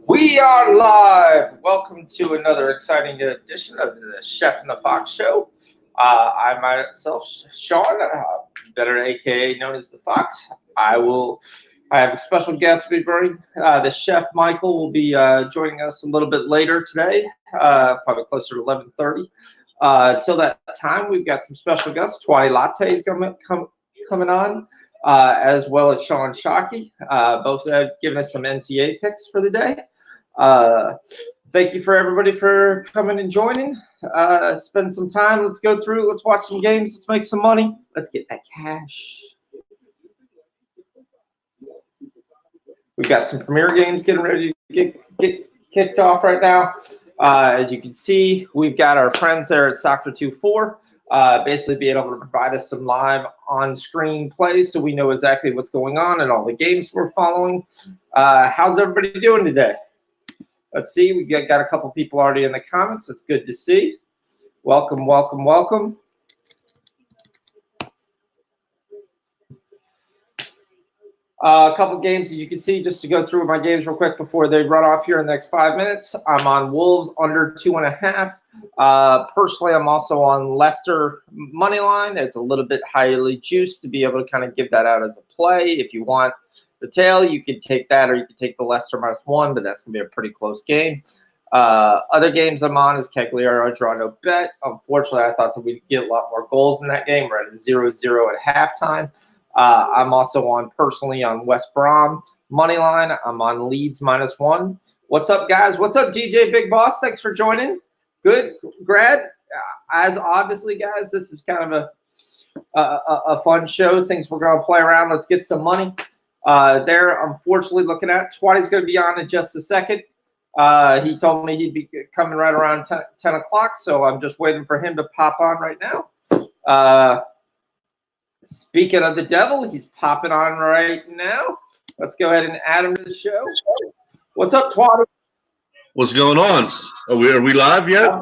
We are live. Welcome to another exciting edition of the Chef and the Fox Show. I myself, Sean, better AKA known as the Fox. I have a special guest we bring. The chef Michael will be joining us a little bit later today, probably closer to 11:30. Till that time, we've got some special guests. Twatty Latte is coming on, as well as Sean Shockey. Both have given us some NCAA picks for the day. Thank you for everybody for coming and joining. Spend some time. Let's go through. Let's watch some games. Let's make some money. Let's get that cash. We've got some Premier games getting ready to get kicked off right now. As you can see, we've got our friends there at Soccer24, basically being able to provide us some live on-screen plays so we know exactly what's going on and all the games we're following. How's everybody doing today? Let's see. We got a couple people already in the comments. It's good to see. Welcome, welcome, welcome. A couple games that you can see, just to go through my games real quick before they run off here in the next 5 minutes. I'm on Wolves under 2.5. Personally, I'm also on Leicester money line. It's a little bit highly juiced to be able to kind of give that out as a play. If you want the tail, you can take that, or you can take the Leicester -1, but that's going to be a pretty close game. Other games I'm on is Cagliari draw no bet. Unfortunately, I thought that we'd get a lot more goals in that game. We're at 0-0 at halftime. I'm also personally on West Brom money line. I'm on Leeds -1. What's up, guys? What's up, DJ Big Boss? Thanks for joining. Good, Grad. As obviously, guys, this is kind of a fun show. Things we're going to play around. Let's get some money. There, unfortunately, looking at Twatty's going to be on in just a second. He told me he'd be coming right around 10 o'clock, so I'm just waiting for him to pop on right now. Speaking of the devil, he's popping on right now. Let's go ahead and add him to the show. What's up, Twatty? What's going on? Are we live yet?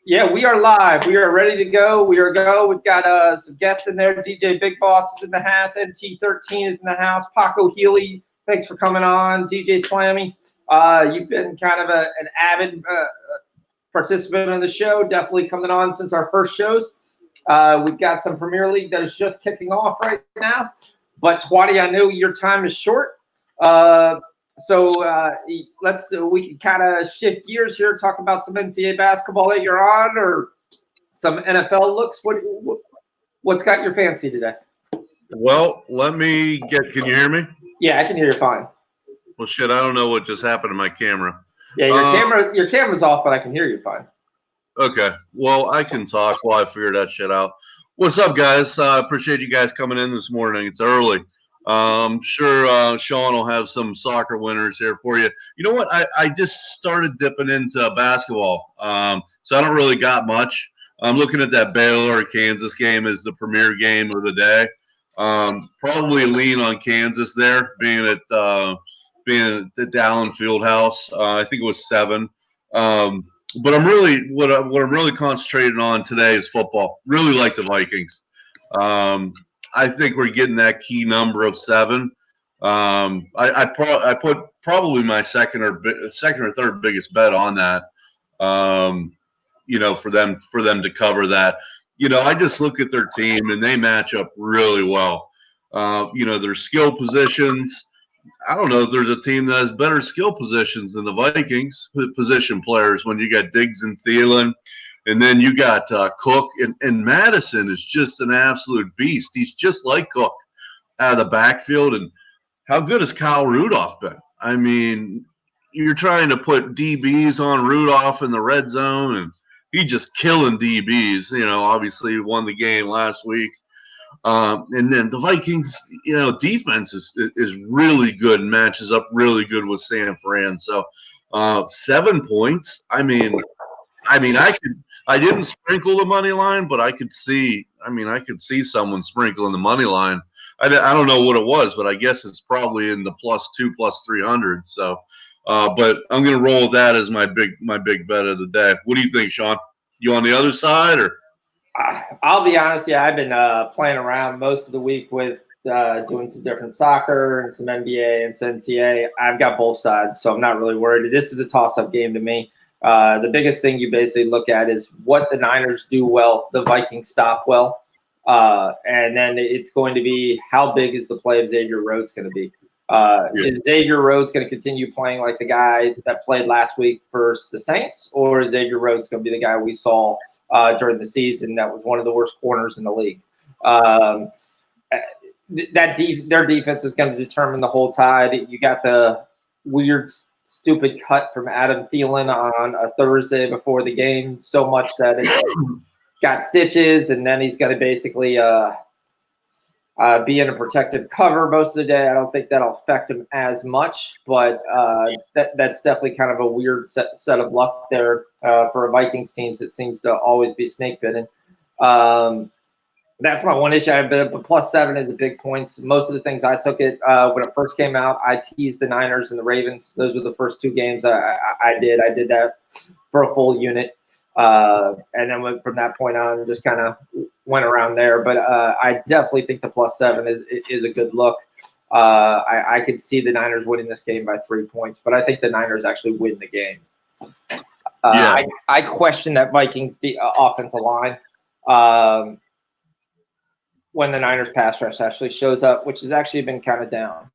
Yeah, we are live. We are ready to go. We've got some guests in there. DJ Big Boss is in the house. MT13 is in the house. Paco Healy, thanks for coming on. DJ Slammy, you've been kind of an avid participant on the show, definitely coming on since our first shows. We've got some Premier League that is just kicking off right now. But Twatty, I know your time is short. So we can kind of shift gears here, talk about some NCAA basketball that you're on, or some NFL looks. What's got your fancy today? Well, can you hear me? Yeah, I can hear you fine. Well, shit, I don't know what just happened to my camera. Yeah, your camera's off, but I can hear you fine. Okay, well, I can talk while I figure that shit out. What's up, guys? Appreciate you guys coming in this morning. It's early. Sure, Sean will have some soccer winners here for you. You know what? I just started dipping into basketball, so I don't really got much. I'm looking at that Baylor-Kansas game as the premier game of the day. Probably lean on Kansas there, being at the Allen Fieldhouse. I think it was 7. But I'm really what I'm really concentrating on today is football. Really like the Vikings. I think we're getting that key number of 7. I put probably my second or third biggest bet on that. For them to cover that. I just look at their team and they match up really well. Their skill positions. I don't know if there's a team that has better skill positions than the Vikings position players when you got Diggs and Thielen. And then you got Cook, and Madison is just an absolute beast. He's just like Cook out of the backfield. And how good has Kyle Rudolph been? I mean, you're trying to put DBs on Rudolph in the red zone, and he's just killing DBs. Obviously he won the game last week. And then the Vikings, defense is really good and matches up really good with San Fran. So 7 points. I didn't sprinkle the money line, but I could see someone sprinkling the money line. I don't know what it was, but I guess it's probably in the +2, +300. So, but I'm going to roll with that as my big bet of the day. What do you think, Sean? You on the other side, or? I'll be honest. Yeah, I've been playing around most of the week with doing some different soccer and some NBA and some NCAA. I've got both sides, so I'm not really worried. This is a toss-up game to me. The biggest thing you basically look at is what the Niners do well, the Vikings stop well, and then it's going to be how big is the play of Xavier Rhodes going to be. Is Xavier Rhodes going to continue playing like the guy that played last week for the Saints, or is Xavier Rhodes going to be the guy we saw during the season that was one of the worst corners in the league? Their defense is going to determine the whole tide. You got the weird, stupid cut from Adam Thielen on a Thursday before the game, so much that it's got stitches, and then he's going to basically be in a protective cover most of the day. I don't think that'll affect him as much, but that's definitely kind of a weird set of luck there for a Vikings team that seems to always be snake bitten. That's my one issue. But +7 is a big points. Most of the things I took it when it first came out, I teased the Niners and the Ravens. Those were the first two games I did. I did that for a full unit. And then from that point on, just kind of went around there. But I definitely think the +7 is a good look. I could see the Niners winning this game by 3 points, but I think the Niners actually win the game. I question that Vikings offensive line when the Niners pass rush actually shows up, which has actually been kind of down.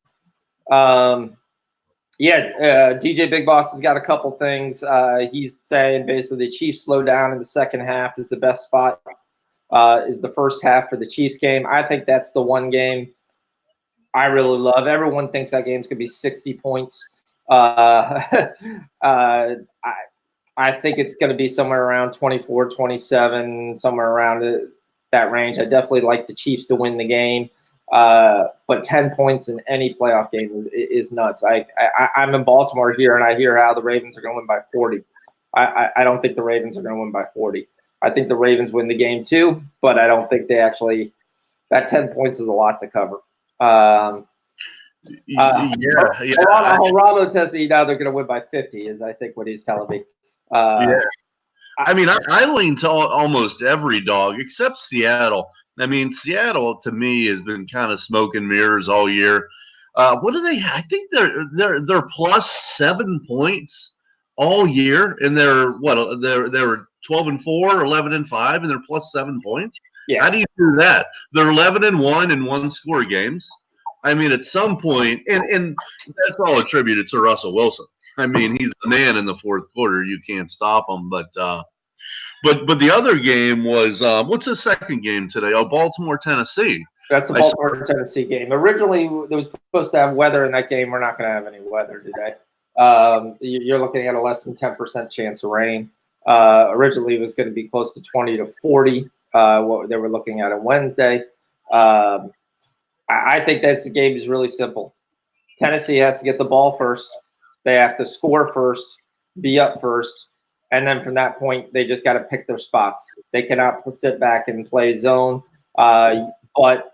DJ Big Boss has got a couple things. He's saying basically the Chiefs slow down in the second half is the best spot, is the first half for the Chiefs game. I think that's the one game I really love. Everyone thinks that game's going to be 60 points. I think it's going to be somewhere around 24, 27, somewhere around that range. I definitely like the Chiefs to win the game. But 10 points in any playoff game is nuts. I'm in Baltimore here, and I hear how the Ravens are going to win by 40. I don't think the Ravens are going to win by 40. I think the Ravens win the game too, but I don't think they actually – that 10 points is a lot to cover. Geraldo tells me now they're going to win by 50 is I think what he's telling me. I mean, I lean to almost every dog except Seattle. I mean, Seattle to me has been kind of smoke and mirrors all year. What do they? I think they're +7 points all year, and they're 12-4, 11-5, and they're +7 points. Yeah. How do you do that? They're 11-1 in one-score games. I mean, at some point, and that's all attributed to Russell Wilson. I mean, he's the man in the fourth quarter. You can't stop him. But the other game was what's the second game today? Oh, Baltimore, Tennessee. That's the Baltimore, Tennessee game. Originally, there was supposed to have weather in that game. We're not going to have any weather today. You're looking at a less than 10% chance of rain. Originally, it was going to be close to 20 to 40. What they were looking at on Wednesday. I think the game is really simple. Tennessee has to get the ball first. They have to score first, be up first, and then from that point, they just got to pick their spots. They cannot sit back and play zone. But a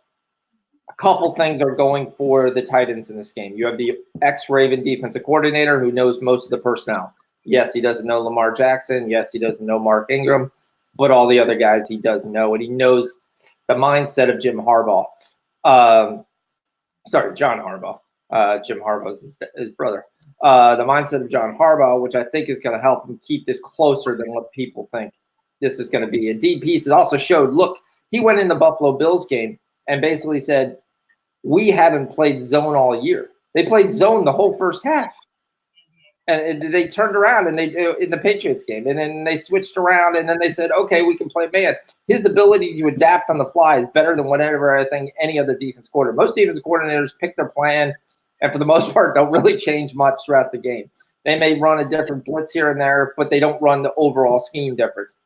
couple things are going for the Titans in this game. You have the ex-Raven defensive coordinator who knows most of the personnel. Yes, he doesn't know Lamar Jackson. Yes, he doesn't know Mark Ingram. But all the other guys he does know, and he knows the mindset of Jim Harbaugh. John Harbaugh. Jim Harbaugh's his brother. The mindset of John Harbaugh, which I think is going to help him keep this closer than what people think this is going to be. And Dean Pease also showed, look, he went in the Buffalo Bills game and basically said, we haven't played zone all year. They played zone the whole first half. And they turned around and they in the Patriots game, and then they switched around, and then they said, okay, we can play man. His ability to adapt on the fly is better than whatever I think any other defense coordinator. Most defense coordinators pick their plan and for the most part don't really change much throughout the game. They may run a different blitz here and there, but they don't run the overall scheme difference.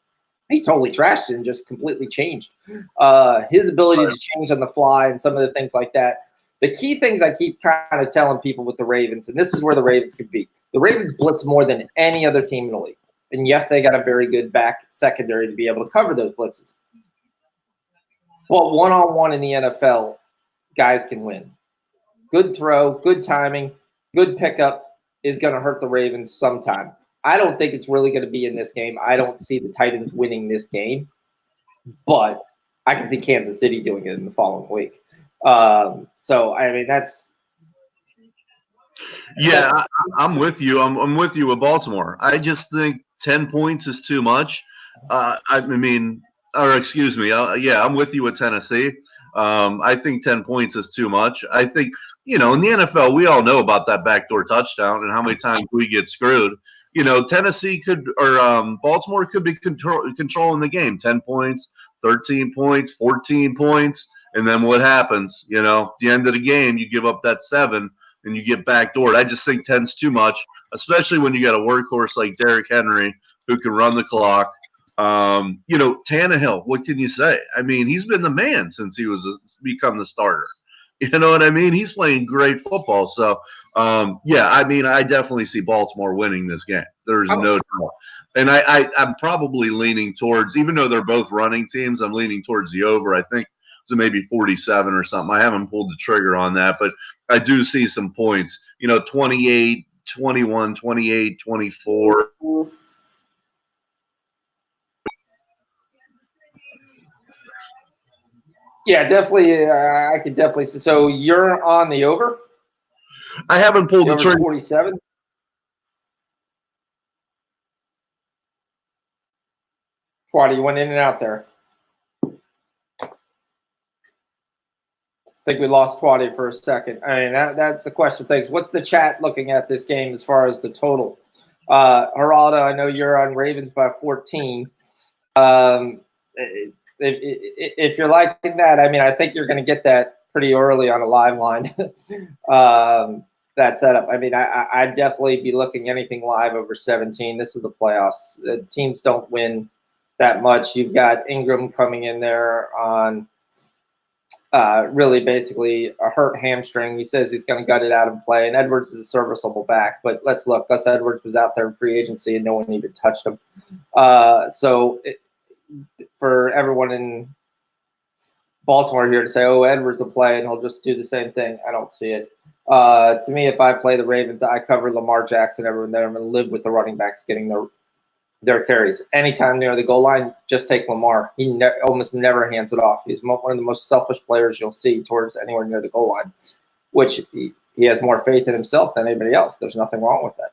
He totally trashed it and just completely changed. His ability to change on the fly and some of the things like that. The key things I keep kind of telling people with the Ravens, and this is where the Ravens can be. The Ravens blitz more than any other team in the league. And yes, they got a very good back secondary to be able to cover those blitzes. But one-on-one in the NFL, guys can win. Good throw, good timing, good pickup is going to hurt the Ravens sometime. I don't think it's really going to be in this game. I don't see the Titans winning this game. But I can see Kansas City doing it in the following week. So I mean, that's Yeah, I'm with you. I'm with you with Baltimore. I just think 10 points is too much. I mean, or excuse me. Yeah, I'm with you with Tennessee. I think 10 points is too much. I think, in the NFL, we all know about that backdoor touchdown and how many times we get screwed. Tennessee could, or Baltimore could be controlling the game. 10 points, 13 points, 14 points. And then what happens? The end of the game, you give up that 7 and you get backdoored. I just think 10's too much, especially when you got a workhorse like Derrick Henry who can run the clock. Tannehill, what can you say? I mean, he's been the man since he was become the starter. You know what I mean? He's playing great football. So, yeah, I mean, I definitely see Baltimore winning this game. There's no doubt. And I'm probably leaning towards, even though they're both running teams, I'm leaning towards the over. I think it's maybe 47 or something. I haven't pulled the trigger on that, but I do see some points, 28, 21, 28, 24. yeah, definitely. I could definitely see. So you're on the over. I haven't pulled the trigger. 47. Twatty, you went in and out there. I think we lost Twatty for a second. I mean, that's the question. Things. What's the chat looking at this game as far as the total? Geraldo, I know you're on Ravens by 14. If you're liking that, I mean, I think you're going to get that pretty early on a live line. That setup. I mean, I'd definitely be looking anything live over 17. This is the playoffs. Teams don't win that much. You've got Ingram coming in there on really basically a hurt hamstring. He says he's going to gut it out and play. And Edwards is a serviceable back. But let's look. Gus Edwards was out there in free agency and no one even touched him. For everyone in Baltimore here to say, oh, Edwards will play and he'll just do the same thing, I don't see it. To me, if I play the Ravens, I cover Lamar Jackson, everyone there. I'm going to live with the running backs getting their carries. Anytime near the goal line, just take Lamar. He almost never hands it off. He's one of the most selfish players you'll see towards anywhere near the goal line, which he has more faith in himself than anybody else. There's nothing wrong with that.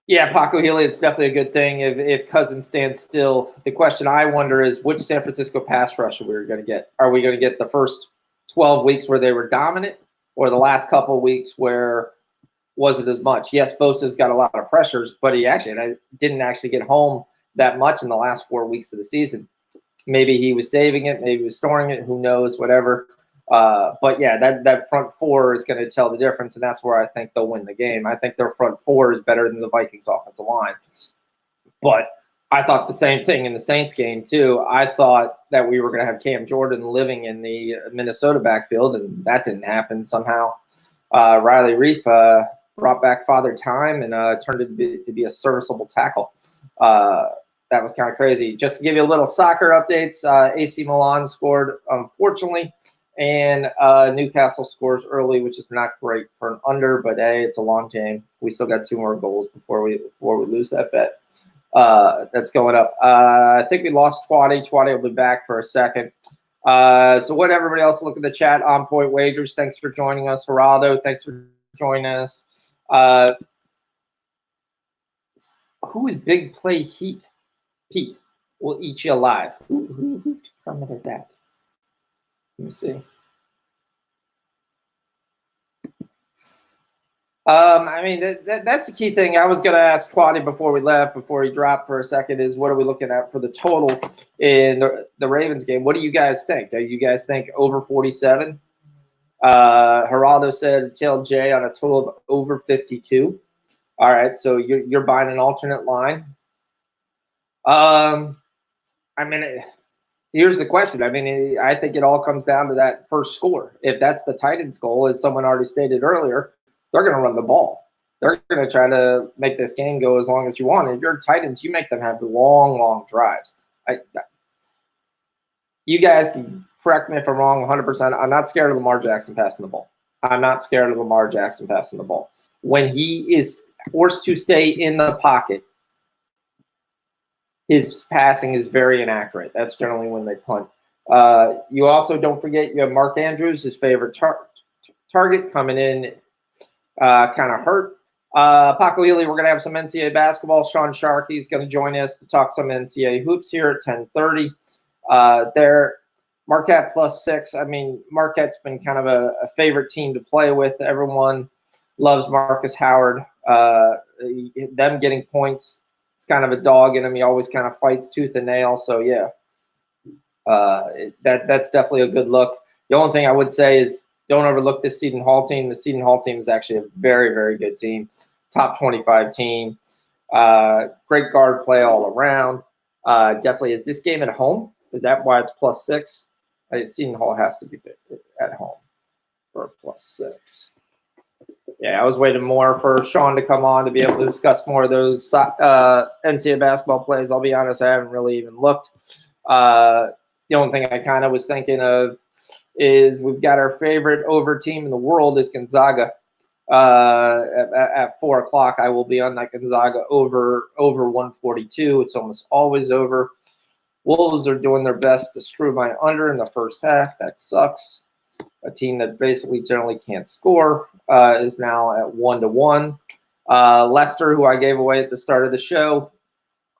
Yeah, Paco Healy, it's definitely a good thing if Cousins stands still. The question I wonder is which San Francisco pass rusher we're going to get. Are we going to get the first 12 weeks where they were dominant or the last couple of weeks where wasn't as much? Yes, Bosa's got a lot of pressures, but he didn't actually get home that much in the last 4 weeks of the season. Maybe he was saving it. Maybe he was storing it. Who knows, whatever. But yeah, that front four is going to tell the difference, and that's where I think they'll win the game. I think their front four is better than the Vikings' offensive line. But I thought the same thing in the Saints game too. I thought that we were going to have Cam Jordan living in the Minnesota backfield, and that didn't happen somehow. Riley Reef brought back Father Time and turned it to be a serviceable tackle. That was kind of crazy. Just to give you a little soccer updates, AC Milan scored, unfortunately. And Newcastle scores early, which is not great for an under, but hey, it's a long game. We still got 2 more goals before we lose that bet. That's going up. I think we lost Twatty. Twatty will be back for a second. So what everybody else look at the chat, On Point Wagers, thanks for joining us. Geraldo, thanks for joining us. Who is Big Play Heat? Pete will eat you alive. Who commented that? Let me see. I mean, that's the key thing. I was going to ask Twatty before we left, before he dropped for a second, is what are we looking at for the total in the Ravens game? What do you guys think? Do you guys think over 47? Geraldo said Tail J on a total of over 52. All right, so you're buying an alternate line. I mean, here's the question. I mean, I think it all comes down to that first score. If that's the Titans' goal, as someone already stated earlier, they're going to run the ball. They're going to try to make this game go as long as you want. If you're Titans, you make them have long, long drives. You guys can correct me if I'm wrong 100%. I'm not scared of Lamar Jackson passing the ball. I'm not scared of Lamar Jackson passing the ball. When he is forced to stay in the pocket, his passing is very inaccurate. That's generally when they punt. You also don't forget you have Mark Andrews, his favorite target, coming in kind of hurt. Paco Ely, we're going to have some NCAA basketball. Sean Sharkey is going to join us to talk some NCAA hoops here at 10:30. There, Marquette +6. I mean, Marquette's been kind of a favorite team to play with. Everyone loves Marcus Howard. Them getting points, it's kind of a dog in him. He always kind of fights tooth and nail. So, yeah, that's definitely a good look. The only thing I would say is don't overlook this Seton Hall team. The Seton Hall team is actually a very, very good team. Top 25 team. Great guard play all around. Definitely. Is this game at home? Is that why it's +6? Seton Hall has to be at home for +6. Yeah, I was waiting more for Sean to come on to be able to discuss more of those NCAA basketball plays. I'll be honest, I haven't really even looked. The only thing I kind of was thinking of is we've got our favorite over team in the world is Gonzaga. At 4 o'clock, I will be on that Gonzaga over 142. It's almost always over. Wolves are doing their best to screw my under in the first half. That sucks. A team that basically generally can't score is now at 1-1. Leicester, who I gave away at the start of the show,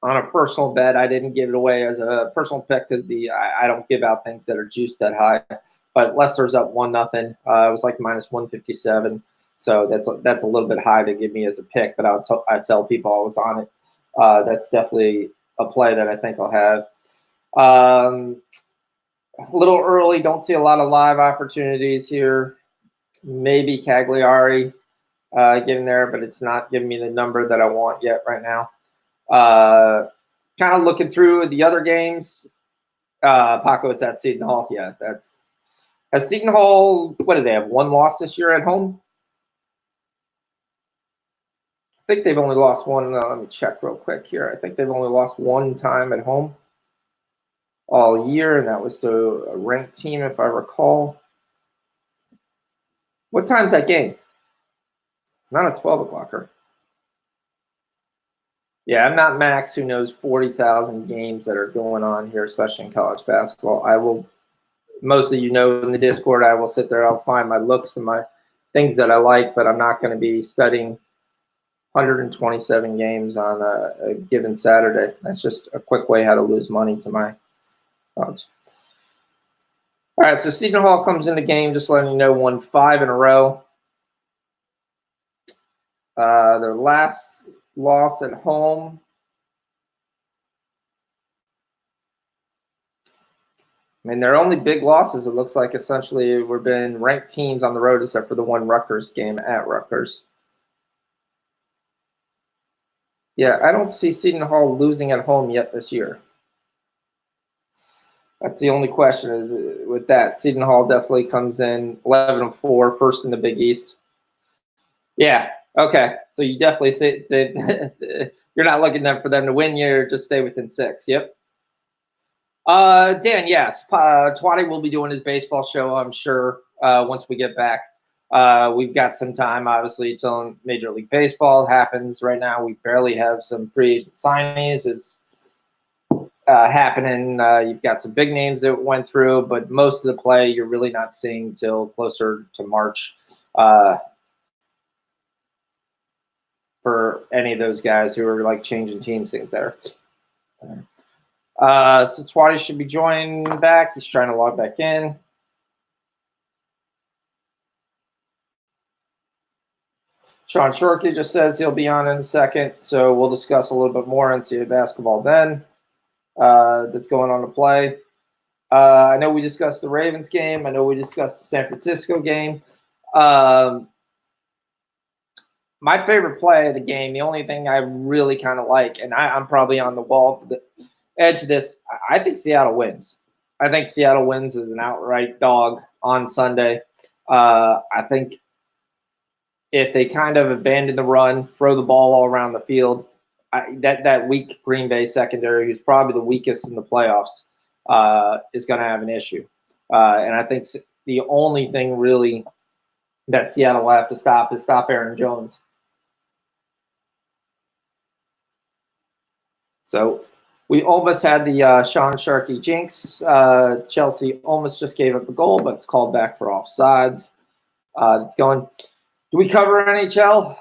on a personal bet. I didn't give it away as a personal pick because I don't give out things that are juiced that high. But Leicester's up 1-0. It was like -157. So that's a little bit high to give me as a pick, but I tell people I was on it. That's definitely a play that I think I'll have. A little early, don't see a lot of live opportunities here. Maybe Cagliari getting there, but it's not giving me the number that I want yet right now. Kind of looking through the other games. Paco, it's at Seton Hall. Yeah, has Seton Hall, what do they have, one loss this year at home? I think they've only lost one. Let me check real quick here. I think they've only lost one time at home all year, and that was to a ranked team, if I recall. What time's that game? It's not a 12 o'clocker. Yeah, I'm not Max, who knows 40,000 games that are going on here, especially in college basketball. Most of you know in the Discord, I will sit there, I'll find my looks and my things that I like, but I'm not going to be studying 127 games on a given Saturday. That's just a quick way how to lose money to my thoughts. All right, so Seton Hall comes in the game, just letting you know, won 5 in a row. Their last loss at home. I mean, their only big losses, it looks like, essentially were been ranked teams on the road, except for the one Rutgers game at Rutgers. Yeah, I don't see Seton Hall losing at home yet this year. That's the only question with that. Seton Hall definitely comes in 11-4, first in the Big East. Yeah, okay. So you definitely say that you're not looking for them to win. You're just stay within 6. Yep. Dan, yes. Twatty will be doing his baseball show, I'm sure, once we get back. We've got some time, obviously, till Major League Baseball happens. Right now, we barely have some free agent signees. It's happening. You've got some big names that went through, but most of the play you're really not seeing till closer to March for any of those guys who are like changing teams, things there. So Twatty should be joining back. He's trying to log back in. Sean Shorkey just says he'll be on in a second, so we'll discuss a little bit more NCAA basketball then. That's going on to play. I know we discussed the Ravens game. I know we discussed the San Francisco game. My favorite play of the game, the only thing I really kind of like, and I'm probably on the wall for the edge of this, I think Seattle wins. I think Seattle wins as an outright dog on Sunday. I think if they kind of abandon the run, throw the ball all around the field, that weak Green Bay secondary, who's probably the weakest in the playoffs, is going to have an issue. And I think the only thing really that Seattle will have to stop is stop Aaron Jones. So We almost had the Sean Sharkey jinx. Chelsea almost just gave up a goal, but it's called back for offsides. It's going. Do we cover NHL?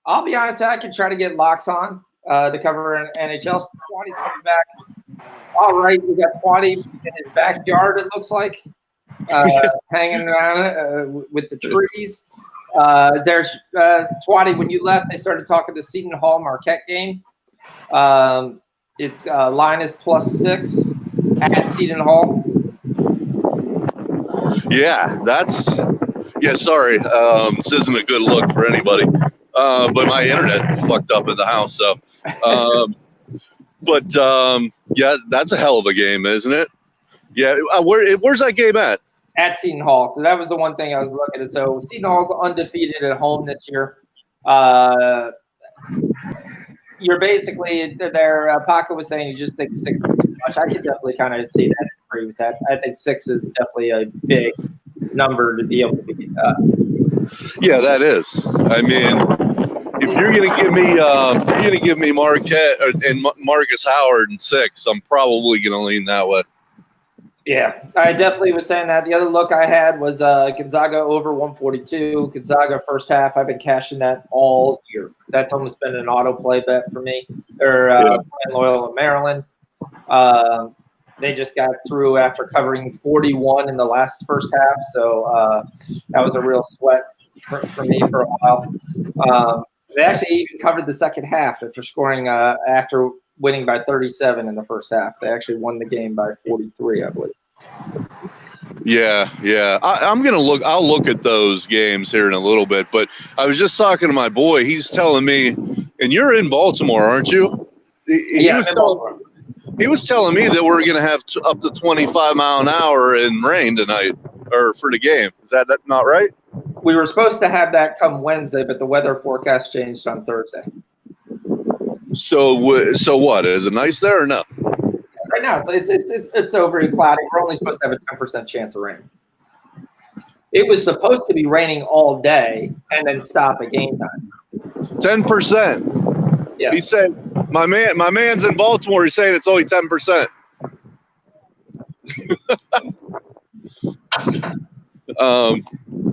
I'll be honest, I could try to get locks on to cover NHL. Twatty's coming back. All right, we got Twatty in his backyard, it looks like, hanging around with the trees. There's Twatty, when you left, they started talking the Seton Hall Marquette game. Its line is +6 at Seton Hall. Yeah, sorry. This isn't a good look for anybody. But my internet fucked up in the house. So, yeah, that's a hell of a game, isn't it? Yeah. Where's that game at? At Seton Hall. So that was the one thing I was looking at. So Seton Hall's undefeated at home this year. You're basically there. Paco was saying you just think 6 is too much. I could definitely kind of see that and agree with that. I think 6 is definitely a big number to be able to beat. Yeah, that is. I mean, if you're gonna give me Marquette and Marcus Howard and 6, I'm probably gonna lean that way. Yeah, I definitely was saying that. The other look I had was Gonzaga over 142. Gonzaga first half. I've been cashing that all year. That's almost been an auto play bet for me. They're playing Loyola Maryland. They just got through after covering 41 in the first half, so that was a real sweat for me for a while. They actually even covered the second half after scoring after winning by 37 in the first half. They actually won the game by 43, I believe. Yeah. I'm gonna look. I'll look at those games here in a little bit. But I was just talking to my boy. He's telling me, and you're in Baltimore, aren't you? He was telling me that we're gonna have up to 25 mile an hour in rain tonight, or for the game. Is that not right? We were supposed to have that come Wednesday, but the weather forecast changed on Thursday. So what? Is it nice there or no? Right now, it's overly cloudy. We're only supposed to have a 10% chance of rain. It was supposed to be raining all day and then stop at game time. 10%. Yeah. He said, my man's in Baltimore. He's saying it's only 10%.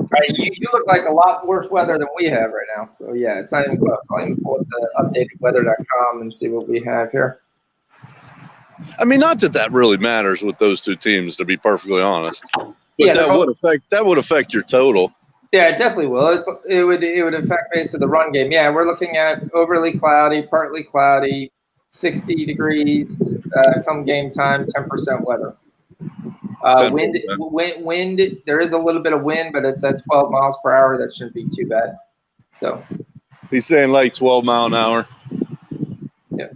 Right, you look like a lot worse weather than we have right now. So yeah, it's not even close. I'll even pull up the updatedweather.com and see what we have here. I mean, not that really matters with those two teams, to be perfectly honest. But yeah, that would affect your total. Yeah, it definitely will. It would affect basically the run game. Yeah, we're looking at overly cloudy, partly cloudy, 60 degrees come game time, 10% weather. Wind. There is a little bit of wind, but it's at 12 miles per hour. That shouldn't be too bad. So he's saying like 12 mile an hour. Yeah.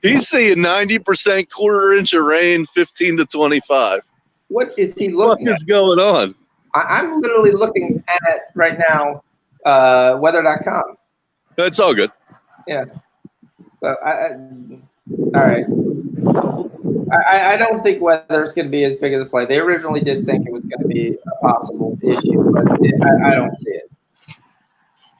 He's seeing 90% quarter inch of rain, 15 to 25. What is he looking at? What is going on? I'm literally looking at right now weather.com. That's all good. Yeah. So all right. I don't think weather is going to be as big as a play. They originally did think it was going to be a possible issue, but I don't see it.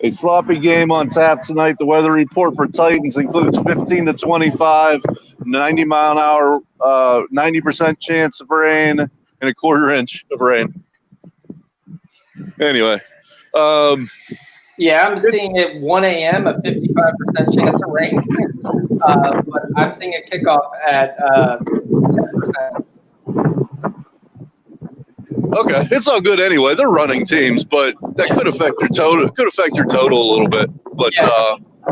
A sloppy game on tap tonight. The weather report for Titans includes 15 to 25, 90 mile an hour, 90% chance of rain, and a quarter inch of rain. Anyway. Yeah, I'm seeing it 1 a.m., a 55% chance of rain. But I'm seeing a kickoff at 10%. Okay, it's all good anyway. They're running teams, but that could affect your total. It could affect your total a little bit. But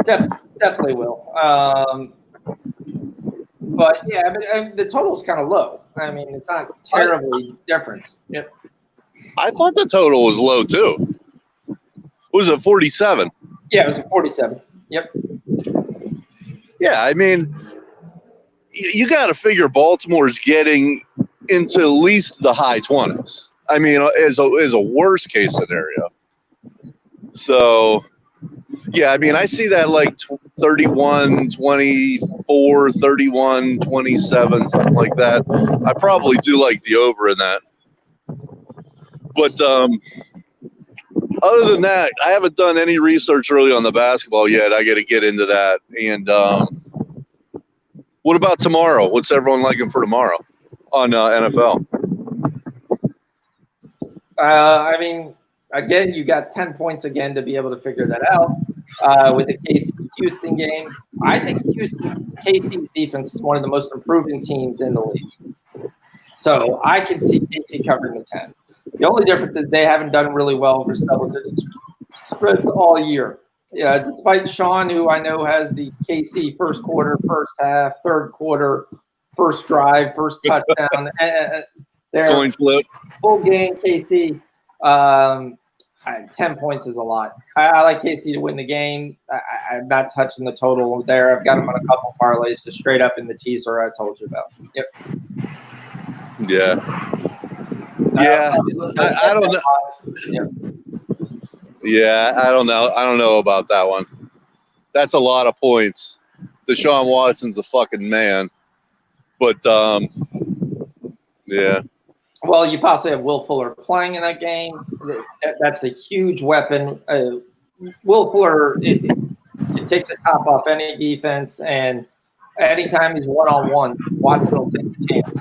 definitely will. But yeah, the total's kind of low. I mean, it's not terribly different. Yep. I thought the total was low too. Was it 47? Yeah, it was a 47. Yep. Yeah, I mean, you got to figure Baltimore's getting into at least the high 20s. I mean, as a worst case scenario. So, yeah, I mean, I see that like 31, 24, 31, 27, something like that. I probably do like the over in that. But Other than that, I haven't done any research really on the basketball yet. I got to get into that. And what about tomorrow? What's everyone liking for tomorrow on NFL? I mean, again, you got 10 points again to be able to figure that out with the KC-Houston game. I think KC's defense is one of the most improving teams in the league. So I can see KC covering the 10. The only difference is they haven't done really well versus double-digit spreads all year. Yeah, despite Sean, who I know has the KC first quarter, first half, third quarter, first drive, first touchdown. Coin flip. Full game, KC. 10 points is a lot. I like KC to win the game. I'm not touching the total there. I've got them on a couple parlays, just straight up in the teaser I told you about. Yep. Yeah. Yeah. I don't know. Yep. Yeah, I don't know. I don't know about that one. That's a lot of points. Deshaun Watson's a fucking man. But, yeah. Well, you possibly have Will Fuller playing in that game. That's a huge weapon. Will Fuller can take the top off any defense, and anytime he's one-on-one, Watson will take the chance.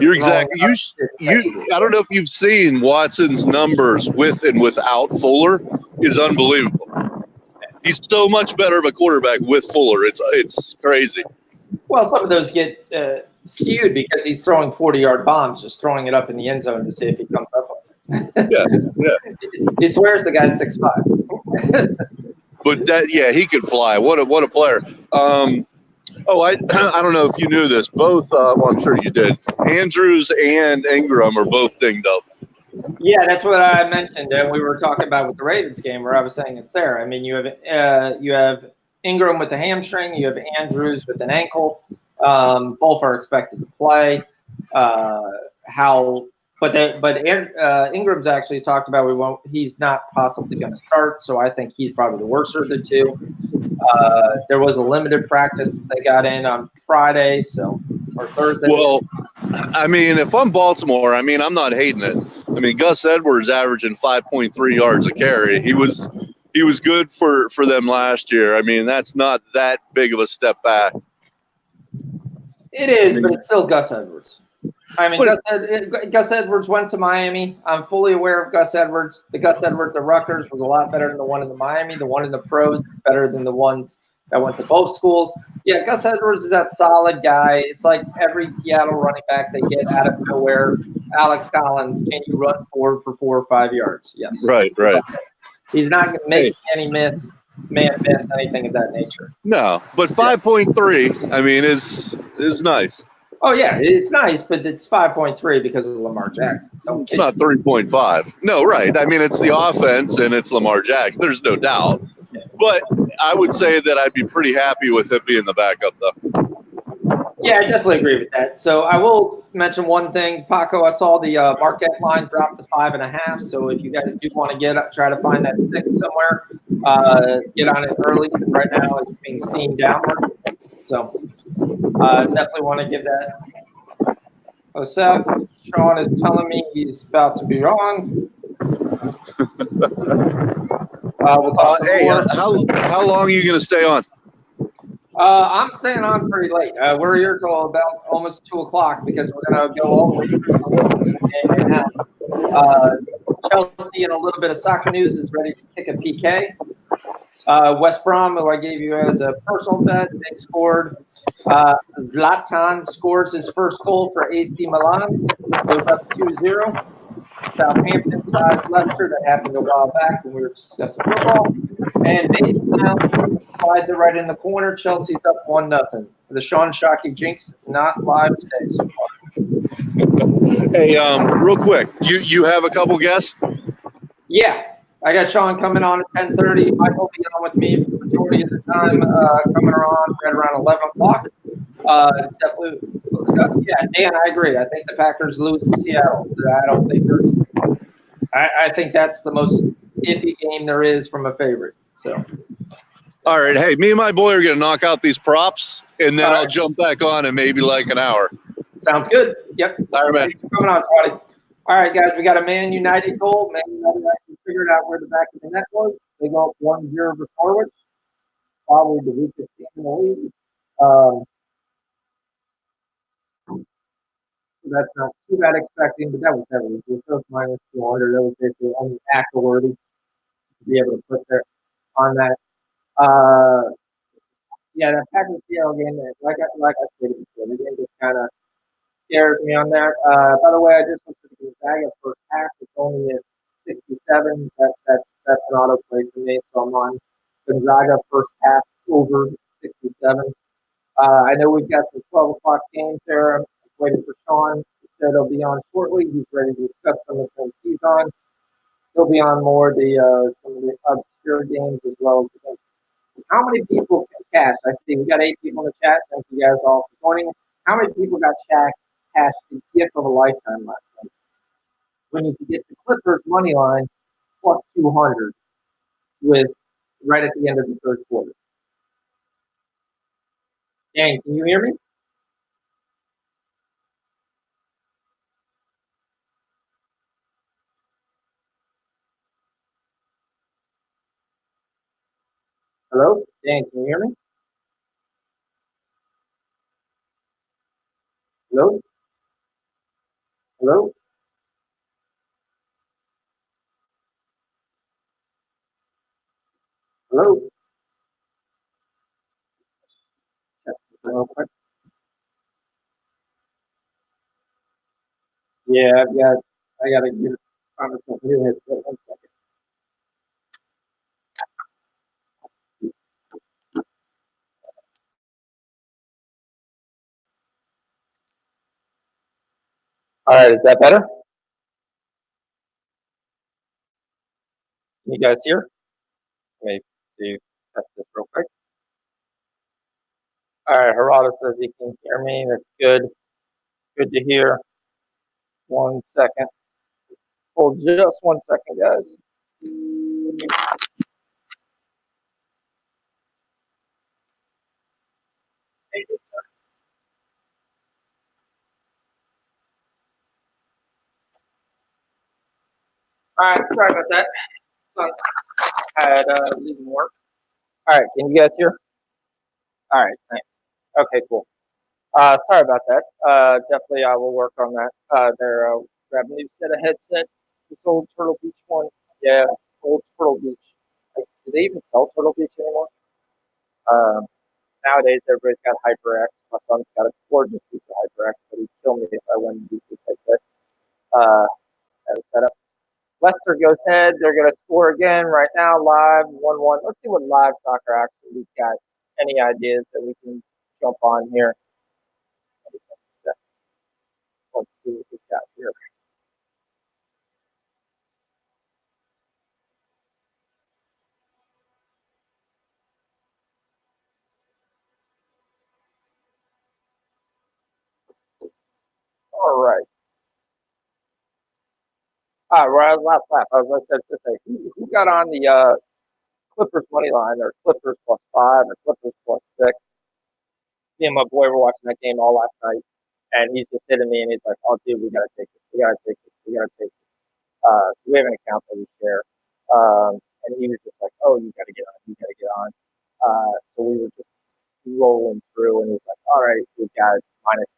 You're exactly. I don't know if you've seen Watson's numbers with and without Fuller is unbelievable. He's so much better of a quarterback with Fuller. It's crazy. Well, some of those get skewed because he's throwing 40-yard bombs, just throwing it up in the end zone to see if he comes up with it. Yeah. He swears the guy's 6'5". But he could fly. What a player. I don't know if you knew this. Both, well, I'm sure you did. Andrews and Ingram are both dinged up. Yeah, that's what I mentioned. And we were talking about with the Ravens game where I was saying it's there. I mean, you have Ingram with the hamstring. You have Andrews with an ankle. Both are expected to play. Ingram's actually talked about he's not possibly going to start, so I think he's probably the worst of the two. There was a limited practice they got in on Friday, or Thursday. Well, I mean, if I'm Baltimore, I mean, I'm not hating it. I mean, Gus Edwards averaging 5.3 yards a carry. He was good for them last year. I mean, that's not that big of a step back. It is, but it's still Gus Edwards. I mean, Gus Edwards went to Miami. I'm fully aware of Gus Edwards. The Gus Edwards at Rutgers was a lot better than the one in the Miami. The one in the pros is better than the ones that went to both schools. Yeah, Gus Edwards is that solid guy. It's like every Seattle running back they get out of nowhere. Alex Collins, can you run forward for 4 or 5 yards? Yes. Right. He's not going to make any miss, anything of that nature. No, but 5.3, I mean, is nice. Oh, yeah, it's nice, but it's 5.3 because of Lamar Jackson. It's not 3.5. No, right. I mean, it's the offense and it's Lamar Jackson. There's no doubt. But I would say that I'd be pretty happy with it being the backup, though. Yeah, I definitely agree with that. So I will mention one thing. Paco, I saw the Marquette line drop to 5.5. So if you guys do want to try to find that 6 somewhere, get on it early. Because right now it's being steamed downward. So definitely want to give that a sec. Sean is telling me he's about to be on. We'll talk more. How long are you going to stay on? I'm staying on pretty late. We're here till about almost 2 o'clock because we're going to go all the way through the game now. Chelsea, in a little bit of soccer news, is ready to kick a PK. West Brom, who I gave you as a personal bet, they scored. Zlatan scores his first goal for AC Milan. Goes up 2-0. Southampton ties Leicester. That happened a while back when we were discussing football. And Mason Mount slides it right in the corner. Chelsea's up 1-0. The Sean Shockey jinx is not live today so far. Hey, real quick, you have a couple guests? Yeah. I got Sean coming on at 10:30. Michael will be on with me for the majority of the time, coming on right around 11 o'clock. Definitely discuss. Yeah, Dan, I agree. I think the Packers lose to Seattle. I don't think I think that's the most iffy game there is from a favorite. So. All right. Hey, me and my boy are going to knock out these props, and then I'll jump back on in maybe like an hour. Sounds good. Yep. All right, man. Thanks for coming on, buddy. All right, guys, we got a Man United goal. Man United actually figured out where the back of the net was. They go up 1-0 for Norwich. Probably the weakest team in the league. So that's not too bad expecting, but that was heavily. So first minus 200, that was basically only actor worthy to be able to put there on that. Yeah, that Packers Seattle game, like I stated before, the game just kind of scares me on that. By the way, I just looked at the Gonzaga first half. It's only at 67. That's an auto play for me. So I'm on Gonzaga first half over 67. I know we've got some 12 o'clock games there. I'm waiting for Sean. He said he'll be on shortly. He's ready to discuss some of the things he's on. He'll be on more of the some of the obscure games as well. How many people can cash? I see we got 8 people in the chat. Thank you guys all for joining. How many people got cash the gift of a lifetime last night? When you could get the Clippers money line plus 200 with right at the end of the third quarter. Dan, can you hear me? Hello? Dan, can you hear me? Hello? Hello? Hello? Real quick. Yeah, I gotta get on myself a new headset. 1 second. All right, is that better? Can you guys hear? Let me see. Test this real quick. All right, Geraldo says he can hear me. That's good. Good to hear. 1 second. Hold just 1 second, guys. All right, sorry about that. Son had leaving work. All right, can you guys hear? All right, thanks. Okay, cool. Sorry about that. Definitely, I will work on that. Grab a new set of headset. This old Turtle Beach one. Yeah, old Turtle Beach. Like, do they even sell Turtle Beach anymore? Um, Nowadays, everybody's got HyperX. My son's got a gorgeous piece of HyperX, but he'd kill me if I went and used his headset. As a setup. Leicester goes ahead. They're going to score again right now, live 1-1. Let's see what live soccer actually we've got. Any ideas that we can jump on here? Let's see what we've got here. All right. Right, last lap. I was going to say, who got on the Clippers money line or Clippers plus 5 or Clippers plus 6? Me and my boy were watching that game all last night, and he's just hitting me, and he's like, "Oh, dude, we gotta take this. We gotta take this. We gotta take this." We have an account that we share, and he was just like, "Oh, you gotta get on. You gotta get on." So we were just rolling through, and he's like, "All right, we got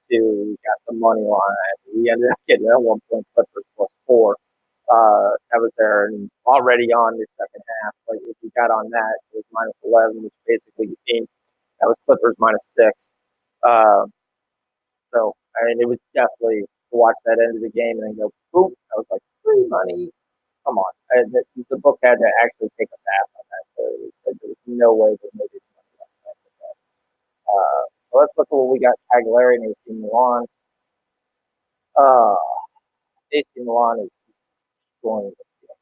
-2. We got the money line." We ended up getting at 1 point Clippers plus 4. That was there and already on the second half. Like if we got on that, it was -11, which basically became that was Clippers -6. Um, so I mean, it was definitely to watch that end of the game and then go boom. I was like, free money. Come on, the book had to actually take a bath on that. So there was no way that made it money last night with that. So let's look at what we got. Cagliari and AC Milan. Uh, AC Milan is going this year.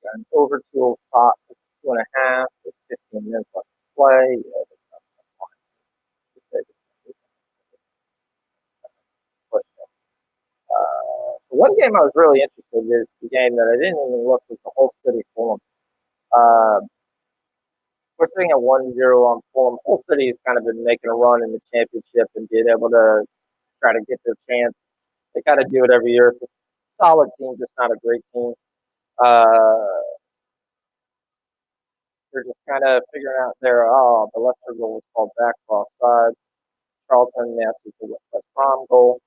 Got an over 205, 2.5, with 15 minutes left to play. Yeah, that's not fine. One game I was really interested in is the game that I didn't even look was the Hull City Fulham. Uh, we're sitting at 1-0 on Fulham. Hull City has kind of been making a run in the championship and being able to try to get their chance They got to do it every year. It's a solid team, just not a great team. Uh, they're just kind of figuring out the Leicester goal was called back for offsides. Charlton matches the West Brom goal.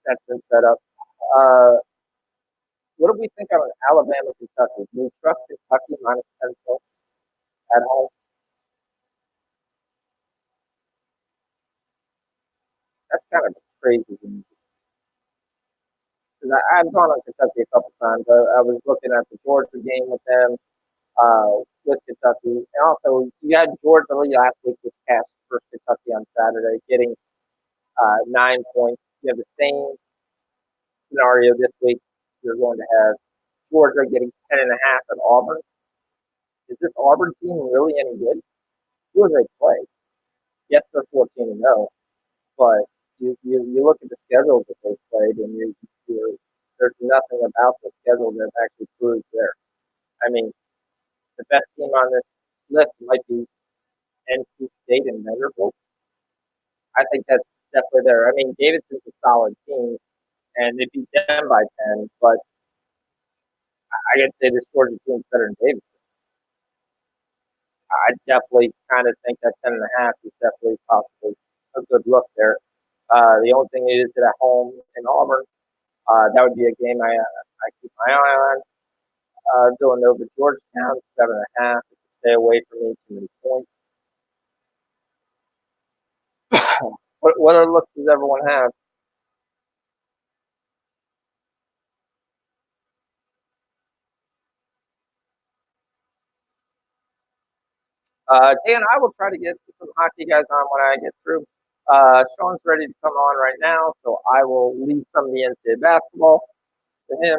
That's been set up. Uh, what do we think of Alabama, Kentucky? Do we trust Kentucky minus 10 points at home? That's kind of crazy to me. Because I've gone on Kentucky a couple times. I was looking at the Georgia game with them, with Kentucky. And also, you had Georgia last week, which passed for Kentucky on Saturday, getting 9 points. You have the same scenario this week. You're going to have Georgia getting 10.5 at Auburn. Is this Auburn team really any good? Who do they play? Yes, they're 14-0, but you look at the schedules that they played, and there's nothing about the schedule that actually proves there. I mean, the best team on this list might be NC State and Vanderbilt. I think that's definitely there. I mean, Davidson's a solid team, and they beat them by 10, but I could say this Georgia team's better than Davidson. I definitely kind of think that 10.5 is definitely possibly a good look there. The only thing is that at home in Auburn, that would be a game I keep my eye on. Villanova, Georgetown, 7.5. Stay away from me, too many points. What other looks does everyone have? Dan, I will try to get some hockey guys on when I get through. Sean's ready to come on right now, so I will leave some of the NCAA basketball to him.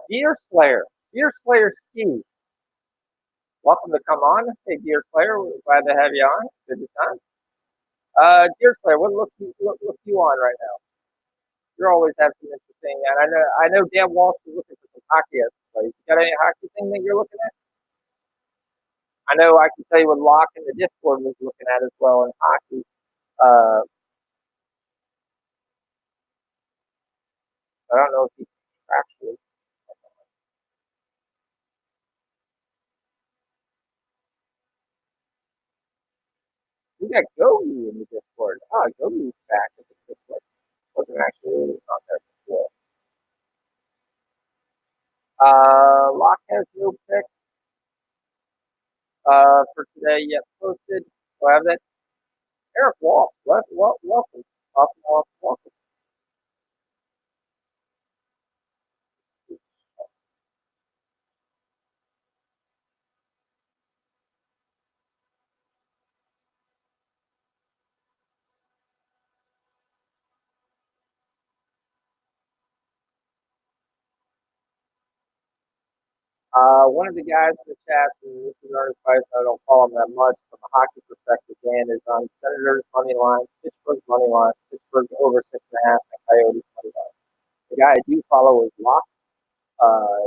Deer Slayer. Deer Slayer Ski. Welcome to come on. Hey, Deer Slayer. We're glad to have you on. Good to time. Deer Slayer, what look you on right now? You always have some interesting, and I know Dan Walsh is looking for some hockey as plays. You got any hockey thing that you're looking at? I know I can tell you what Locke in the Discord was looking at as well in hockey. Uh, I don't know if he actually. We got Gogi in the Discord. Gogi's back in the Discord. Wasn't actually on there before. Locke has no picks for today yet posted. So I have that. Eric Walsh, welcome. Welcome. One of the guys in the chat, and this is Ernest Price, I don't follow him that much from a hockey perspective, Dan, is on Senators money line, Pittsburgh money line, Pittsburgh over 6.5, and Coyotes money line. The guy I do follow is Locke.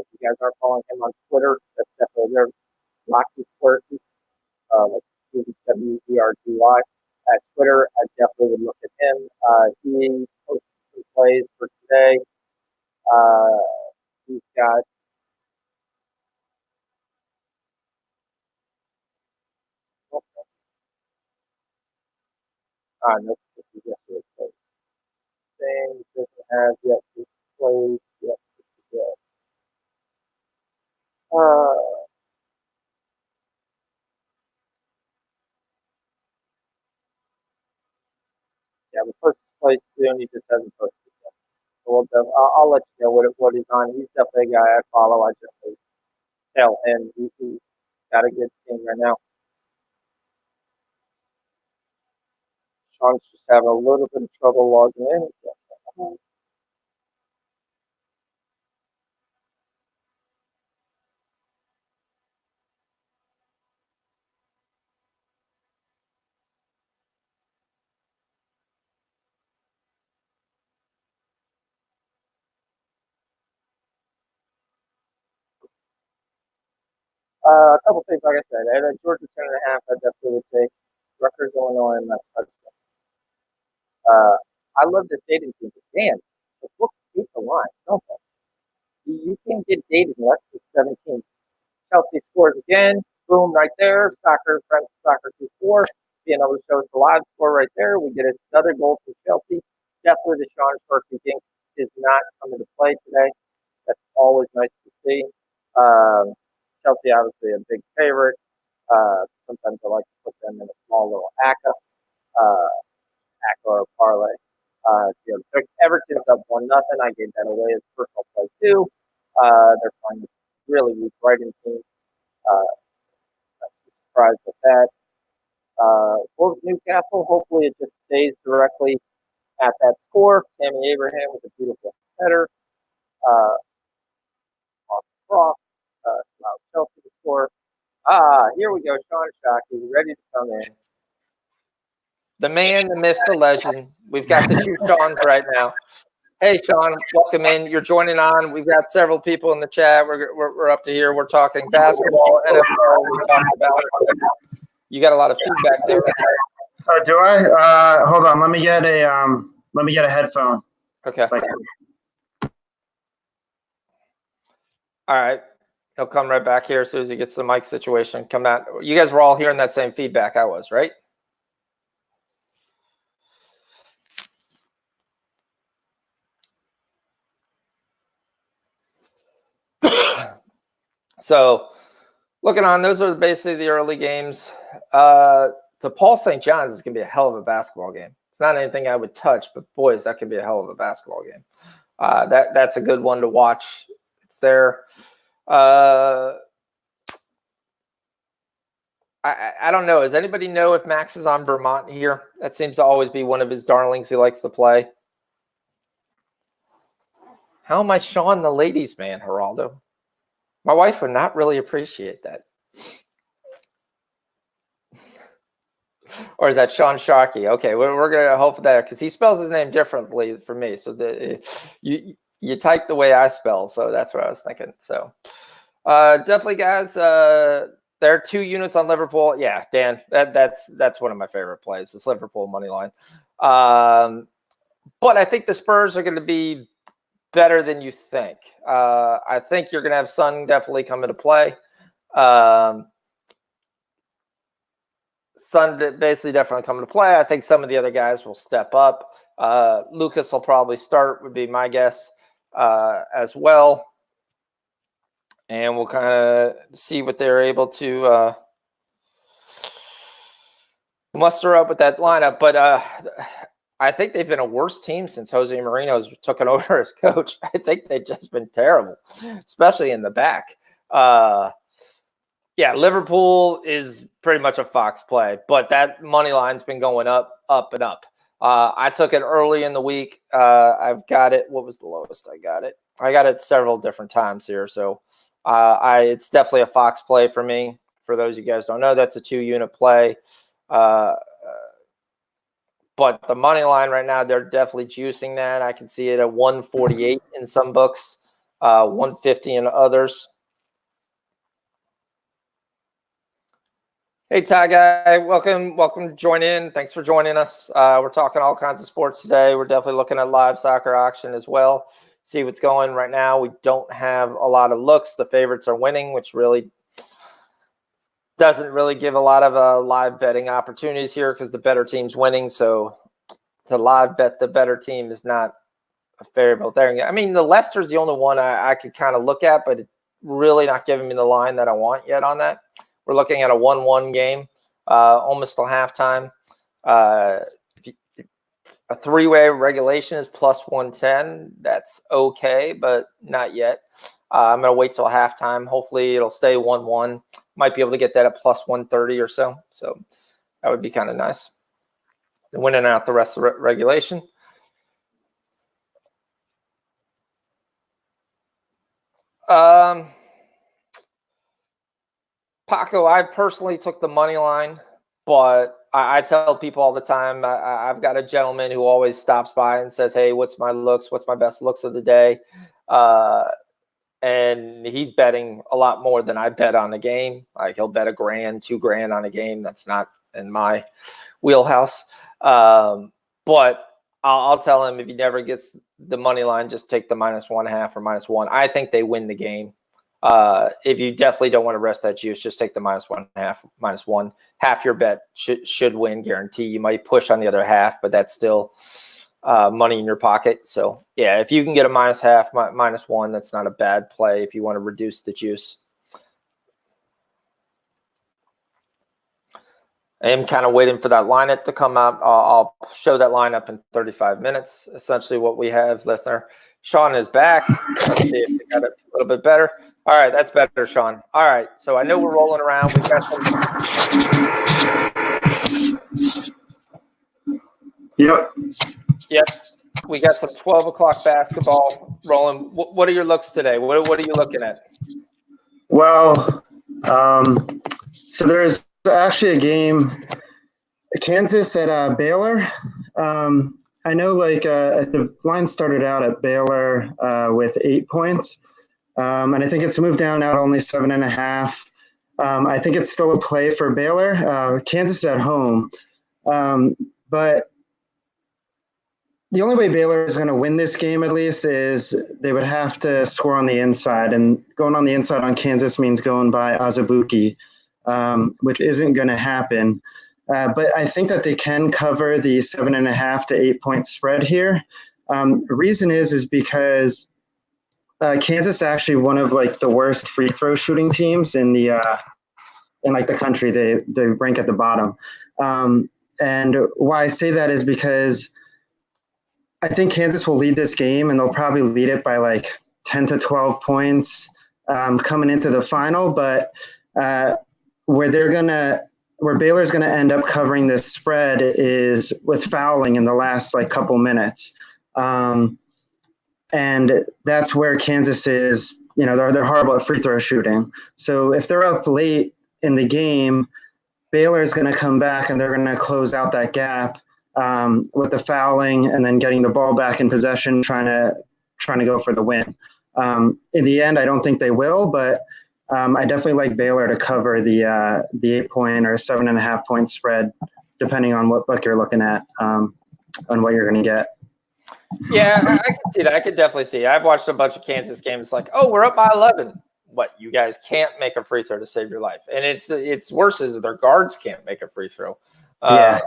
If you guys aren't following him on Twitter, that's definitely there. Locke Quirky, WERGY. At Twitter, I definitely would look at him. He posted some plays for today. He's got no, this is yesterday's play. Same doesn't have yet this plays yet today. Yeah, the first place soon. He just hasn't posted yet. So I'll let you know what he's on. He's definitely a guy I follow. I definitely tell him he's got a good team right now. Sean's just having a little bit of trouble logging in. A couple things, like I said, I had Georgia 10.5. I definitely would take Rutgers, Illinois, and that's touchdown. I love this dating team. Damn, the books keep the line, don't they? You can get dated in less than 17. Chelsea scores again. Boom, right there. Soccer, French soccer 2-4. Being able to show us the live score right there. We get another goal for Chelsea. Definitely the Sean Sharkey jinx is not coming to play today. That's always nice to see. Chelsea, obviously, a big favorite. Sometimes I like to put them in a small little ACA or parlay. Everton's up 1-0. I gave that away as personal play too. They're playing a really weak Brighton team. I'm surprised with that. Wolves Newcastle. Hopefully, it just stays directly at that score. Tammy Abraham with a beautiful header. Off the cross. Allow Chelsea to score. Here we go. Sean Shockey ready to come in. The man, the myth, the legend. We've got the two Seans right now. Hey, Sean, welcome in. You're joining on. We've got several people in the chat. We're up to here. We're talking basketball, NFL. We talked about. You got a lot of feedback there. Do I? Hold on. Let me get a headphone. Okay. All right. He'll come right back here as soon as he gets the mic situation. Come out. You guys were all hearing that same feedback I was, right? So, looking on, those are basically the early games. To Paul St. John's is going to be a hell of a basketball game. It's not anything I would touch, but boys, that could be a hell of a basketball game. That's a good one to watch. It's there. I don't know. Does anybody know if Max is on Vermont here? That seems to always be one of his darlings he likes to play. How am I showing the ladies, man, Geraldo? My wife would not really appreciate that. Or is that Sean Sharkey? Okay, we're going to hope for that because he spells his name differently for me. So you type the way I spell, so that's what I was thinking. So definitely, guys, there are 2 units on Liverpool. Yeah, Dan, that's one of my favorite plays. It's Liverpool money line. But I think the Spurs are going to be better than you think. I think you're going to have Son definitely come into play. Son basically definitely come into play. I think some of the other guys will step up. Lucas will probably start, would be my guess as well. And we'll kind of see what they're able to muster up with that lineup. But I think they've been a worse team since Jose Mourinho's taken over as coach. I think they've just been terrible, especially in the back. Yeah, Liverpool is pretty much a Fox play, but that money line's been going up, and up. I took it early in the week. I've got it. What was the lowest I got it? I got it several different times here. So it's definitely a Fox play for me. For those of you guys don't know, that's a 2-unit play. But the money line right now, they're definitely juicing that. I can see it at 148 in some books, 150 in others. Hey, Ty Guy, welcome to join in. Thanks for joining us. We're talking all kinds of sports today. We're definitely looking at live soccer auction as well. See what's going right now. We don't have a lot of looks. The favorites are winning, which really doesn't really give a lot of live betting opportunities here because the better team's winning. So to live bet the better team is not a favorable there. I mean, the Leicester's the only one I could kind of look at, but it's really not giving me the line that I want yet on that. We're looking at a 1-1 game, almost till halftime. A 3-way regulation is plus 110. That's okay, but not yet. I'm going to wait till halftime. Hopefully, it'll stay 1-1. Might be able to get that at plus 130 or so. So that would be kind of nice. Winning out the rest of the regulation. Paco, I personally took the money line, but I tell people all the time, I've got a gentleman who always stops by and says, hey, what's my looks? What's my best looks of the day? And and he's betting a lot more than I bet on a game. Like he'll bet $1,000, $2,000 on a game. That's not in my wheelhouse. But I'll tell him if he never gets the money line, just take the -1.5 or -1. I think they win the game. If you definitely don't want to rest that juice, just take the -1.5, -1. Half your bet should win, guarantee. You might push on the other half, but that's still money in your pocket. So yeah, if you can get a -0.5, -1, that's not a bad play if you want to reduce the juice. I am kind of waiting for that lineup to come out. I'll show that lineup in 35 minutes. Essentially what we have, listener. Sean is back. Let's see if we got it a little bit better. All right, that's better, Sean. All right, so I know we're rolling around. We've got some. Yep. We got some 12 o'clock basketball rolling. What are your looks today? What are you looking at? Well, so there's actually a game, Kansas at Baylor. I know the line started out at Baylor with 8 points. And I think it's moved down now to only 7.5. I think it's still a play for Baylor. Kansas at home. But the only way Baylor is going to win this game, at least, is they would have to score on the inside. And going on the inside on Kansas means going by Azubuike, which isn't going to happen. But I think that they can cover the 7.5 to 8 point spread here. The reason is because Kansas actually one of the worst free throw shooting teams in the country. They rank at the bottom. And why I say that is because I think Kansas will lead this game, and they'll probably lead it by 10 to 12 points coming into the final. But where Baylor's going to end up covering this spread is with fouling in the last couple minutes. And that's where Kansas is, they're horrible at free throw shooting. So if they're up late in the game, Baylor is going to come back and they're going to close out that gap with the fouling and then getting the ball back in possession, trying to go for the win. In the end, I don't think they will, but I definitely like Baylor to cover the 8 point or 7.5 point spread, depending on what book you're looking at, on what you're going to get. Yeah, I can see that. I could definitely see it. I've watched a bunch of Kansas games. We're up by 11. What, you guys can't make a free throw to save your life. And it's worse is their guards can't make a free throw to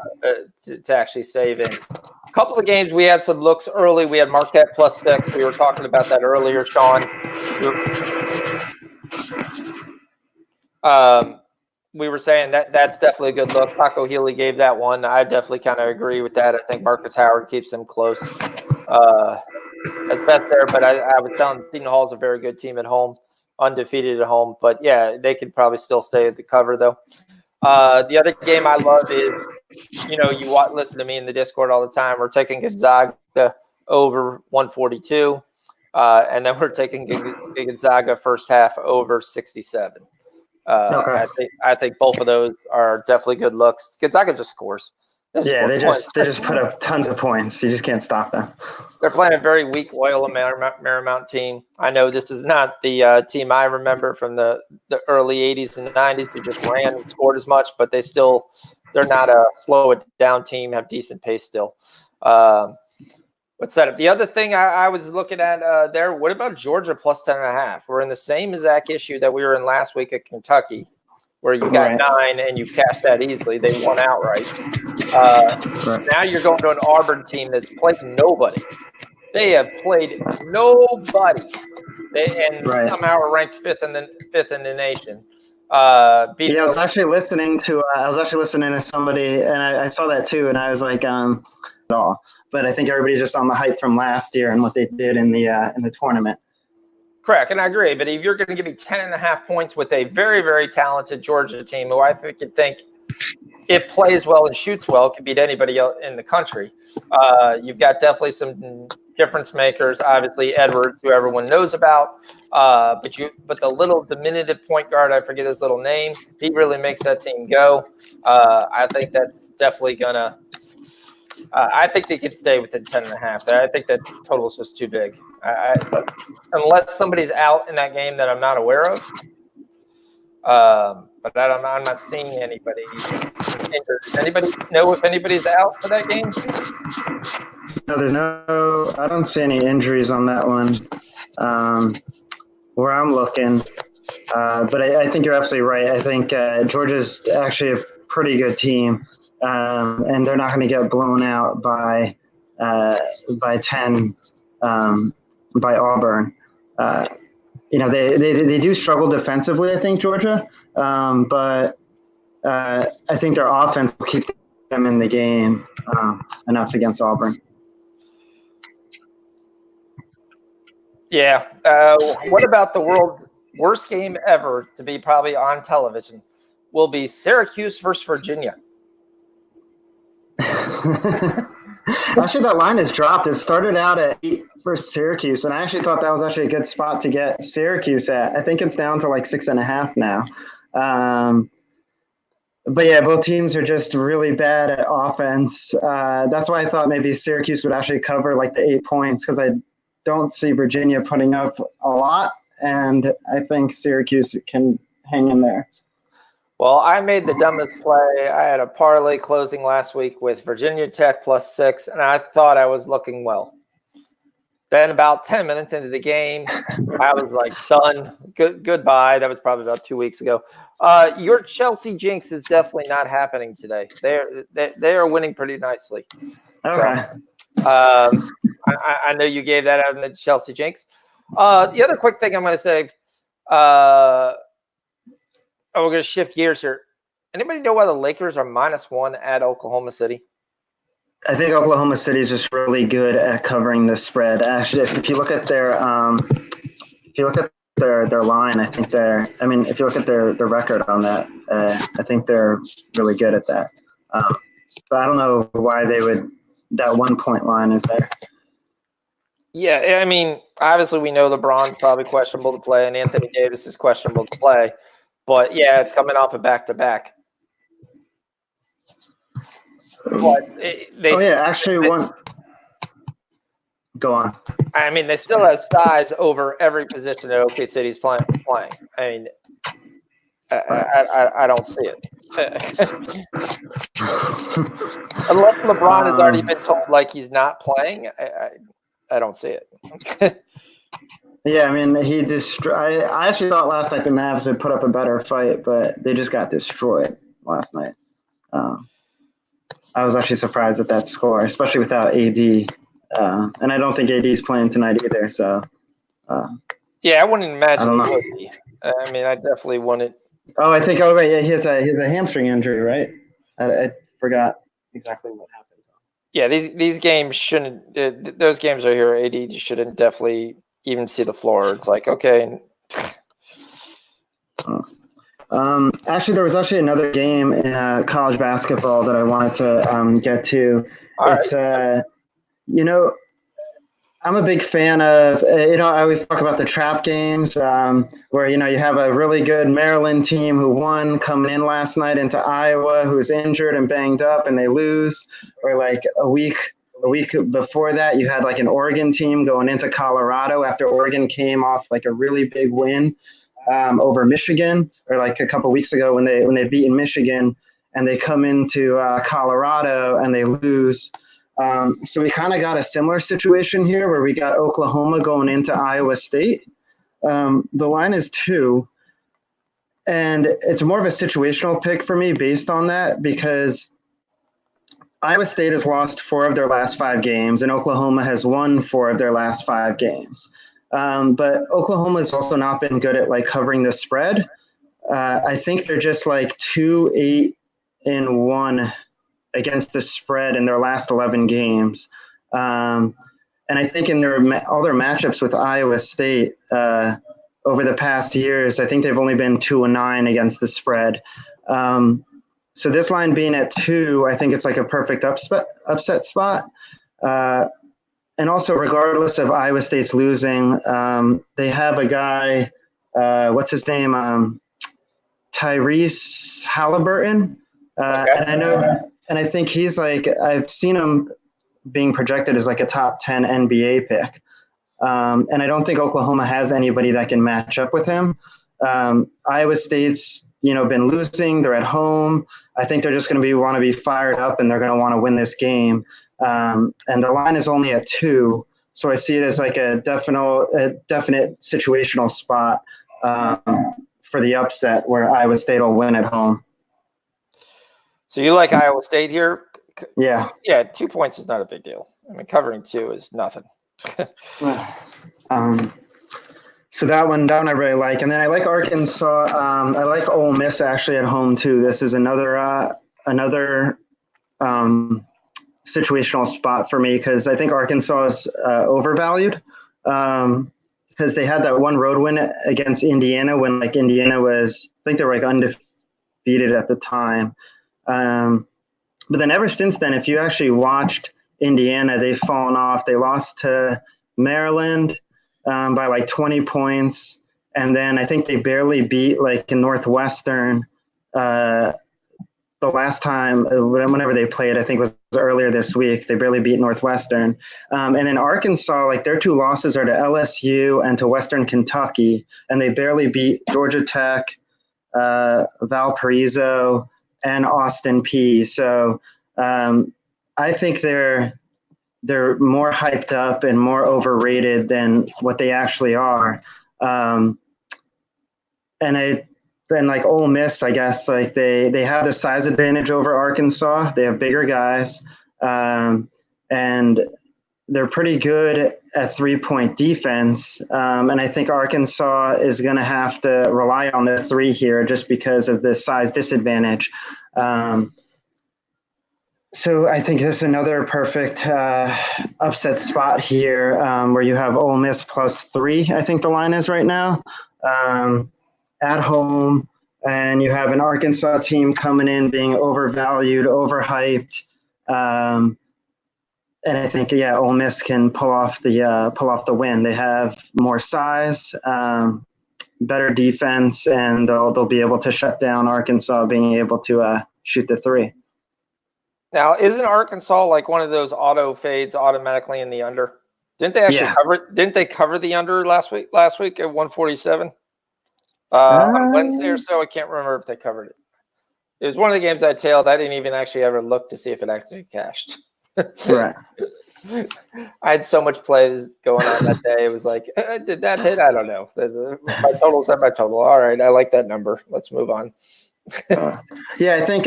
actually save in. A couple of games, we had some looks early. We had Marquette +6. We were talking about that earlier, Sean. We were saying that's definitely a good look. Taco Healy gave that one. I definitely kind of agree with that. I think Marcus Howard keeps them close at best there. But I was telling Seton Hall's a very good team at home, undefeated at home. But, yeah, they could probably still stay at the cover, though. The other game I love is, you listen to me in the Discord all the time. We're taking Gonzaga over 142. And then we're taking Gonzaga first half over 67. Okay. I think both of those are definitely good looks. Gonzaga just scores. They just put up tons of points. You just can't stop them. They're playing a very weak Loyola Marymount team. I know this is not the team I remember from the early 80s and 90s who just ran and scored as much, but they're not a slow it down team, have decent pace still. What's that? The other thing I was looking at there, what about Georgia +10.5? We're in the same exact issue that we were in last week at Kentucky, where you got 9 and you cashed that easily. They won outright. Now you're going to an Auburn team that's played nobody. They have played nobody. Somehow are ranked fifth in the nation. I was actually listening to somebody, and I saw that too, and I was like, at all. But I think everybody's just on the hype from last year and what they did in the tournament. Correct, and I agree. But if you're going to give me 10.5 points with a very, very talented Georgia team, who I think if plays well and shoots well, can beat anybody else in the country. You've got definitely some difference makers. Obviously, Edwards, who everyone knows about. But the little diminutive point guard, I forget his little name. He really makes that team go. I think that's definitely gonna I think they could stay within 10.5. I think that total is just too big. Unless somebody's out in that game that I'm not aware of. But I'm not seeing anybody injured. Does anybody know if anybody's out for that game? No, I don't see any injuries on that one where I'm looking. But I think you're absolutely right. I think Georgia's actually a pretty good team, and they're not going to get blown out by 10 by Auburn. They do struggle defensively, I think, Georgia, but I think their offense will keep them in the game enough against Auburn. Yeah. What about the world's worst game ever to be probably on television? Will be Syracuse versus Virginia. Actually, that line has dropped. It started out at 8 for Syracuse, and I actually thought that was actually a good spot to get Syracuse at. I think it's down to like 6.5 now. But yeah, both teams are just really bad at offense. That's why I thought maybe Syracuse would actually cover like the 8 points, because I don't see Virginia putting up a lot, and I think Syracuse can hang in there. Well, I made the dumbest play. I had a parlay closing last week with Virginia Tech +6, and I thought I was looking well. Then about 10 minutes into the game, I was like, done. Goodbye. That was probably about 2 weeks ago. Your Chelsea jinx is definitely not happening today. They are winning pretty nicely. Okay. So, I know you gave that out in the Chelsea jinx. The other quick thing I'm going to say, we're going to shift gears here. Anybody know why the Lakers are -1 at Oklahoma City? I think Oklahoma City is just really good at covering the spread. Actually, if you look at their line, I think if you look at their record on that, I think they're really good at that. But I don't know why that 1 point line is there. Yeah, I mean, obviously we know LeBron's probably questionable to play and Anthony Davis is questionable to play. But yeah, it's coming off a back-to-back. But Go on. I mean, they still have size over every position that OK City's playing. I mean, I don't see it. Unless LeBron has already been told like he's not playing, I don't see it. Yeah, I mean, I actually thought last night the Mavs would put up a better fight, but they just got destroyed last night. I was actually surprised at that score, especially without AD. And I don't think AD is playing tonight either. So, yeah, I wouldn't imagine I don't he would be. I mean, I definitely wouldn't. Oh, I think. Oh, right. Yeah, he has a hamstring injury, right? I forgot exactly what happened. Yeah, these games shouldn't. Those games right here, AD shouldn't definitely even see the floor. It's like, okay. Actually, there was actually another game in college basketball that I wanted to get to. All it's I'm a big fan of, I always talk about the trap games where, you have a really good Maryland team who won coming in last night into Iowa, who's injured and banged up and they lose. Or like a week before that, you had like an Oregon team going into Colorado after Oregon came off like a really big win over Michigan, or like a couple weeks ago when they beaten Michigan, and they come into Colorado and they lose. So we kind of got a similar situation here where we got Oklahoma going into Iowa State. The line is 2, and it's more of a situational pick for me based on that, because Iowa State has lost 4 of their last 5 games, and Oklahoma has won 4 of their last 5 games. But Oklahoma has also not been good at like covering the spread. I think they're just like 2-8-1 against the spread in their last 11 games. And I think in all their matchups with Iowa State over the past years, I think they've only been 2-9 against the spread. So this line being at 2, I think it's like a perfect upset spot. And also, regardless of Iowa State's losing, they have a guy, what's his name? Tyrese Halliburton. Okay. And And I think he's like, I've seen him being projected as like a top 10 NBA pick. And I don't think Oklahoma has anybody that can match up with him. Iowa State's, been losing. They're at home. I think they're just going to want to be fired up, and they're going to want to win this game. And the line is only at 2, so I see it as like a definite situational spot for the upset where Iowa State will win at home. So you like Iowa State here? Yeah. Yeah, 2 points is not a big deal. I mean, covering 2 is nothing. So that one I really like, and then I like Arkansas. I like Ole Miss actually at home too. This is another situational spot for me because I think Arkansas is overvalued because they had that one road win against Indiana when like Indiana was, I think they were like undefeated at the time. But then ever since then, if you actually watched Indiana, they've fallen off. They lost to Maryland by like 20 points. And then I think they barely beat like in Northwestern the last time, whenever they played, I think was earlier this week, they barely beat Northwestern. And then Arkansas, like their 2 losses are to LSU and to Western Kentucky, and they barely beat Georgia Tech, Valparaiso, and Austin Peay. So I think they're more hyped up and more overrated than what they actually are. Then like Ole Miss, I guess, like they have the size advantage over Arkansas. They have bigger guys, and they're pretty good at 3-point defense. And I think Arkansas is going to have to rely on the 3 here just because of the size disadvantage. So I think this is another perfect upset spot here where you have Ole Miss +3, I think the line is right now, at home. And you have an Arkansas team coming in being overvalued, overhyped. And I think, Ole Miss can pull off the win. They have more size, better defense, and they'll be able to shut down Arkansas being able to shoot the 3. Now, isn't Arkansas like one of those auto fades automatically in the under? Didn't they actually cover? Didn't they cover the under last week? Last week at 147 on Wednesday or so. I can't remember if they covered it. It was one of the games I tailed. I didn't even actually ever look to see if it actually cashed. Right. I had so much plays going on that day. It was like, did that hit? I don't know. My total said my total. All right, I like that number. Let's move on. I think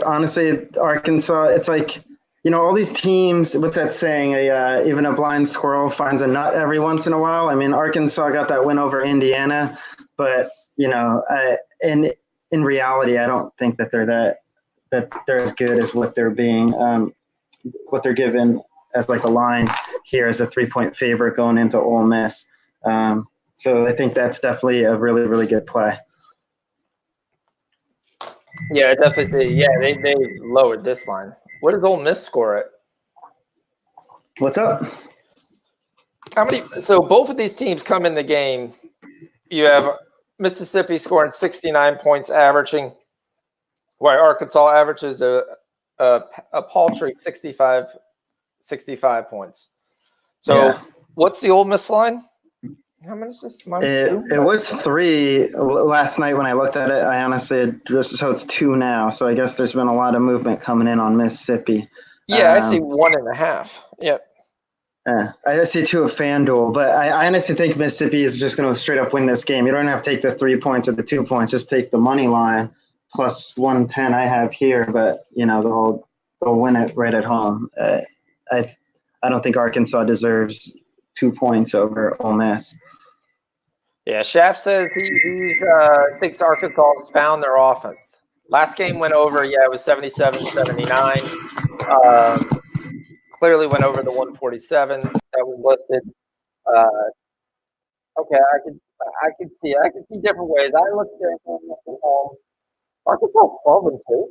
honestly, Arkansas, it's like, all these teams, what's that saying? Even a blind squirrel finds a nut every once in a while. I mean, Arkansas got that win over Indiana, but, in reality, I don't think that they're as good as what they're being, what they're given as like a line here as a 3-point favorite going into Ole Miss. So I think that's definitely a really, really good play. Yeah, definitely. Yeah, they lowered this line. What does Ole Miss score at? What's up? So both of these teams come in the game. You have Mississippi scoring 69 points, averaging, while Arkansas averages a paltry 65 points. So what's the Ole Miss line? How many is this? It was 3 last night when I looked at it. I honestly so it's 2 now. So I guess there's been a lot of movement coming in on Mississippi. Yeah, I see 1.5. Yep. I see 2 of FanDuel, but I honestly think Mississippi is just going to straight up win this game. You don't have to take the 3 points or the 2 points. Just take the money line plus 110 I have here, but they'll win it right at home. I don't think Arkansas deserves 2 points over Ole Miss. Yeah, Schaff says he thinks Arkansas has found their offense. Last game went over. Yeah, it was 77-79. Clearly went over the 147 that was listed. Okay, I can see different ways. I looked at Arkansas 12-2.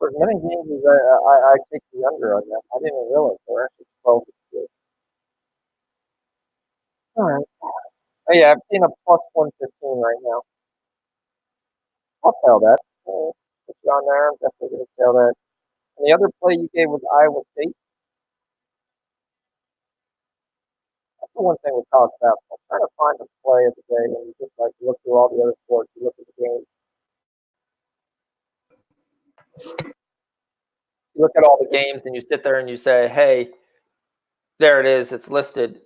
For as many games as I take the under on them. I didn't even realize they're actually 12-2. All right. Oh, yeah, I've seen a plus 115 right now. I'll tell that. Put you on there. I'm definitely going to tell that. And the other play you gave was Iowa State. That's the one thing with college basketball. Trying to find a play of the day and you just like look through all the other sports. You look at the game. You look at all the games and you sit there and you say, hey, there it is. It's listed.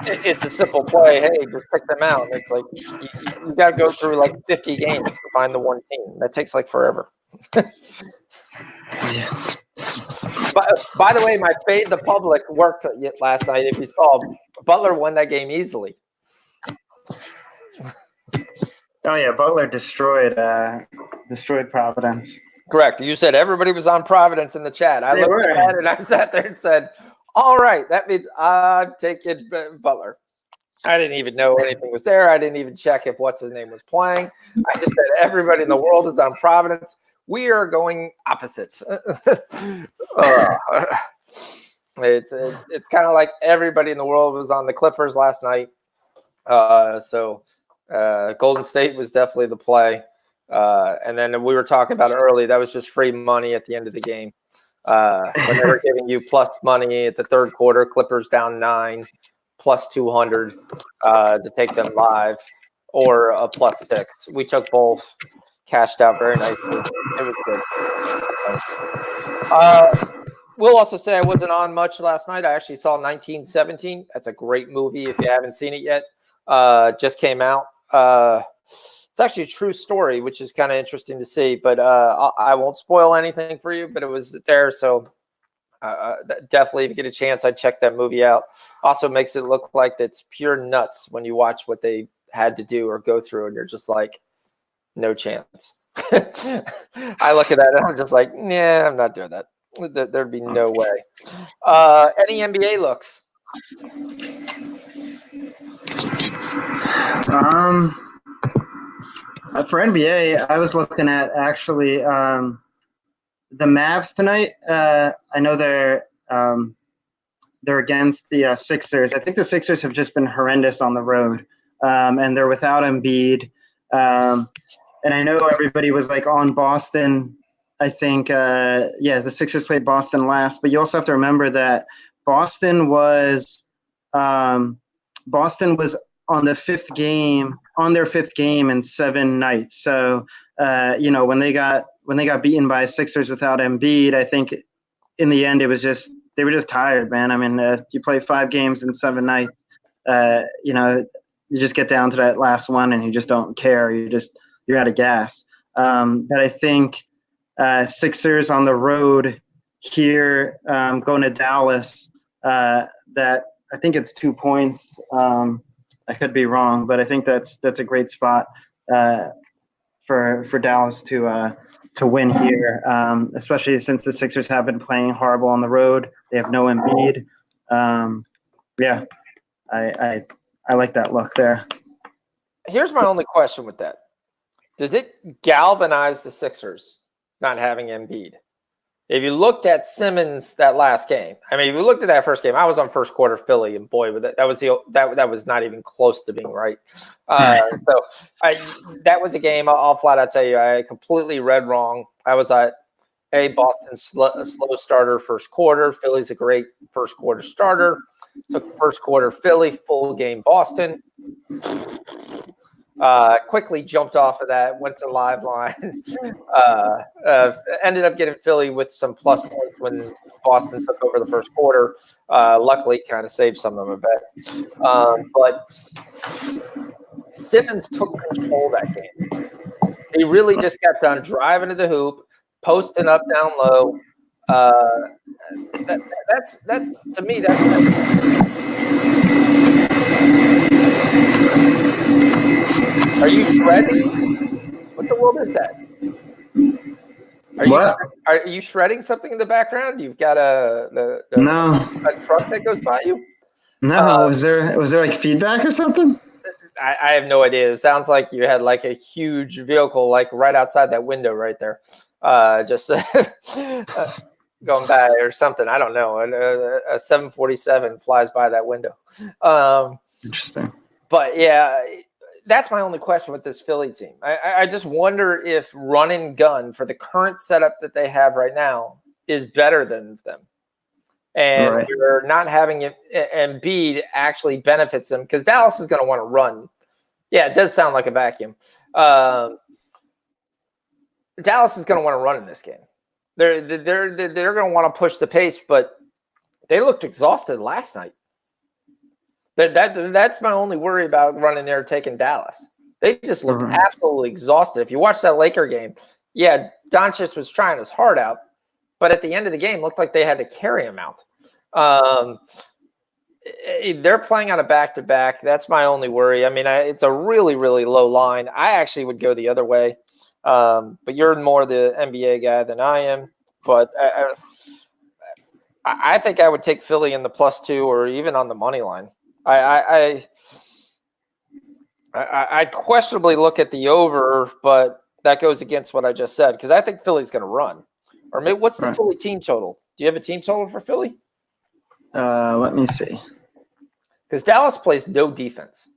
It's a simple play. Hey, just pick them out. It's like you got to go through like 50 games to find the one team. That takes like forever. Yeah. By the way, my fade the public worked last night. If you saw, Butler won that game easily. Oh yeah, Butler destroyed Providence. Correct. You said everybody was on Providence in the chat. I looked at that and I sat there and said, all right, that means I'm taking Butler. I didn't even know anything was there. I didn't even check if what's his name was playing. I just said everybody in the world is on Providence. We are going opposite. It's kind of like everybody in the world was on the Clippers last night. So Golden State was definitely the play. And then we were talking about it early. That was just free money at the end of the game. When they were giving you plus money at the third quarter, Clippers down 9, plus 200 to take them live, or a plus 6. We took both, cashed out very nicely. It was good. We'll also say I wasn't on much last night. I actually saw 1917. That's a great movie if you haven't seen it yet. Just came out. It's actually a true story, which is kind of interesting to see. But I won't spoil anything for you, but it was there. So definitely, if you get a chance, I'd check that movie out. Also makes it look like it's pure nuts when you watch what they had to do or go through, and you're just like, no chance. I look at that and I'm just like, nah, I'm not doing that. There'd be no way. Any NBA looks? For NBA, I was looking at actually the Mavs tonight. I know they're against the Sixers. I think the Sixers have just been horrendous on the road, and they're without Embiid. And I know everybody was like on Boston. I think, the Sixers played Boston last, but you also have to remember that Boston was on their fifth game in 7 nights. So, when they got beaten by Sixers without Embiid, I think in the end they were just tired, man. I mean, you play 5 games in 7 nights, you just get down to that last one and you just don't care. You're out of gas. But I think Sixers on the road here, going to Dallas, that I think it's 2 points. I could be wrong, but I think that's a great spot for Dallas to win here, especially since the Sixers have been playing horrible on the road. They have no Embiid. I like that look there. Here's my only question with that. Does it galvanize the Sixers not having Embiid? If you looked at Simmons that last game, I mean, if you looked at that first game, I was on first quarter Philly, and boy, that was not even close to being right. That was a game. I'll flat out tell you, I completely read wrong. I was at Boston's slow starter first quarter. Philly's a great first quarter starter. Took first quarter Philly, full game Boston. Quickly jumped off of that, went to live line. Ended up getting Philly with some plus points when Boston took over the first quarter. Luckily, kind of saved some of my bet. But Simmons took control that game. He really just kept on driving to the hoop, posting up, down low. That's to me. Are you shredding? What the world is that? Are you shredding something in the background? You've got a truck that goes by you? No, was there like feedback or something? I have no idea. It sounds like you had like a huge vehicle like right outside that window right there. Just going by or something. I don't know. A 747 flies by that window. Interesting. But yeah, that's my only question with this Philly team. I just wonder if run and gun for the current setup that they have right now is better than them. And Right. we're not having it, Embiid actually benefits them because Dallas is going to want to run. Yeah, it does sound like a vacuum. Dallas is going to want to run in this game. They're going to want to push the pace, but they looked exhausted last night. That's my only worry about running there taking Dallas. They just looked absolutely exhausted. If you watch that Laker game, yeah, Doncic was trying his heart out, but at the end of the game, looked like they had to carry him out. They're playing on a back-to-back. That's my only worry. I mean, it's a really, really low line. I actually would go the other way, but you're more the NBA guy than I am. But I think I would take Philly in the +2 or even on the money line. I'd questionably look at the over, but that goes against what I just said because I think Philly's going to run. Or maybe what's the Philly team total? Do you have a team total for Philly? Let me see. Because Dallas plays no defense.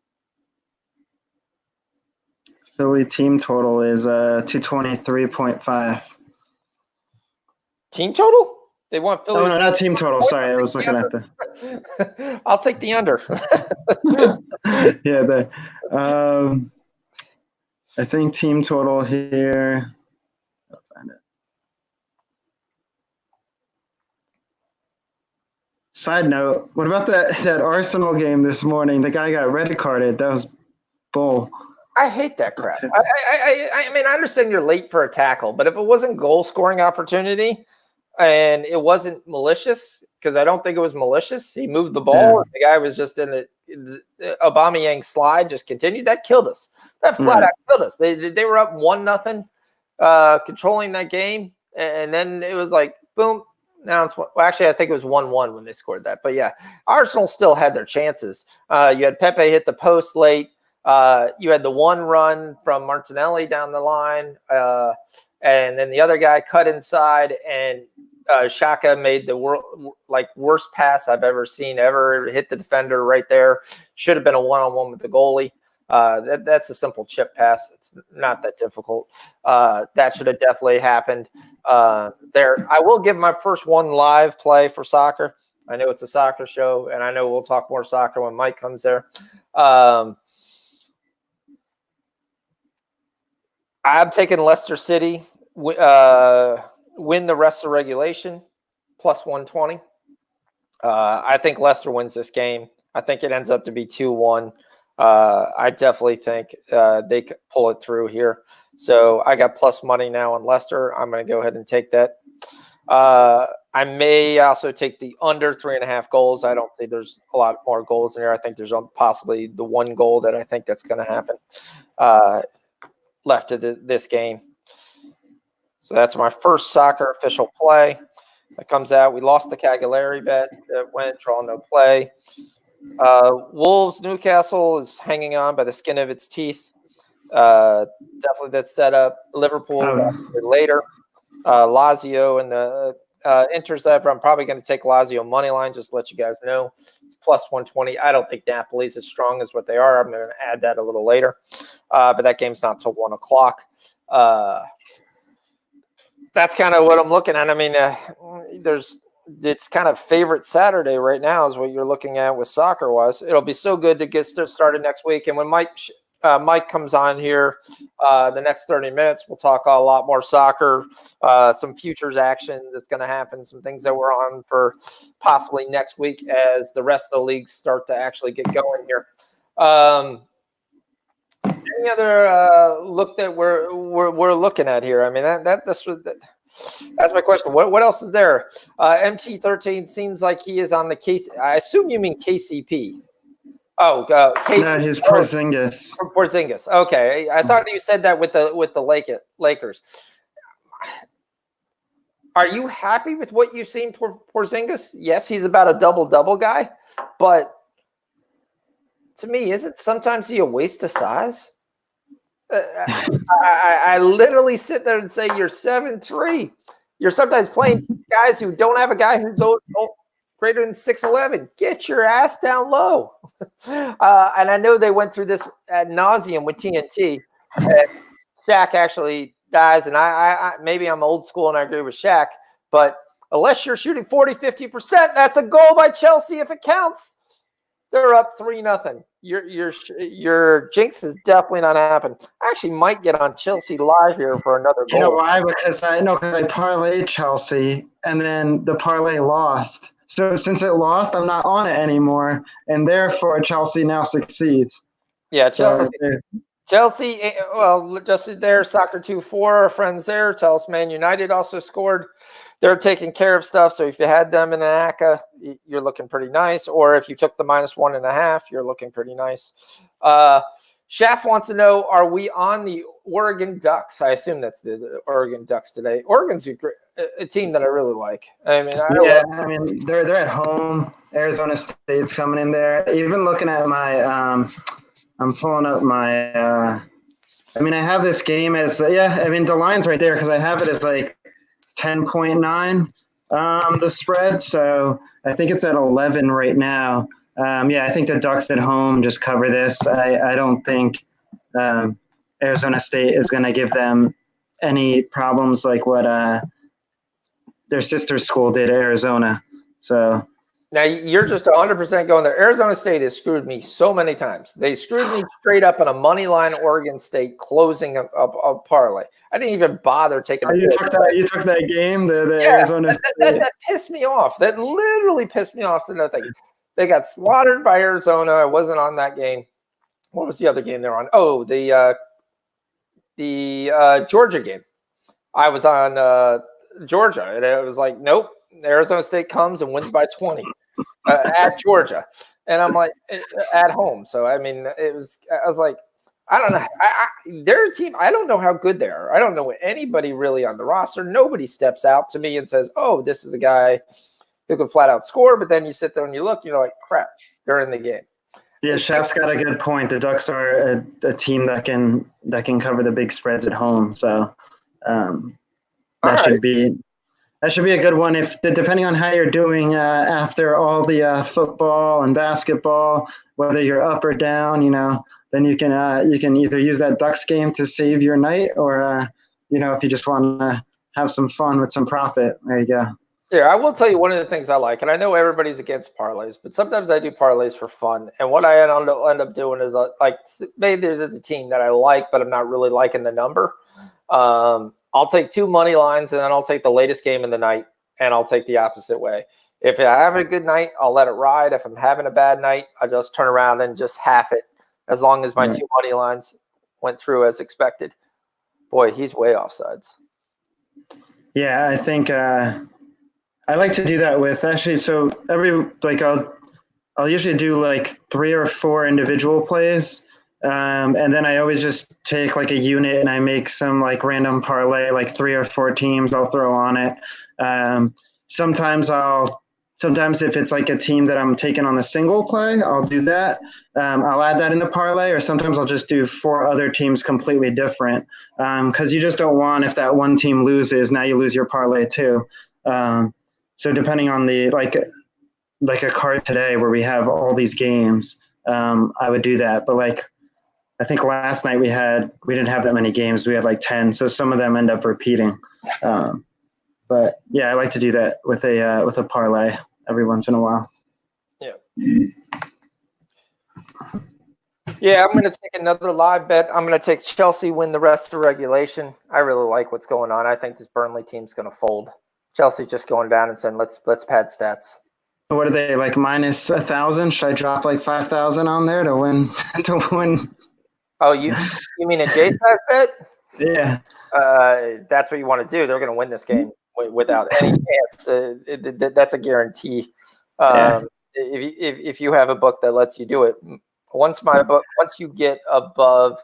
Philly team total is 223.5. Team total? They want Philly. Oh, no, not team total. Sorry, I was looking at the. I'll take the under. Yeah, I think team total here. I'll find it. Side note: what about that Arsenal game this morning? The guy got red carded. That was bull. I hate that crap. I mean, I understand you're late for a tackle, but if it wasn't goal scoring opportunity and it wasn't malicious, because I don't think it was malicious, he moved the ball. Yeah. And the guy was just in the Aubameyang slide, just continued. That killed us. That flat out killed us. They were up 1-0, controlling that game, and then it was like boom. Now it's actually I think it was 1-1 when they scored that. But yeah, Arsenal still had their chances. You had Pepe hit the post late. You had the one run from Martinelli down the line, and then the other guy cut inside, and Shaka made the worst pass I've ever seen. Ever hit the defender right there. Should have been a one-on-one with the goalie. That's a simple chip pass. It's not that difficult. That should have definitely happened there. I will give my first one live play for soccer. I know it's a soccer show, and I know we'll talk more soccer when Mike comes there. I'm taking Leicester City win the rest of regulation +120. I think Leicester wins this game. I think it ends up to be 2-1. I definitely think they could pull it through here. So I got plus money now on Leicester. I'm going to go ahead and take that. I may also take the under 3.5 goals. I don't see there's a lot more goals in there. I think there's possibly the one goal that I think that's going to happen left of this game. So that's my first soccer official play that comes out. We lost the Cagliari bet that went draw no play. Wolves Newcastle is hanging on by the skin of its teeth. Definitely that's set up. Liverpool later. Lazio and the Intercept. I'm probably going to take Lazio money line. Just to let you guys know, it's +120. I don't think Napoli's as strong as what they are. I'm going to add that a little later, but that game's not till 1 o'clock. That's kind of what I'm looking at. I mean, it's kind of favorite Saturday right now is what you're looking at with soccer wise. It'll be so good to get started next week. And when Mike comes on here the next 30 minutes, we'll talk a lot more soccer, some futures action that's going to happen, some things that we're on for possibly next week as the rest of the leagues start to actually get going here. Any other look that we're looking at here? I mean, that's my question. What else is there? MT13 seems like he is on the case. I assume you mean KCP. Oh, no, he's Porzingis. Porzingis. Okay, I thought you said that with the Lakers. Are you happy with what you've seen for Porzingis? Yes, he's about a double-double guy, but to me, isn't sometimes he a waste of size? I literally sit there and say you're 7'3". You're sometimes playing guys who don't have a guy who's old. greater than 6'11". Get your ass down low. And I know they went through this ad nauseum with TNT. Shaq actually dies, and I maybe I'm old school and I agree with Shaq, but unless you're shooting 40, 50%, that's a goal by Chelsea if it counts. They're up 3-0. Your jinx is definitely not happening. I actually might get on Chelsea live here for another goal. You know why? Because I parlayed Chelsea, and then the parlay lost. So since it lost, I'm not on it anymore, and therefore Chelsea now succeeds. Yeah, So, Chelsea, well, just there, Soccer 2-4, our friends there tell us Man United also scored. They're taking care of stuff. So if you had them in an ACA, you're looking pretty nice. Or if you took the -1.5, you're looking pretty nice. Chef wants to know, are we on the Oregon Ducks? I assume that's the Oregon Ducks today. Oregon's a team that I really like. I mean, they're at home. Arizona State's coming in there. Even looking at my I'm pulling up my I have this game as the line's right there because I have it as like 10.9 the spread, so I think it's at 11 right now. I think the Ducks at home just cover this. I don't think Arizona State is going to give them any problems like what their sister school did, Arizona. So now you're just 100% going there. Arizona State has screwed me so many times. They screwed me straight up in a money line Oregon State closing a parlay. I didn't even bother taking. You took that game, the Arizona State. That pissed me off. That literally pissed me off to nothing. They got slaughtered by Arizona. I wasn't on that game. What was the other game they're on? Oh, the Georgia game. I was on Georgia, and it was like, nope. Arizona State comes and wins by 20 at Georgia, and I'm like, at home. So I was like, I don't know. They're a team. I don't know how good they are. I don't know anybody really on the roster. Nobody steps out to me and says, "Oh, this is a guy who can flat out score." But then you sit there and you look, you're like, "Crap, they're in the game." Yeah, Chef's got a good point. The Ducks are a team that can cover the big spreads at home. So that should be a good one. If depending on how you're doing after all the football and basketball, whether you're up or down, then you can either use that Ducks game to save your night, or if you just want to have some fun with some profit, there you go. Yeah, I will tell you one of the things I like, and I know everybody's against parlays, but sometimes I do parlays for fun. And what I end up doing is maybe there's a team that I like, but I'm not really liking the number. I'll take 2 money lines, and then I'll take the latest game in the night, and I'll take the opposite way. If I have a good night, I'll let it ride. If I'm having a bad night, I just turn around and just half it, as long as my 2 money lines went through as expected. Boy, he's way offsides. Yeah, I think I like to do that with actually. So I'll usually do like 3 or 4 individual plays. And then I always just take like a unit and I make some like random parlay, like 3 or 4 teams I'll throw on it. Sometimes if it's like a team that I'm taking on a single play, I'll do that. I'll add that in the parlay, or sometimes I'll just do 4 other teams completely different. Cause you just don't want, if that one team loses, now you lose your parlay too. So depending on the, like a card today where we have all these games, I would do that. But I think last night we didn't have that many games. We had like 10. So some of them end up repeating. But yeah, I like to do that with a parlay every once in a while. Yeah. Yeah, I'm going to take another live bet. I'm going to take Chelsea win the rest of regulation. I really like what's going on. I think this Burnley team's going to fold. Chelsea just going down and saying, let's pad stats. What are they, like minus 1,000? Should I drop like 5,000 on there to win? Oh, you mean a J5 bet? Yeah. That's what you want to do. They're going to win this game without any chance. That's a guarantee. If you have a book that lets you do it, once you get above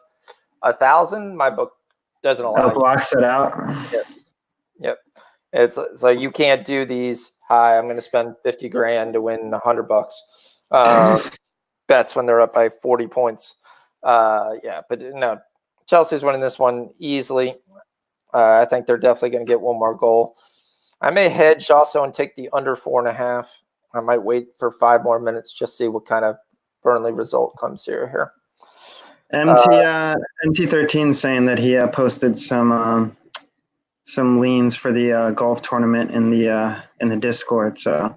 1,000, my book doesn't allow. It blocks it out. Yep. It's so you can't do these. Hi, I'm going to spend 50 grand to win $100. Bets when they're up by 40 points. But no, Chelsea's winning this one easily. I think they're definitely going to get one more goal. I may hedge also and take the under 4.5. I might wait for 5 more minutes, just see what kind of Burnley result comes here. MT13 saying that he posted some leans for the golf tournament in the Discord. So,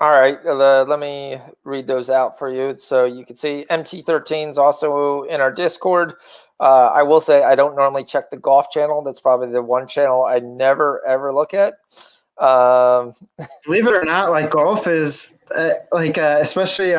all right, let me read those out for you. So you can see MT13 is also in our Discord. I will say I don't normally check the golf channel. That's probably the one channel I never ever look at. Believe it or not, like golf is especially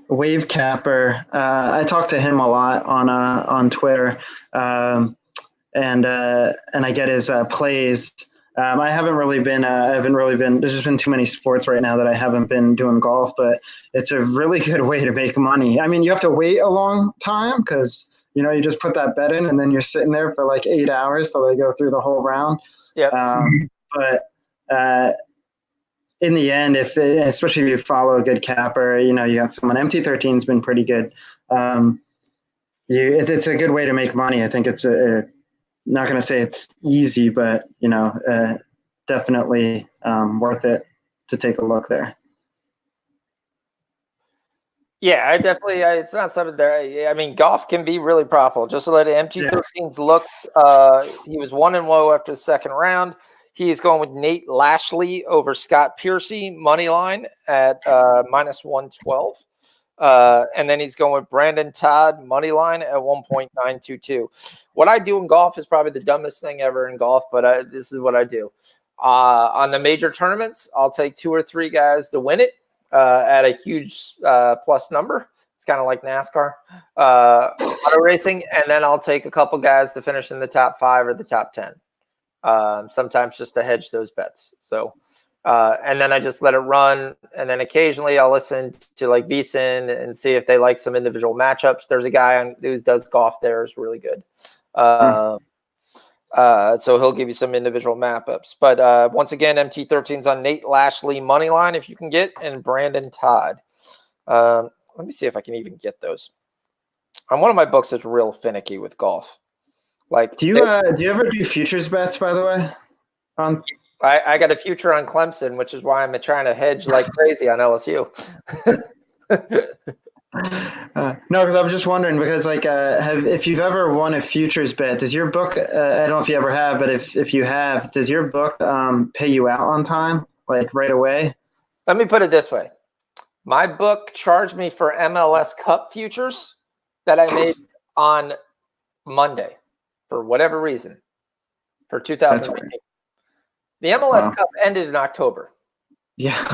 Wave Capper. I talk to him a lot on Twitter, and I get his plays. I haven't really been. There's just been too many sports right now that I haven't been doing golf. But it's a really good way to make money. I mean, you have to wait a long time because you just put that bet in and then you're sitting there for like 8 hours till they go through the whole round. Yep. But in the end, especially if you follow a good capper, you got someone. MT13's been pretty good. It's a good way to make money. I think it's not going to say it's easy, but definitely worth it to take a look there. Yeah, I definitely. It's not something there. I mean, golf can be really profitable. Just to let MT13's looks. He was 1-0 after the second round. He's going with Nate Lashley over Scott Piercy money line at -112. And then he's going with Brandon Todd money line at 1.922. What I do in golf is probably the dumbest thing ever in golf, but this is what I do. On the major tournaments, I'll take 2 or 3 guys to win it at a huge plus number. It's kind of like NASCAR auto racing, and then I'll take a couple guys to finish in the top 5 or the top 10. Sometimes just to hedge those bets. So, and then I just let it run. And then occasionally I'll listen to like VSiN and see if they like some individual matchups. There's a guy who does golf there is really good. So he'll give you some individual matchups. But once again, MT13's on Nate Lashley money line if you can get, and Brandon Todd. Let me see if I can even get those. On one of my books that's real finicky with golf. Like, do you ever do futures bets, by the way? I got a future on Clemson, which is why I'm trying to hedge like crazy on LSU. No, because I'm just wondering because if you've ever won a futures bet, does your book? I don't know if you ever have, but if you have, does your book pay you out on time, like right away? Let me put it this way: my book charged me for MLS Cup futures that I made on Monday. For whatever reason, for 2019. The MLS Cup ended in October. Yeah.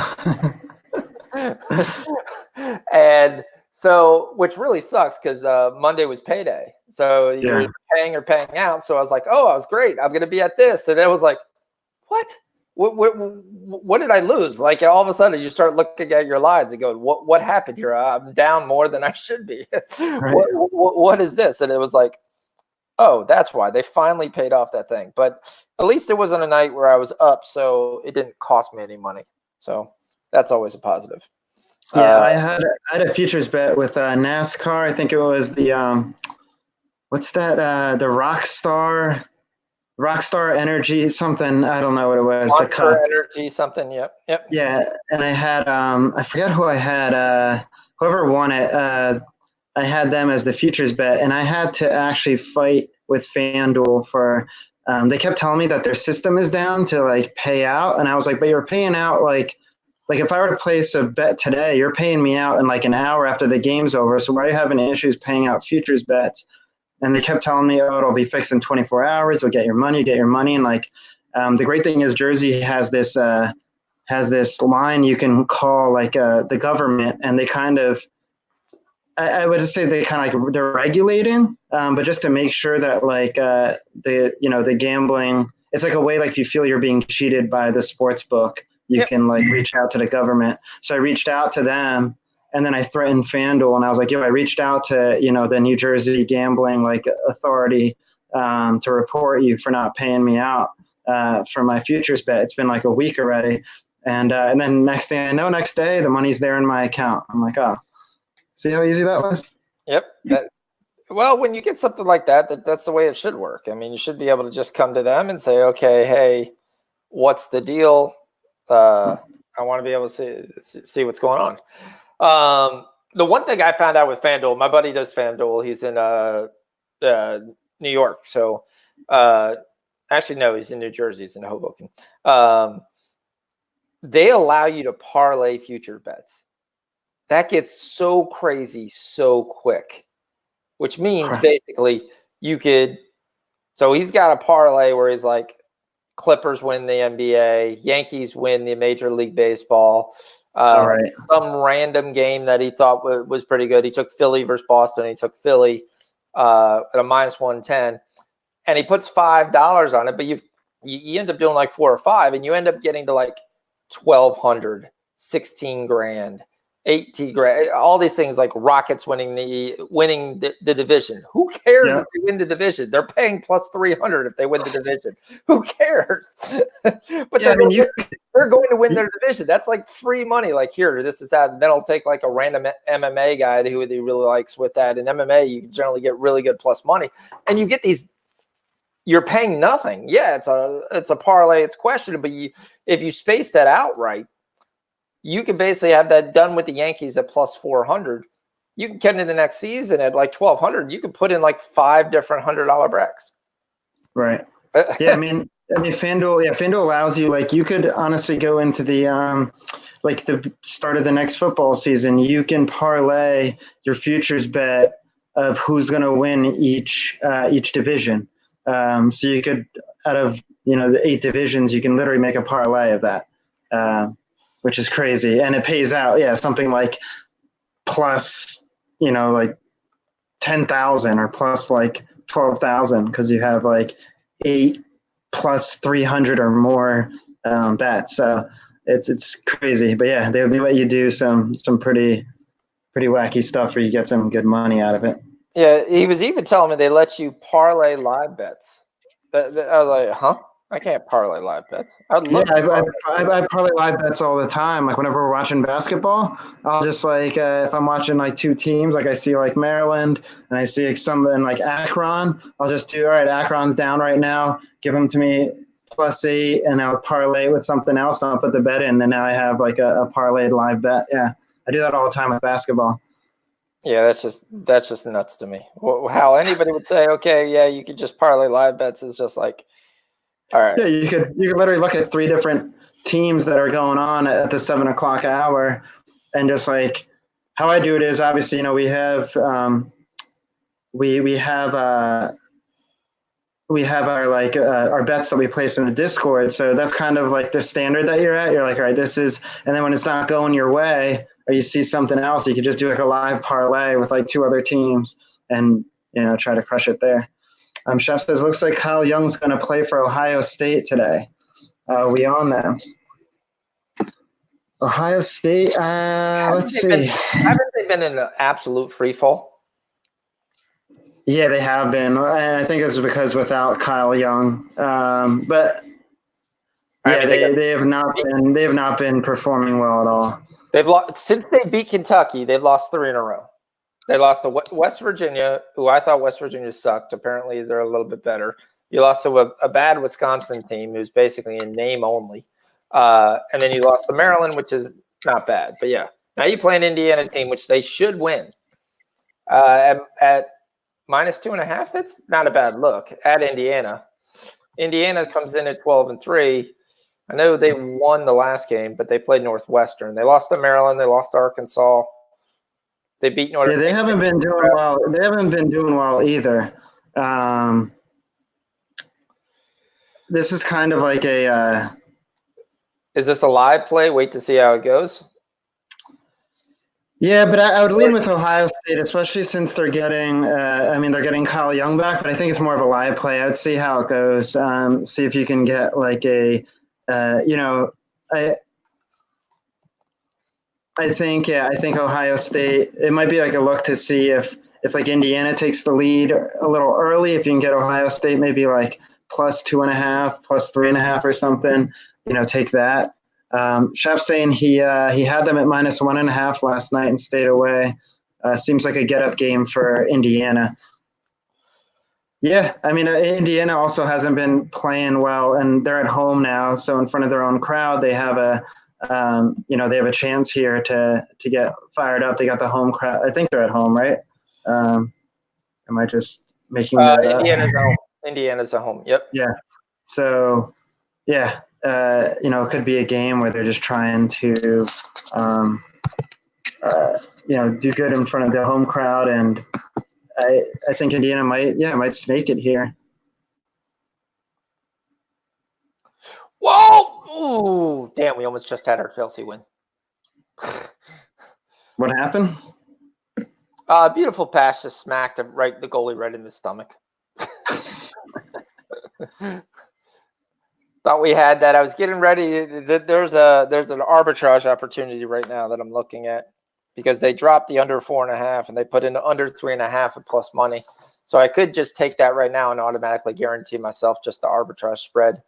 And so, which really sucks because Monday was payday. So you're paying or paying out. So I was like, oh, I was great. I'm going to be at this. And it was like, what? What did I lose? Like all of a sudden you start looking at your lines and go, what happened here? I'm down more than I should be. Right. What is this? And it was like, oh, that's why they finally paid off that thing. But at least it wasn't a night where I was up, so it didn't cost me any money. So that's always a positive. Yeah, I had a futures bet with NASCAR. I think it was the what's that? The Rockstar Energy something. I don't know what it was. Monster the Cup Energy something. Yep. Yeah, and I had I forget who I had. Whoever won it. I had them as the futures bet, and I had to actually fight with FanDuel for. They kept telling me that their system is down to like pay out, and I was like, "But you're paying out like if I were to place a bet today, you're paying me out in like an hour after the game's over. So why are you having issues paying out futures bets?" And they kept telling me, "Oh, it'll be fixed in 24 hours. You'll get your money, And like, the great thing is Jersey has this line you can call like the government, and they kind of. I would say they kind of like they're regulating, but just to make sure that like the gambling, it's like a way like if you feel you're being cheated by the sports book, you can like reach out to the government. So I reached out to them, and then I threatened FanDuel, and I was like, I reached out to the New Jersey Gambling like Authority to report you for not paying me out for my futures bet. It's been like a week already, and then next thing I know, next day the money's there in my account. I'm like, oh. See how easy that was? Yep. Well, when you get something like that's the way it should work. I mean, you should be able to just come to them and say, okay, hey, what's the deal? I want to be able to see what's going on. The one thing I found out with FanDuel, my buddy does FanDuel. He's in New York. So actually, no, he's in New Jersey. He's in Hoboken. They allow you to parlay future bets. That gets so crazy so quick, which means basically you could. So he's got a parlay where he's like, Clippers win the NBA, Yankees win the Major League Baseball. Some random game that he thought was pretty good. He took Philly versus Boston. He took Philly at a -110, and he puts $5 on it. But you end up doing like 4 or 5, and you end up getting to like 1,200, 16 grand, 80 grand. All these things like Rockets winning the division. Who cares if they win the division? They're paying plus 300 if they win the division. Who cares? But they're going to win their division. That's like free money. Like, here, this is that. Then I'll take like a random MMA guy who he really likes with that. In MMA, you generally get really good plus money, and you get these. You're paying nothing. Yeah, it's a parlay. It's questionable. But if you space that out right, you can basically have that done with the Yankees at plus 400. You can get into the next season at like 1,200. You can put in like 5 different $100 breaks. Right. Yeah, I mean, FanDuel allows you, like, you could honestly go into the like the start of the next football season. You can parlay your futures bet of who's going to win each division. So you could, out of the 8 divisions, you can literally make a parlay of that, which is crazy, and it pays out. Yeah, something like plus like 10,000 or plus like 12,000 because you have like 8 plus 300 or more bets. So it's crazy, but yeah, they let you do some pretty wacky stuff where you get some good money out of it. Yeah, he was even telling me they let you parlay live bets. I was like, huh? I can't parlay live bets. I parlay live bets all the time. Like whenever we're watching basketball, I'll just like if I'm watching like 2 teams, like I see like Maryland and I see something like Akron, I'll just do, all right, Akron's down right now, give them to me +8, and I'll parlay with something else, and I'll put the bet in, and now I have like a parlayed live bet. Yeah, I do that all the time with basketball. Yeah, that's just nuts to me. How anybody would say, okay, yeah, you could just parlay live bets is just like, all right. Yeah, you could literally look at 3 different teams that are going on at the 7 o'clock hour, and just like how I do it is obviously we have we have our like our bets that we place in the Discord. So that's kind of like the standard that you're at. You're like, all right, this is, and then when it's not going your way or you see something else, you could just do like a live parlay with like 2 other teams and try to crush it there. Chef says, looks like Kyle Young's going to play for Ohio State today. We on them. Ohio State, let's see. Haven't they been in an absolute free fall? Yeah, they have been. And I think it's because without Kyle Young. But yeah, they have not been performing well at all. They've lost since they beat Kentucky. They've lost 3 in a row. They lost to West Virginia, who I thought West Virginia sucked. Apparently, they're a little bit better. You lost to a bad Wisconsin team who's basically in name only. And then you lost to Maryland, which is not bad. But, yeah, now you play an Indiana team, which they should win. At -2.5, that's not a bad look at Indiana. Indiana comes in at 12-3. I know they won the last game, but they played Northwestern. They lost to Maryland. They lost to Arkansas. They beat Notre Dame. Yeah, they haven't been doing well. They haven't been doing well either. This is kind of like a. Is this a live play? Wait to see how it goes. Yeah, but I would lean with Ohio State, especially since they're getting. They're getting Kyle Young back, but I think it's more of a live play. I'd see how it goes. See if you can get like a. I think Ohio State, it might be like a look to see if like Indiana takes the lead a little early, if you can get Ohio State maybe like +2.5, +3.5 or something, take that. Chef's saying he had them at -1.5 last night and stayed away. Seems like a get-up game for Indiana. Yeah, Indiana also hasn't been playing well, and they're at home now, so in front of their own crowd, they have a they have a chance here to get fired up. They got the home crowd. I think they're at home, right? Am I just making that up? Indiana's at home. Yep. Yeah. So, yeah, it could be a game where they're just trying to, do good in front of the home crowd, and I think Indiana might snake it here. Whoa! Ooh, damn, we almost just had our Chelsea win. What happened? Beautiful pass, just smacked the goalie right in the stomach. Thought we had that. I was getting ready. There's an arbitrage opportunity right now that I'm looking at, because they dropped the under 4.5 and they put in under 3.5 at plus money. So I could just take that right now and automatically guarantee myself just the arbitrage spread.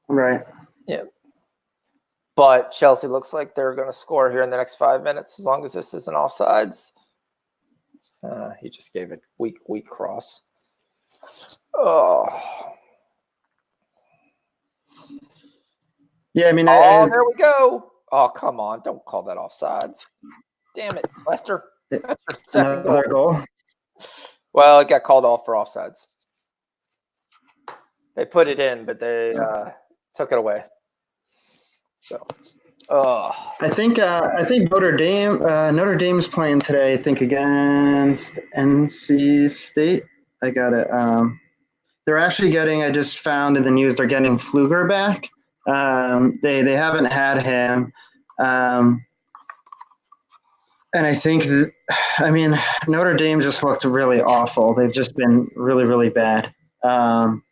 Right. Yeah. But Chelsea looks like they're going to score here in the next 5 minutes, as long as this isn't offsides. He just gave it weak cross. Oh. Yeah, I mean. There we go. Oh, come on. Don't call that offsides. Damn it, Lester. That's your second goal. Well, it got called off for offsides. They put it in, but they took it away. So, I think Notre Dame's playing today. I think against NC State. I got it. They're actually getting. I just found in the news they're getting Pfluger back. They haven't had him, and I think Notre Dame just looked really awful. They've just been really, really bad, and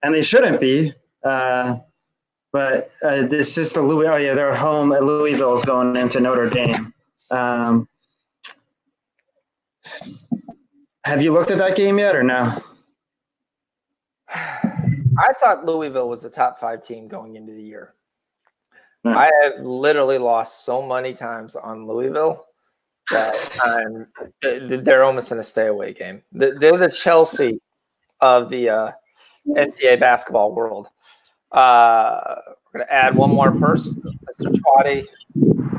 they shouldn't be. But this is the Louis. Oh yeah, they're home at Louisville's going into Notre Dame. Have you looked at that game yet, or no? I thought Louisville was a top 5 team going into the year. No. I have literally lost so many times on Louisville that they're almost in a stay away game. They're the Chelsea of the NCAA basketball world. We're going to add one more person. Mr. Twatty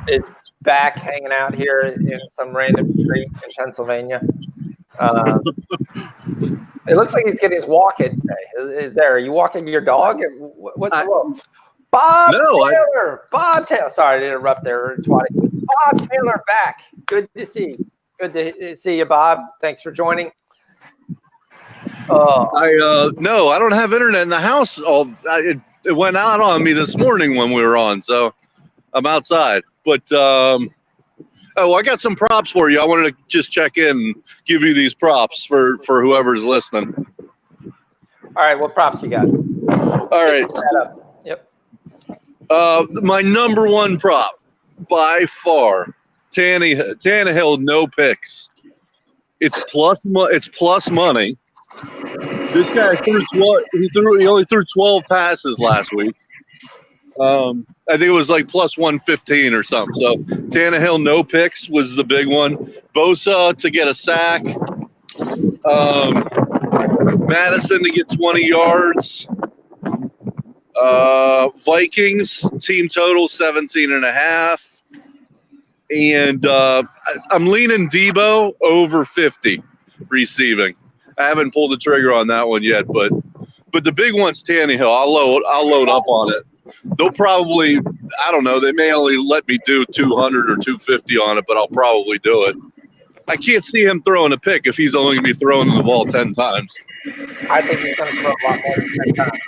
is back hanging out here in some random street in Pennsylvania. It looks like he's getting his walk in today. Are you walking your dog? What's wrong? Bob Taylor. Sorry to interrupt there, Twatty. Bob Taylor back. Good to see you. Good to see you, Bob. Thanks for joining. I don't have internet in the house. It went out on me this morning when we were on, so I'm outside. But I got some props for you. I wanted to just check in and give you these props for whoever's listening. All right, what props you got? All right. Yep. My number one prop by far, Tannehill, no picks. It's plus money. This guy he only threw 12 passes last week. I think it was like plus 115 or something. So Tannehill, no picks was the big one. Bosa to get a sack. Madison to get 20 yards. Vikings team total 17.5. And I'm leaning Debo over 50 receiving. I haven't pulled the trigger on that one yet, but the big one's Tannehill. I'll load up on it. They'll probably, I don't know, they may only let me do 200 or 250 on it, but I'll probably do it. I can't see him throwing a pick if he's only going to be throwing the ball 10 times. I think he's going to throw a lot more than 10 times.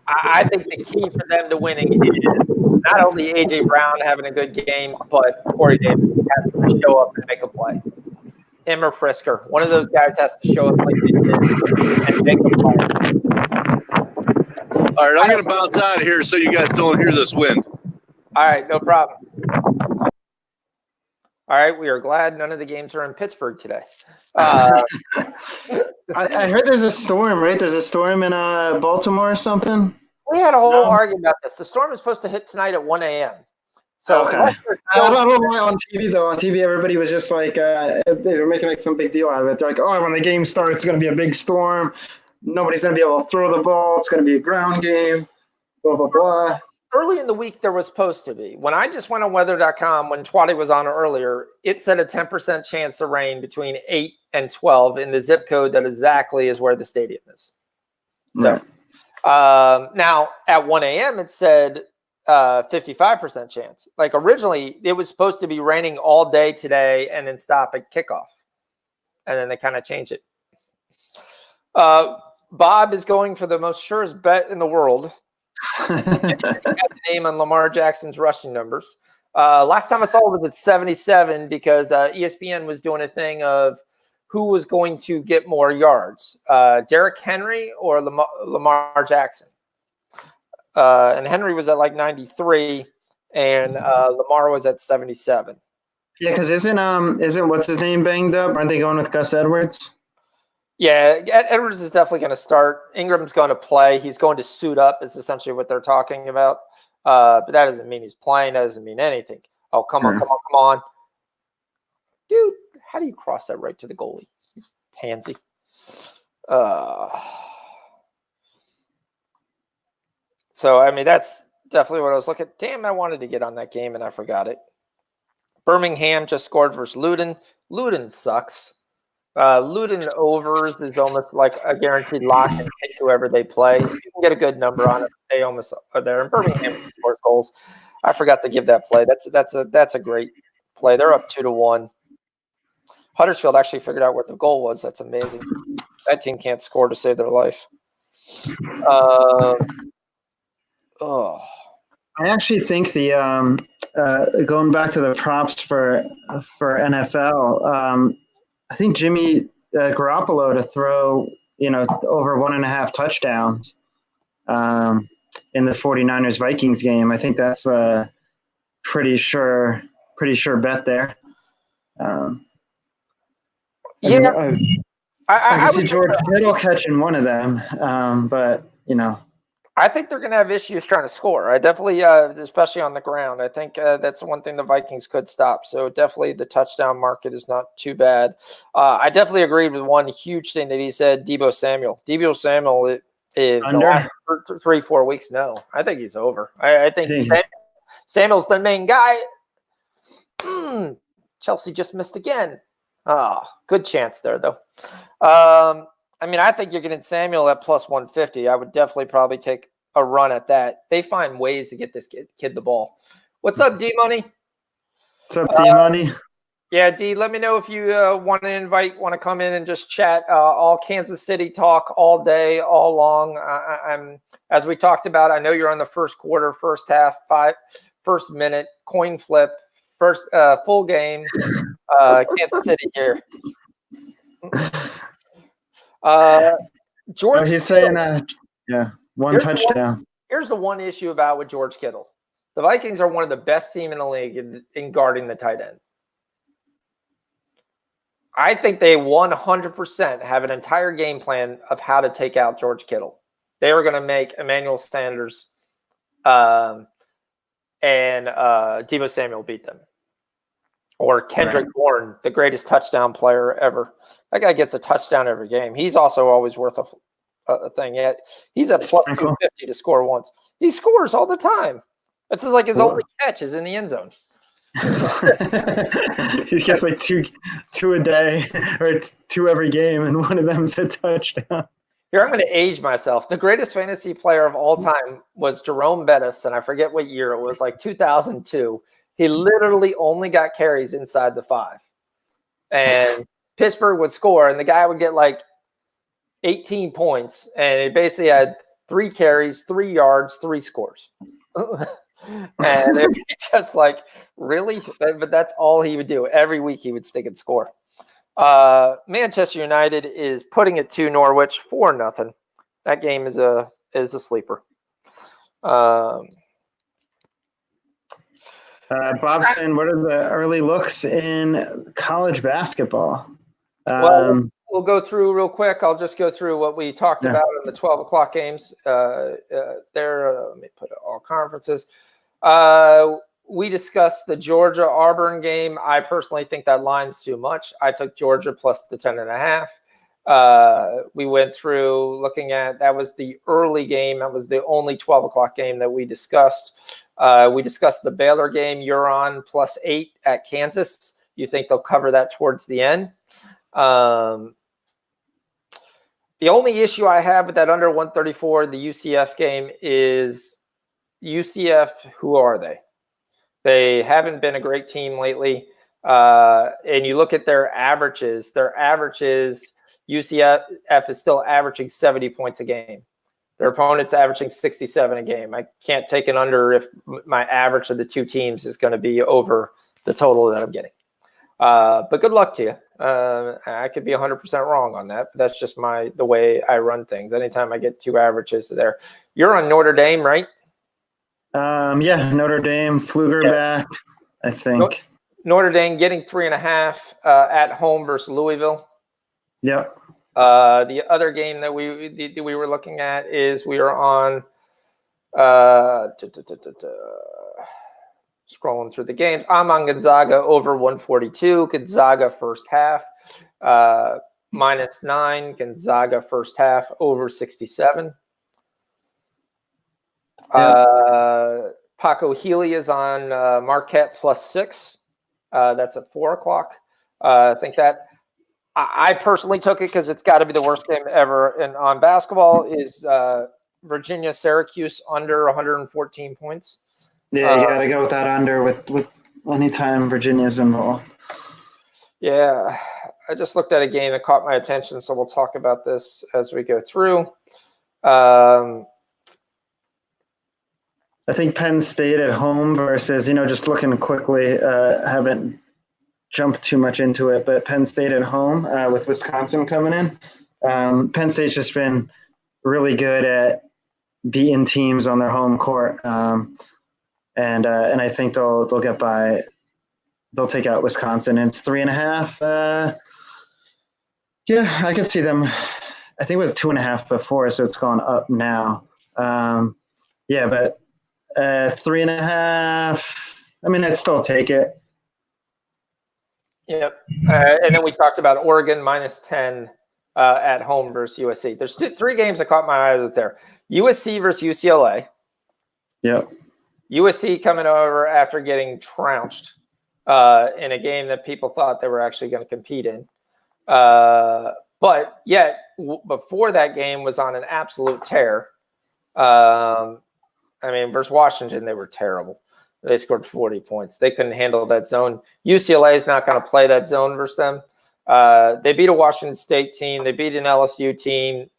I think the key for them to winning is not only A.J. Brown having a good game, but Corey Davis has to show up and make a play. Him or Frisker. One of those guys has to show up like they did and make a play. All right, I'm going to bounce out of here so you guys don't hear this wind. All right, no problem. All right, we are glad none of the games are in Pittsburgh today. I heard there's a storm, right? There's a storm in Baltimore or something. We had a whole argument about this. The storm is supposed to hit tonight at 1 a.m. So okay. I don't know why on TV, though. On TV, everybody was just like, they were making like some big deal out of it. They're like, oh, when the game starts, it's going to be a big storm. Nobody's going to be able to throw the ball. It's going to be a ground game. blah, blah, blah. Early in the week, there was supposed to be. When I just went on weather.com, when Twatty was on earlier, it said a 10% chance of rain between 8 and 12 in the zip code that exactly is where the stadium is. So now at 1 a.m., it said 55% chance. Like originally, it was supposed to be raining all day today and then stop at kickoff. And then they kind of changed it. Bob is going for the most surest bet in the world. Got the name on Lamar Jackson's rushing numbers. Last time I saw it was at 77 because ESPN was doing a thing of who was going to get more yards, Derrick Henry or Lamar Jackson. And Henry was at like 93, and Lamar was at 77. Yeah, because isn't what's his name banged up? Aren't they going with Gus Edwards? Yeah, Edwards is definitely going to start. Ingram's going to play. He's going to suit up is essentially what they're talking about. But that doesn't mean he's playing. That doesn't mean anything. Oh, come on. Dude, how do you cross that right to the goalie? Pansy. So, I mean, that's definitely what I was looking at. Damn, I wanted to get on that game, and I forgot it. Birmingham just scored versus Luton. Luton sucks. Luton overs is almost like a guaranteed lock and take whoever they play. You can get a good number on it. They almost are there. And Birmingham scores goals. I forgot to give that play. That's a great play. They're up 2-1. Huddersfield actually figured out what the goal was. That's amazing. That team can't score to save their life. I actually think the going back to the props for NFL. I think Jimmy Garoppolo to throw, over 1.5 touchdowns in the 49ers Vikings game. I think that's a pretty sure bet there. I see George Kittle catching one of them, but I think they're going to have issues trying to score. I definitely, especially on the ground. I think that's one thing the Vikings could stop. So definitely the touchdown market is not too bad. I definitely agreed with one huge thing that he said, Deebo Samuel. Deebo Samuel is the last 3-4 weeks. No, I think he's over. I think Samuel's the main guy. Chelsea just missed again. Good chance there, though. I mean, I think you're getting Samuel at plus 150. I would definitely probably take a run at that. They find ways to get this kid the ball. What's up, D-Money? What's up, D-Money? Yeah, D, let me know if you want to come in and just chat. All Kansas City talk all day, all long. I'm as we talked about, I know you're on the first quarter, first half, first minute, coin flip, first full game. Kansas City here. George. He's saying, one touchdown. Here's the one issue about with George Kittle. The Vikings are one of the best team in the league in guarding the tight end. I think they 100% have an entire game plan of how to take out George Kittle. They are going to make Emmanuel Sanders and Deebo Samuel beat them. Or Kendrick Bourne, the greatest touchdown player ever. That guy gets a touchdown every game. He's also always worth a thing. Yeah, he's at plus 250 to score once. He scores all the time. It's like his only catch is in the end zone. He gets like two a day or 2 every game, and one of them's a touchdown. Here, I'm going to age myself. The greatest fantasy player of all time was Jerome Bettis, and I forget what year it was, like 2002. He literally only got carries inside the 5. And Pittsburgh would score, and the guy would get like 18 points. And he basically had 3 carries, 3 yards, 3 scores. And it was just like, really? But that's all he would do. Every week he would stick and score. Manchester United is putting it to Norwich 4-0. That game is a sleeper. Bobson, what are the early looks in college basketball? We'll go through real quick. I'll just go through what we talked about in the 12 o'clock games. Let me put all conferences. We discussed the Georgia-Auburn game. I personally think that line's too much. I took Georgia plus the 10.5. We went through looking at, that was the early game. That was the only 12 o'clock game that we discussed. We discussed the Baylor game. You're on +8 at Kansas. You think they'll cover that towards the end? The only issue I have with that under 134, the UCF game, is UCF, who are they? They haven't been a great team lately. And you look at their averages, UCF is still averaging 70 points a game. Their opponent's averaging 67 a game. I can't take an under if my average of the two teams is going to be over the total that I'm getting. But good luck to you. I could be 100% wrong on that, but that's just the way I run things. Anytime I get two averages there. You're on Notre Dame, right? Yeah, Notre Dame, Pfluger back, I think. Notre Dame getting 3.5 at home versus Louisville. Yep. The other game that we were looking at is we are on scrolling through the games. I'm on Gonzaga over 142. Gonzaga first half -9. Gonzaga first half over 67. Paco Healy is on Marquette +6. That's at 4 o'clock. I think that I personally took it because it's got to be the worst game ever. And on basketball is Virginia Syracuse under 114 points. Yeah, you got to go with that under with anytime Virginia's involved. Yeah, I just looked at a game that caught my attention, so we'll talk about this as we go through. I think Penn State at home versus, just looking quickly, haven't jumped too much into it, but Penn State at home with Wisconsin coming in. Penn State's just been really good at beating teams on their home court. And I think they'll get by. They'll take out Wisconsin. And it's 3.5. Yeah, I could see them. I think it was 2.5 before, so it's gone up now. Yeah, but 3.5. I mean, I'd still take it. Yep. And then we talked about Oregon -10 at home versus USC. There's three games that caught my eye that's there. USC versus UCLA. Yep. USC coming over after getting trounced in a game that people thought they were actually going to compete in. But yet, before that game was on an absolute tear. Versus Washington, they were terrible. They scored 40 points. They couldn't handle that zone. UCLA is not going to play that zone versus them. They beat a Washington State team. They beat an LSU team.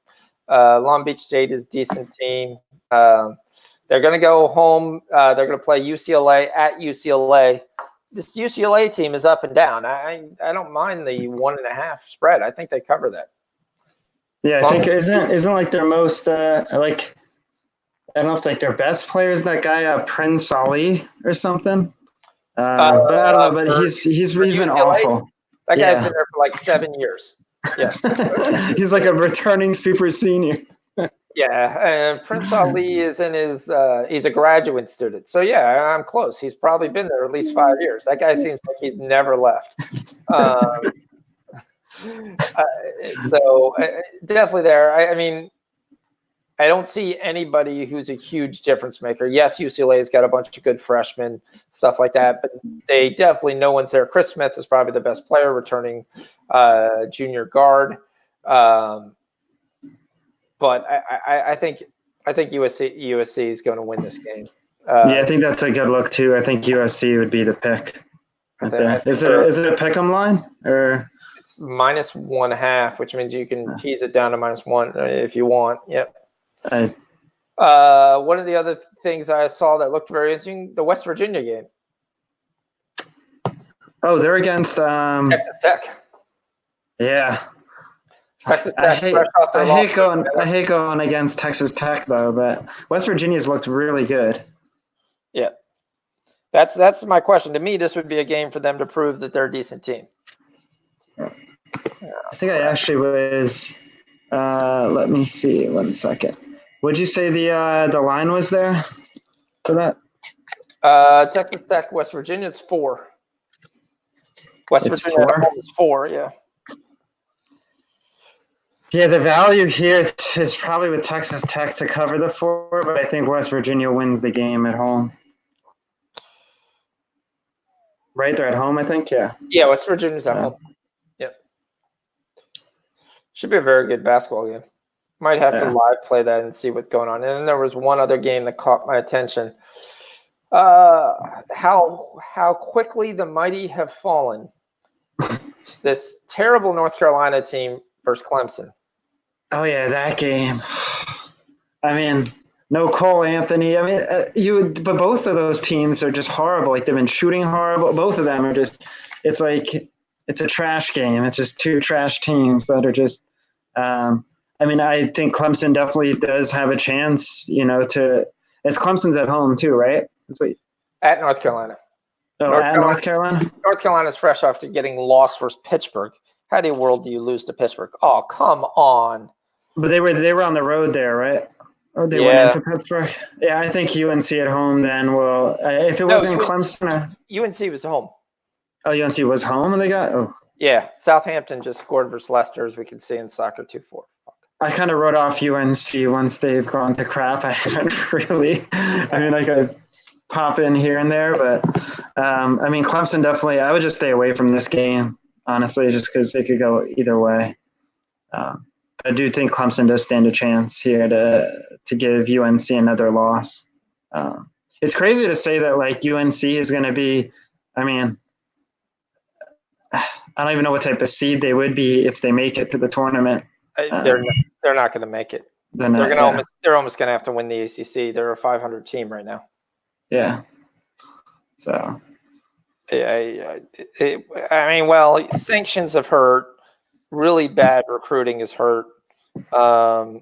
Long Beach State is a decent team. They're going to go home. They're going to play UCLA at UCLA. This UCLA team is up and down. I don't mind the 1.5 spread. I think they cover that. Yeah, I think isn't like their most I don't know if their best player is that guy Prince Ali or something. But I don't know. But he's been awful. That guy's been there for 7 years. Yeah, he's like a returning super senior. Yeah, and Prince Ali is in his. He's a graduate student, so yeah, I'm close. He's probably been there at least 5 years. That guy seems like he's never left. So definitely there. I don't see anybody who's a huge difference maker. Yes, UCLA's got a bunch of good freshmen, stuff like that, but they definitely, no one's there. Chris Smith is probably the best player, returning junior guard. But I think USC is going to win this game. I think that's a good look too. I think USC would be the pick. Is it a pick 'em line or? It's -1.5, which means you can tease it down to -1 if you want. Yep. One of the other things I saw that looked very interesting, the West Virginia game. Oh, they're against Texas Tech. Yeah. Texas Tech. I hate going against Texas Tech though, but West Virginia's looked really good. Yeah. That's my question. To me, this would be a game for them to prove that they're a decent team. I think I actually was. Let me see. 1 second. Would you say the line was there for that? Texas Tech, West Virginia, it's 4. West It's Virginia 4? is 4, yeah. Yeah, the value here is probably with Texas Tech to cover the 4, but I think West Virginia wins the game at home. Right, they're at home, I think. Yeah. Yeah, West Virginia's at home. Yep. Should be a very good basketball game. Might have to live play that and see what's going on. And then there was one other game that caught my attention. How quickly the mighty have fallen. This terrible North Carolina team versus Clemson. Oh yeah, that game. I mean, no Cole Anthony. I mean, but both of those teams are just horrible. Like they've been shooting horrible. Both of them are just. It's like it's a trash game. It's just two trash teams that are just. I mean, I think Clemson definitely does have a chance. It's Clemson's at home too, right? At North Carolina. Oh, North Carolina. North Carolina's fresh after getting lost versus Pittsburgh. How in the world do you lose to Pittsburgh? Oh, come on. But they were on the road there, right? Or they went into Pittsburgh. Yeah, I think UNC at home then will. If it wasn't Clemson, UNC was home. Oh, UNC was home, and they got. Oh, yeah. Southampton just scored versus Leicester, as we can see in soccer 2-4. I kind of wrote off UNC once they've gone to crap. I haven't really. I mean, I could pop in here and there, but I mean, Clemson definitely. I would just stay away from this game, honestly, just because it could go either way. I do think Clemson does stand a chance here to give UNC another loss. It's crazy to say that like UNC is going to be. I mean, I don't even know what type of seed they would be if they make it to the tournament. They're not going to make it. They're almost going to have to win the ACC. They're a 500 team right now. Yeah. So. I mean, well, sanctions have hurt. Really bad recruiting has hurt. I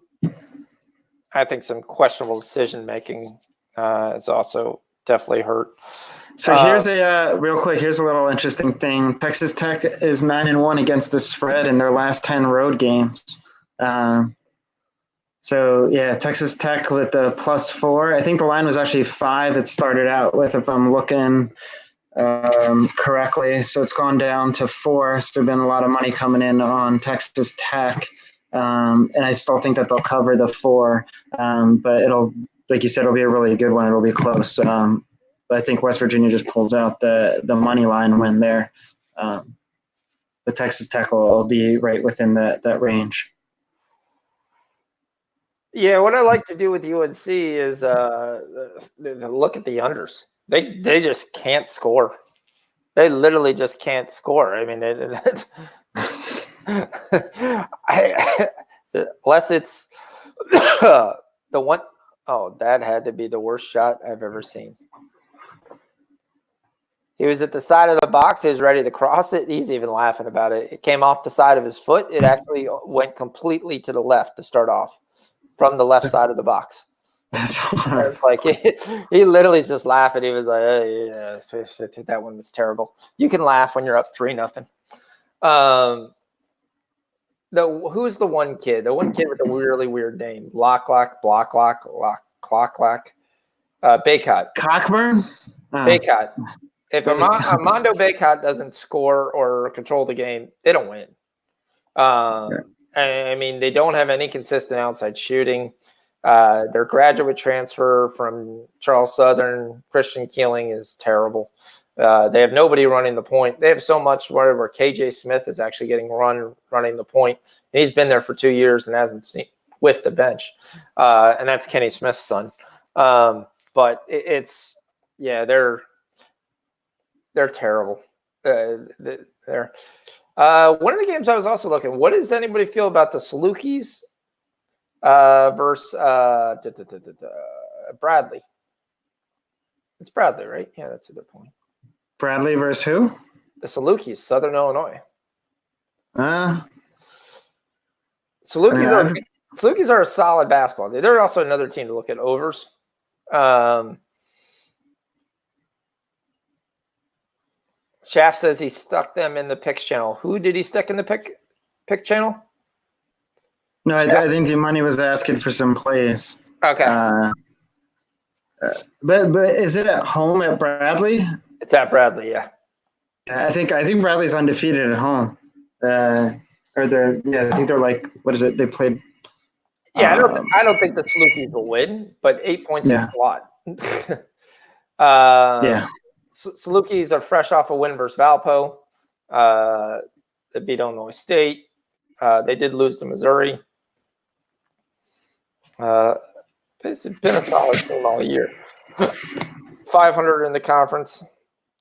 think some questionable decision making has also definitely hurt. So here's here's a little interesting thing. Texas Tech is 9-1 against the spread in their last 10 road games. So yeah, Texas Tech with the +4. I think the line was actually 5. It started out with, if I'm looking correctly. So it's gone down to 4. So there's been a lot of money coming in on Texas Tech. And I still think that they'll cover the 4. But it'll, like you said, it'll be a really good one. It'll be close. But I think West Virginia just pulls out the money line win there. But Texas Tech will be right within that range. Yeah, what I like to do with UNC is look at the unders. They just can't score. They literally just can't score. I mean, unless it's the one. Oh, that had to be the worst shot I've ever seen. He was at the side of the box. He was ready to cross it. He's even laughing about it. It came off the side of his foot. It actually went completely to the left to start off from the left side of the box. That's hard. Like he literally just laughing. He was like, "Hey, yeah, that one was terrible." You can laugh when you're up 3-0. Who's the one kid? The one kid with the really weird name. Baycott. Cockburn? Baycott. If Armando Baycott doesn't score or control the game, they don't win. I mean, they don't have any consistent outside shooting. Their graduate transfer from Charles Southern, Christian Keeling, is terrible. They have nobody running the point. They have so much where KJ Smith is actually getting running the point. And he's been there for 2 years and hasn't whiffed the bench. And that's Kenny Smith's son. But they're terrible. They're one of the games I was also looking. What does anybody feel about the Salukis versus Bradley? It's Bradley, right? Yeah, that's a good point. Bradley versus who? The Salukis, Southern Illinois. Salukis are a solid basketball team. They're also another team to look at overs. Shaft says he stuck them in the picks channel. Who did he stick in the pick channel? No, I think the money was asking for some plays. Okay. But is it at home at Bradley? It's at Bradley, yeah. I think Bradley's undefeated at home. Or or I think they're like, what is it? They played. Yeah, I don't think the Salukis will win, but 8 points Yeah. is a lot. Yeah. Salukis are fresh off a win versus Valpo. They beat Illinois State. They did lose to Missouri. It's been a solid team all year. 500 in the conference,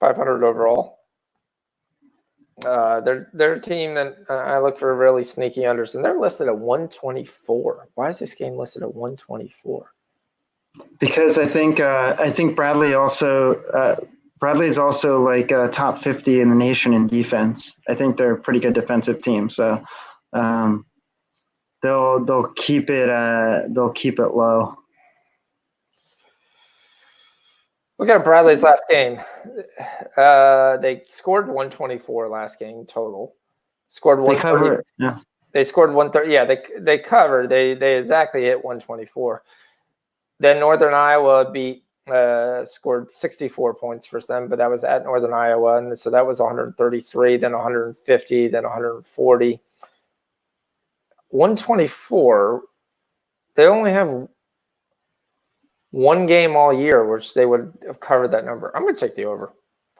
500 overall. They're a team that I look for really sneaky unders, and they're listed at 124. Why is this game listed at 124? Because I think Bradley Bradley's also like top 50 in the nation in defense. I think they're a pretty good defensive team, so they'll keep it low. Look at Bradley's last game. They scored 124 last game total. Scored 130. They cover, yeah. They scored 130. Yeah, they covered. They exactly hit 124. Then Northern Iowa scored 64 points for them, but that was at Northern Iowa, and so that was 133, then 150, then 140. 124. They only have one game all year, which they would have covered that number. I'm going to take the over.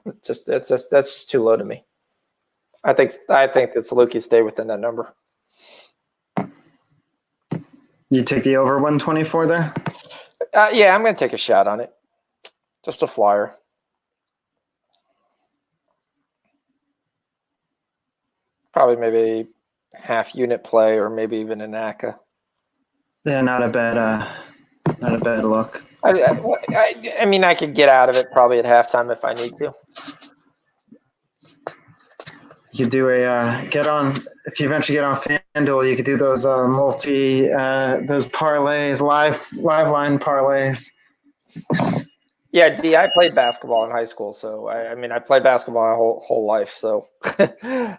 That's just too low to me. I think the Salukis stay within that number. You take the over 124 there? Yeah, I'm going to take a shot on it. Just a flyer. Probably maybe half unit play or maybe even an ACA. Yeah, not a bad look. I mean, I could get out of it probably at halftime if I need to. You could do if you eventually get on FanDuel, you could do those those parlays, live line parlays. Yeah, D, I played basketball in high school, so I mean, I played basketball my whole life, so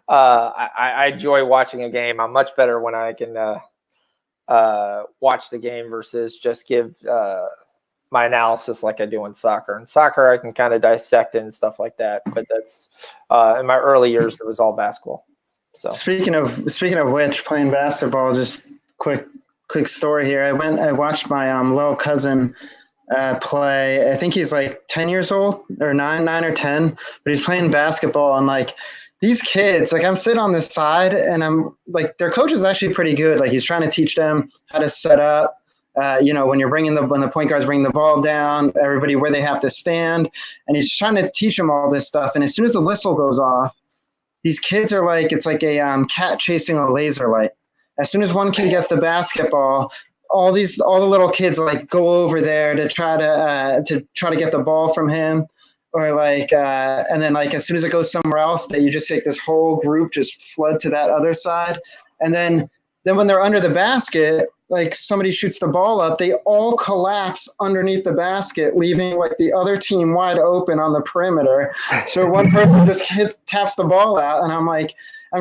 I enjoy watching a game. I'm much better when I can watch the game versus just give my analysis like I do in soccer. In soccer, I can kind of dissect it and stuff like that, but that's in my early years, it was all basketball. So speaking of which, playing basketball, just quick story here. I watched my little cousin play. I think he's like 10 years old or 9 or 10, but he's playing basketball, and like these kids, like I'm sitting on this side and I'm like, their coach is actually pretty good. Like he's trying to teach them how to set up, when the point guard's bringing the ball down, everybody where they have to stand. And he's trying to teach them all this stuff. And as soon as the whistle goes off, these kids are like, it's like a cat chasing a laser light. As soon as one kid gets the basketball, all the little kids like go over there to try to get the ball from him. Or like, and then like as soon as it goes somewhere else, that you just take this whole group just flood to that other side, and then when they're under the basket, like somebody shoots the ball up, they all collapse underneath the basket, leaving like the other team wide open on the perimeter. So one person just taps the ball out, and I'm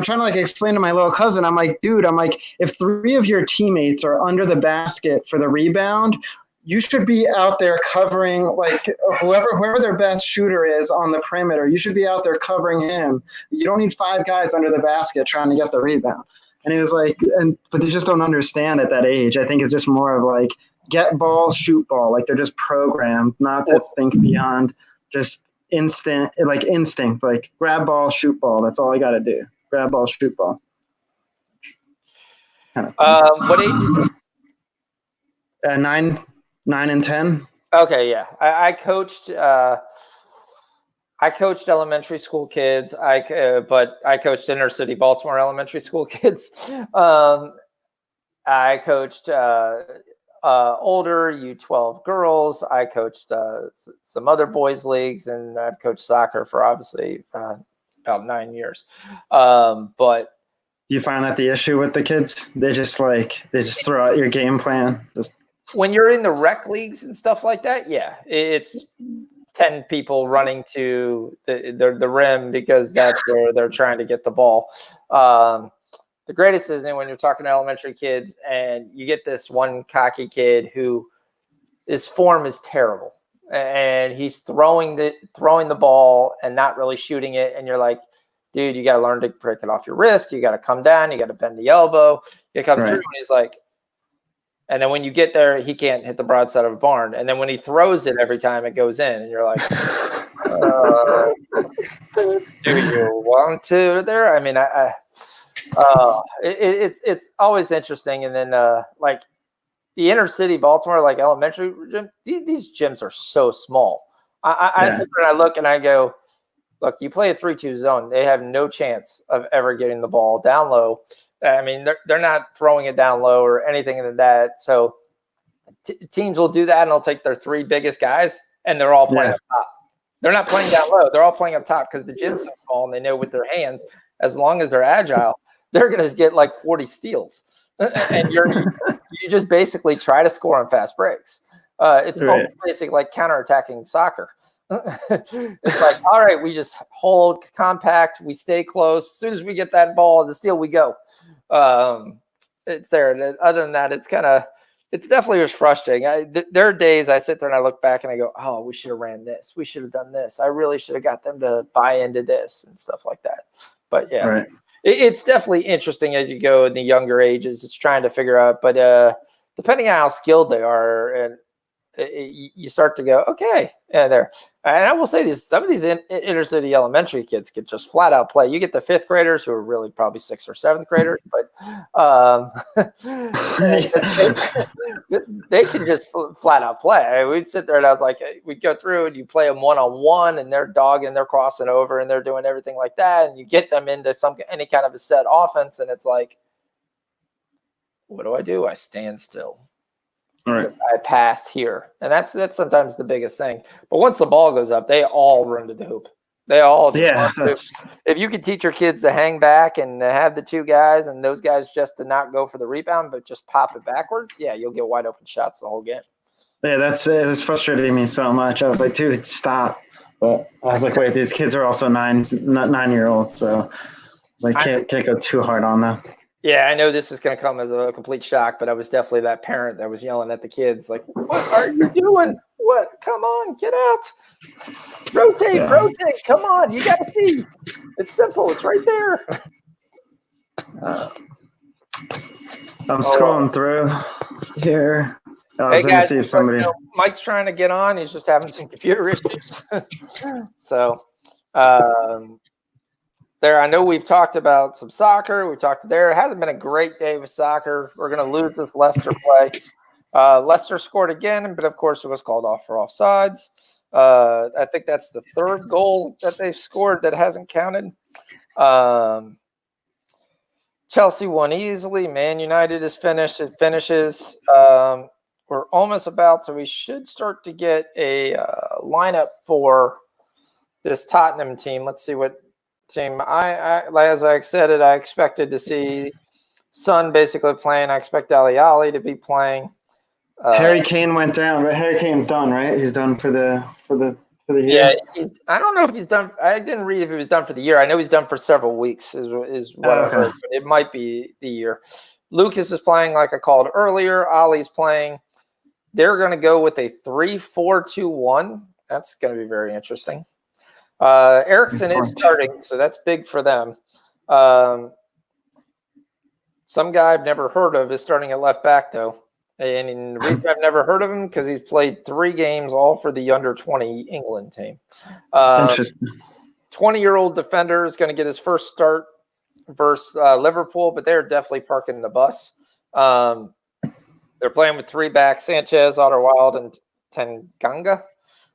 trying to like explain to my little cousin, I'm like, dude, if 3 of your teammates are under the basket for the rebound, you should be out there covering like whoever their best shooter is on the perimeter. You should be out there covering him. You don't need 5 guys under the basket trying to get the rebound. And he was like, but they just don't understand at that age. I think it's just more of like get ball, shoot ball. Like they're just programmed not to think beyond just instinct, like grab ball, shoot ball. That's all I got to do. Grab ball, shoot ball. what age? 9 and 10. Okay, yeah. I coached elementary school kids. But I coached inner city Baltimore elementary school kids. I coached older U12 girls. I coached some other boys leagues, and I've coached soccer for obviously about 9 years. But do you find that the issue with the kids? They just throw out your game plan. When you're in the rec leagues and stuff like that, yeah, it's 10 people running to the rim because that's where they're trying to get the ball. The greatest is when you're talking to elementary kids and you get this one cocky kid who his form is terrible and he's throwing the ball and not really shooting it. And you're like, dude, you got to learn to break it off your wrist. You got to come down. You got to bend the elbow. You come through, and he's like, and then when you get there, he can't hit the broadside of a barn. And then when he throws it every time, it goes in, and you're like, do you want to there? I mean, it's always interesting. And then like the inner city Baltimore, like elementary gym, these gyms are so small. I sit there and I look and I go, look, you play a 3-2 zone. They have no chance of ever getting the ball down low. I mean, they're not throwing it down low or anything like that. So teams will do that, and they'll take their 3 biggest guys, and they're all playing up top. They're not playing down low. They're all playing up top because the gym's so small, and they know with their hands, as long as they're agile, they're going to get like 40 steals. And you just basically try to score on fast breaks. It's almost basically like counterattacking soccer. It's like, all right, we just hold compact, we stay close. As soon as we get that ball, the steal, we go. It's there. And other than that, it's definitely was frustrating. There are days I sit there and I look back and I go, oh, we should have ran this. We should have done this. I really should have got them to buy into this and stuff like that. But yeah, it's definitely interesting as you go in the younger ages. It's trying to figure out, but depending on how skilled they are, and you start to go, okay, there. And I will say this: some of these inner city elementary kids could just flat out play. You get the 5th graders who are really probably 6th or 7th graders, but they can just flat out play. We'd sit there and I was like, we'd go through and you play them one-on-one, and they're dogging, they're crossing over, and they're doing everything like that, and you get them into any kind of a set offense, and it's like, what do? I stand still. Right. I pass here. And that's sometimes the biggest thing. But once the ball goes up, they all run to the hoop. They all if you could teach your kids to hang back and have the 2 guys and those guys just to not go for the rebound but just pop it backwards, you'll get wide open shots the whole game. Yeah, it was frustrating me so much. I was like, dude, stop. But I was like, wait, these kids are also 9-year-olds, so it's like can't go too hard on them. Yeah, I know this is going to come as a complete shock, but I was definitely that parent that was yelling at the kids, like, what are you doing? What? Come on, get out. Rotate, come on. You got to see. It's simple. It's right there. I'm scrolling through here. I was going to see if somebody. Mike's trying to get on. He's just having some computer issues. So, there, I know we've talked about some soccer. We talked there. It hasn't been a great day with soccer. We're going to lose this Leicester play. Leicester scored again, but of course it was called off for offsides. I think that's the 3rd goal that they've scored that hasn't counted. Chelsea won easily. Man United is finished. It finishes. We're almost about, so we should start to get a lineup for this Tottenham team. Let's see what team. As I said it, I expected to see Son basically playing. I expect Ali to be playing. Harry Kane went down, but Harry Kane's done, right? He's done for the year. Yeah, I don't know if he's done. I didn't read if he was done for the year. I know he's done for several weeks. Is what I heard. But it might be the year. Lucas is playing, like I called earlier. Ali's playing. They're going to go with a 3-4-2-1. That's going to be very interesting. Eriksson is starting, so that's big for them. Some guy I've never heard of is starting at left back, though. And the reason I've never heard of him because he's played 3 games, all for the under-20 England team. Interesting. 20-year-old defender is going to get his first start versus Liverpool, but they're definitely parking the bus. They're playing with 3 backs, Sanchez, Otterwild, and Tanganga.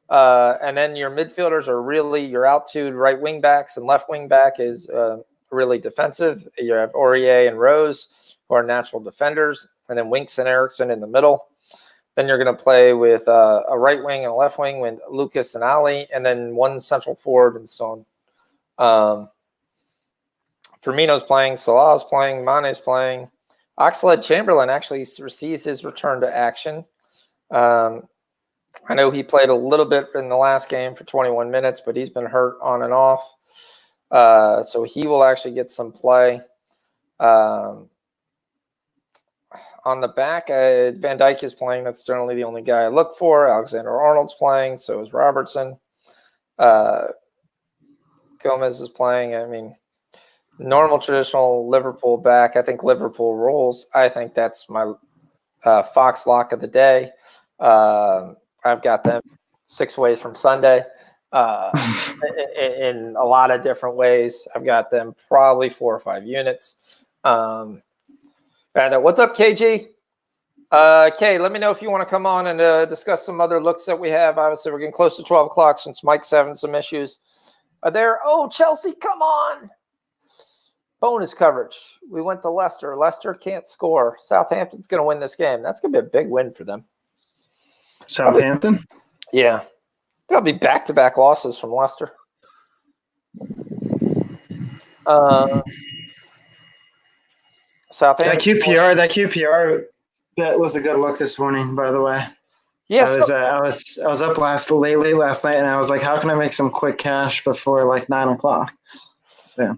And then your midfielders are really your out-2 right wing backs, and left wing back is really defensive. You have Aurier and Rose, who are natural defenders, and then Winks and Eriksson in the middle. Then you're going to play with a right wing and a left wing with Lucas and Ali, and then 1 central forward and so on. Firmino's playing, Salah's playing, Mane's playing. Oxlade-Chamberlain actually receives his return to action. I know he played a little bit in the last game for 21 minutes, but he's been hurt on and off. So he will actually get some play. On the back, Van Dijk is playing. That's certainly the only guy I look for. Alexander-Arnold's playing. So is Robertson. Gomez is playing. I mean, Normal traditional Liverpool back. I think Liverpool rolls. I think that's my Fox lock of the day. I've got them 6 ways from Sunday in a lot of different ways. I've got them probably 4 or 5 units. And what's up, KG? Kay, let me know if you want to come on and discuss some other looks that we have. Obviously, we're getting close to 12 o'clock since Mike's having some issues. Oh, Chelsea, come on. Bonus coverage. We went to Leicester. Leicester can't score. Southampton's going to win this game. That's going to be a big win for them. Southampton? Yeah. There'll be back-to-back losses from Leicester. Southampton. That QPR bet was a good look this morning, by the way. Yes. I was up late last night, and I was like, how can I make some quick cash before like 9 o'clock? Yeah.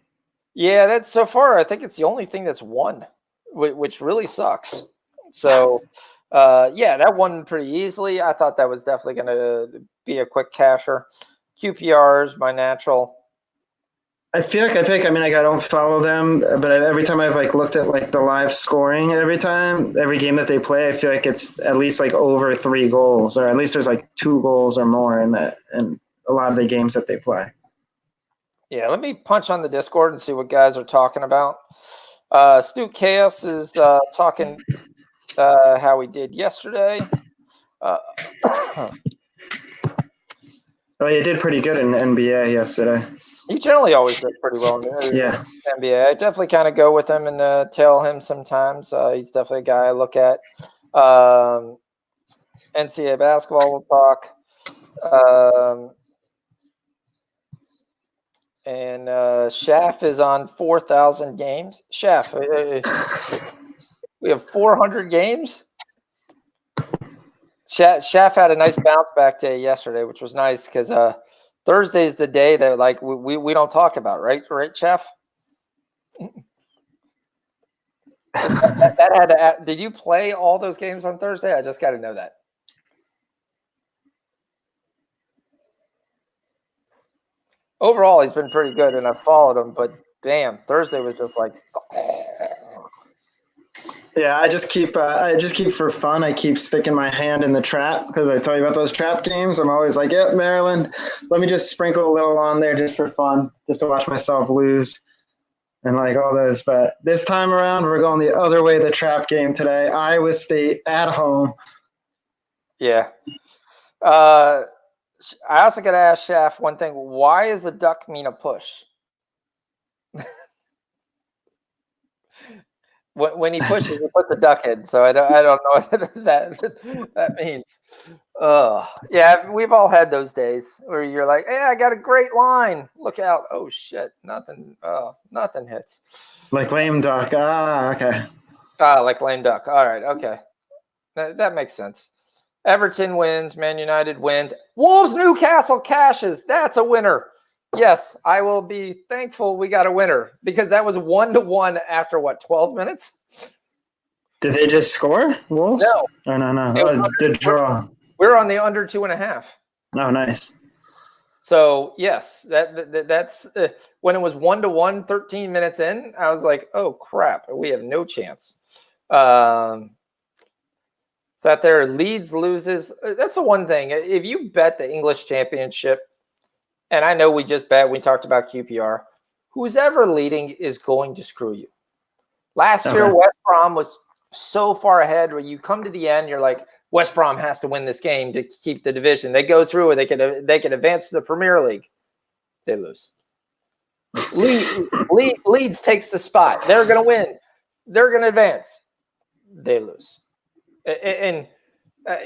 Yeah, that's so far. I think it's the only thing that's won, which really sucks. So, that won pretty easily. I thought that was definitely going to be a quick casher. QPR's my natural. I feel like I don't follow them, but every time I've like looked at like the live scoring, every game that they play, I feel like it's at least like over 3 goals, or at least there's like 2 goals or more in a lot of the games that they play. Yeah, let me punch on the Discord and see what guys are talking about. Stu Chaos is talking how he did yesterday. Oh, he did pretty good in NBA yesterday. He generally always does pretty well in the NBA. I definitely kind of go with him and tail him sometimes. He's definitely a guy I look at. NCAA basketball we'll talk. And Shaf is on 4,000 games. Shaf, we have 400 games. Shaf had a nice bounce back day yesterday, which was nice because Thursday's the day that like we don't talk about, right, Shaf? that had to. Did you play all those games on Thursday? I just got to know that. Overall, he's been pretty good, and I've followed him. But damn, Thursday was just like. Yeah, I just keep for fun. I keep sticking my hand in the trap because I tell you about those trap games. I'm always like, yep, Maryland. Let me just sprinkle a little on there just for fun, just to watch myself lose, and like all those. But this time around, we're going the other way. The trap game today, Iowa State at home. Yeah. I also got to ask Shaf one thing. Why is a duck mean a push? When he pushes, he puts a duck head. So I don't know what that means. Yeah, we've all had those days where you're like, hey, I got a great line. Look out. Oh, shit. Nothing hits. Like lame duck. Okay. Like lame duck. All right. Okay. That makes sense. Everton wins. Man United wins. Wolves Newcastle cashes. That's a winner. Yes, I will be thankful we got a winner because that was 1-1 after 12 minutes? Did they just score, Wolves? No. No. Did draw. We're on the under 2.5. Oh, nice. So yes, that's when it was 1-1, 13 minutes in. I was like, oh crap, we have no chance. That there Leeds loses. That's the one thing. If you bet the English Championship, and I know we talked about QPR, who's ever leading is going to screw you. Last year, West Brom was so far ahead where you come to the end, you're like, West Brom has to win this game to keep the division. They go through, or they can advance to the Premier League. They lose. Leeds takes the spot. They're going to win. They're going to advance. They lose. And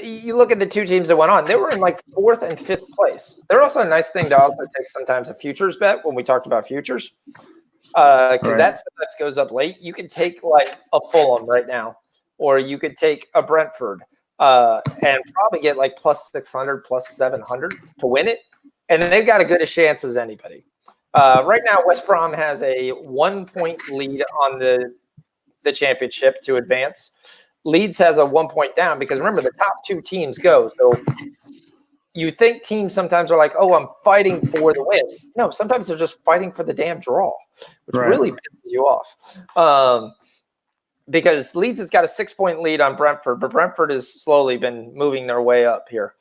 you look at the two teams that went on, they were in like 4th and 5th place. They're also a nice thing to also take sometimes a futures bet when we talked about futures. Because that sometimes goes up late. You could take like a Fulham right now, or you could take a Brentford and probably get like plus 600, plus 700 to win it. And then they've got as good a chance as anybody. Right now, West Brom has a 1-point lead on the championship to advance. Leeds has a 1 point down because remember the top 2 teams go. So you think teams sometimes are like, oh, I'm fighting for the win. No, sometimes they're just fighting for the damn draw, which really pisses you off. Because Leeds has got a 6-point lead on Brentford, but Brentford has slowly been moving their way up here.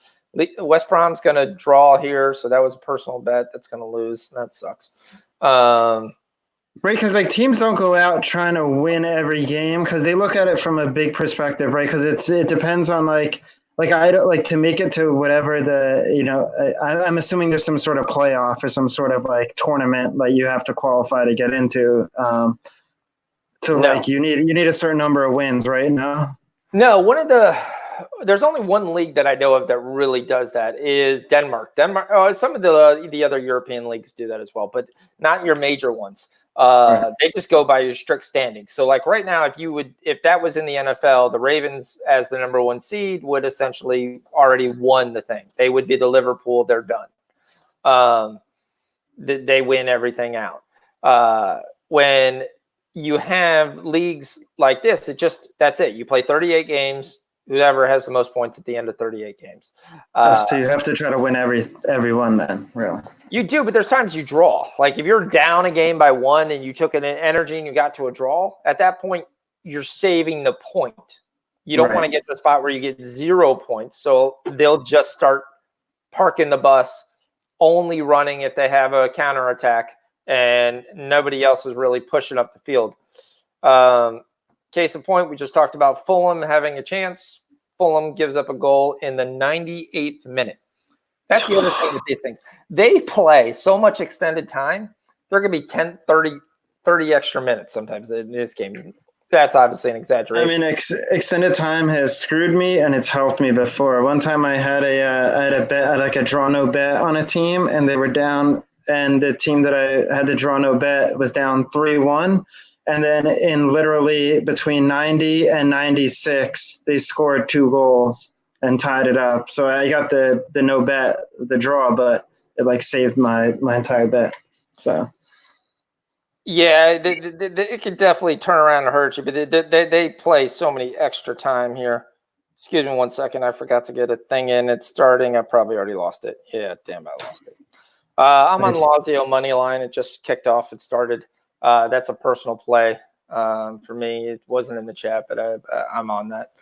West Brom's going to draw here, so that was a personal bet. That's going to lose. That sucks. Right, because like teams don't go out trying to win every game because they look at it from a big perspective, right? Because it depends on like I don't like to make it to whatever I'm assuming there's some sort of playoff or some sort of like tournament that you have to qualify to get into. So like you need a certain number of wins, right? No, there's only one league that I know of that really does that is Denmark. Some of the other European leagues do that as well, but not your major ones. They just go by your strict standing. So like right now, if that was in the NFL, the Ravens as the number 1 seed would essentially already won the thing. They would be the Liverpool. They're done. They win everything out. When you have leagues like this, that's it. You play 38 games. Whoever has the most points at the end of 38 games. So you have to try to win every one then, really. You do, but there's times you draw. Like if you're down a game by 1 and you took an energy and you got to a draw, at that point, you're saving the point. You don't want to get to a spot where you get 0 points. So they'll just start parking the bus, only running if they have a counterattack, and nobody else is really pushing up the field. Case in point, we just talked about Fulham having a chance. Fulham gives up a goal in the 98th minute. That's the other thing with these things. They play so much extended time. They're going to be 10, 30 extra minutes sometimes in this game. That's obviously an exaggeration. I mean, extended time has screwed me and it's helped me before. One time I had a bet, like a draw no bet on a team, and they were down, and the team that I had the draw no bet was down 3-1. And then in literally between 90 and 96, they scored 2 goals and tied it up. So I got the no bet, the draw, but it like saved my entire bet. So yeah, it can definitely turn around and hurt you, but they play so many extra time here. Excuse me 1 second. I forgot to get a thing in. It's starting. I probably already lost it. Yeah, damn, I lost it. I'm on Lazio money line. It just kicked off. It started. That's a personal play for me. It wasn't in the chat, but I'm on that.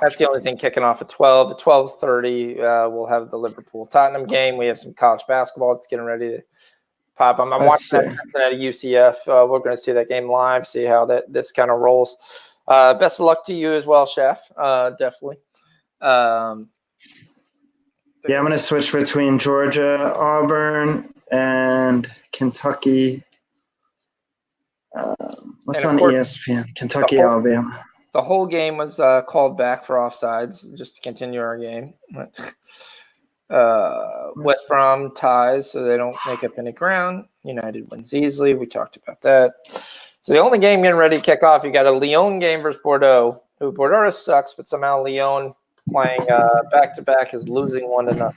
That's the only thing kicking off at 12. At 12:30, we'll have the Liverpool Tottenham game. We have some college basketball that's getting ready to pop. I'm watching that Cincinnati UCF. We're going to see that game live, see how this kind of rolls. Best of luck to you as well, Chef. Definitely. Yeah, I'm going to switch between Georgia, Auburn, and Kentucky. What's on ESPN? Kentucky, Alabama. The whole game was called back for offsides, just to continue our game. West Brom ties, so they don't make up any ground. United wins easily. We talked about that. So the only game getting ready to kick off, you got a Lyon game versus Bordeaux. Bordeaux sucks, but somehow Lyon playing back-to-back is losing 1-0.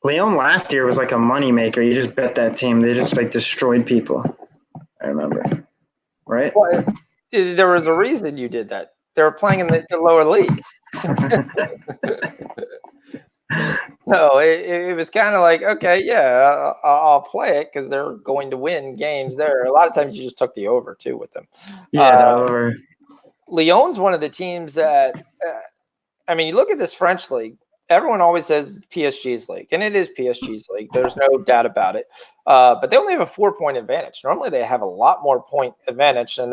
Lyon last year was like a moneymaker. You just bet that team. They just like destroyed people. I remember. Right? Well, there was a reason you did that. They were playing in the lower league. So it was kind of like, okay, yeah, I'll play it because they're going to win games there. A lot of times you just took the over, too, with them. Yeah, the over. Lyon's one of the teams that, you look at this French league. Everyone always says PSG's league, and it is PSG's league. There's no doubt about it. But they only have a 4-point advantage. Normally, they have a lot more point advantage, and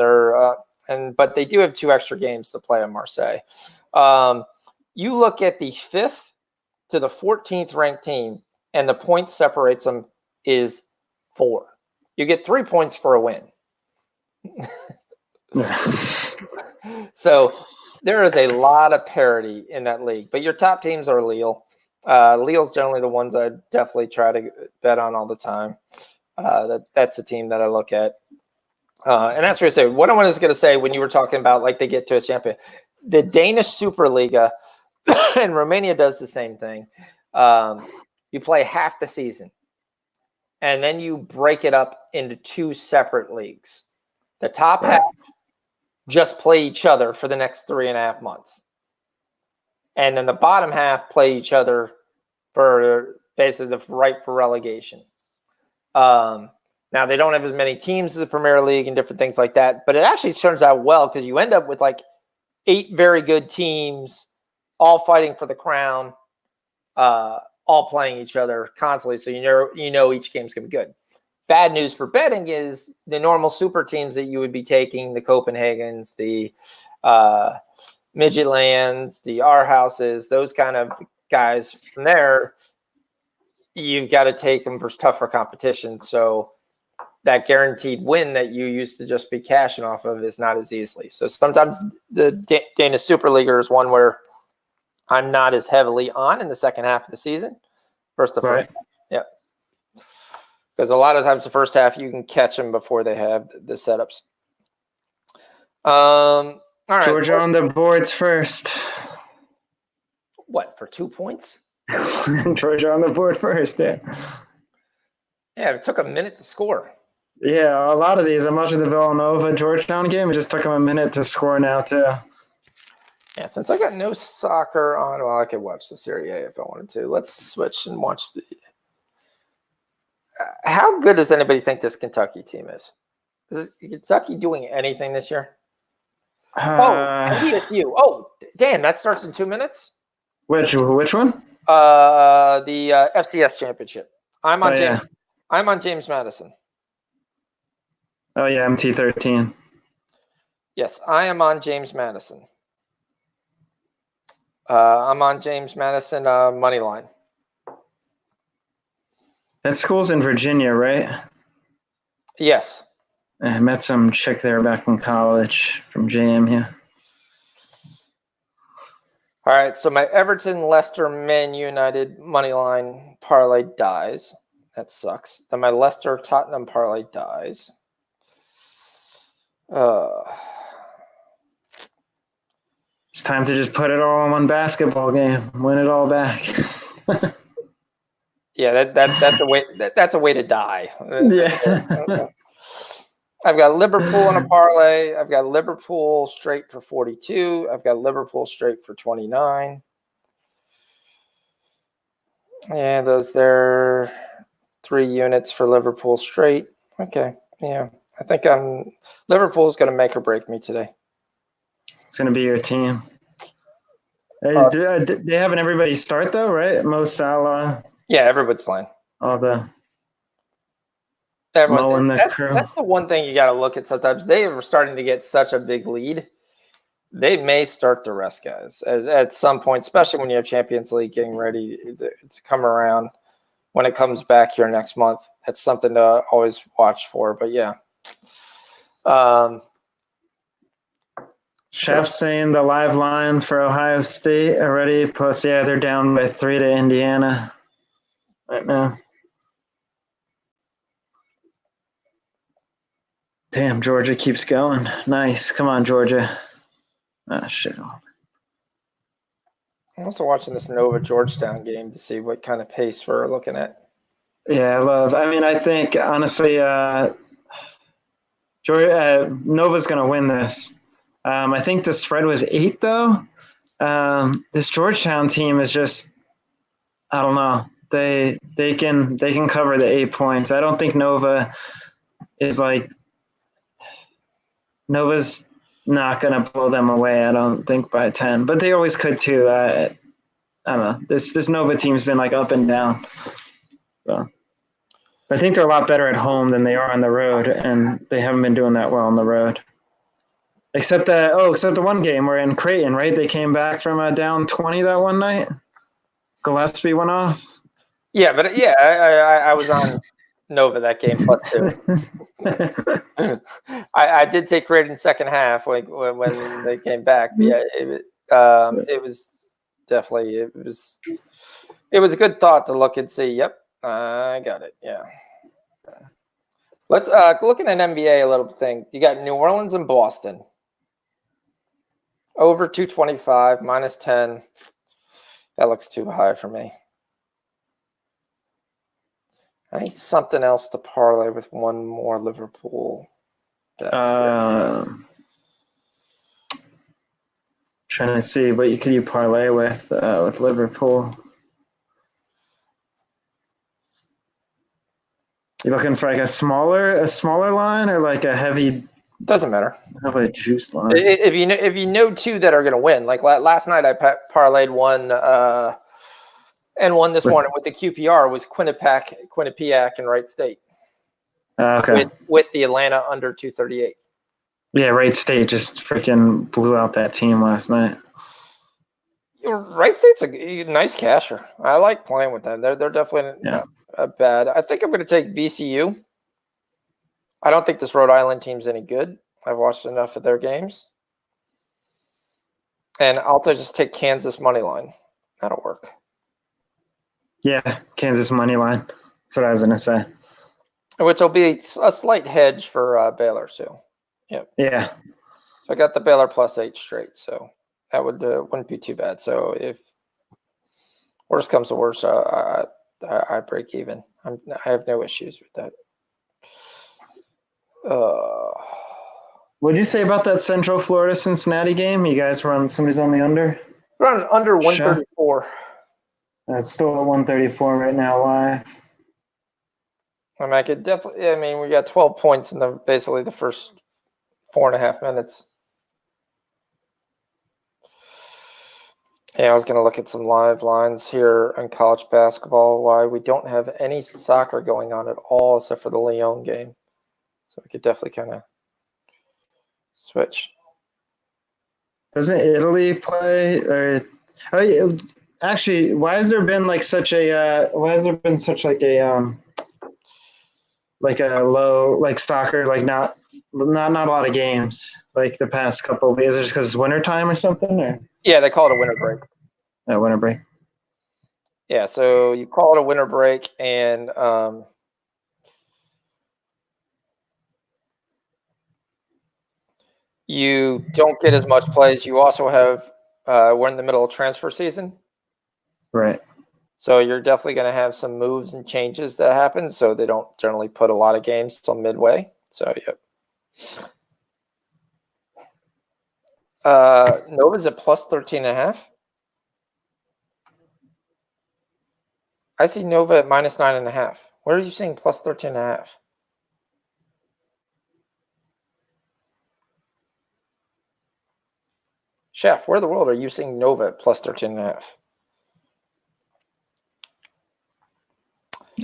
but they do have 2 extra games to play in Marseille. You look at the 5th to the 14th ranked team, and the point separates them is 4. You get 3 points for a win. So there is a lot of parity in that league, but your top teams are Lille. Lille's generally the ones I definitely try to bet on all the time. That's a team that I look at. And that's what I say. What I was going to say when you were talking about like they get to a champion, the Danish Superliga and Romania does the same thing. You play half the season, and then you break it up into 2 separate leagues. The top half just play each other for the next 3.5 months. and then the bottom half play each other for basically the right for relegation. Now they don't have as many teams as the Premier League and different things like that, but it actually turns out well because you end up with like 8 very good teams all fighting for the crown, all playing each other constantly. So you know each game's gonna be good. Bad news for betting is the normal super teams that you would be taking, the Copenhagens, the Midgetlands, the Aarhuses, those kind of guys from there, you've got to take them for tougher competition. So that guaranteed win that you used to just be cashing off of is not as easily. So sometimes the Danish Super League is one where I'm not as heavily on in the second half of the season. First. Yeah. Because a lot of times the first half you can catch them before they have the setups. All right. Georgia on the boards first. What, for 2 points? Georgia on the board first, yeah. Yeah, it took a minute to score. Yeah, a lot of these. I'm watching the Villanova Georgetown game. It just took them a minute to score now, too. Yeah, since I got no soccer on, well, I could watch the Serie A if I wanted to. Let's switch and watch the. How good does anybody think this Kentucky team is? Is Kentucky doing anything this year? NDSU. Oh, damn, that starts in 2 minutes? Which one? The FCS championship. I'm on James Madison. Oh, yeah, MT13. Yes, I am on James Madison. I'm on James Madison money line. That school's in Virginia, right? Yes. I met some chick there back in college from JMU. All right, so my Everton, Leicester, Man United money line parlay dies. That sucks. Then my Leicester, Tottenham parlay dies. It's time to just put it all in one basketball game, win it all back. Yeah, that's a way. That's a way to die. Yeah. I've got Liverpool on a parlay. I've got Liverpool straight for 42. I've got Liverpool straight for 29. Yeah, those there 3 units for Liverpool straight. Okay, yeah, I think Liverpool's going to make or break me today. It's going to be your team. They having everybody start though, right? Mo Salah. Yeah, everybody's playing. All the Everyone. That's the one thing you got to look at sometimes. They are starting to get such a big lead. They may start to rest guys at some point, especially when you have Champions League getting ready to come around when it comes back here next month. That's something to always watch for. But yeah. Chef's saying the live line for Ohio State already. Plus, yeah, they're down by 3 to Indiana right now. Damn, Georgia keeps going. Nice. Come on, Georgia. Ah, shit. I'm also watching this Nova Georgetown game to see what kind of pace we're looking at. Yeah, I think, honestly, Nova's going to win this. I think the spread was 8, though. This Georgetown team is just, I don't know. They can cover the 8 points. I don't think Nova is like – Nova's not going to blow them away, I don't think, by 10. But they always could, too. I don't know. This Nova team's been, like, up and down. So I think they're a lot better at home than they are on the road, and they haven't been doing that well on the road. Except the one game we're in Creighton, right? They came back from down 20 that one night. Gillespie went off. Yeah, but yeah, I was on Nova that game +2. I did take Creighton second half when they came back. But yeah, it was definitely it was a good thought to look and see. Yep, I got it. Yeah. Let's looking at NBA a little thing. You got New Orleans and Boston. Over 225, -10. That looks too high for me. I need something else to parlay with one more Liverpool. Trying to see what you parlay with Liverpool. You looking for like a smaller line or like a heavy Doesn't matter. juice line? If you know two that are going to win, like last night I parlayed one and one this morning with the QPR was Quinnipiac and Wright State. Okay. With the Atlanta under 238. Yeah, Wright State just freaking blew out that team last night. Wright State's a nice casher. I like playing with them. They're definitely not bad. I think I'm going to take VCU. I don't think this Rhode Island team's any good. I've watched enough of their games. And I'll just take Kansas money line. That'll work. Yeah, Kansas money line. That's what I was going to say. Which will be a slight hedge for Baylor, too. Yeah. Yeah. So I got the Baylor +8 straight, so that wouldn't be too bad. So if worst comes to worst, I break even. I have no issues with that. What did you say about that Central Florida Cincinnati game? You guys were somebody's on the under? We're on under 134. It's still at 134 right now live. I mean, I could definitely. I mean, we got 12 points in basically the first 4.5 minutes. Yeah, I was going to look at some live lines here on college basketball. Why we don't have any soccer going on at all except for the Lyon game, so we could definitely kind of switch. Doesn't Italy play? Or actually, why has there been like such a like a low like soccer like not a lot of games like the past couple of days? Is it just because it's winter time or something? Or yeah, they call it a winter break. Winter break. Yeah, so you call it a winter break, and you don't get as much plays. You also have we're in the middle of transfer season, right? So you're definitely going to have some moves and changes that happen. So they don't generally put a lot of games till midway. So yep. Nova's at +13.5. I see Nova at -9.5. Where are you seeing +13.5? Chef, where in the world are you seeing Nova at +13.5?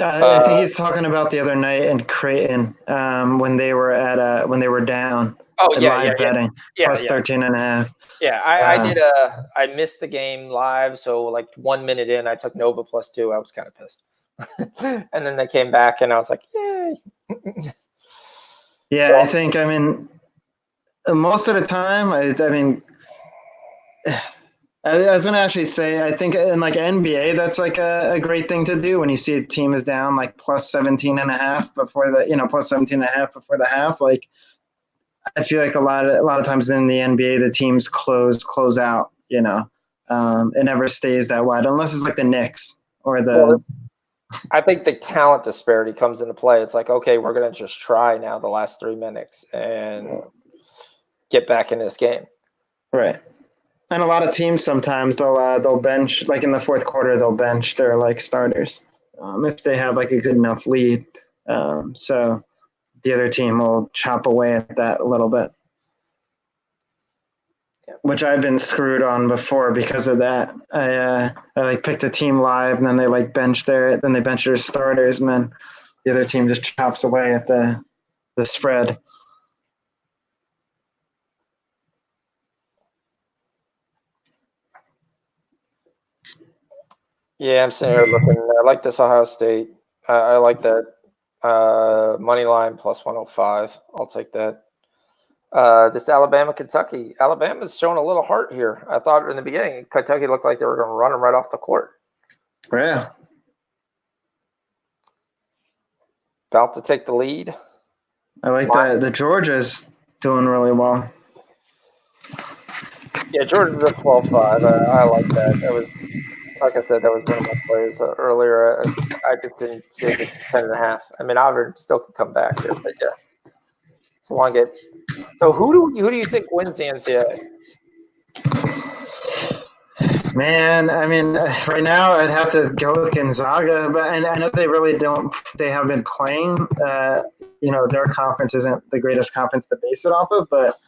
I think he's talking about the other night in Creighton when they were down. Oh yeah, live betting +13.5. Yeah, I missed the game live, so like 1 minute in, I took Nova +2. I was kind of pissed, and then they came back, and I was like, yay. Yeah, so, I think most of the time, I was going to actually say, I think in like NBA, that's like a great thing to do when you see a team is down like +17.5 before the +17.5 before the half. Like, I feel like a lot of times in the NBA, the teams close out. It never stays that wide unless it's like the Knicks or the. Well, I think the talent disparity comes into play. It's like, okay, we're going to just try now the last 3 minutes and get back in this game. Right. And a lot of teams sometimes they'll bench, like in the fourth quarter, they'll bench their like starters if they have like a good enough lead. So the other team will chop away at that a little bit, which I've been screwed on before because of that. I like picked a team live and then they like bench their starters and then the other team just chops away at the spread. Yeah, I'm sitting here looking. I like this Ohio State. I like that money line +105. I'll take that. This Alabama, Kentucky. Alabama's showing a little heart here. I thought in the beginning, Kentucky looked like they were going to run them right off the court. Yeah. About to take the lead. I like that. The Georgia's doing really well. Yeah, Georgia's at 12.5. I like that. That was, like I said, that was one of my plays earlier. I just didn't see it at 10.5. I mean, Auburn still could come back here, but yeah. So long get. So who do you think wins the NCAA? Man, I mean, right now I'd have to go with Gonzaga, but I know they really don't. They have been playing. Their conference isn't the greatest conference to base it off of, but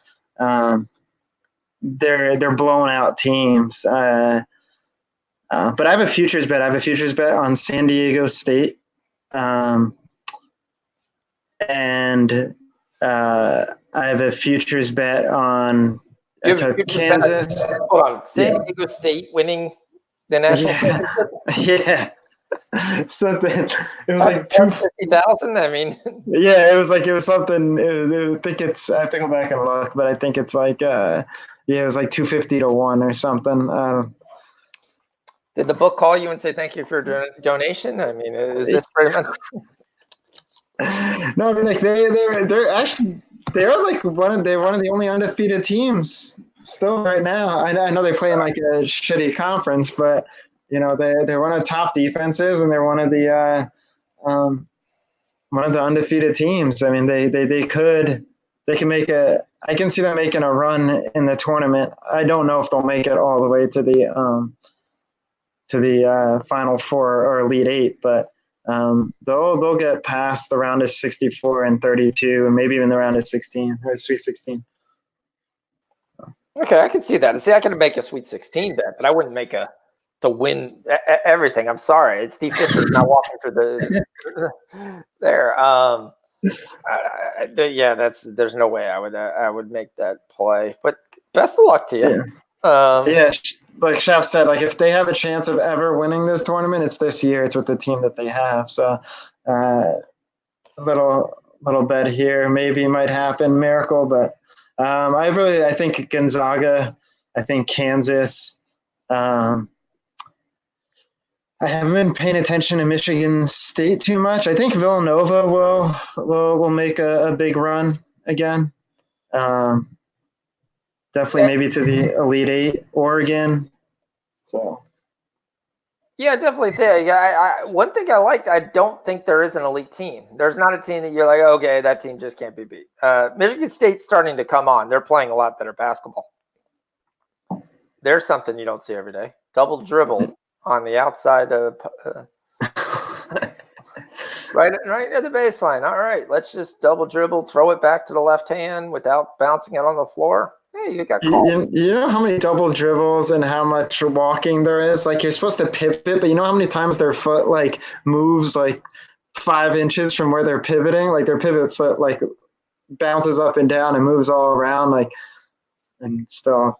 they're blowing out teams. But I have a futures bet. I have a futures bet on San Diego State, and I have a futures bet on You have a futures bet on- Kansas. Hold on, San Diego State winning the national championship. Yeah. Something. It was like 50,000. I mean, Yeah, it was something. I think it's. I have to go back and look, but I think it's like. It was like 250 to 1 or something. did the book call you and say thank you for your donation? I mean, is this pretty much? No, I mean, like they're actually they're like one of the only undefeated teams still right now. I know they're playing like a shitty conference, but they're one of the top defenses, and they're one of the undefeated teams. I mean, they can make I can see them making a run in the tournament. I don't know if they'll make it all the way to the Final Four or Elite Eight, but they'll get past the round of 64 and 32, and maybe even the round of 16 or Sweet 16. Okay, I can see that. See, I can make a Sweet 16 bet, but I wouldn't make to win everything. I'm sorry, it's Steve Fisher's not walking through the there. There's no way I would make that play. But best of luck to you. Yeah. Like Shaf said, like if they have a chance of ever winning this tournament, it's this year. It's with the team that they have. So a little bet here maybe might happen, miracle. But I think Gonzaga, I think Kansas. I haven't been paying attention to Michigan State too much. I think Villanova will make a big run again. Definitely maybe to the Elite Eight, Oregon. So. Yeah, definitely. One thing I liked, I don't think there is an elite team. There's not a team that you're like, okay, that team just can't be beat. Michigan State's starting to come on. They're playing a lot better basketball. There's something you don't see every day. Double dribble on the outside of right near the baseline. All right, let's just double dribble, throw it back to the left hand without bouncing it on the floor. Hey, you got called. You know how many double dribbles and how much walking there is? Like you're supposed to pivot, but you know how many times their foot like moves like 5 inches from where they're pivoting? Like their pivot foot like bounces up and down and moves all around and still.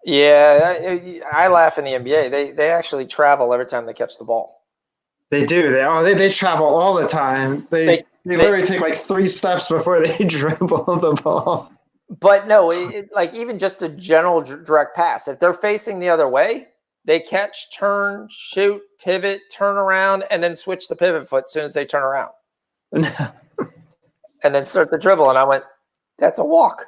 Yeah, I laugh in the NBA. They actually travel every time they catch the ball. They do. They travel all the time. They literally take like 3 steps before they dribble the ball. But no, like even just a general direct pass. If they're facing the other way, they catch, turn, shoot, pivot, turn around, and then switch the pivot foot as soon as they turn around. And then start the dribble. And I went, that's a walk.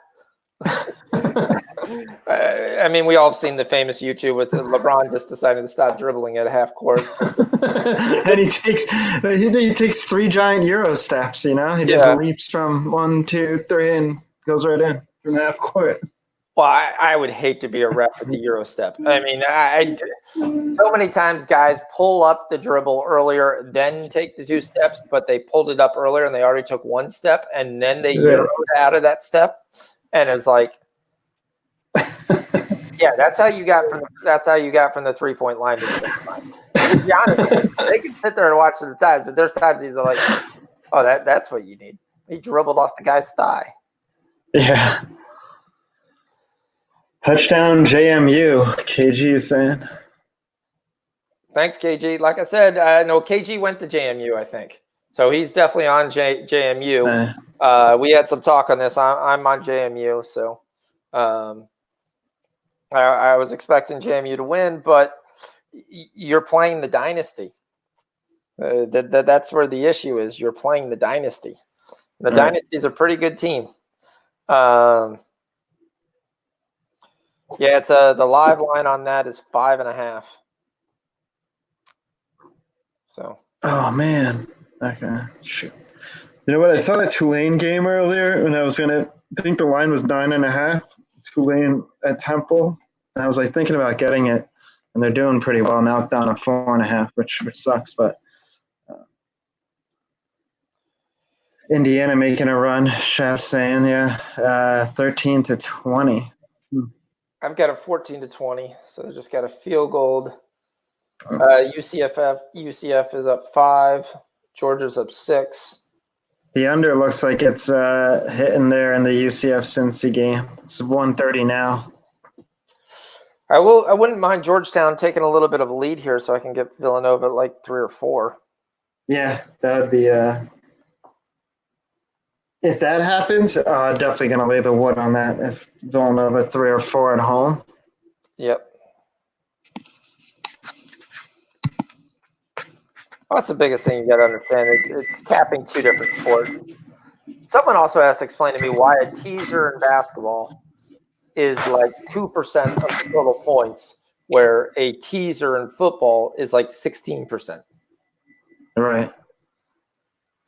I mean, we all have seen the famous YouTube with LeBron just deciding to stop dribbling at half court. And he takes 3 giant Euro steps, He just leaps from 1, 2, 3 and goes right in from half court. Well, I would hate to be a ref with the Euro step. I mean, so many times guys pull up the dribble earlier, then take the 2 steps, but they pulled it up earlier and they already took 1 step, and then they Euroed out of that step, and it's like, yeah, that's how you got from the 3-point line to the 3 line. To be honest, they can sit there and watch the times, but there's times he's like, oh, that's what you need. He dribbled off the guy's thigh. Yeah. Touchdown JMU, KG is saying. Thanks, KG. Like I said, no, KG went to JMU, I think. So he's definitely on JMU. We had some talk on this. I'm on JMU, so I was expecting JMU to win, but you're playing the dynasty. That's where the issue is. You're playing the dynasty. The dynasty is a pretty good team. It's the live line on that is 5.5. So. Oh man. Okay. Shoot. You know what? I saw that Tulane game earlier, and I think the line was 9.5. Tulane at Temple. I was like thinking about getting it, and they're doing pretty well now. It's down to 4.5, which sucks. But Indiana making a run. Chef saying, 13-20. I've got a 14-20, so they just got a field goal. UCF is up 5. Georgia's up 6. The under looks like it's hitting there in the UCF Cincy game. It's 130 now. I wouldn't mind Georgetown taking a little bit of a lead here, so I can get Villanova like 3 or 4. Yeah, that would be. If that happens, definitely going to lay the wood on that. If Villanova 3 or 4 at home. Yep. That's the biggest thing you got to understand. It's capping 2 different sports. Someone also has to explain to me why a teaser in basketball is like 2% of the total points, where a teaser in football is like 16%. Right.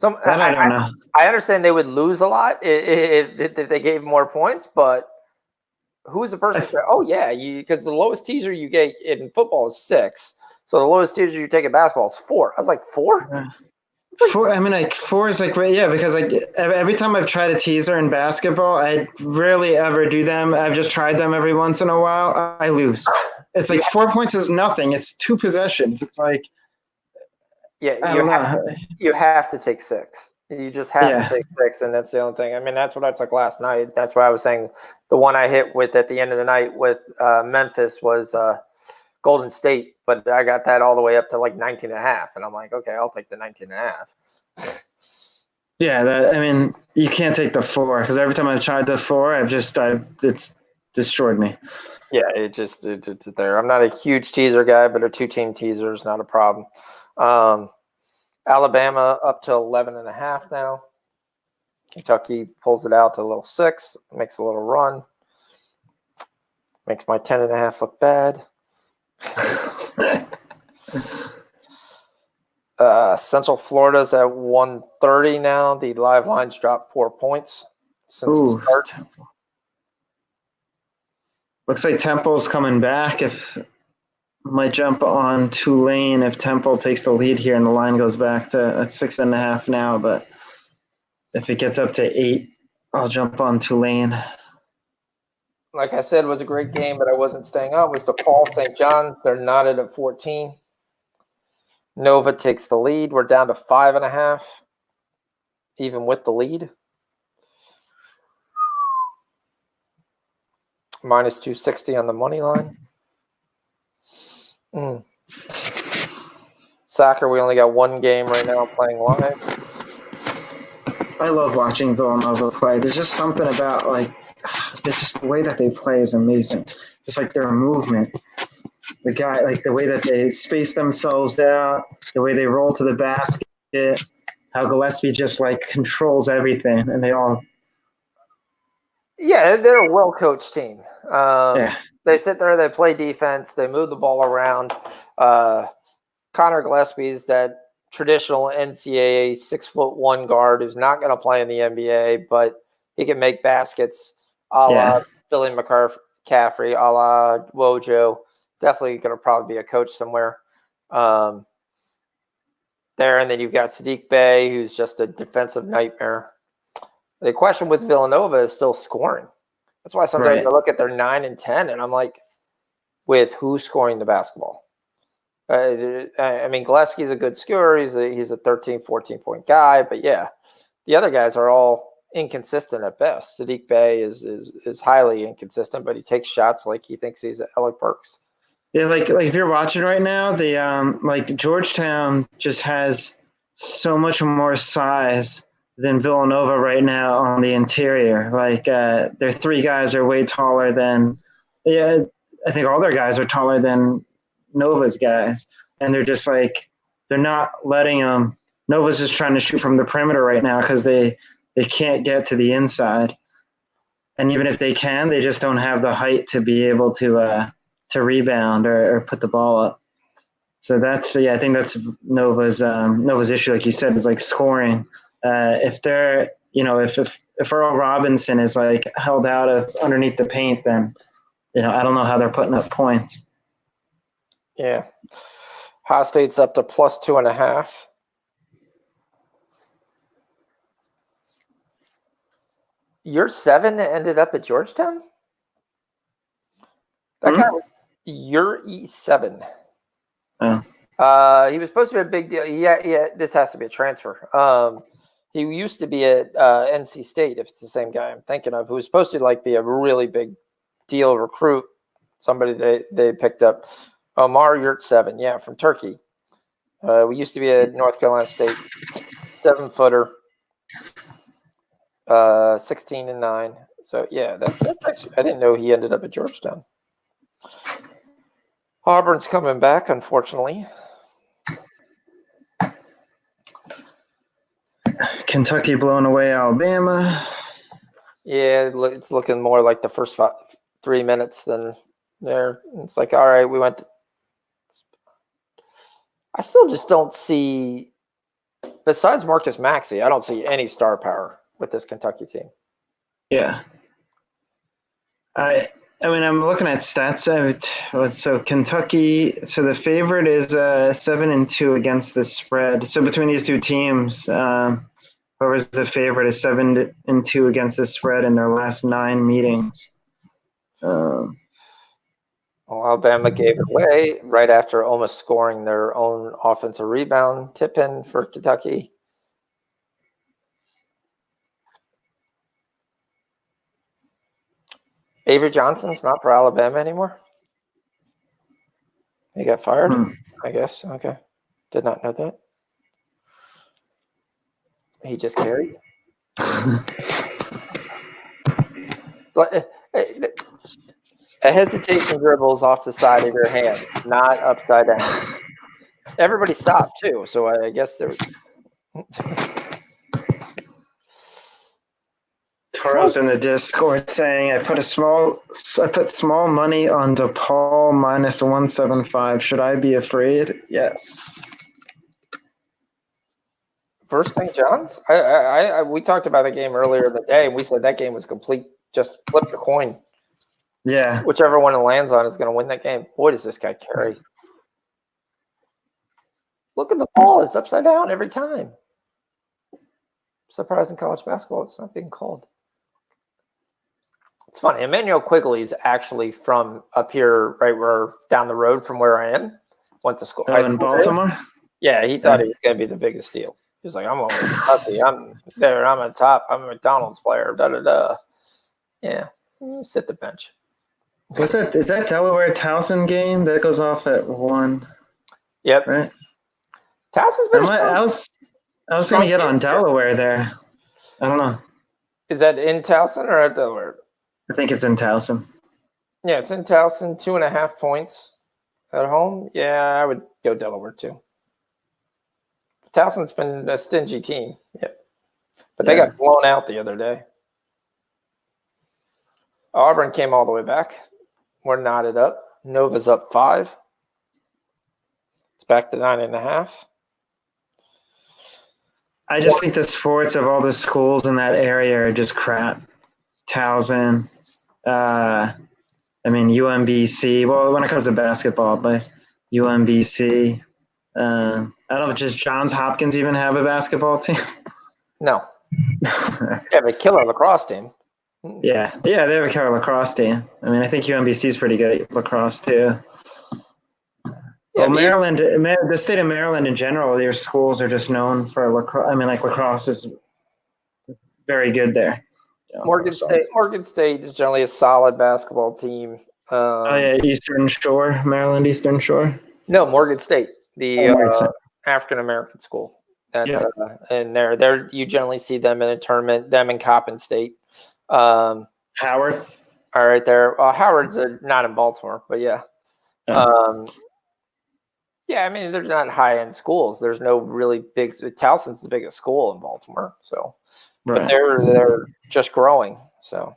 I don't know. I understand they would lose a lot if they gave more points, but who's the person that said, "Oh yeah," because the lowest teaser you get in football is 6, so the lowest teaser you take in basketball is 4. I was like 4. Yeah. 4. I mean, like 4 is like because like every time I've tried a teaser in basketball, I rarely ever do them. I've just tried them every once in a while. I lose. It's like 4 points is nothing. It's 2 possessions. It's like. Yeah, you have to take 6. You just have to take 6, and that's the only thing. I mean, that's what I took last night. That's why I was saying the one I hit with at the end of the night with Memphis was Golden State, but I got that all the way up to like 19.5, and I'm like, okay, I'll take the 19.5. Yeah, I mean, you can't take the 4 because every time I've tried the 4, it's destroyed me. Yeah, it's there. I'm not a huge teaser guy, but a 2-team teaser is not a problem. Alabama up to 11.5 now. Kentucky pulls it out to a little 6, makes a little run. Makes my 10.5 look bad. Central Florida's at 130 now. The live lines dropped 4 points since the start. Looks like Temple's coming back. Might jump on Tulane if Temple takes the lead here and the line goes back to 6.5 now. But if it gets up to 8, I'll jump on Tulane. Like I said, it was a great game, but I wasn't staying up. It was DePaul St. John's. They're knotted at 14. Nova takes the lead. We're down to 5.5, even with the lead. Minus 260 on the money line. Soccer, we only got 1 game right now playing live. I love watching Villanova play. There's just something about it's just the way that they play is amazing. Just like their movement, the way that they space themselves out, the way they roll to the basket, how Gillespie just controls everything, and they all. Yeah, they're a well-coached team. They sit there, they play defense, they move the ball around. Connor Gillespie's that traditional NCAA 6'1" guard who's not going to play in the NBA, but he can make baskets a la Billy McCaffrey, a la Wojo. Definitely going to probably be a coach somewhere there. And then you've got Sadiq Bey, who's just a defensive nightmare. The question with Villanova is still scoring. That's why sometimes I look at their 9 and 10, and I'm like, with who's scoring the basketball? I mean, Gillespie's a good scorer. He's a 13, 14-point guy. But, yeah, the other guys are all inconsistent at best. Sadiq Bey is highly inconsistent, but he takes shots like he thinks he's Alec Burks. Yeah, like if you're watching right now, the Georgetown just has so much more size than Villanova right now on the interior. Their 3 guys are way taller than I think all their guys are taller than Nova's guys. And they're just they're not letting them. Nova's just trying to shoot from the perimeter right now because they can't get to the inside. And even if they can, they just don't have the height to be able to rebound or put the ball up. So that's I think that's Nova's issue, like you said, is scoring. If they're if Earl Robinson is held out of underneath the paint, then I don't know how they're putting up points. Yeah. Ohio State's up to plus 2.5. Your 7 ended up at Georgetown? That guy, your E7. Oh. He was supposed to be a big deal. Yeah. This has to be a transfer. He used to be at NC State, if it's the same guy I'm thinking of, who was supposed to be a really big deal recruit. Somebody they picked up. Omar Yurtseven, yeah, from Turkey. We used to be at North Carolina State, 7-footer, 16-9. So yeah, that's actually, I didn't know he ended up at Georgetown. Auburn's coming back, unfortunately. Kentucky blowing away Alabama. Yeah, it's looking more like the first 3 minutes than there. It's like, all right, we went. I still just don't see, besides Marcus Maxey, I don't see any star power with this Kentucky team. Yeah. I mean, I'm looking at stats. So Kentucky, so the favorite is 7-2 against the spread. So between these two teams, whoever's the favorite is 7-2 against the spread in their last 9 meetings. Well, Alabama gave it away right after almost scoring their own offensive rebound tip-in for Kentucky. Avery Johnson's not for Alabama anymore? He got fired, I guess. Okay. Did not know that. He just carried. A hesitation dribble is off the side of your hand, not upside down. Everybody stopped too, so I guess there. Toro's in the Discord saying I put small money on DePaul minus 175. Should I be afraid? Yes. First St. John's? We talked about the game earlier in the day, and we said that game was complete. Just flip the coin. Yeah. Whichever one it lands on is going to win that game. Boy, does this guy carry. Look at the ball. It's upside down every time. Surprising college basketball. It's not being called. It's funny. Emmanuel Quigley is actually from up here, right where down the road from where I am. Went to school. Oh, in Baltimore? Yeah, he thought he was going to be the biggest deal. He was like, I'm over Kentucky. I'm there. I'm on top. I'm a McDonald's player. Da-da-da. Yeah. You sit the bench. What's that? Is that Delaware Towson game that goes off at 1? Yep. Right. Towson's been. I was going to get on Delaware there. I don't know. Is that in Towson or at Delaware? I think it's in Towson. Yeah, it's in Towson. 2.5 points at home. Yeah, I would go Delaware too. Towson's been a stingy team. Yep. But they got blown out the other day. Auburn came all the way back. We're knotted up. Nova's up 5. It's back to 9.5. I just think the sports of all the schools in that area are just crap. Towson, UMBC. Well, when it comes to basketball, but UMBC. I don't know if just Johns Hopkins even have a basketball team. No. Yeah, but killer lacrosse team. Yeah, they have a killer lacrosse team. I mean, I think UMBC is pretty good at lacrosse too. Yeah, well, Maryland, the state of Maryland in general, their schools are just known for lacrosse. I mean, lacrosse is very good there. Morgan State is generally a solid basketball team. Eastern Shore, Maryland Eastern Shore. No, Morgan State, the African American school. That's and there you generally see them in a tournament. Them and Coppin State. Howard. All right, there. Howard's not in Baltimore, but yeah. Yeah, I mean, there's not high-end schools. There's no really big. Towson's the biggest school in Baltimore, so. Right. But they're just growing, so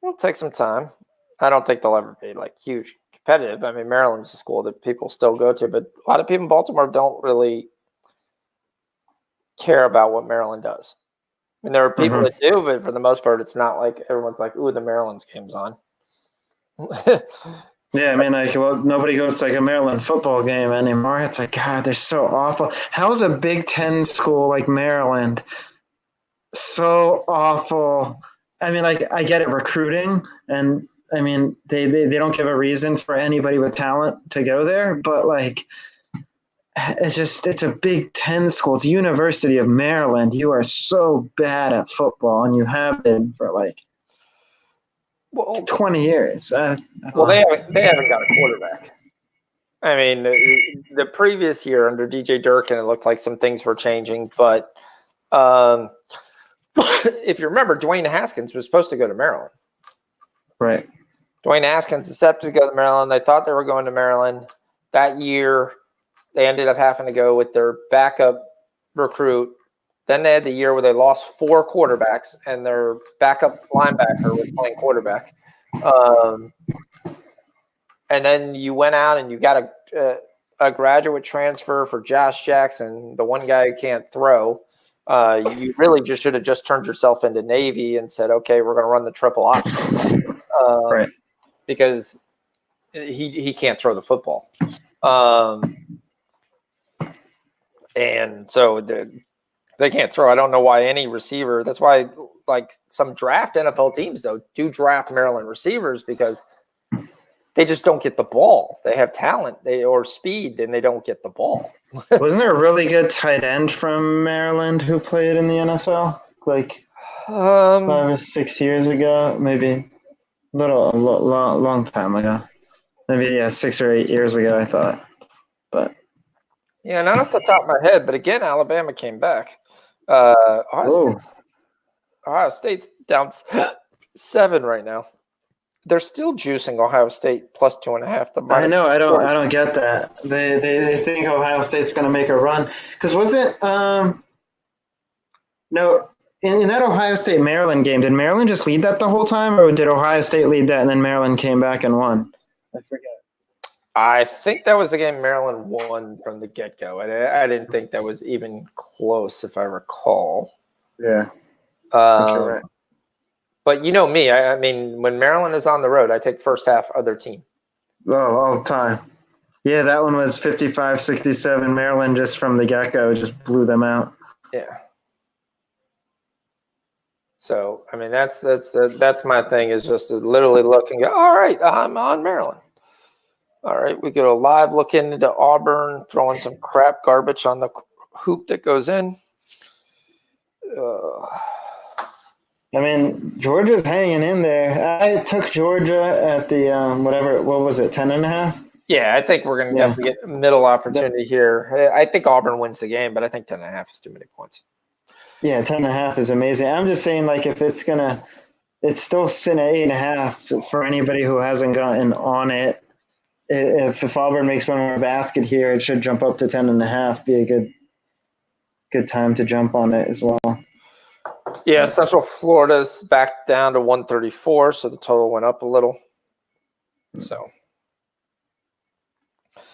it'll take some time. I don't think they'll ever be huge competitive. I mean, Maryland's a school that people still go to, but a lot of people in Baltimore don't really care about what Maryland does. I mean, there are people that do, but for the most part, it's not like everyone's like, "Ooh, the Maryland's game's on." Yeah, I mean, like, well, nobody goes to like a Maryland football game anymore. It's like, God, they're so awful. How is a Big Ten school like Maryland so awful? I mean, like, I get it, recruiting, and I mean, they don't give a reason for anybody with talent to go there, but like, it's a Big Ten school. It's University of Maryland. You are so bad at football, and you have been for like Well, 20 years. well, they haven't got a quarterback. I mean, the previous year under DJ Durkin, it looked like some things were changing, but if you remember, Dwayne Haskins was supposed to go to Maryland. Right. Dwayne Haskins accepted to go to Maryland. They thought they were going to Maryland. That year, they ended up having to go with their backup recruit. Then they had the year where they lost 4 quarterbacks, and their backup linebacker was playing quarterback. And then you went out and you got a graduate transfer for Josh Jackson, the one guy who can't throw. You really just should have just turned yourself into Navy and said, okay, we're going to run the triple option. Right. Because he can't throw the football. And so they can't throw. I don't know why any receiver. That's why, like, some draft NFL teams, though, do draft Maryland receivers because they just don't get the ball. They have talent or speed, and they don't get the ball. Wasn't there a really good tight end from Maryland who played in the NFL like 5 or 6 years ago? Maybe a long time ago. Maybe 6 or 8 years ago, I thought. But yeah, not off the top of my head, but again, Alabama came back. Ohio State's down 7 right now. They're still juicing Ohio State plus 2.5. I know. I don't get that. They think Ohio State's going to make a run because was it no in that Ohio State Maryland game? Did Maryland just lead that the whole time, or did Ohio State lead that and then Maryland came back and won? I forget. I think that was the game Maryland won from the get-go. I didn't think that was even close, if I recall. Yeah. I think you're right. But you know me. I mean, when Maryland is on the road, I take first half other team. Oh, all the time. Yeah, that one was 55-67. Maryland just from the get-go just blew them out. Yeah. So, I mean, that's my thing is just to literally look and go, all right, I'm on Maryland. All right, we get a live look into Auburn, throwing some crap garbage on the hoop that goes in. I mean, Georgia's hanging in there. I took Georgia at the what was it, 10.5? Yeah, I think we're going to definitely get a middle opportunity here. I think Auburn wins the game, but I think 10.5 is too many points. Yeah, 10.5 is amazing. I'm just saying, like, if it's still sitting at 8.5 for anybody who hasn't gotten on it. If Auburn makes one more basket here, it should jump up to 10.5. Be a good time to jump on it as well. Yeah, Central Florida's back down to 134, so the total went up a little. So, all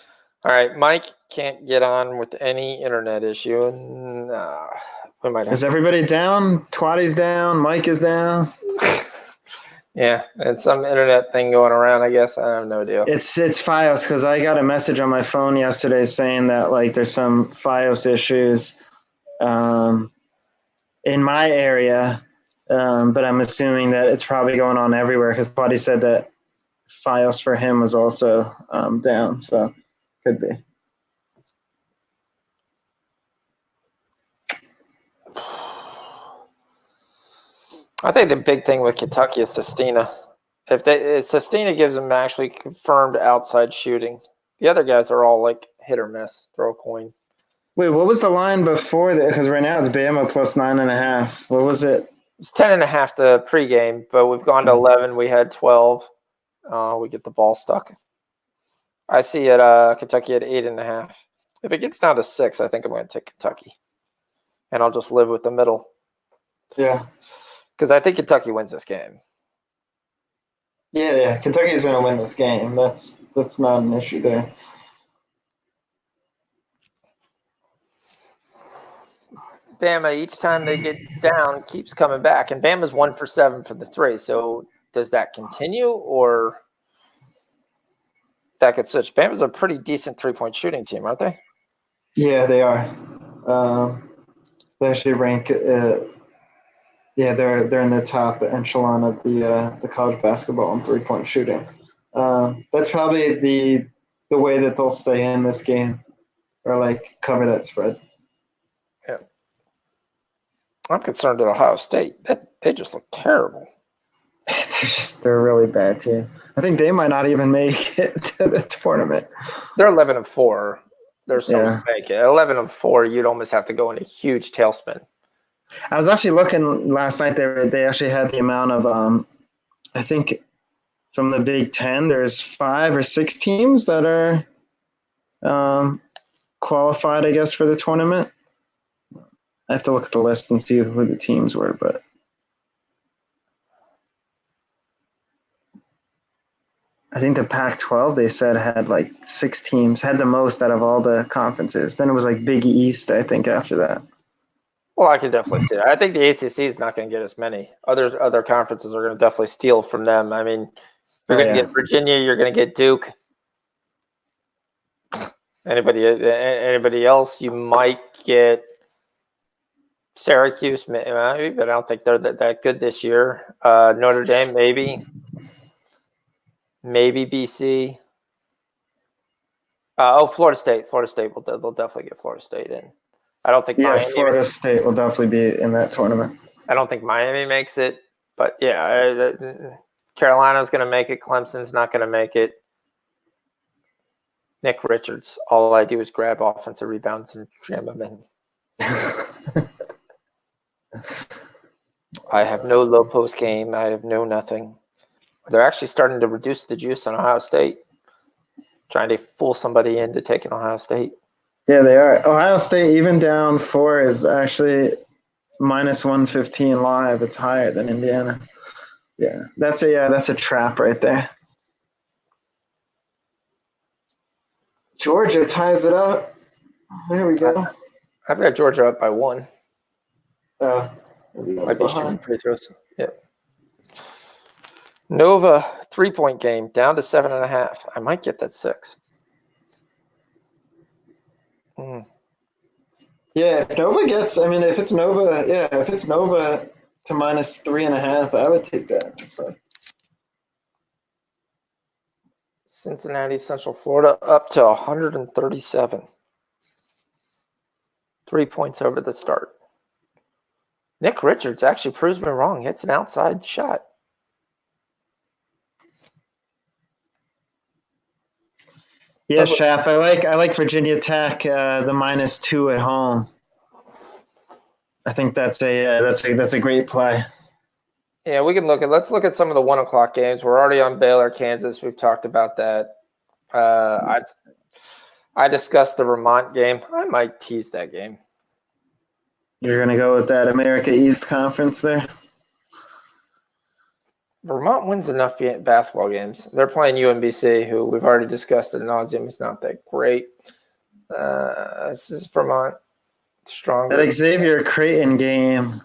right, Mike can't get on with any internet issue. We might have Is everybody down? Twatty's down. Mike is down. Yeah, it's some internet thing going around, I guess. I have no idea. It's Fios because I got a message on my phone yesterday saying that like there's some Fios issues in my area, but I'm assuming that it's probably going on everywhere because Twatty said that Fios for him was also down, so could be. I think the big thing with Kentucky is Sestina. If Sestina gives them actually confirmed outside shooting, the other guys are all like hit or miss, throw a coin. Wait, what was the line before that? Because right now it's Bama plus 9.5. What was it? It's 10.5 the pregame, but we've gone to 11. We had 12. We get the ball stuck. I see it. Kentucky at 8.5. If it gets down to 6, I think I'm going to take Kentucky, and I'll just live with the middle. Yeah. Because I think Kentucky wins this game. Yeah. Kentucky's going to win this game. That's not an issue there. Bama, each time they get down, keeps coming back. And Bama's 1 for 7 for the 3. So does that continue or? that could switch. Bama's a pretty decent 3-point shooting team, aren't they? Yeah, they are. They actually rank. Yeah, they're in the top echelon of the college basketball in 3-point shooting. That's probably the way that they'll stay in this game, or like cover that spread. Yeah. I'm concerned at Ohio State. They just look terrible. They're a really bad team. I think they might not even make it to the tournament. They're 11-4. There's no way Yeah. to make it. 11-4, you'd almost have to go in a huge tailspin. I was actually looking last night. They actually had the amount of I think from the Big Ten, there's 5 or 6 teams that are qualified, I guess, for the tournament. I have to look at the list and see who the teams were, but I think the Pac-12 they said had like 6 teams, had the most out of all the conferences. Then it was like Big East, I think, after that. Well, I can definitely see that. I think the ACC is not going to get as many. Other conferences are going to definitely steal from them. I mean, you're going to get Virginia, you're going to get Duke. Anybody else? You might get Syracuse, maybe, but I don't think they're that good this year. Notre Dame, maybe BC. Florida State. They'll definitely get Florida State in. I don't think Miami. Florida State will definitely be in that tournament. I don't think Miami makes it, but yeah, Carolina's going to make it. Clemson's not going to make it. Nick Richards. All I do is grab offensive rebounds and jam them in. I have no low post game. I have no nothing. They're actually starting to reduce the juice on Ohio State, trying to fool somebody into taking Ohio State. Yeah, they are. Ohio State, even down 4, is actually minus 115 live. It's higher than Indiana. Yeah, that's a trap right there. Georgia ties it up. There we go. I've got Georgia up by 1. Might be shooting free throws. Yep. Nova 3-point game down to 7.5. I might get that 6. Yeah, if Nova gets, if it's Nova to minus 3.5, I would take that. So. Cincinnati, Central Florida, up to 137. 3 points over the start. Nick Richards actually proves me wrong. Hits an outside shot. Yeah, Chef. I like Virginia Tech, the -2 at home. I think that's a great play. Yeah, we can let's look at some of the 1 o'clock games. We're already on Baylor, Kansas. We've talked about that. I discussed the Vermont game. I might tease that game. You're gonna go with that America East Conference there? Vermont wins enough basketball games. They're playing UMBC, who we've already discussed ad nauseum is not that great. This is Vermont stronger. That Xavier Creighton game.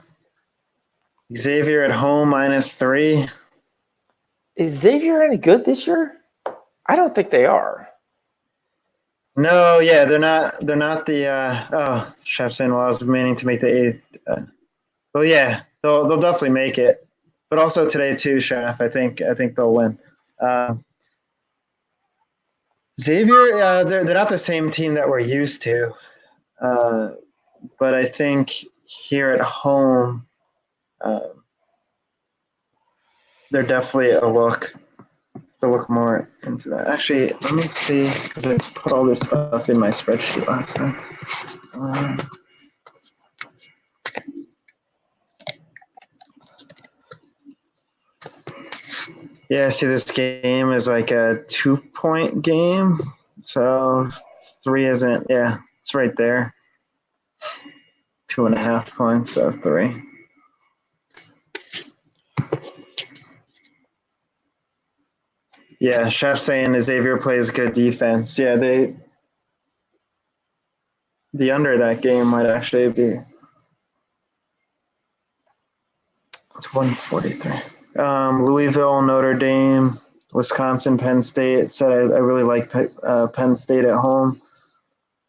Xavier at home -3. Is Xavier any good this year? I don't think they are. No, yeah, they're not the Chef saying, well, I was meaning to make the 8th. Well, yeah, they'll definitely make it. But also today too, Chef. I think they'll win. Xavier, they're not the same team that we're used to. But I think here at home, they're definitely a look. To look more into that. Actually, let me see, because I put all this stuff in my spreadsheet last night. Yeah, see, this game is like a 2-point game. So 3 isn't, yeah, it's right there. 2.5 points, so 3. Yeah, Chef saying Xavier plays good defense. Yeah, the under that game might actually be. It's 143. Louisville, Notre Dame. Wisconsin, Penn State. Said I really like Penn State at home.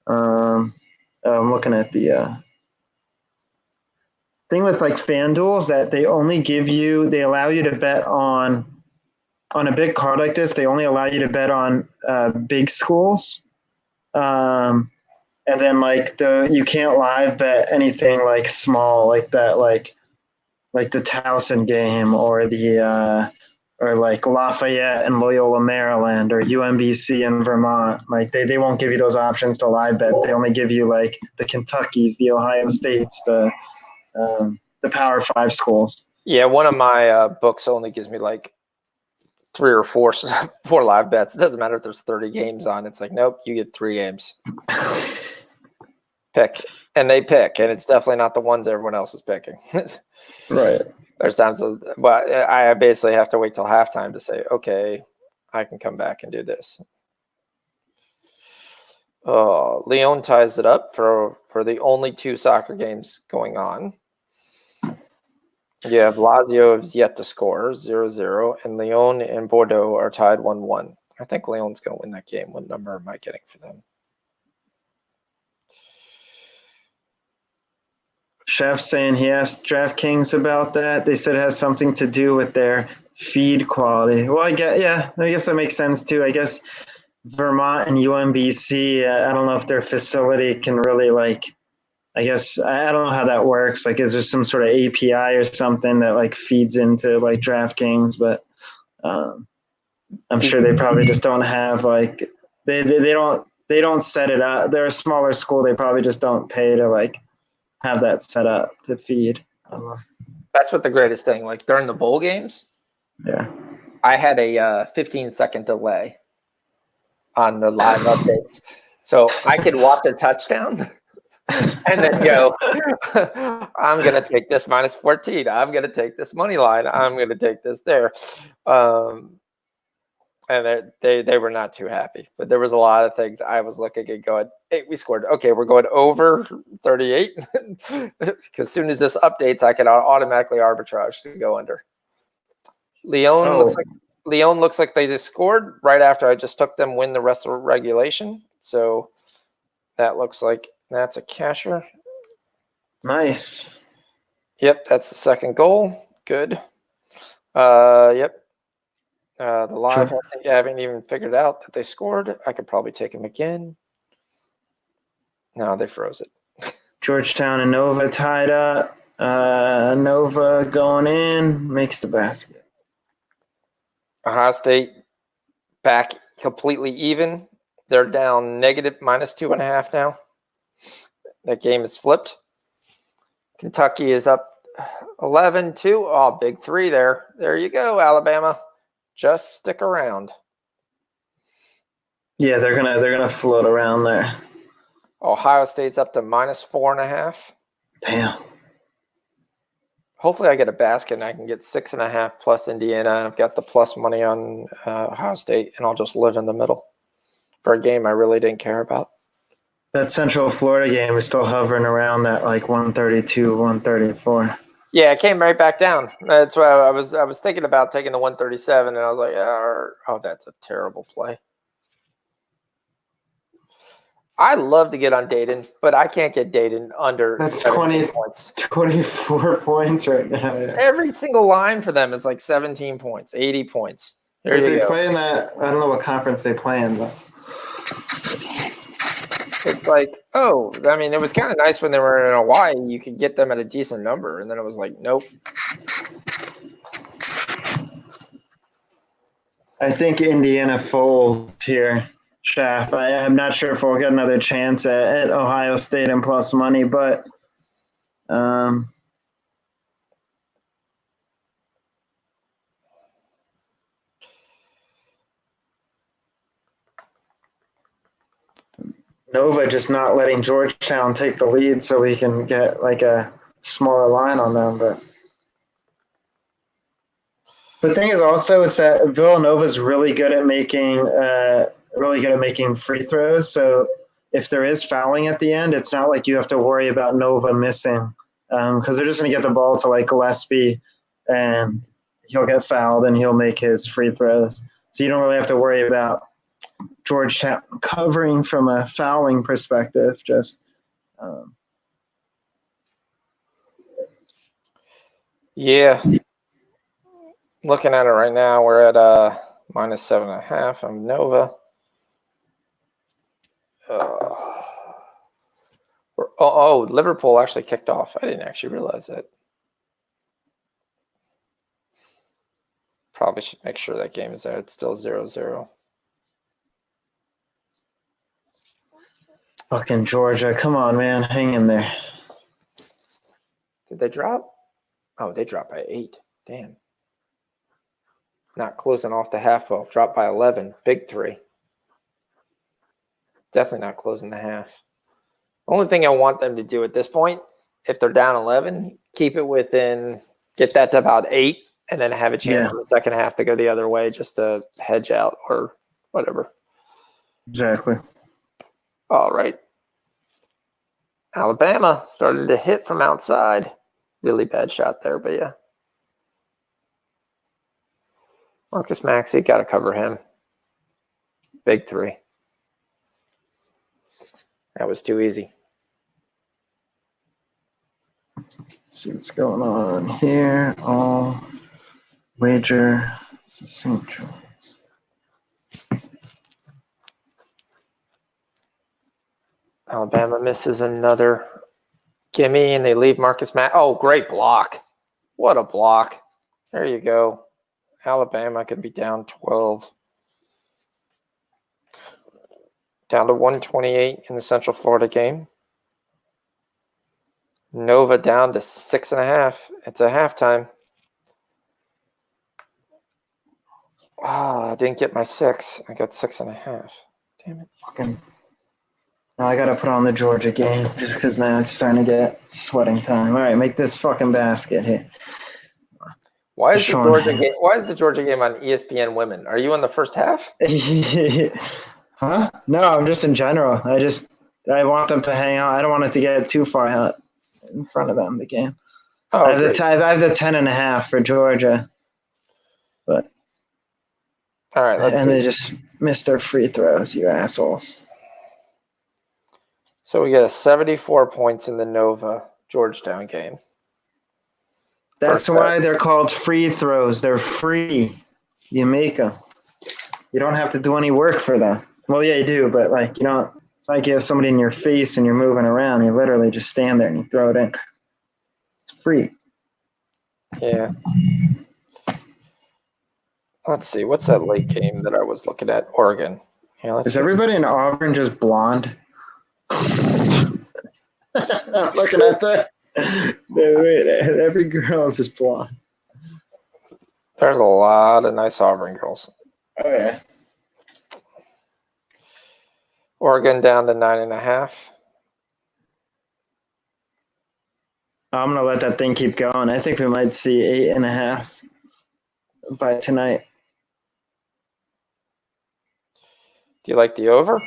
I'm looking at the thing with like FanDuel is that they allow you to bet on a big card like this. They only allow you to bet on big schools. And then like you can't live bet anything like small like that, like the Towson game or or like Lafayette and Loyola, Maryland, or UMBC in Vermont. Like they won't give you those options to live bet. They only give you like the Kentuckys, the Ohio States, the Power 5 schools. Yeah, one of my books only gives me like 3 or 4 live bets. It doesn't matter if there's 30 games on. It's like, nope, you get 3 games. Pick. And they pick, and it's definitely not the ones everyone else is picking. Right. There's times, but I basically have to wait till halftime to say, okay, I can come back and do this. Lyon ties it up for the only 2 soccer games going on. You have Lazio is yet to score 0-0, and Lyon and Bordeaux are tied 1-1. I think Lyon's going to win that game. What number am I getting for them? Chef saying he asked DraftKings about that. They said it has something to do with their feed quality. Well, I guess that makes sense too. I guess Vermont and UMBC, I don't know if their facility can really I guess I don't know how that works. Like, is there some sort of API or something that like feeds into like DraftKings? But I'm sure they probably just don't have like they don't set it up. They're a smaller school. They probably just don't pay to like have that set up to feed. That's what the greatest thing. Like during the bowl games, yeah, I had a 15-second delay on the live updates, so I could watch a touchdown and then go, I'm going to take this -14. I'm going to take this money line. I'm going to take this there. And they were not too happy. But there was a lot of things I was looking at going, hey, we scored. Okay, we're going over 38. Because as soon as this updates, I can automatically arbitrage to go under. Lyon looks like they just scored right after I just took them win the rest of regulation. So that looks like that's a casher. Nice. Yep, that's the second goal. Good. Yep. The live, Sure. I think I haven't even figured out that they scored. I could probably take them again. No, they froze it. Georgetown and Nova tied up. Nova going in, makes the basket. Ohio State back completely even. They're down negative -2.5 now. That game is flipped. Kentucky is up 11-2. Oh, big 3 there. There you go, Alabama. Just stick around. Yeah, they're gonna float around there. Ohio State's up to -4.5. Damn. Hopefully I get a basket and I can get 6.5 plus Indiana. I've got the plus money on Ohio State, and I'll just live in the middle for a game I really didn't care about. That Central Florida game is still hovering around that like 132, 134. Yeah, it came right back down. That's why I was thinking about taking the 137, and I was like, oh, that's a terrible play. I love to get on Dayton, but I can't get Dayton under That's 17 points. 24 points right now. Yeah. Every single line for them is like 17 points, 80 points. There you They go. play in that, I don't know what conference they play in, but It's like, oh, I mean, it was kind of nice when they were in Hawaii. You could get them at a decent number, and then it was like, nope. I think Indiana folds here, Shaft. I'm not sure if we'll get another chance at Ohio State and plus money, but Nova just not letting Georgetown take the lead so we can get like a smaller line on them. But the thing is also it's that Villanova's really good at making free throws. So if there is fouling at the end, it's not like you have to worry about Nova missing because they're just going to get the ball to like Gillespie and he'll get fouled and he'll make his free throws. So you don't really have to worry about Georgetown covering from a fouling perspective. Just Yeah. Looking at it right now, we're at -7.5 on Nova. Liverpool actually kicked off. I didn't actually realize that. Probably should make sure that game is there. It's still 0-0. fucking Georgia. Come on, man. Hang in there. Did they drop? Oh, they dropped by 8. Damn. Not closing off the half. Well, dropped by 11. Big 3. Definitely not closing the half. Only thing I want them to do at this point, if they're down 11, keep it within, get that to about 8, and then have a chance in the second half to go the other way just to hedge out or whatever. Exactly. All right. Alabama started to hit from outside. Really bad shot there, but yeah. Marcus Maxey, got to cover him. Big 3. That was too easy. See what's going on here. All wager St. John's. Alabama misses another gimme, and they leave Marcus Mack. Oh, great block. What a block. There you go. Alabama could be down 12. Down to 128 in the Central Florida game. Nova down to 6.5. It's a halftime. I didn't get my 6. I got 6.5. Damn it. Fucking. Now I gotta put on the Georgia game just because now it's starting to get sweating time. All right, make this fucking basket here. Why is the Georgia game on ESPN Women? Are you in the first half? Huh? No, I'm just in general. I want them to hang out. I don't want it to get too far out in front of them, the game. Oh, I have the 10.5 for Georgia. But all right, let's see. They just missed their free throws, you assholes. So we get a 74 points in the Nova Georgetown game. That's why they're called free throws. They're free. You make them. You don't have to do any work for them. Well, yeah, you do, but like you don't. It's like you have somebody in your face and you're moving around. You literally just stand there and you throw it in. It's free. Yeah. Let's see. What's that late game that I was looking at? Oregon. Yeah, Is everybody in Auburn just blonde? Looking at that. Every girl is just blonde. There's a lot of nice Auburn girls. Oh, yeah. Oregon down to 9.5. I'm going to let that thing keep going. I think we might see 8.5 by tonight. Do you like the over?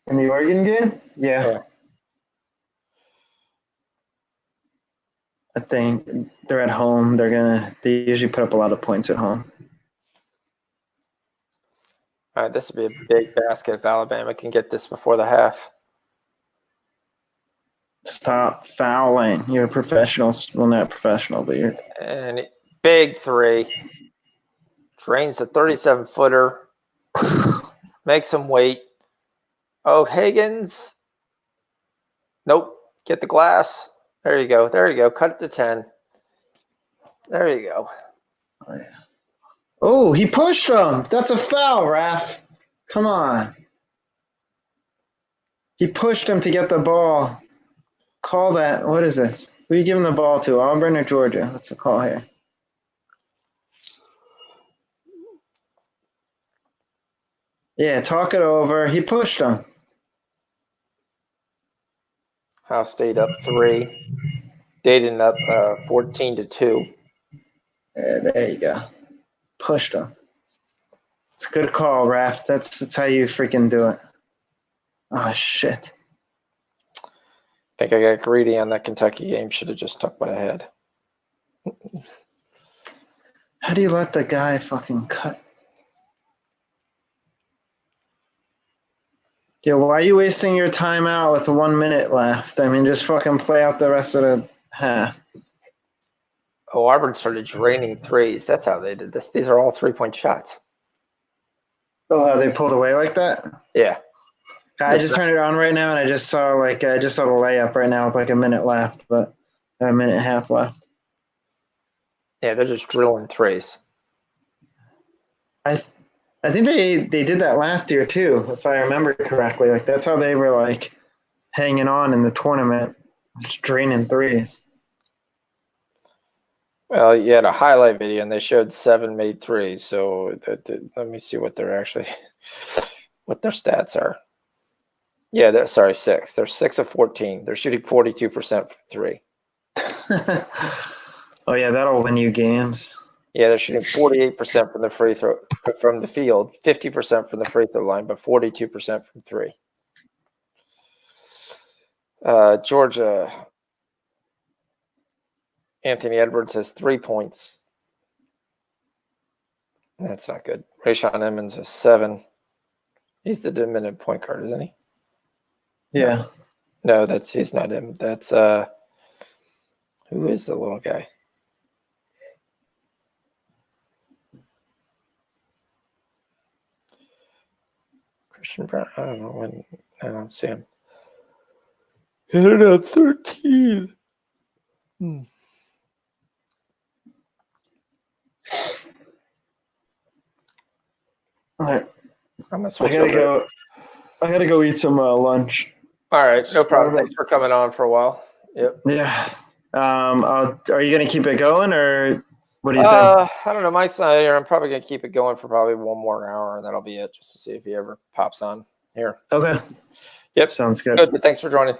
In the Oregon game? Yeah. I think they're at home. They usually put up a lot of points at home. All right, this would be a big basket if Alabama can get this before the half. Stop fouling. You're a professional. Well, not professional, but you're. And big 3. Drains the 37-footer. Makes him wait. Oh, Higgins. Nope. Get the glass. There you go. There you go. Cut it to 10. There you go. Oh, yeah. Oh, he pushed him. That's a foul, Raph. Come on. He pushed him to get the ball. Call that. What is this? Who are you giving the ball to? Auburn or Georgia? What's the call here? Yeah, talk it over. He pushed him. Ohio State up 3. Dayton up 14-2. Yeah, there you go. Pushed him. It's a good call, Raph. That's how you freaking do it. Oh, shit. I think I got greedy on that Kentucky game. Should have just tucked my head. How do you let the guy fucking cut? Yeah, why are you wasting your time out with 1 minute left? I mean, just fucking play out the rest of the half. Oh, Auburn started draining threes. That's how they did this. These are all 3-point shots. Oh, how they pulled away like that? Yeah. I just turned it on right now, and I just saw the layup right now with like a minute left, but a minute and a half left. Yeah, they're just drilling threes. I think they did that last year too, if I remember correctly. Like that's how they were like hanging on in the tournament, just draining threes. Well, you had a highlight video, and they showed 7 made threes. So let me see what they're actually, what their stats are. Yeah, 6. They're 6 of 14. They're shooting 42% from 3. Oh yeah, that'll win you games. Yeah, they're shooting 48% from the from the field, 50% from the free throw line, but 42% from 3. Georgia, Anthony Edwards has 3 points. That's not good. Rayshawn Emmons has 7. He's the dominant point guard, isn't he? Yeah. No, he's not him. That's who is the little guy? Christian Brown. I don't know when. I don't see him. Hit it at 13. All right. I'm gonna I switch gotta over. go. I gotta go eat some lunch. All right, no problem. Thanks for coming on for a while. Yep. Yeah. Are you gonna keep it going, or what do you think? I don't know. My side here, I'm probably gonna keep it going for probably 1 more hour, and that'll be it, just to see if he ever pops on here. Okay. Yep. Sounds good. Good. But thanks for joining.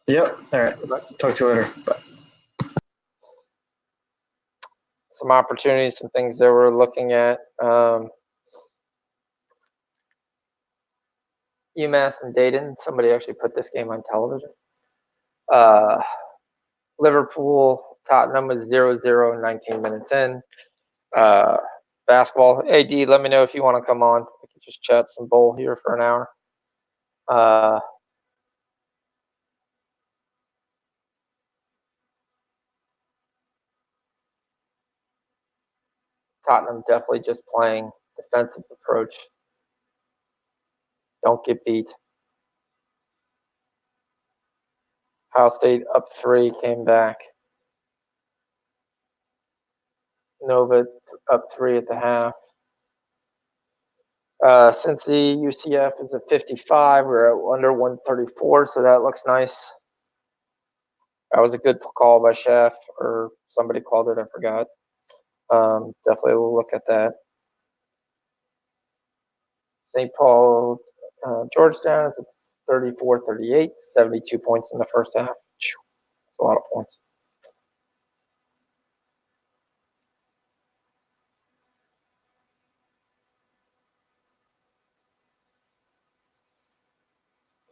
Yep. All right. Talk to you later. Bye. Some opportunities, some things that we're looking at. UMass and Dayton. Somebody actually put this game on television. Liverpool, Tottenham was 0-0, 19 minutes in. Basketball. Hey, D, let me know if you want to come on. We can just chat some bowl here for an hour. Tottenham definitely just playing defensive approach. Don't get beat. Ohio State up 3, came back. Nova up 3 at the half. Cincy UCF is at 55. We're at under 134, so that looks nice. That was a good call by Chef, or somebody called it, I forgot. Definitely we'll look at that. St. Paul, Georgetown is at 34-38, 72 points in the first half. That's a lot of points.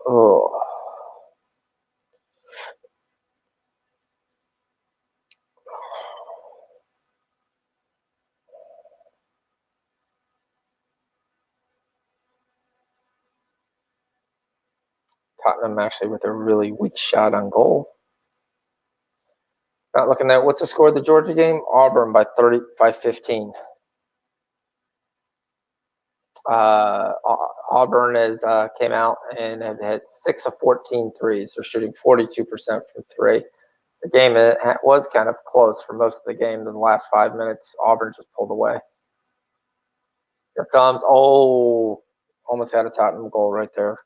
Oh. Tottenham actually with a really weak shot on goal. Not looking at what's the score of the Georgia game? Auburn by 15. Auburn has came out and have had 6 of 14 threes. They're shooting 42% from 3. The game was kind of close for most of the game. In the last 5 minutes, Auburn just pulled away. Here comes, almost had a Tottenham goal right there.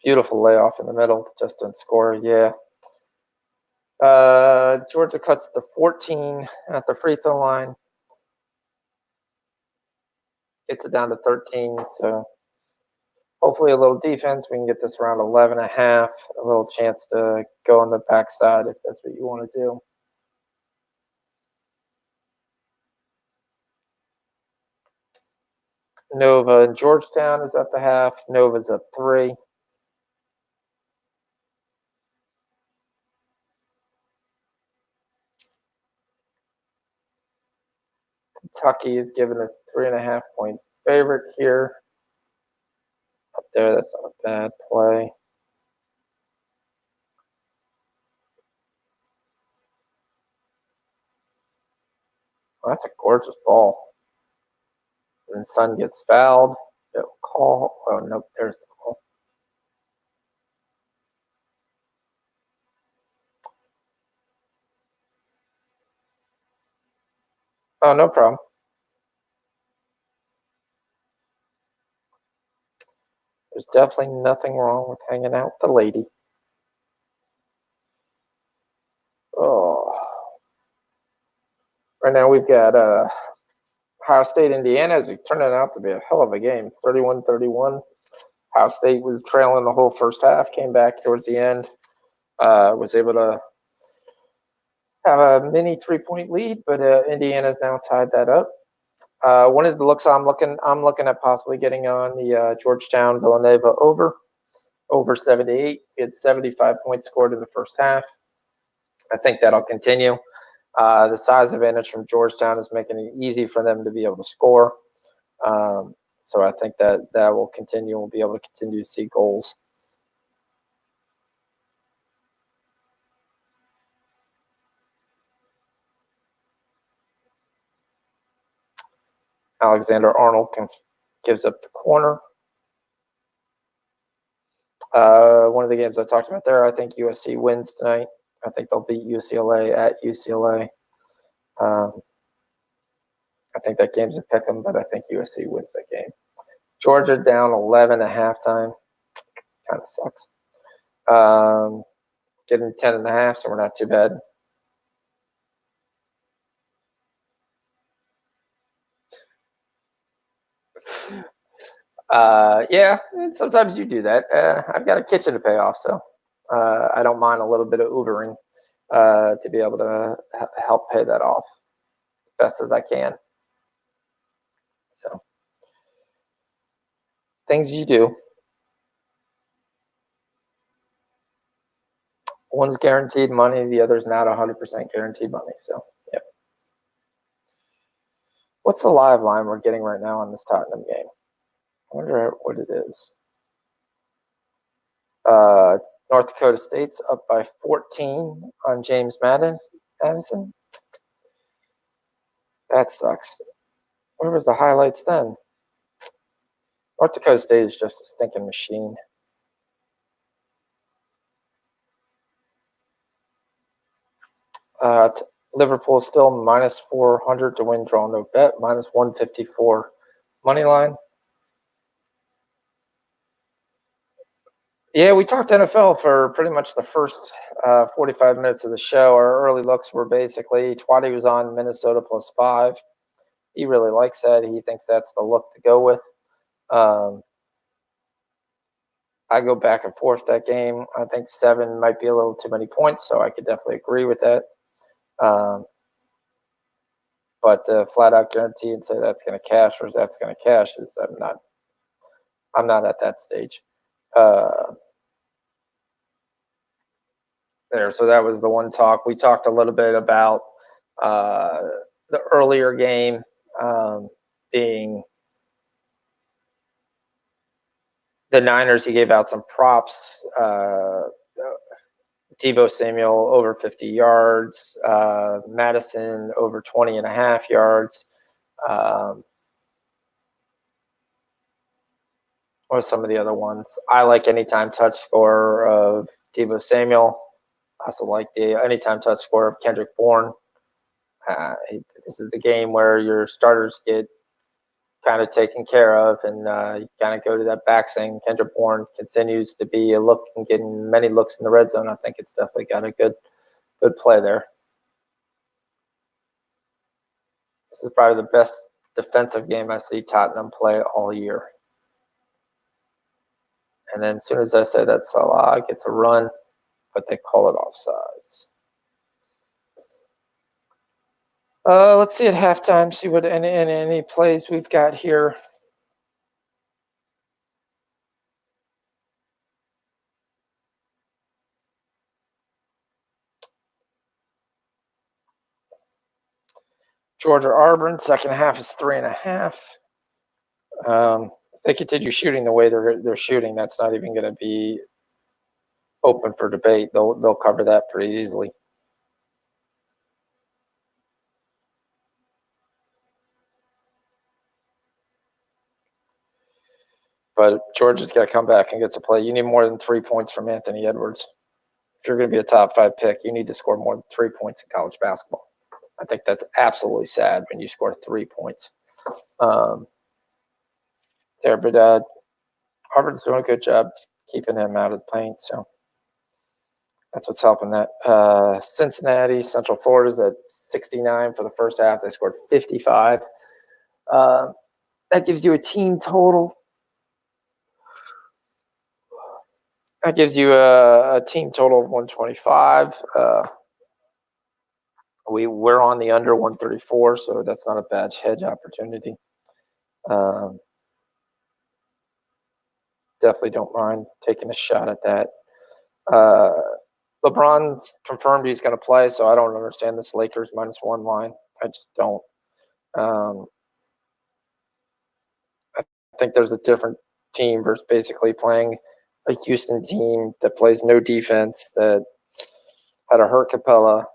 Beautiful layoff in the middle, just didn't score. Yeah. Georgia cuts to 14 at the free throw line. Gets it down to 13. So hopefully a little defense. We can get this around 11.5. A little chance to go on the backside if that's what you want to do. Nova and Georgetown is at the half. Nova's at 3. Kentucky is given a 3.5 point favorite here. there. That's not a bad play. Oh, that's a gorgeous ball. And Son gets fouled. No call. Oh, nope, there's the call. Oh, no problem. There's definitely nothing wrong with hanging out with the lady. Oh. Right now we've got Ohio State, Indiana is turning out to be a hell of a game. 31-31. Ohio State was trailing the whole first half, came back towards the end, was able to have a mini 3-point lead, but Indiana's now tied that up. One of the looks I'm looking at possibly getting on the Georgetown Villanova over 78. We had 75 points scored in the first half. I think that'll continue. The size advantage from Georgetown is making it easy for them to be able to score. So I think that will continue. We'll be able to continue to see goals. Alexander Arnold gives up the corner. One of the games I talked about there, I think USC wins tonight. I think they'll beat UCLA at UCLA. I think that game's a pick 'em, but I think USC wins that game. Georgia down 11 at halftime. Kind of sucks. Getting 10.5, so we're not too bad. Yeah, sometimes you do that. I've got a kitchen to pay off, so I don't mind a little bit of Ubering to be able to help pay that off as best as I can. So things you do. One's guaranteed money, the other's not 100% guaranteed money. So, yep. What's the live line we're getting right now on this Tottenham game? I wonder what it is. North Dakota State's up by 14 on James Madison. That sucks. Where was the highlights then? North Dakota State is just a stinking machine. Liverpool still minus 400 to win, draw no bet, minus 154 money line. Yeah, we talked NFL for pretty much the first 45 minutes of the show. Our early looks were basically Twatty was on Minnesota +5. He really likes that. He thinks that's the look to go with. I go back and forth that game. I think 7 might be a little too many points, so I could definitely agree with that. But flat out guarantee and say that's going to cash or that's going to cash is I'm not at that stage. There, so that was the one talk. We talked a little bit about the earlier game being the Niners. He gave out some props. Deebo Samuel over 50 yards. Madison over 20.5 yards. What are some of the other ones? I like anytime touch score of Deebo Samuel. I also like the anytime touch score of Kendrick Bourne. This is the game where your starters get kind of taken care of, and you kind of go to that back saying Kendrick Bourne continues to be a look and getting many looks in the red zone. I think it's definitely got a good play there. This is probably the best defensive game I see Tottenham play all year. And then as soon as I say that, Salah gets a run, but they call it offsides. Let's see at halftime, see what any plays we've got here. Georgia Auburn, second half is 3.5. I they continue shooting the way they're shooting, that's not even going to be open for debate. They'll cover that pretty easily. But Georgia's got to come back and get to play. You need more than 3 points from Anthony Edwards. If you're going to be a top 5 pick, you need to score more than 3 points in college basketball. I think that's absolutely sad when you score 3 points. But Harvard's doing a good job keeping him out of the paint, so that's what's helping that. Cincinnati, Central Florida's at 69 for the first half. They scored 55. That gives you a team total. That gives you a team total of 125. We're on the under 134, so that's not a bad hedge opportunity. Definitely don't mind taking a shot at that. LeBron's confirmed he's going to play, so I don't understand this Lakers -1 line. I just don't. I think there's a different team versus basically playing a Houston team that plays no defense, that had a hurt Capella,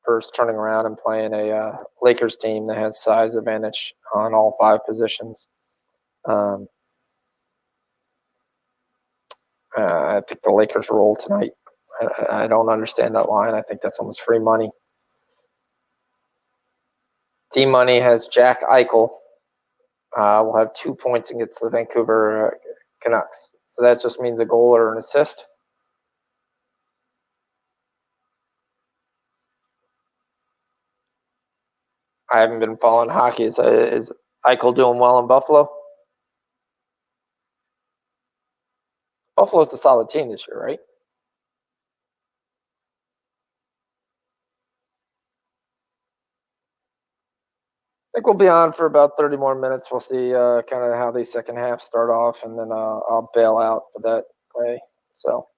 first turning around and playing a Lakers team that has size advantage on all 5 positions. I think the Lakers roll tonight. I don't understand that line. I think that's almost free money. Team money has Jack Eichel. Will have 2 points against the Vancouver Canucks. So that just means a goal or an assist. I haven't been following hockey. Is Eichel doing well in Buffalo? Buffalo's a solid team this year, right? I think we'll be on for about 30 more minutes. We'll see kind of how the second half start off, and then I'll bail out for that way. So,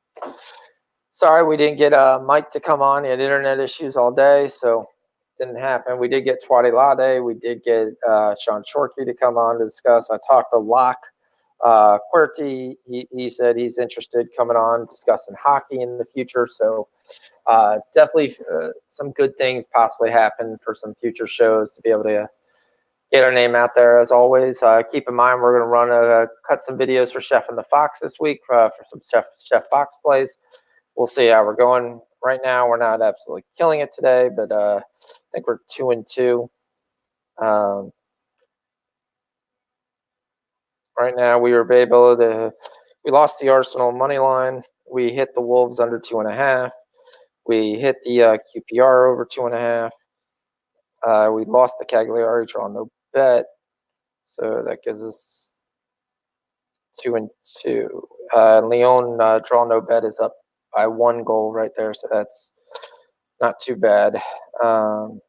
sorry we didn't get Mike to come on. He had internet issues all day, so didn't happen. We did get Swati Lade. We did get Sean Shorkey to come on to discuss. I talked to Locke QWERTY. He said he's interested coming on discussing hockey in the future. So definitely some good things possibly happen for some future shows to be able to get our name out there. As always, keep in mind we're going to cut some videos for Chef and the Fox this week for some Chef Fox plays. We'll see how we're going. Right now, we're not absolutely killing it today, but I think we're 2-2. Right now, we were able to. We lost the Arsenal money line. We hit the Wolves under 2.5. We hit the QPR over 2.5. We lost the Cagliari draw no bet, so that gives us 2-2. Lyon draw no bet is up by 1 goal right there, so that's not too bad. So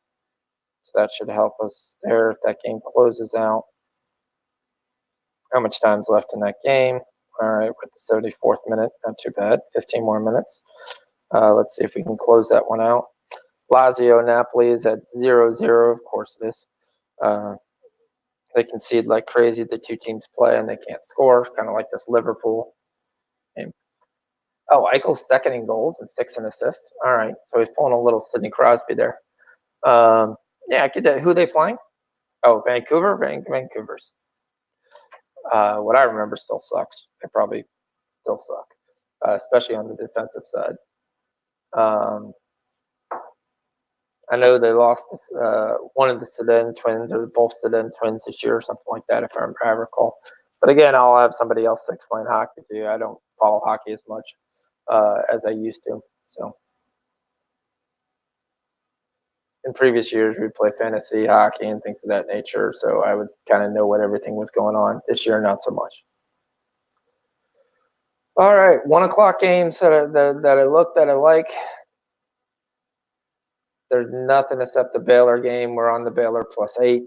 that should help us there if that game closes out. How much time's left in that game? All right, with the 74th minute, not too bad. 15 more minutes. Let's see if we can close that one out. Lazio Napoli is at 0-0. Of course it is. They concede like crazy. The 2 teams play and they can't score, kind of like this Liverpool game. Oh, Eichel's second in goals and 6 in assists. All right, so he's pulling a little Sidney Crosby there. Yeah, I get that. Who are they playing? Oh, Vancouver? Vancouver's. What I remember still sucks. They probably still suck, especially on the defensive side. I know they lost one of the Sedan twins, or both Sedan twins this year, or something like that, if I recall. But again, I'll have somebody else to explain hockey to you. I don't follow hockey as much as I used to. So in previous years, we'd play fantasy hockey and things of that nature, so I would kind of know what everything was going on. This year, not so much. All right, 1 o'clock games that I like. There's nothing except the Baylor game. We're on the Baylor +8.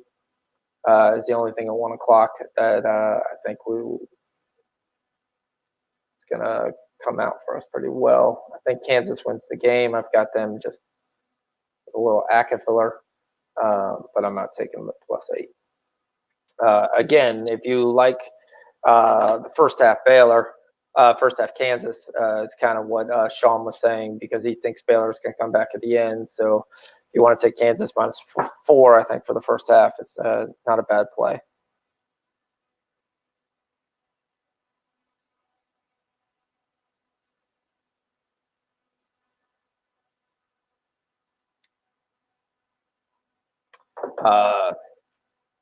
Is the only thing at 1 o'clock that I think it's going to come out for us pretty well. I think Kansas wins the game. I've got them just as a little ACA filler, but I'm not taking the +8. Again, if you like the first half Baylor, first half Kansas is kind of what Sean was saying, because he thinks Baylor's going to come back at the end. So if you want to take Kansas -4, I think, for the first half, it's not a bad play.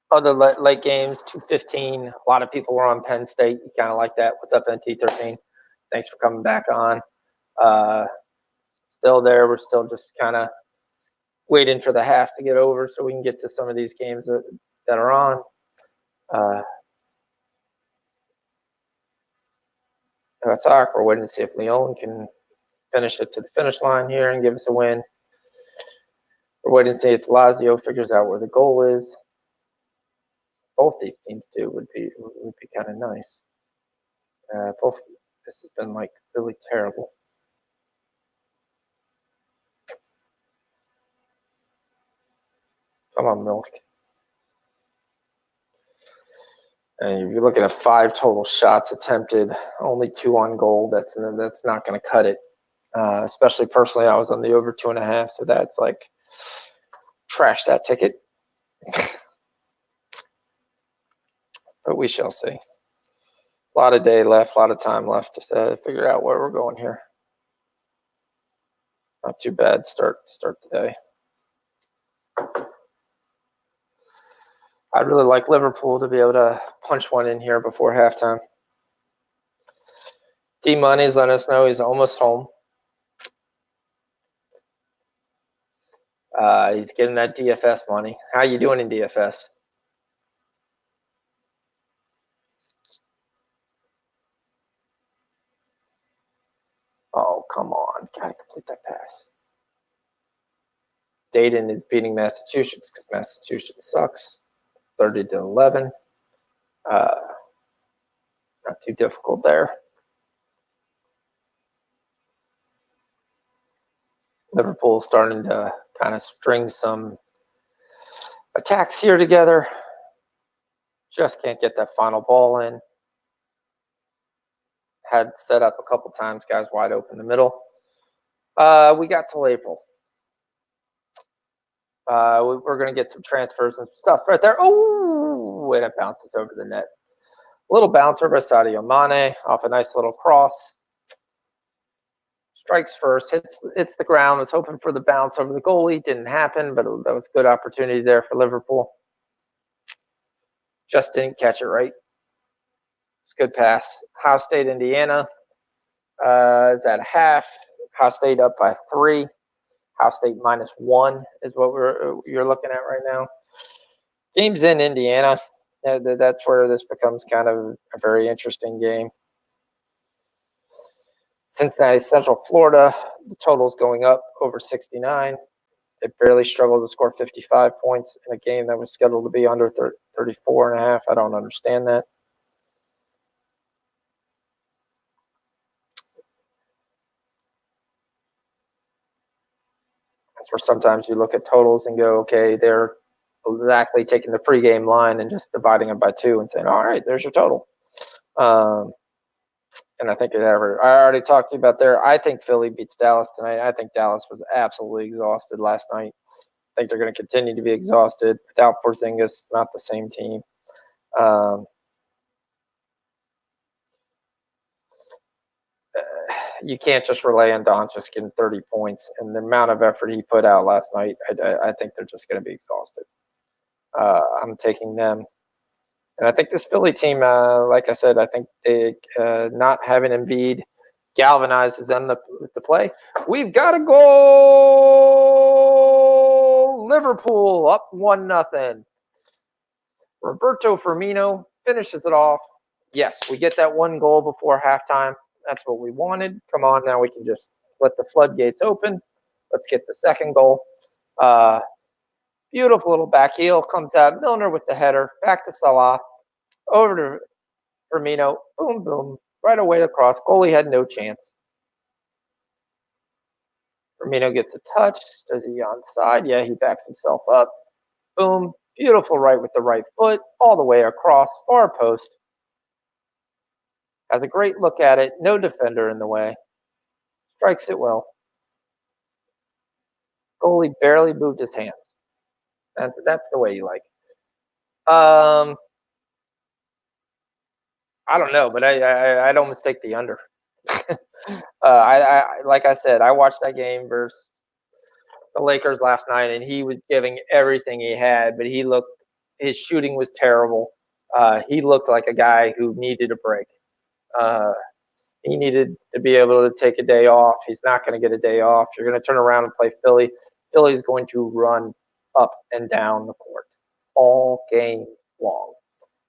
Other late games, 2:15. A lot of people were on Penn State. You kind of like that. What's up, NT13? Thanks for coming back on. Still there. We're still just kind of waiting for the half to get over so we can get to some of these games that are on. That's our. We're waiting to see if Lyon can finish it to the finish line here and give us a win. We're waiting to see if Lazio figures out where the goal is. Both these teams do would be kind of nice. Both. This has been like really terrible. Come on, Milk. And if you're looking at 5 total shots attempted, only 2 on goal, that's not going to cut it. Especially personally, I was on the over 2.5, so that's like trash that ticket. But we shall see. A lot of day left, a lot of time left to figure out where we're going here. Not too bad start the day. I'd really like Liverpool to be able to punch one in here before halftime. D Money's letting us know he's almost home. He's getting that DFS money. How you doing in DFS? Oh, come on. Gotta complete that pass. Dayton is beating Massachusetts because Massachusetts sucks. 30-11. Not too difficult there. Liverpool starting to kind of string some attacks here together. Just can't get that final ball in. Had set up a couple times, guys wide open in the middle. We got till April. We're going to get some transfers and stuff right there. Oh, and it bounces over the net. A little bouncer by Sadio Mane off a nice little cross. Strikes first, hits the ground. Was hoping for the bounce over the goalie. Didn't happen, but that was a good opportunity there for Liverpool. Just didn't catch it right. It's a good pass. Ohio State, Indiana is at half. Ohio State up by 3. Ohio State -1 is what you're looking at right now. Game's in Indiana. That's where this becomes kind of a very interesting game. Cincinnati, Central Florida, the total's going up over 69. They barely struggled to score 55 points in a game that was scheduled to be under 34.5. I don't understand that. That's where sometimes you look at totals and go, okay, they're exactly taking the pregame line and just dividing it by 2 and saying, all right, there's your total. And I think I already talked to you about there. I think Philly beats Dallas tonight. I think Dallas was absolutely exhausted last night. I think they're going to continue to be exhausted. Without Porzingis, not the same team. You can't just rely on Doncic getting 30 points. And the amount of effort he put out last night, I think they're just going to be exhausted. I'm taking them. And I think this Philly team, like I said, I think they not having Embiid galvanizes them to play. We've got to go Liverpool up 1-0. Roberto Firmino finishes it off. Yes, we get that 1 goal before halftime. That's what we wanted. Come on, now we can just let the floodgates open. Let's get the second goal. Beautiful little back heel comes out. Milner with the header. Back to Salah. Over to Firmino. Boom, boom. Right away across. Goalie had no chance. Firmino gets a touch. Does he onside? Yeah, he backs himself up. Boom. Beautiful right with the right foot. All the way across. Far post. Has a great look at it. No defender in the way. Strikes it well. Goalie barely moved his hands. That's the way you like it. I don't know, but I don't mistake the under. I like I said, I watched that game versus the Lakers last night, and he was giving everything he had, but his shooting was terrible. He looked like a guy who needed a break. He needed to be able to take a day off. He's not going to get a day off. You're going to turn around and play Philly. Philly's going to run up and down the court all game long.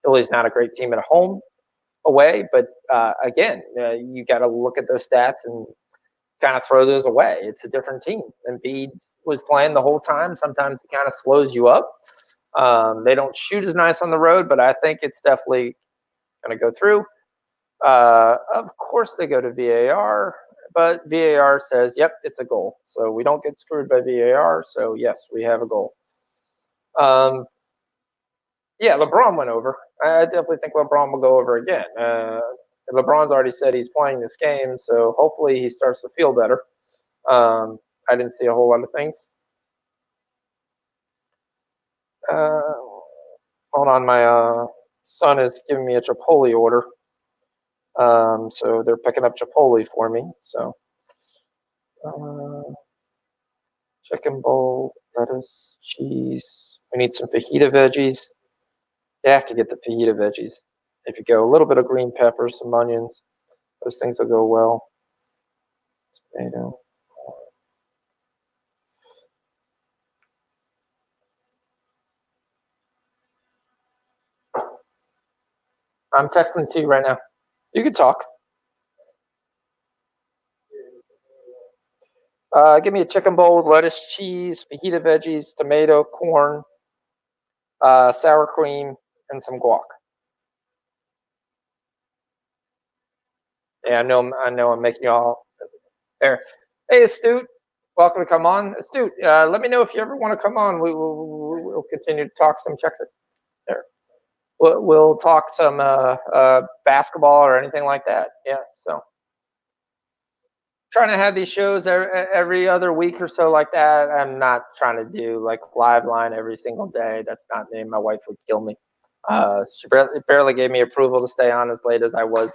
Philly's not a great team at home, away, but again, you got to look at those stats and kind of throw those away. It's a different team. Embiid was playing the whole time. Sometimes it kind of slows you up. They don't shoot as nice on the road, but I think it's definitely going to go through. Of course, they go to VAR, but VAR says, yep, it's a goal. So we don't get screwed by VAR. So, yes, we have a goal. Yeah, LeBron went over. I definitely think LeBron will go over again. LeBron's already said he's playing this game, so hopefully he starts to feel better. I didn't see a whole lot of things. Hold on, my son is giving me a Chipotle order. So they're picking up Chipotle for me. So chicken bowl, lettuce, cheese. We need some fajita veggies. You have to get the fajita veggies. If you go a little bit of green peppers, some onions, those things will go well. Tomato. I'm texting to you right now. You can talk. Give me a chicken bowl with lettuce, cheese, fajita veggies, tomato, corn, sour cream, and some guac. Yeah, I know I'm making y'all there. Hey, Astute, welcome to come on. Astute, let me know if you ever want to come on. We'll continue to talk some checks it there. We'll talk some basketball or anything like that. Yeah, so trying to have these shows every other week or so like that. I'm not trying to do like live line every single day. That's not me. My wife would kill me. She barely gave me approval to stay on as late as I was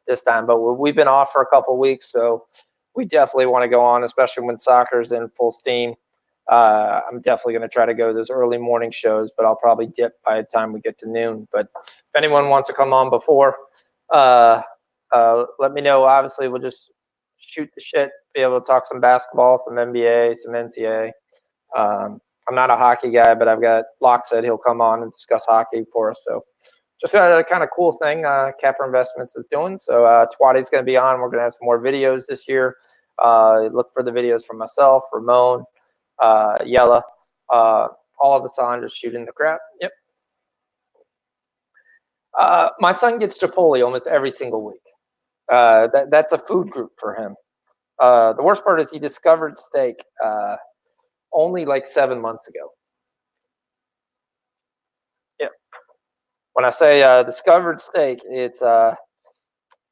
this time, but we've been off for a couple of weeks, so we definitely want to go on, especially when soccer's in full steam. I'm definitely going to try to go to those early morning shows, but I'll probably dip by the time we get to noon. But if anyone wants to come on before, let me know. Obviously, we'll just shoot the shit, be able to talk some basketball, some NBA, some NCAA. I'm not a hockey guy, but I've got Locke said he'll come on and discuss hockey for us. So just a kind of cool thing Capper Investments is doing. So Twatty's going to be on. We're going to have some more videos this year. Look for the videos from myself, Ramon, Yella, all of us on just shooting the crap. Yep. My son gets Chipotle almost every single week. That's a food group for him. The worst part is he discovered steak only like 7 months ago. Yeah. When I say discovered steak, it's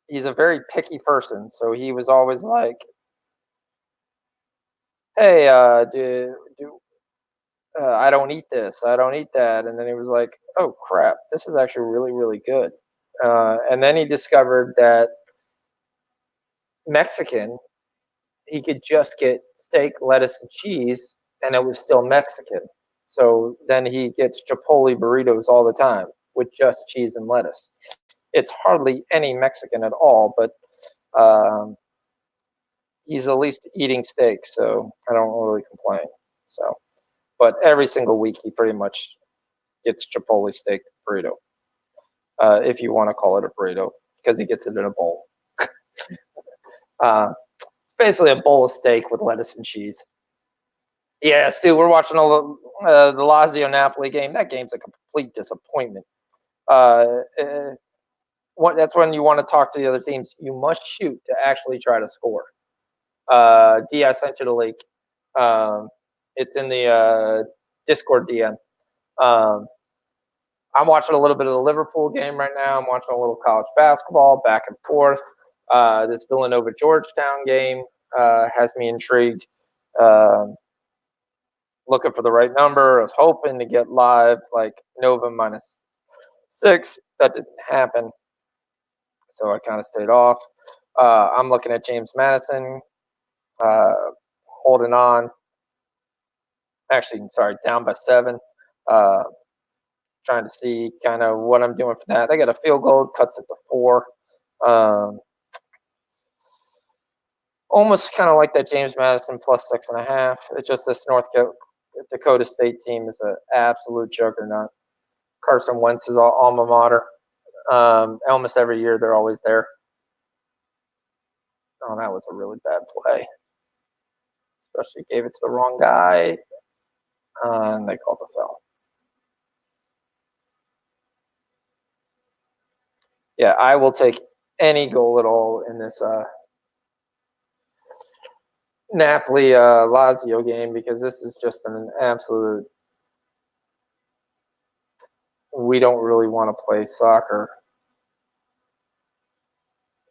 he's a very picky person. So he was always like, hey, I don't eat this. I don't eat that. And then he was like, oh, crap. This is actually really, really good. And then he discovered that Mexican, he could just get steak, lettuce, and cheese, and it was still Mexican. So then he gets Chipotle burritos all the time with just cheese and lettuce. It's hardly any Mexican at all, but he's at least eating steak, so I don't really complain. So, but every single week he pretty much gets Chipotle steak burrito, if you want to call it a burrito, because he gets it in a bowl. It's basically a bowl of steak with lettuce and cheese. Yeah, Stu, we're watching all the Lazio Napoli game. That game's a complete disappointment. That's when you want to talk to the other teams. You must shoot to actually try to score. D, I sent you the link. It's in the Discord DM. I'm watching a little bit of the Liverpool game right now. I'm watching a little college basketball back and forth. This Villanova Georgetown game has me intrigued. Looking for the right number. I was hoping to get live like Nova -6. That didn't happen, so I kind of stayed off. I'm looking at James Madison holding on. Actually, sorry, down by 7. Trying to see kind of what I'm doing for that. They got a field goal, cuts it to 4. Almost kind of like that James Madison +6.5. It's just this North Dakota State team is an absolute juggernaut. Carson Wentz is alma mater. Almost every year they're always there. Oh, that was a really bad play. Especially gave it to the wrong guy. And they called the foul. Yeah, I will take any goal at all in this Napoli Lazio game, because this has just been an absolute. We don't really want to play soccer.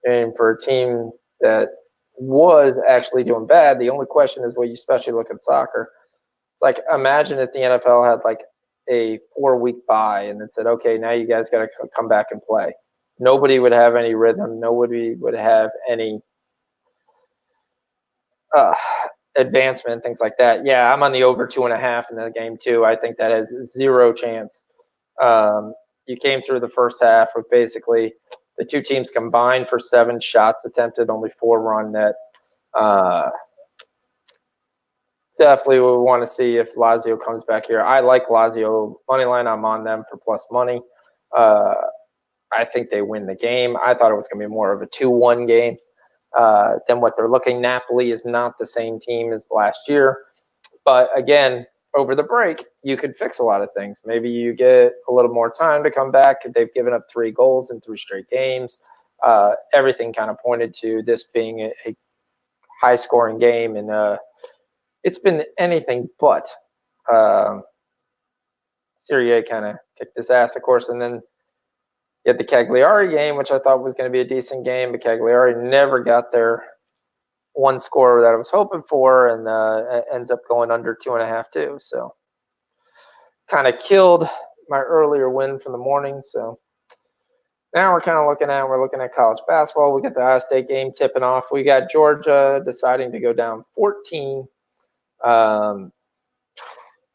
And for a team that was actually doing bad, the only question is, well, you especially look at soccer. It's like, imagine if the NFL had like a 4-week bye and then said, okay, now you guys got to come back and play. Nobody would have any rhythm. Nobody would have any advancement, things like that. Yeah, I'm on the over 2.5 in the game too. I think that has 0 chance. You came through the first half with basically the two teams combined for 7 shots attempted, only 4 were on net. Definitely we want to see if Lazio comes back here. I like Lazio money line. I'm on them for plus money. I think they win the game. I thought it was going to be more of a 2-1 game than what they're looking. Napoli is not the same team as last year. But again, over the break, you could fix a lot of things. Maybe you get a little more time to come back. They've given up 3 goals in 3 straight games. Everything kind of pointed to this being a high-scoring game, and it's been anything but. Serie A kind of kicked his ass, of course, and then you had the Cagliari game, which I thought was going to be a decent game, but Cagliari never got their one score that I was hoping for, and ends up going under 2.5 too. So kind of killed my earlier win from the morning. So now we're looking at college basketball. We got the Ohio State game tipping off. We got Georgia deciding to go down 14.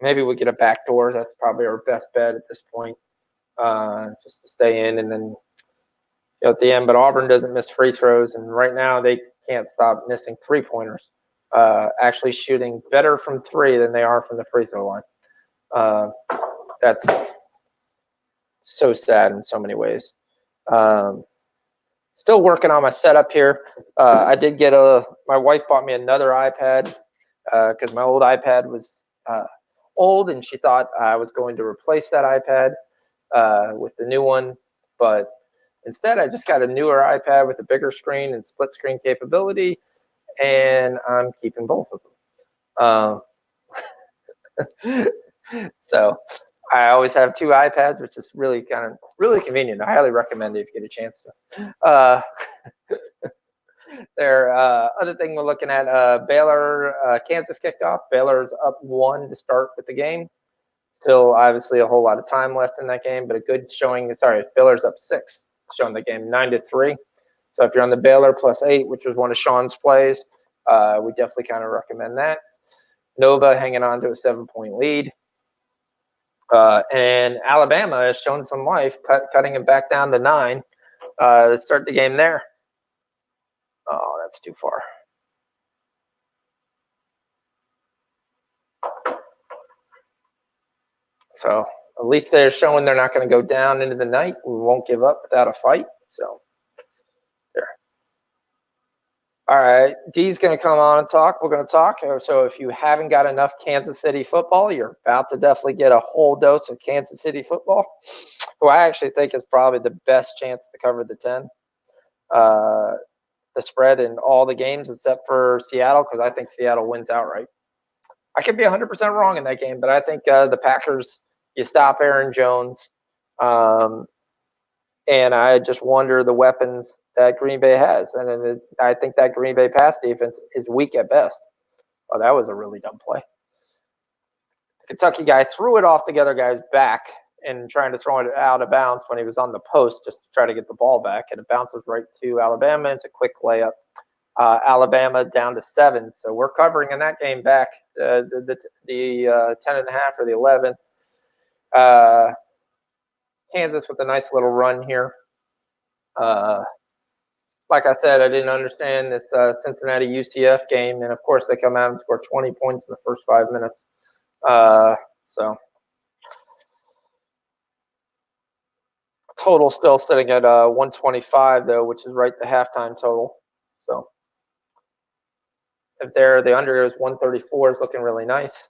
Maybe we get a backdoor. That's probably our best bet at this point, just to stay in and then go at the end. But Auburn doesn't miss free throws, and right now they can't stop missing 3-pointers. Actually shooting better from 3 than they are from the free throw line. That's so sad in so many ways. Still working on my setup here. I did get my wife bought me another iPad because my old iPad was old, and she thought I was going to replace that iPad with the new one. But instead, I just got a newer iPad with a bigger screen and split screen capability, and I'm keeping both of them. So I always have 2 iPads, which is really convenient. I highly recommend it if you get a chance to. Other thing we're looking at, Baylor, Kansas kicked off. Baylor's up 1 to start with the game. Still, obviously, a whole lot of time left in that game, but a good showing. Sorry, Baylor's up 6, showing the game 9-3. So if you're on the Baylor +8, which was one of Sean's plays, we definitely kind of recommend that. Nova hanging on to a 7-point lead. And Alabama has shown some life, cutting it back down to 9 to start the game there. Oh, that's too far. So at least they're showing they're not going to go down into the night. We won't give up without a fight. So there. All right, D's going to come on and talk. We're going to talk. So if you haven't got enough Kansas City football, you're about to definitely get a whole dose of Kansas City football, who I actually think is probably the best chance to cover the 10. The spread in all the games except for Seattle, because I think Seattle wins outright. I could be 100% wrong in that game, but I think the Packers, you stop Aaron Jones. And I just wonder the weapons that Green Bay has. And then I think that Green Bay pass defense is weak at best. Oh, that was a really dumb play. The Kentucky guy threw it off the other guy's back and trying to throw it out of bounds when he was on the post just to try to get the ball back. And it bounces right to Alabama. It's a quick layup. Alabama down to 7. So we're covering in that game back the 10.5 or the 11. Kansas with a nice little run here. Like I said, I didn't understand this Cincinnati UCF game, and of course they come out and score 20 points in the first 5 minutes. So total still sitting at 125 though, which is right the halftime total. So if the under is 134, is looking really nice.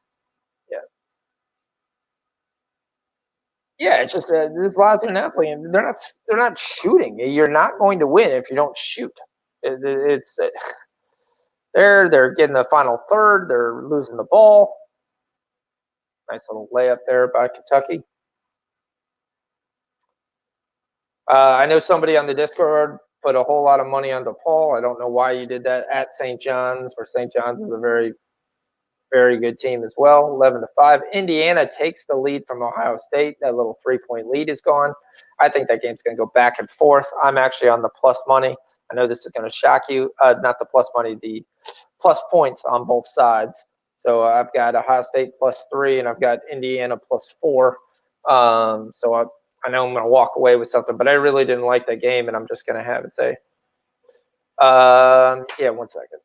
Yeah, it's just this Lazio Napoli, and they're not shooting. You're not going to win if you don't shoot. They're getting the final third. They're losing the ball. Nice little layup there by Kentucky. I know somebody on the Discord put a whole lot of money on DePaul. I don't know why you did that at St. John's, where St. John's is a very, very good team as well. 11-5. Indiana takes the lead from Ohio State. That little 3-point lead is gone. I think that game's going to go back and forth. I'm actually on the plus money. I know this is going to shock you. Not the plus money, the plus points on both sides. So I've got Ohio State +3, and I've got Indiana +4. So I know I'm going to walk away with something, but I really didn't like that game, and I'm just going to have it say. Yeah, 1 second.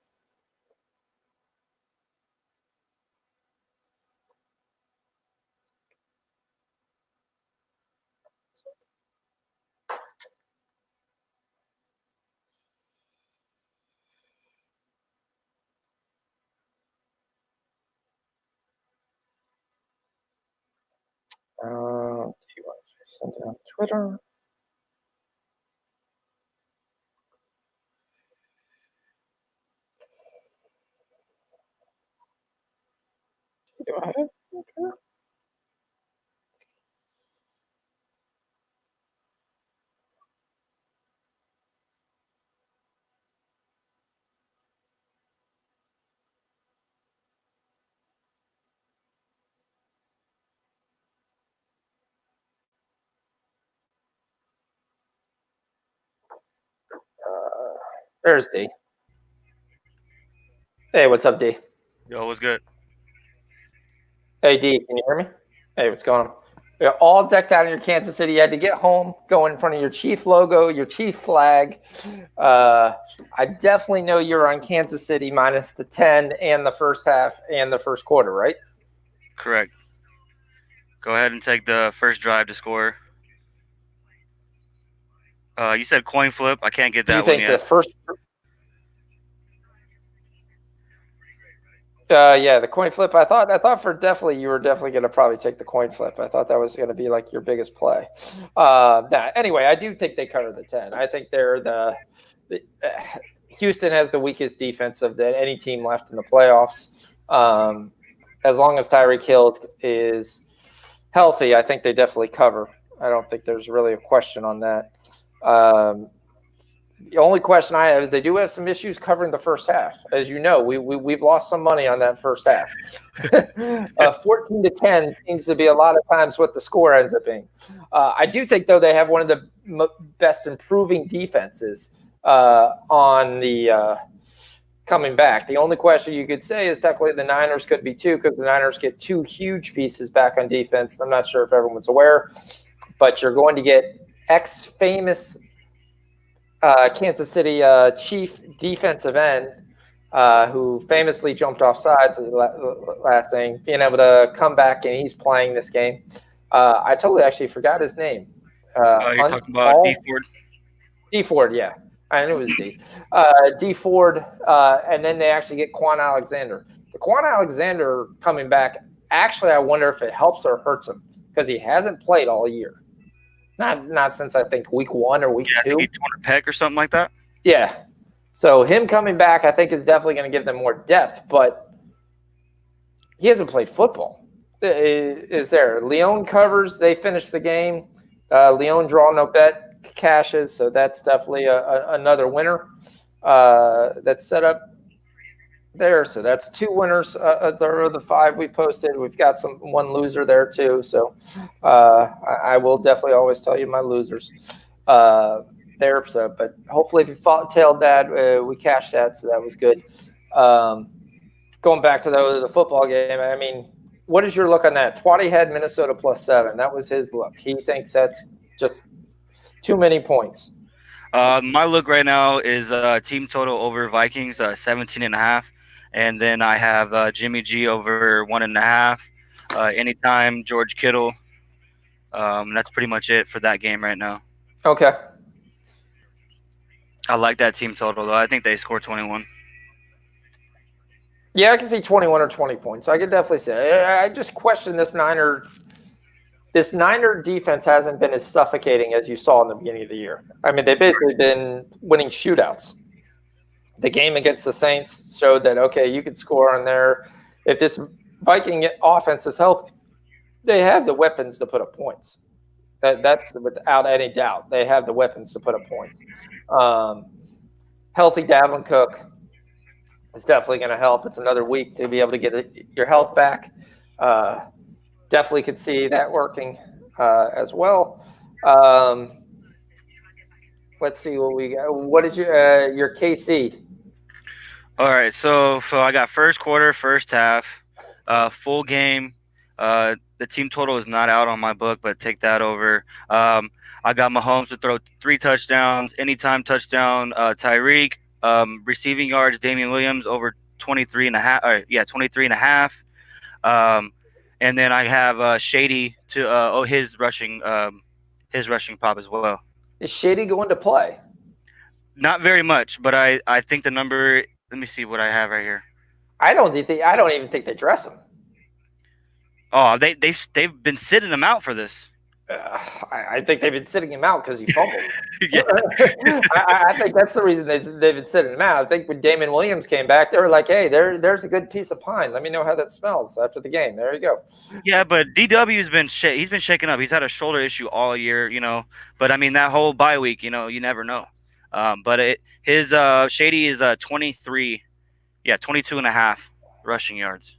Do you want to send it on Twitter? Do I have Twitter? There's D. Hey, what's up, D? Yo, what's good? Hey, D, can you hear me? Hey, what's going on? You're all decked out in your Kansas City. You had to get home, go in front of your Chief logo, your Chief flag. I definitely know you're on Kansas City minus the 10 and the first half and the first quarter, right? Correct. Go ahead and take the first drive to score. You said coin flip. I can't get Do that you one think yet. the first? Yeah, the coin flip. I thought you were definitely going to probably take the coin flip. I thought that was going to be like your biggest play. Anyway, I do think they cover the 10. I think they're Houston has the weakest defense of any team left in the playoffs. As long as Tyreek Hill is healthy, I think they definitely cover. I don't think there's really a question on that. The only question I have is they do have some issues covering the first half. As you know, we've lost some money on that first half. 14-10 seems to be a lot of times what the score ends up being. I do think, though, they have one of the best improving defenses on the coming back. The only question you could say is technically the Niners could be too, because the Niners get 2 huge pieces back on defense. I'm not sure if everyone's aware, but you're going to get ex-famous Kansas City chief defensive end who famously jumped off sides last thing, being able to come back, and he's playing this game. I totally actually forgot his name. You're talking about D Ford? D Ford, yeah. I knew it was D. D Ford, and then they actually get Quan Alexander. The Quan Alexander coming back, actually, I wonder if it helps or hurts him, because he hasn't played all year. Not since, I think, week 1 or week 2. I think he tore a pec or something like that. Yeah. So him coming back, I think, is definitely going to give them more depth, but he hasn't played football. Is there? Leon covers. They finish the game. Leon draw no bet cashes, so that's definitely another winner that's set up there. So that's 2 winners of the 5 we posted. We've got one loser there too. So I will definitely always tell you my losers there. So, but hopefully if you tailed that, we cashed that. So that was good. Going back to the football game, I mean, what is your look on that? Twatty had Minnesota +7. That was his look. He thinks that's just too many points. My look right now is team total over Vikings 17.5, and then I have Jimmy G over 1.5. Anytime George Kittle. That's pretty much it for that game right now. Okay. I like that team total though. I think they score 21. Yeah, I can see 21 or 20 points. I could definitely say. I just question this Niner. This Niner defense hasn't been as suffocating as you saw in the beginning of the year. I mean, they've basically been winning shootouts. The game against the Saints showed that, okay, you could score on there. If this Viking offense is healthy, they have the weapons to put up points. That's without any doubt. They have the weapons to put up points. Healthy Dalvin Cook is definitely going to help. It's another week to be able to get your health back. Definitely could see that working as well. Let's see what we got. What is your KC? All right, so I got first quarter, first half, full game. The team total is not out on my book, but take that over. I got Mahomes to throw 3 touchdowns, anytime touchdown. Tyreek, receiving yards, Damian Williams over 23.5. 23.5. And then I have Shady to his rushing prop as well. Is Shady going to play? Not very much, but I think the number. Let me see what I have right here. I don't even think they dress him. Oh, they've been sitting him out for this. I think they've been sitting him out because he fumbled. Yeah. I think that's the reason they've been sitting him out. I think when Damon Williams came back, they were like, "Hey, there's a good piece of pine. Let me know how that smells after the game." There you go. Yeah, but DW has been he's been shaken up. He's had a shoulder issue all year, But I mean that whole bye week, you never know. But his Shady is 22.5 rushing yards.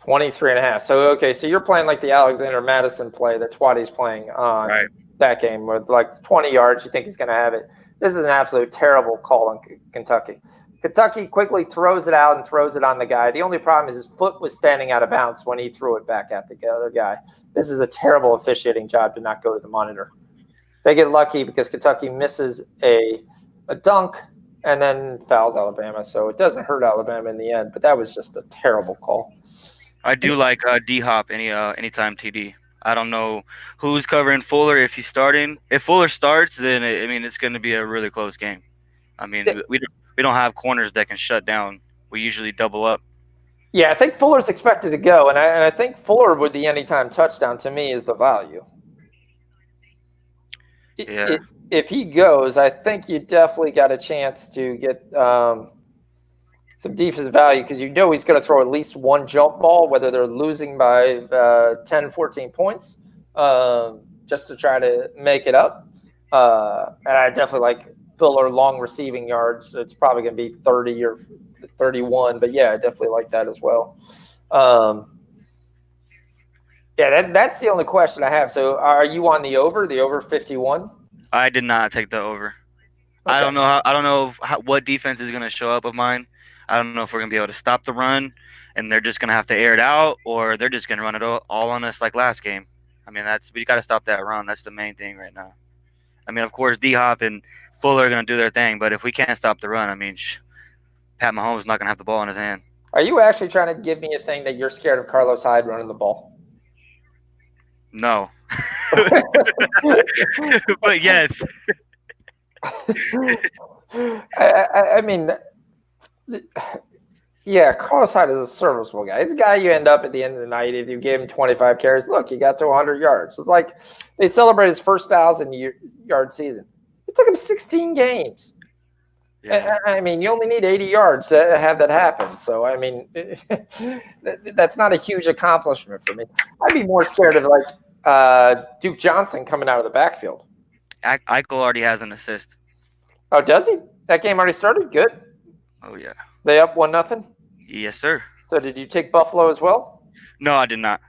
23.5. So, okay, so you're playing like the Alexander Madison play that Twatty's playing on that game with like 20 yards. You think he's going to have it. This is an absolute terrible call on Kentucky. Kentucky quickly throws it out and throws it on the guy. The only problem is his foot was standing out of bounds when he threw it back at the other guy. This is a terrible officiating job to not go to the monitor. They get lucky because Kentucky misses a dunk and then fouls Alabama. So it doesn't hurt Alabama in the end, but that was just a terrible call. I do like D-Hop anytime TD. I don't know who's covering Fuller if he's starting. If Fuller starts, then it's going to be a really close game. I mean, we don't have corners that can shut down. We usually double up. Yeah, I think Fuller's expected to go, and I think Fuller with the anytime touchdown to me is the value. Yeah. If he goes, I think you definitely got a chance to get some defensive value because he's going to throw at least one jump ball, whether they're losing by 10, 14 points, just to try to make it up. And I definitely like Fuller long receiving yards. It's probably going to be 30 or 31, but yeah, I definitely like that as well. That's the only question I have. So are you on the over 51? I did not take the over. Okay. I don't know what defense is going to show up of mine. I don't know if we're going to be able to stop the run and they're just going to have to air it out or they're just going to run it all on us like last game. I mean, we got to stop that run. That's the main thing right now. I mean, of course, D-Hop and Fuller are going to do their thing, but if we can't stop the run, I mean, Pat Mahomes is not going to have the ball in his hand. Are you actually trying to give me a thing that you're scared of Carlos Hyde running the ball? No. But yes. I mean, yeah, Carlos Hyde is a serviceable guy. He's a guy you end up at the end of the night if you give him 25 carries. Look, he got to 100 yards. It's like they celebrate his first 1,000-yard season. It took him 16 games. Yeah. I mean, you only need 80 yards to have that happen. So, I mean, that's not a huge accomplishment for me. I'd be more scared of, like, Duke Johnson coming out of the backfield. Eichel already has an assist. Oh, does he? That game already started? Good. Oh yeah. They up 1-0? Yes, sir. So did you take Buffalo as well? No, I did not.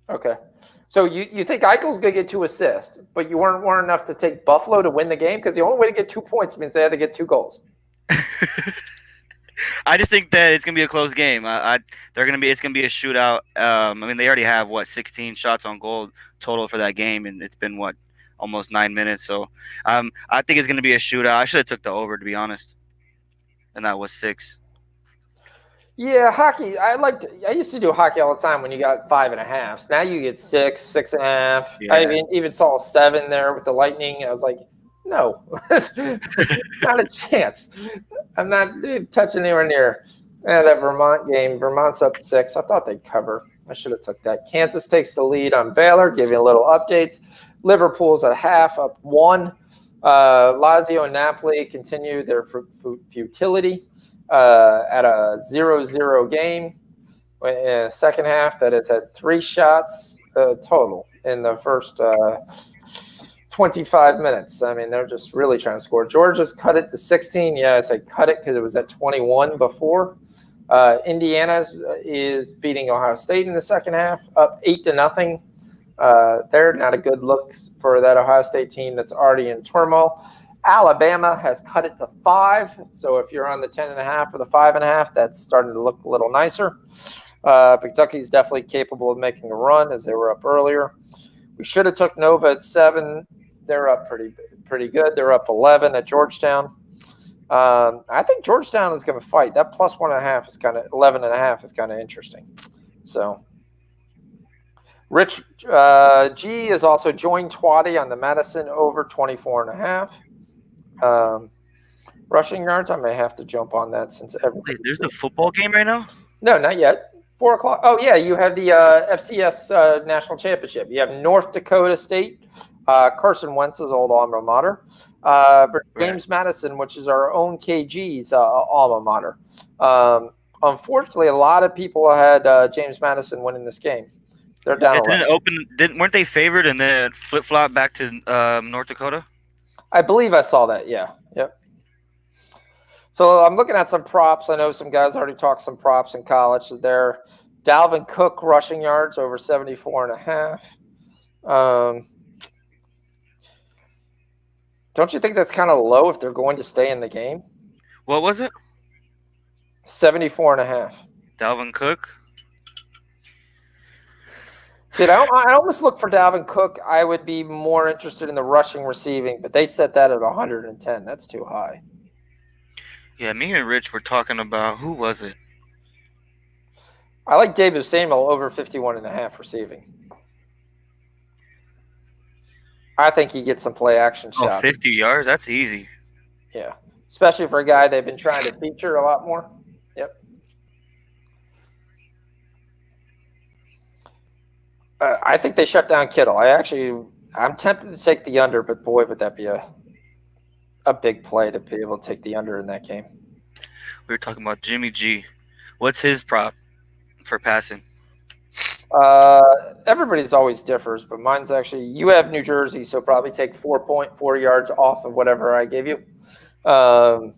Okay. So you think Eichel's going to get 2 assists, but you weren't enough to take Buffalo to win the game? Because the only way to get 2 points means they had to get 2 goals. I just think that it's gonna be a close game. It's gonna be a shootout. I mean, they already have 16 shots on goal total for that game, and it's been almost 9 minutes. So, I think it's gonna be a shootout. I should have took the over, to be honest, and that was 6. Yeah, hockey. I used to do hockey all the time when you got 5.5s. Now you get 6, 6.5. Yeah. I even saw 7 there with the Lightning. I was like, no, not a chance. I'm not touching anywhere near that Vermont game. Vermont's up 6. I thought they'd cover. I should have took that. Kansas takes the lead on Baylor. Give you a little updates. Liverpool's at half, up 1. Lazio and Napoli continue their futility at a 0-0 game. In the second half, that has had 3 shots total in the first 25 minutes. I mean, they're just really trying to score. Georgia's cut it to 16. Yeah, I say cut it because it was at 21 before. Indiana is beating Ohio State in the second half, up 8-0. They're not a good look for that Ohio State team that's already in turmoil. Alabama has cut it to 5. So if you're on the 10.5 or the 5.5, that's starting to look a little nicer. Kentucky's definitely capable of making a run as they were up earlier. We should have took Nova at 7. They're up pretty good. They're up 11 at Georgetown. I think Georgetown is going to fight. That plus 1.5 is kind of 11.5 is kind of interesting. So Rich G is also joined Twatty on the Madison over 24.5. Rushing yards, I may have to jump on that since everybody. Wait, there's a football game right now? No, not yet. 4 o'clock. Oh, yeah, you have the FCS National Championship. You have North Dakota State, Carson Wentz's old alma mater, James Madison, which is our own KG's alma mater. Unfortunately, a lot of people had James Madison winning this game. They're down. Weren't they favored and then flip-flop back to North Dakota? I believe I saw that, yeah. Yep. So I'm looking at some props. I know some guys already talked some props in college. There, Dalvin Cook rushing yards over 74.5. Don't you think that's kind of low if they're going to stay in the game? What was it? 74.5. Dalvin Cook. Dude, I almost look for Dalvin Cook. I would be more interested in the rushing receiving, but they set that at 110. That's too high. Yeah, me and Rich were talking about, who was it? I like David Samuel over 51.5 receiving. I think he gets some play action shots. 50 yards? That's easy. Yeah, especially for a guy they've been trying to feature a lot more. Yep. I think they shut down Kittle. I'm tempted to take the under, but boy, would that be a big play to be able to take the under in that game. We were talking about Jimmy G. What's his prop for passing? Everybody's always differs, but mine's actually, you have New Jersey, so probably take 4.4 yards off of whatever I gave you. I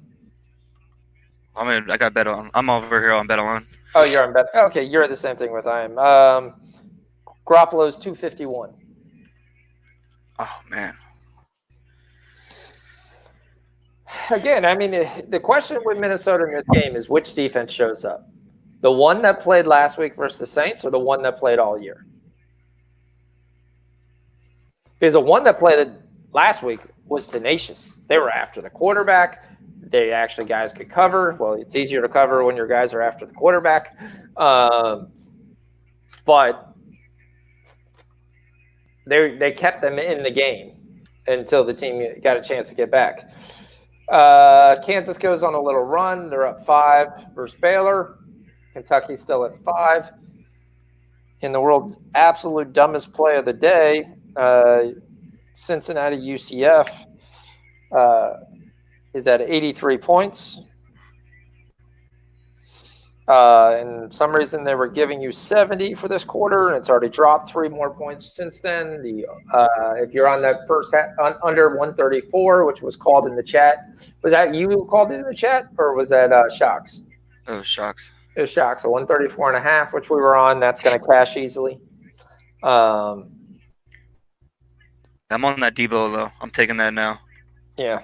got bet on. I'm over here on bet on. Oh, you're on bet. Okay, you're the same thing with I am. Garoppolo's 251. Oh man. Again, I mean, the question with Minnesota in this game is which defense shows up. The one that played last week versus the Saints or the one that played all year? Because the one that played last week was tenacious. They were after the quarterback. They actually guys could cover. Well, it's easier to cover when your guys are after the quarterback. But they kept them in the game until the team got a chance to get back. Kansas goes on a little run. They're up 5 versus Baylor. Kentucky's still at 5. In the world's absolute dumbest play of the day, Cincinnati UCF is at 83 points. And some reason they were giving you 70 for this quarter, and it's already dropped 3 more points since then. If you're on that first under 134, which was called in the chat, was that you who called it in the chat, or was that Shocks? Oh, shocks. It was Shocks. So 134.5, which we were on, that's going to cash easily. I'm on that Debo though. I'm taking that now. Yeah.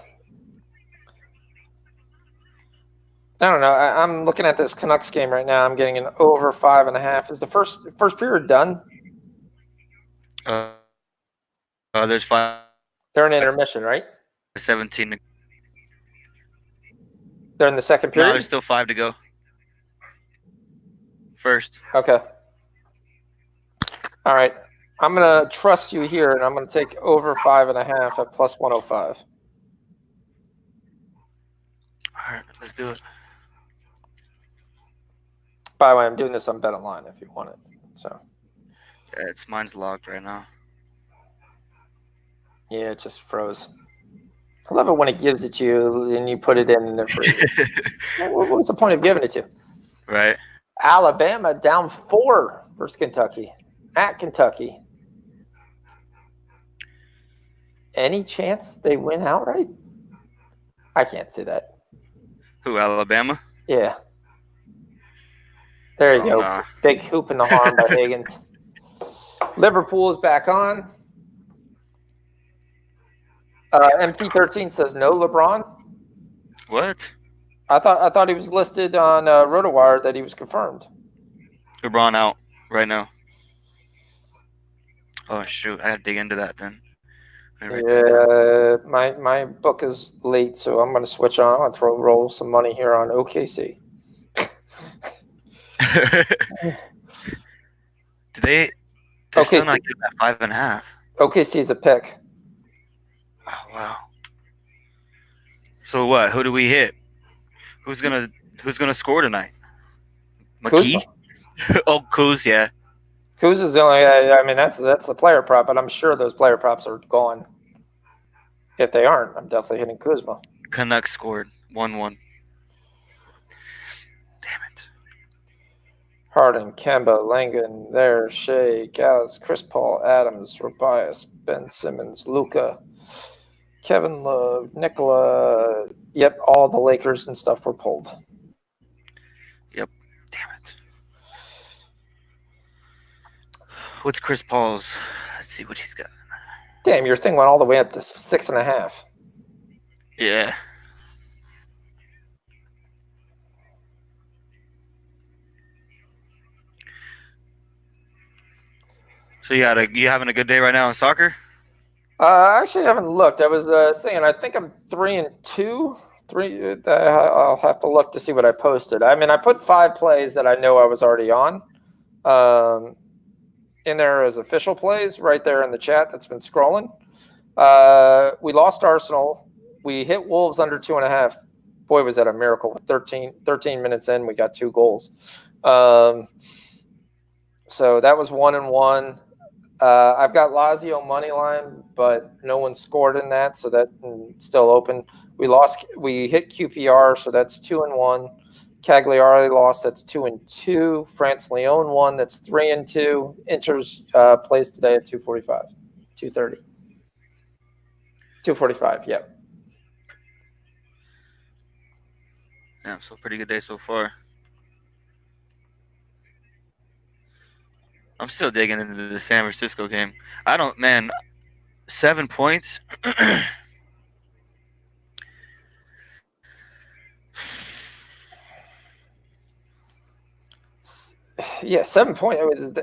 I don't know. I'm looking at this Canucks game right now. I'm getting an over 5.5. Is the first period done? There's 5. They're in intermission, right? 17. They're in the second No, period? there's still 5 to go. First. Okay. All right. I'm going to trust you here, and I'm going to take over 5.5 at plus 105. All right, let's do it. By the way, I'm doing this on Bet Online if you want it. So Yeah, mine's locked right now. yeah, it just froze. I love it when it gives it to you and you put it in and it freezes. What's the point of giving it to you? Right. Alabama down 4 versus Kentucky. At Kentucky. Any chance they win outright? I can't see that. Who, Alabama? Yeah. There you Oh, go. nah. Big hoop in the arm by Higgins. Liverpool is back on. MP13 says no LeBron. What? I thought he was listed on RotoWire that he was confirmed. LeBron out right now. Oh shoot! I had to dig into that then. Yeah, my book is late, so I'm going to switch on. I'm going to roll some money here on OKC. Did they? They're still not getting that 5.5. OKC is a pick. Oh wow. So what? Who do we hit? Who's gonna score tonight? McKee? Oh, Kuz, yeah. Kuz is the only guy. I mean, that's the player prop, but I'm sure those player props are gone. If they aren't, I'm definitely hitting Kuzma. Canucks scored 1-1. Damn it. Harden, Kemba, Langan, there, Shea, Gallus, Chris Paul, Adams, Tobias, Ben Simmons, Luka, Kevin Love, Nikola. Yep, all the Lakers and stuff were pulled. Yep. Damn it. What's Chris Paul's? Let's see what he's got. Damn, your thing went all the way up to 6.5. Yeah. So you having a good day right now in soccer? I actually haven't looked. I was thinking. I think I'm 3-2. I'll have to look to see what I posted. I mean, I put 5 plays that I know I was already on. In there as official plays right there in the chat that's been scrolling. We lost Arsenal. We hit Wolves under 2.5. Boy, was that a miracle. 13 minutes in, we got 2 goals. So that was 1-1. I've got Lazio money line, but no one scored in that, so that's still open. We hit QPR, so that's 2-1. Cagliari lost, that's 2-2. France Lyon won, that's 3-2. Inter's plays today at 2:45, 2:30, 2:45. Yep. Yeah, so pretty good day so far. I'm still digging into the San Francisco game. 7 points. Yeah, 7 points.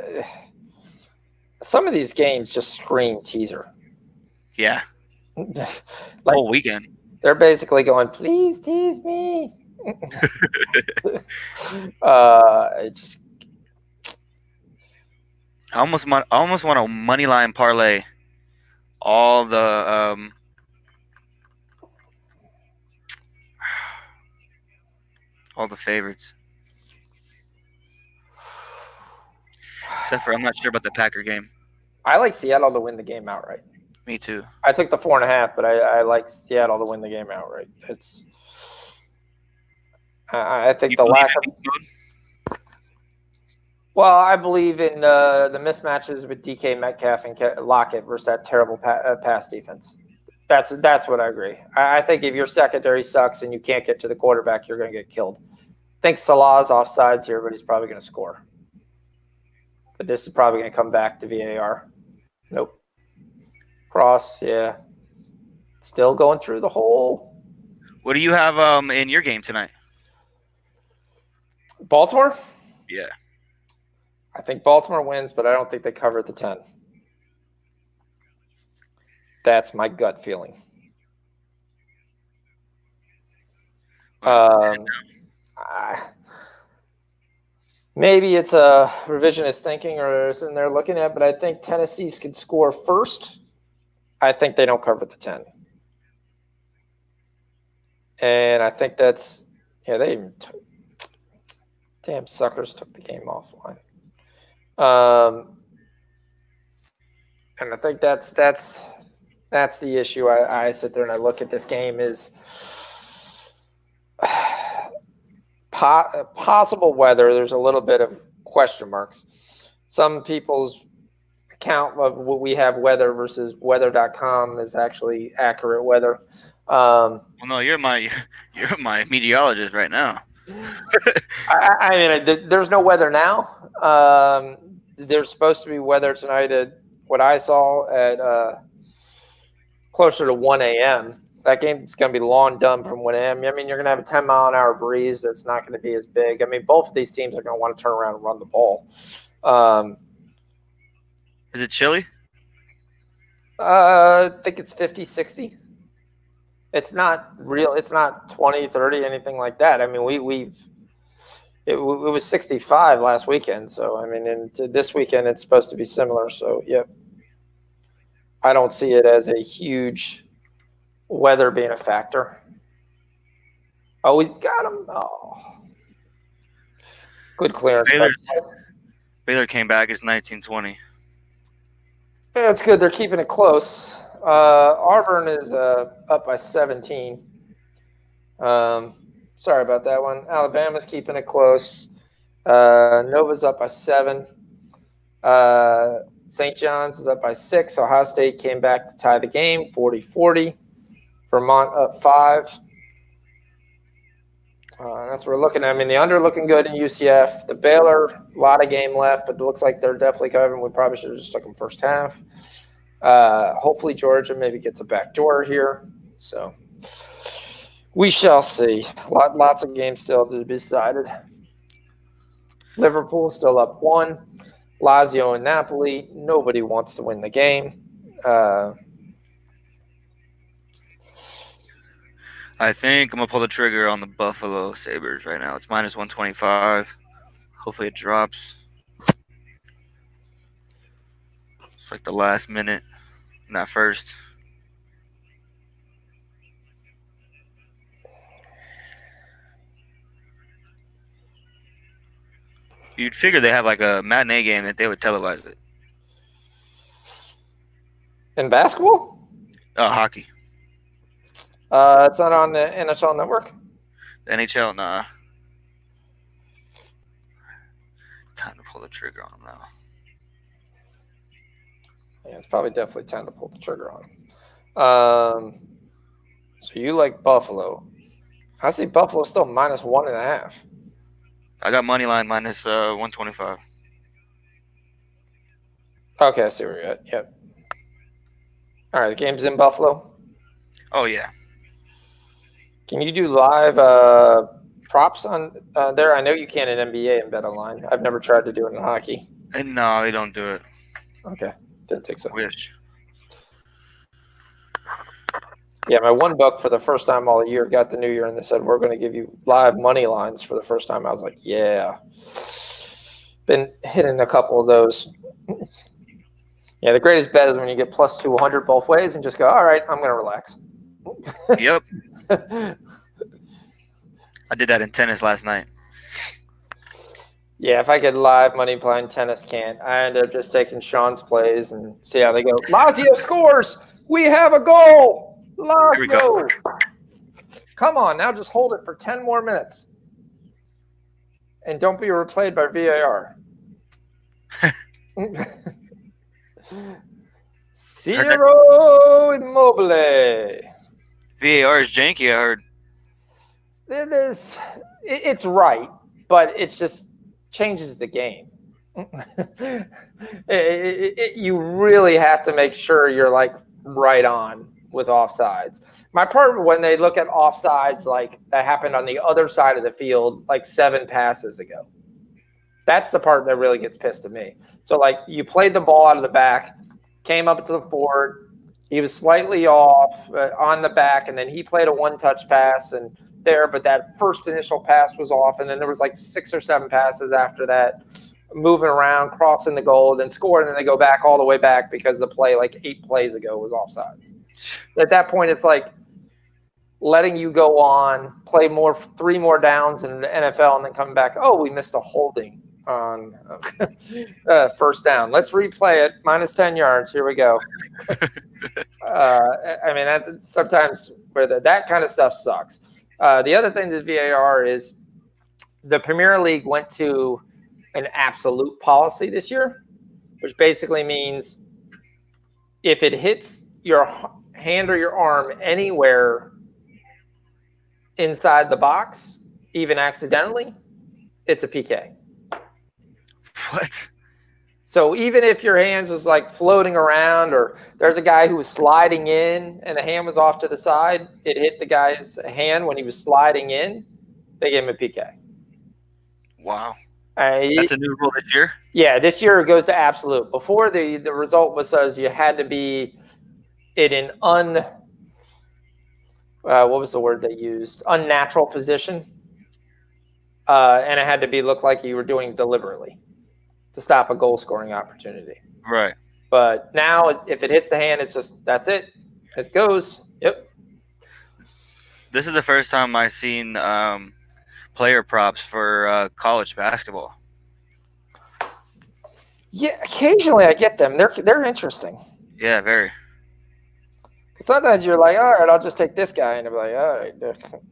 Some of these games just scream teaser. Yeah. Like, whole weekend. They're basically going, please tease me. I almost want a money line parlay. All the favorites. Except for I'm not sure about the Packer game. I like Seattle to win the game outright. Me too. I took the 4.5, but I like Seattle to win the game outright. I think the lack of Well, I believe in the mismatches with DK Metcalf and Lockett versus that terrible pass defense. That's what I agree. I think if your secondary sucks and you can't get to the quarterback, you're going to get killed. I think Salah's offsides here, but he's probably going to score. But this is probably going to come back to VAR. Nope. Cross, yeah. Still going through the hole. What do you have in your game tonight? Baltimore? Yeah. I think Baltimore wins, but I don't think they cover at the 10. That's my gut feeling. Maybe it's a revisionist thinking or something they're looking at, but I think Tennessee could score first. I think they don't cover at the 10. And I think that's, yeah, they even damn suckers took the game offline. And I think that's the issue. I sit there and I look at this game is possible weather. There's a little bit of question marks. Some people's account of what we have weather versus weather.com is actually accurate weather. Well, no, you're my meteorologist right now. I mean, there's no weather now. There's supposed to be weather tonight at what I saw at closer to 1 a.m. That game's going to be long done from 1 a.m. I mean, you're going to have a 10-mile-an-hour breeze that's not going to be as big. I mean, both of these teams are going to want to turn around and run the ball. Is it chilly? I think it's 50, 60. It's not real. It's not 20, 30, anything like that. I mean, it was 65 last weekend. So, I mean, and this weekend it's supposed to be similar. So, yep. I don't see it as a huge weather being a factor. Oh, he's got him. Oh. Good clearance. Baylor came back. It's 19-20. Yeah, that's good. They're keeping it close. Auburn is up by 17. Sorry about that one. Alabama's keeping it close. Nova's up by 7. St. John's is up by 6. Ohio State came back to tie the game, 40-40. Vermont up 5. That's what we're looking at. I mean, the under looking good in UCF. The Baylor, a lot of game left, but it looks like they're definitely covering. We probably should have just took them first half. Hopefully Georgia maybe gets a backdoor here. So we shall see. Lots of games still to be decided. Liverpool still up 1. Lazio and Napoli. Nobody wants to win the game. I think I'm going to pull the trigger on the Buffalo Sabres right now. It's minus 125. Hopefully it drops. It's like the last minute, not first. You'd figure they have like a matinee game that they would televise it. In basketball? Hockey. It's not on the NHL Network? The NHL, nah. Time to pull the trigger on them now. Yeah, it's probably definitely time to pull the trigger on him. So you like Buffalo. I see Buffalo still minus 1.5. I got money line minus 125. Okay, I see where you're at. Yep. All right, the game's in Buffalo. Oh, yeah. Can you do live props on there? I know you can in NBA and bet online. I've never tried to do it in hockey. And no, they don't do it. Okay, didn't think so. Wish. Yeah, my one book for the first time all year got the new year, and they said, we're going to give you live money lines for the first time. I was like, yeah. Been hitting a couple of those. Yeah, the greatest bet is when you get plus 200 both ways and just go, all right, I'm going to relax. Yep. I did that in tennis last night. Yeah, if I get live money playing tennis, can't. I end up just taking Sean's plays and see how they go. Lazio scores. We have a goal. Lazio. Come on, now just hold it for 10 more minutes. And don't be replayed by VAR. Ciro Immobile. VAR is janky, I heard. It's right, but it's just changes the game. You really have to make sure you're like right on with offsides. My part when they look at offsides like that happened on the other side of the field like 7 passes ago. That's the part that really gets pissed at me. So like you played the ball out of the back, came up to the forward, he was slightly off on the back, and then he played a 1-touch pass and there, but that first initial pass was off, and then there was like 6 or 7 passes after that, moving around, crossing the goal, then scoring, and then they go back all the way back because the play like 8 plays ago was offsides. At that point, it's like letting you go on, play 3 more downs in the NFL, and then coming back. Oh, we missed a holding on first down. Let's replay it. Minus 10 yards. Here we go. I mean, sometimes where that kind of stuff sucks. The other thing that VAR is the Premier League went to an absolute policy this year, which basically means if it hits your hand or your arm anywhere inside the box, even accidentally, it's a PK. What? So even if your hands was like floating around, or there's a guy who was sliding in and the hand was off to the side, it hit the guy's hand when he was sliding in, they gave him a PK. Wow. That's a new rule this year? Yeah, this year it goes to absolute. Before the result says you had to be in an what was the word they used? Unnatural position. And it had to look like you were doing deliberately to stop a goal scoring opportunity. Right. But now if it hits the hand, it's just, that's it. It goes. Yep. This is the first time I've seen player props for college basketball. Yeah, occasionally I get them. They're interesting. Yeah, very. Sometimes you're like, all right, I'll just take this guy, and they're like, all right,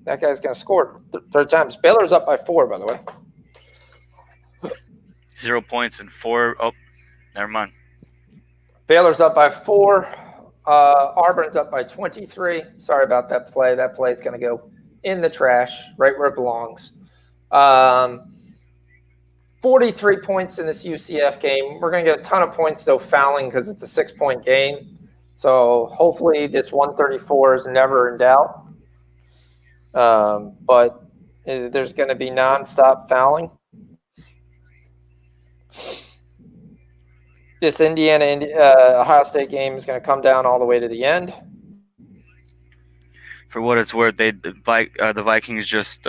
that guy's gonna score 3 times. Baylor's up by 4, by the way. 0 points and 4. Oh, never mind. Baylor's up by 4. Auburn's up by 23. Sorry about that play. That play is gonna go in the trash, right where it belongs. 43 points in this UCF game. We're gonna get a ton of points though fouling because it's a 6-point game. So hopefully this 134 is never in doubt. But there's going to be nonstop fouling. This Ohio State game is going to come down all the way to the end. For what it's worth, the Vikings just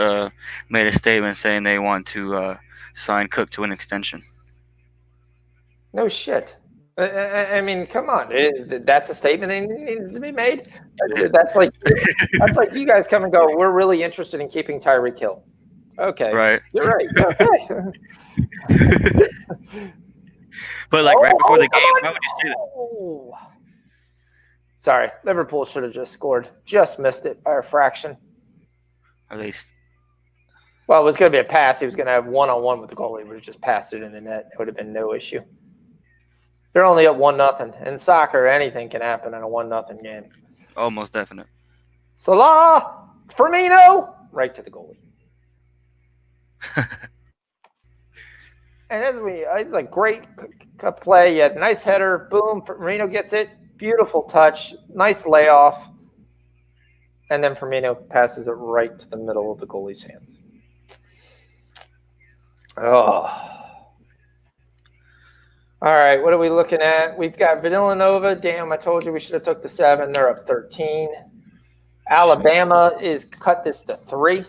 made a statement saying they want to sign Cook to an extension. No shit. I mean, come on. That's a statement that needs to be made. That's like you guys come and go, we're really interested in keeping Tyreek Hill. Okay. Right. You're right. Okay. But like right before the game, why would you say that? Sorry. Liverpool should have just scored. Just missed it by a fraction. At least. Well, it was going to be a pass. He was going to have one-on-one with the goalie. He would have just passed it in the net. It would have been no issue. They're only up 1-0. In soccer, anything can happen in a 1-0 game. Almost definite. Salah, Firmino, right to the goalie. And it's a great play. You had a nice header. Boom, Firmino gets it. Beautiful touch. Nice layoff. And then Firmino passes it right to the middle of the goalie's hands. Oh. All right, what are we looking at? We've got Villanova. Damn, I told you we should have took the 7. They're up 13. Alabama is cut this to 3.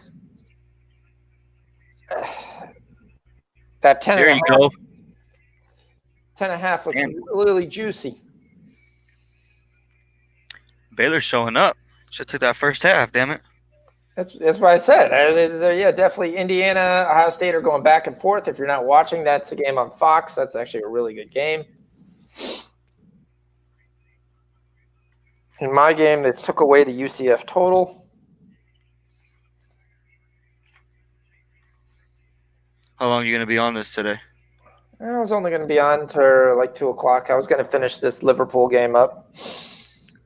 That 10 There you go. 10.5 looks really juicy. Baylor's showing up. Should have took that first half, damn it. That's what I said. Yeah, definitely Indiana, Ohio State are going back and forth. If you're not watching, that's a game on Fox. That's actually a really good game. In my game, they took away the UCF total. How long are you going to be on this today? I was only going to be on till like 2:00. I was going to finish this Liverpool game up.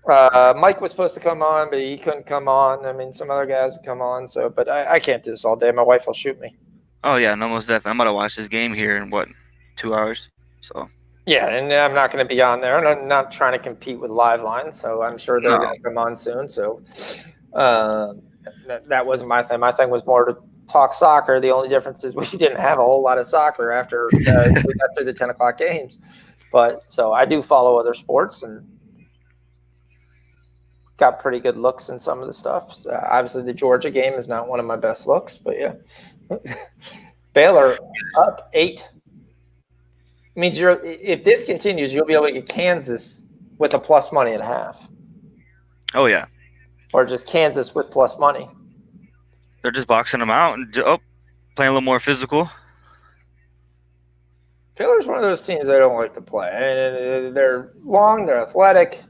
Mike was supposed to come on, but he couldn't come on. I mean, some other guys would come on. So, but I can't do this all day. My wife will shoot me. Oh yeah, no, most definitely. I'm about to watch this game here in what, 2 hours? So Yeah, and I'm not going to be on there, and I'm not trying to compete with Live Line. So I'm sure they're No. going to come on soon. So that wasn't my thing. My thing was more to talk soccer. The only difference is we didn't have a whole lot of soccer after we got through the 10:00 games. But so I do follow other sports and got pretty good looks in some of the stuff. Obviously, the Georgia game is not one of my best looks, but yeah. Baylor up 8 means if this continues, you'll be able to get Kansas with a plus money at half, oh yeah, or just Kansas with plus money. they're just boxing them out and playing a little more physical. Baylor's one of those teams I don't like to play. And they're long, they're athletic.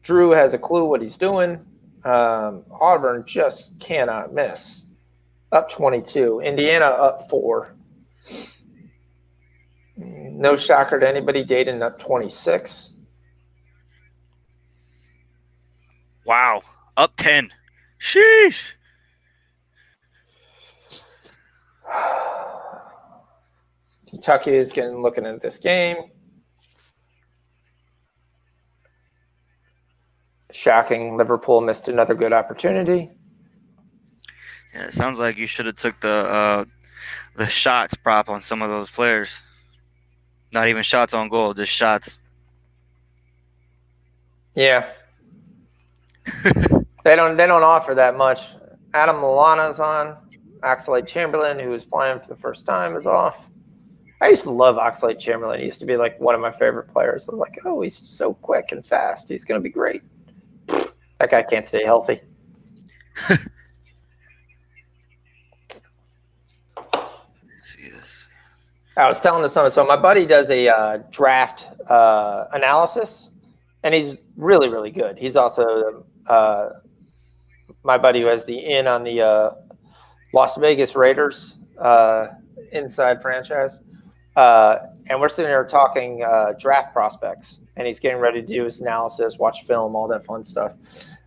Drew has a clue what he's doing. Auburn just cannot miss. Up 22. Indiana up 4. No shocker to anybody. Dayton up 26. Wow, up 10. Sheesh. Kentucky is looking at this game. Shocking, Liverpool missed another good opportunity. Yeah, it sounds like you should have took the shots prop on some of those players. Not even shots on goal, just shots. Yeah. They don't offer that much. Adam Lallana's on. Oxlade Chamberlain, who is playing for the first time, is off. I used to love Oxlade Chamberlain. He used to be like one of my favorite players. I was like, oh, he's so quick and fast. He's going to be great. That guy can't stay healthy. I was telling someone, so my buddy does a draft analysis, and he's really, really good. He's also my buddy who has the in on the Las Vegas Raiders inside franchise. And we're sitting here talking draft prospects, and he's getting ready to do his analysis, watch film, all that fun stuff.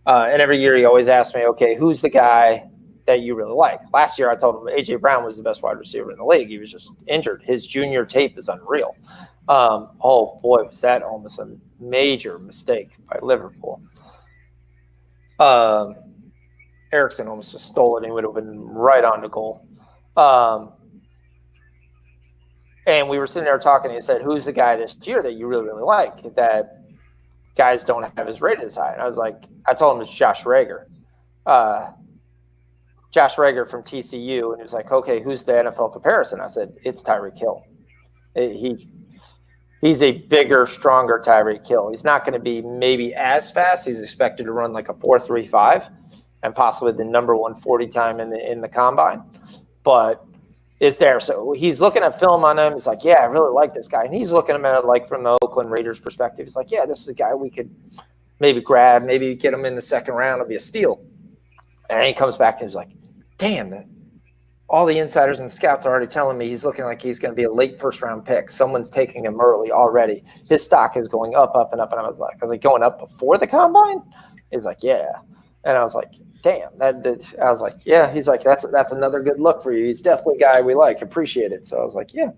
And every year he always asks me, okay, who's the guy that you really like? Last year I told him A.J. Brown was the best wide receiver in the league. He was just injured. His junior tape is unreal. Oh, boy, was that almost a major mistake by Liverpool. Erickson almost just stole it. He would have been right on the goal. And we were sitting there talking, and he said, who's the guy this year that you really, really like that guys don't have as rated as high? And I was like, I told him it's Josh Rager. Josh Rager from TCU. And he was like, okay, who's the NFL comparison? I said, it's Tyreek Hill. He's a bigger, stronger Tyreek Hill. He's not going to be maybe as fast. He's expected to run like a 4.35 and possibly the number 140 time in the combine. But is there. So he's looking at film on him. He's like, yeah, I really like this guy. And he's looking at it like from the Oakland Raiders perspective. He's like, yeah, this is a guy we could maybe grab, maybe get him in the second round. It'll be a steal. And he comes back to him. He's like, damn, all the insiders and the scouts are already telling me he's looking like he's going to be a late first round pick. Someone's taking him early already. His stock is going up, up, and up. And I was like, going up before the combine? He's like, yeah. And I was like, damn, I was like, yeah. He's like, that's another good look for you. He's definitely a guy we like, appreciate it. So I was like, yeah,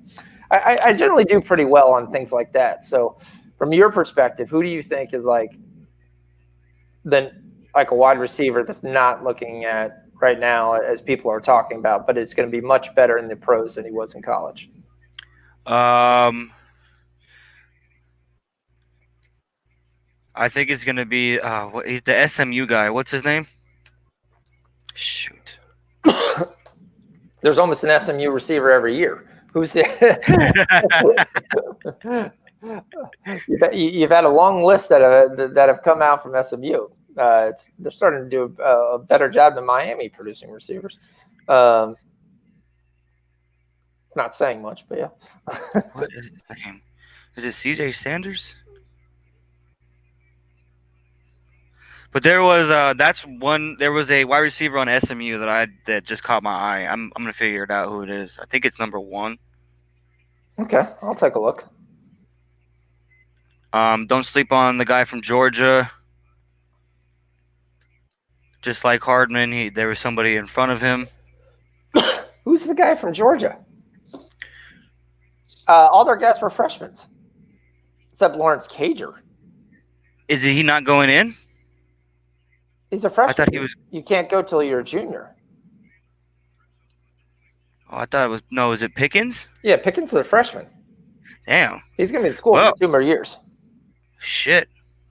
I generally do pretty well on things like that. So from your perspective, who do you think is like a wide receiver that's not looking at right now as people are talking about, but it's going to be much better in the pros than he was in college? I think it's going to be he's the SMU guy. What's his name? Shoot. There's almost an SMU receiver every year. Who's the? You've had a long list that have come out from SMU. They're starting to do a better job than Miami producing receivers. It's not saying much, but yeah. What is his name? Is it CJ Sanders? But there was there was a wide receiver on SMU that just caught my eye. I'm gonna figure it out who it is. I think it's number 1. Okay, I'll take a look. Don't sleep on the guy from Georgia. Just like Hardman, there was somebody in front of him. Who's the guy from Georgia? All their guys were freshmen, except Lawrence Cager. Is he not going in? He's a freshman. I thought he was. You can't go till you're a junior. Oh, I thought it was. No, is it Pickens? Yeah, Pickens is a freshman. Damn. He's going to be in school for 2 more years. Shit.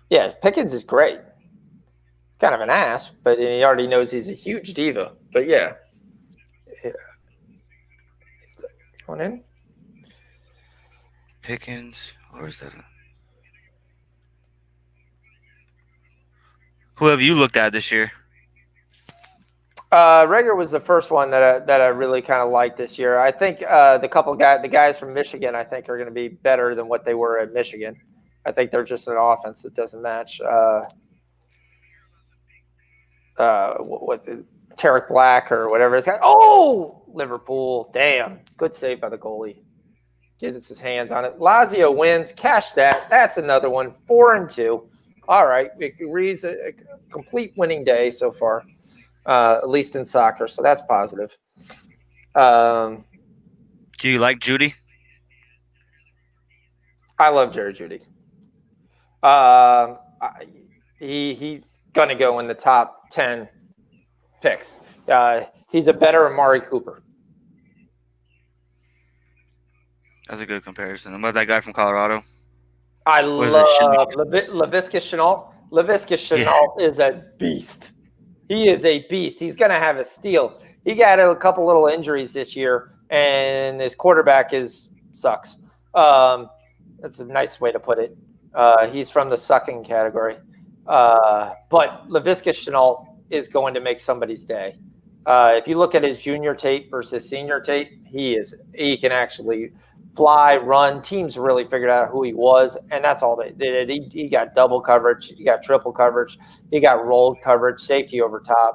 Yeah, Pickens is great. He's kind of an ass, but he already knows he's a huge diva. But yeah. Going in? Pickens. Where's that? Who have you looked at this year? Rager was the first one that I really kind of liked this year. I think the guys from Michigan, I think, are going to be better than what they were at Michigan. I think they're just an offense that doesn't match. What's it? Tarek Black or whatever it's got. Oh, Liverpool! Damn, good save by the goalie. Gets his hands on it. Lazio wins. Cash that. That's another one. 4-2. All right, Reed's a complete winning day so far. At least in soccer, so that's positive. Do you like Judy? I love Jerry Judy. He's going to go in the top 10 picks. He's a better Amari Cooper. That's a good comparison. What about that guy from Colorado? I love Laviska Shenault. Laviska Shenault is a beast. He is a beast. He's going to have a steal. He got a couple little injuries this year, and his quarterback sucks. That's a nice way to put it. He's from the sucking category. But Laviska Shenault is going to make somebody's day. If you look at his junior tape versus senior tape, he can actually fly, run. Teams really figured out who he was, and that's all they did. He got double coverage, he got triple coverage, he got rolled coverage, safety over top,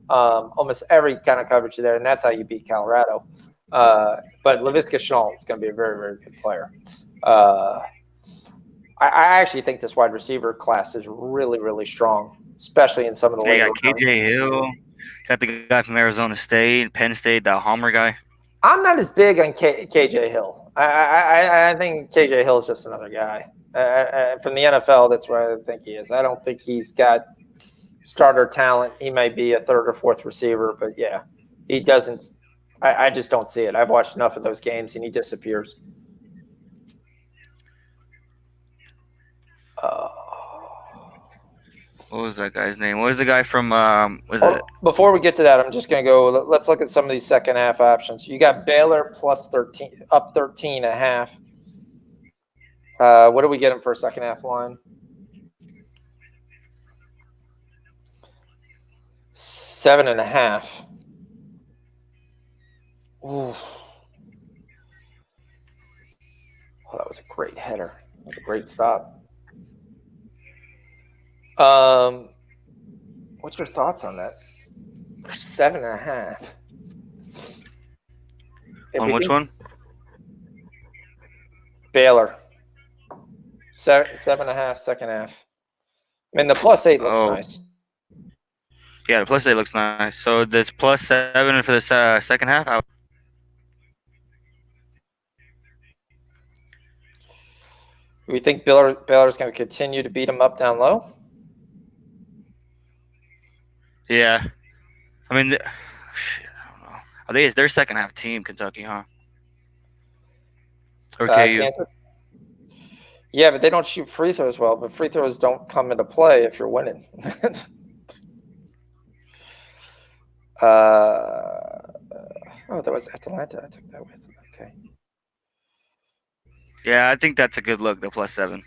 almost every kind of coverage there, and that's how you beat Colorado. But Laviska Shenault is going to be a very, very good player. I actually think this wide receiver class is really, really strong, especially in some of the. They got KJ Hill, got the guy from Arizona State, Penn State, that Homer guy. I'm not as big on KJ Hill. I think KJ Hill is just another guy. From the NFL, that's where I think he is. I don't think he's got starter talent. He might be a third or fourth receiver, but yeah, he doesn't. I just don't see it. I've watched enough of those games, and he disappears. What was that guy's name? What was the guy from? Before we get to that, I'm just going to go. Let's look at some of these second half options. You got Baylor plus 13, up 13.5. What do we get him for a second half line? 7.5. Ooh. Oh, that was a great header. That was a great stop. What's your thoughts on that? 7.5. On which one? Baylor. 7.5, second half. I mean, the plus 8 looks nice. Yeah, the plus 8 looks nice. So this plus 7 for the second half. We think Baylor's going to continue to beat them up down low. Yeah, I mean, shit, I don't know. I think it's their second half team, Kentucky, huh? Or KU? Yeah, but they don't shoot free throws well. But free throws don't come into play if you're winning. That was Atlanta. I took that with. Okay. Yeah, I think that's a good look. The plus 7.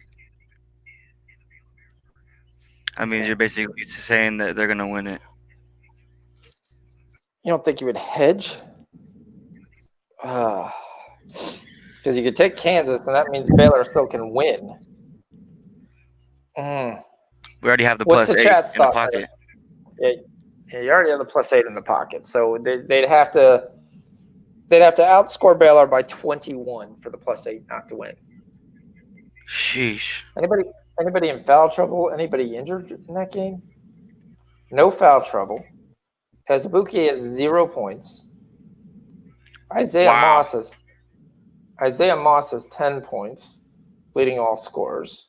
That means you're basically saying that they're going to win it. You don't think you would hedge? Because you could take Kansas, and that means Baylor still can win. We already have the plus 8 in the pocket. Yeah, you already have the plus 8 in the pocket. So they'd have to They'd have to outscore Baylor by 21 for the +8 not to win. Sheesh. Anybody in foul trouble? Anybody injured in that game? No foul trouble. Hezebuki has 0 points. Isaiah Moss has 10 points, leading all scorers.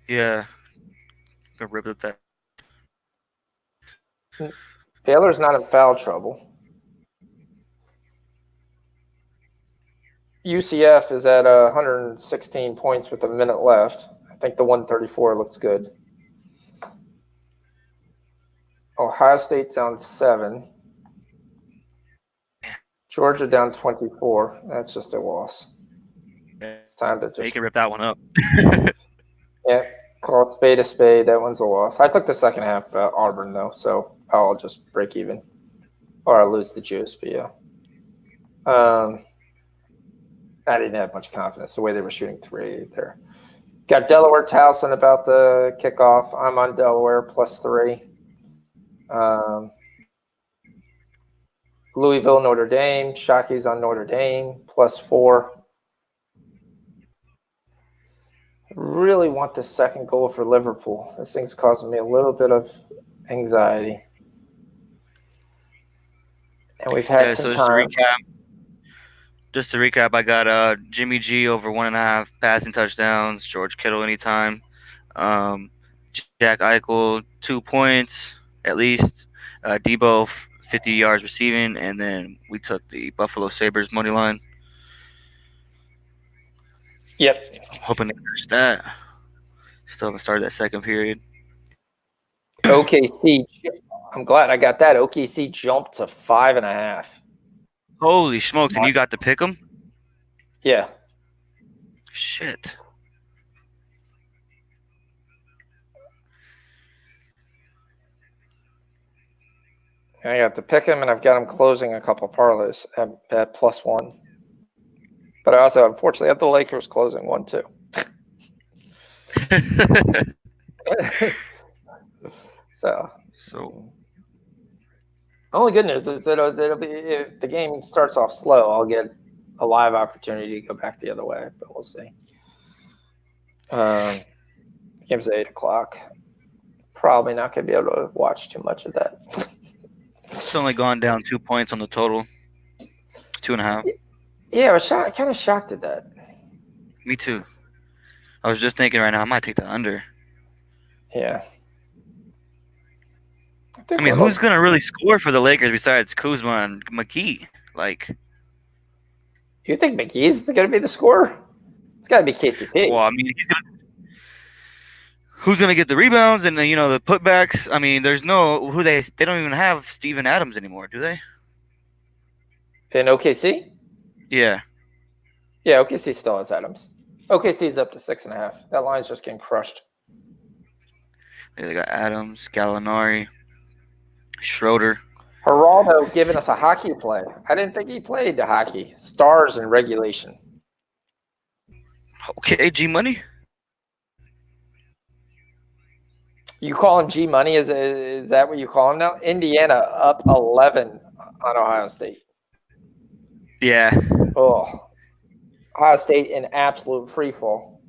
Yeah. Gonna rip up that. Baylor's not in foul trouble. UCF is at 116 points with a minute left. I think the 134 looks good. Ohio State down 7. Georgia down 24. That's just a loss. It's time to You just can rip that one up. call a spade a spade. That one's a loss. I took the second half Auburn though, so I'll just break even, or I'll lose the juice. But yeah, I didn't have much confidence the way they were shooting 3 there. Got Delaware Towson about the kickoff. I'm on Delaware +3. Louisville Notre Dame. Shocky's on Notre Dame +4. Really want the second goal for Liverpool. This thing's causing me a little bit of anxiety. And we've had some time. Just to recap, I got Jimmy G over 1.5 passing touchdowns, George Kittle anytime, Jack Eichel 2 points at least, Debo 50 yards receiving, and then we took the Buffalo Sabres money line. Yep. Hoping to catch that. Still haven't started that second period. OKC. I'm glad I got that. OKC jumped to 5.5. Holy smokes! And you got to pick them? Yeah. Shit. I got to pick him, and I've got him closing a couple parlays at +1. But I also, unfortunately, have the Lakers closing 1 too. So only good news is that it'll be, if the game starts off slow, I'll get a live opportunity to go back the other way, but we'll see. The game's at 8 o'clock. Probably not going to be able to watch too much of that. It's only gone down 2 points on the total. 2.5. Yeah, I was kind of shocked at that. Me too. I was just thinking right now, I might take the under. Yeah. I mean, who's going to really score for the Lakers besides Kuzma and McGee? Like, you think McGee's going to be the scorer? It's got to be KCP. Well, I mean, who's going to get the rebounds and the putbacks? I mean, there's no they don't even have Steven Adams anymore, do they? In OKC? Yeah. Yeah, OKC still has Adams. OKC's up to 6.5. That line's just getting crushed. They got Adams, Gallinari, Schroeder. Geraldo giving us a hockey play. I didn't think he played the hockey. Stars in regulation. Okay, G Money. You call him G Money? Is that what you call him now? Indiana up 11 on Ohio State. Yeah. Oh, Ohio State in absolute free fall.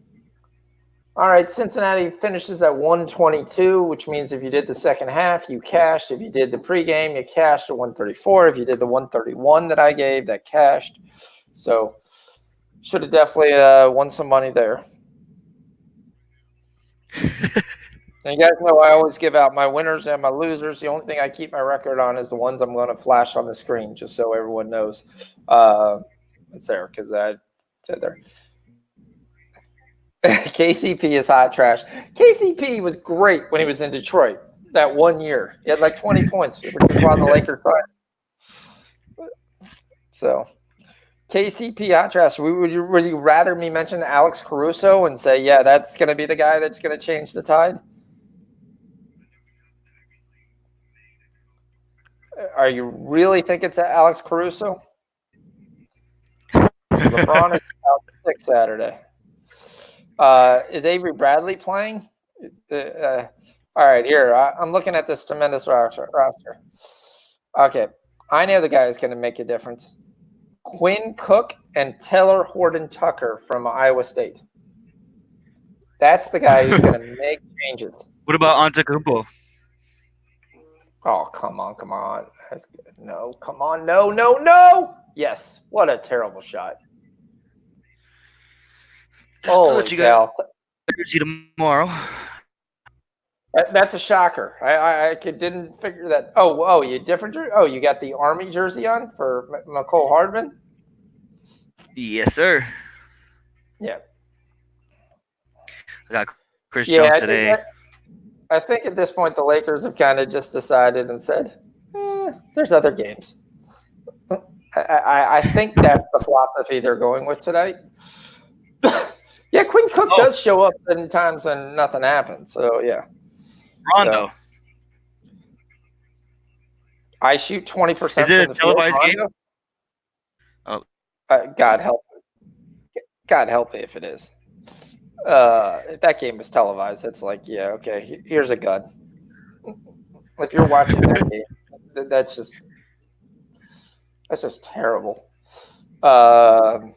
All right, Cincinnati finishes at 122, which means if you did the second half, you cashed. If you did the pregame, you cashed at 134. If you did the 131 that I gave, that cashed. So should have definitely won some money there. And you guys know I always give out my winners and my losers. The only thing I keep my record on is the ones I'm going to flash on the screen, just so everyone knows it's there, because I said there. KCP is hot trash. KCP was great when he was in Detroit that 1 year. He had like 20 points, which was on the Lakers side. So, KCP hot trash. Would you rather me mention Alex Caruso and say, yeah, that's going to be the guy that's going to change the tide? Are you really think it's Alex Caruso? LeBron is out sick Saturday. Is Avery Bradley playing? All right, here. I'm looking at this tremendous roster. Okay. I know the guy who's going to make a difference. Quinn Cook and Taylor Horton-Tucker from Iowa State. That's the guy who's going to make changes. What about Antetokounmpo? Oh, come on. That's good. No, come on. No. Yes. What a terrible shot. Just to Holy let you guys cow. see tomorrow. That's a shocker. I didn't figure that. Oh, you different jersey? Oh, you got the Army jersey on for McCole Hardman? Yes, sir. Yeah. I got Chris Jones today. I think at this point the Lakers have kind of just decided and said, there's other games. I think that's the philosophy they're going with tonight. Yeah, Quinn Cook does show up in times and nothing happens. So, yeah. Rondo. So, I shoot 20% Is from it the a televised field. game? Oh. God help me. God help me if it is. If that game was televised, it's like, yeah, okay, here's a gun. If you're watching that game, that's just terrible. All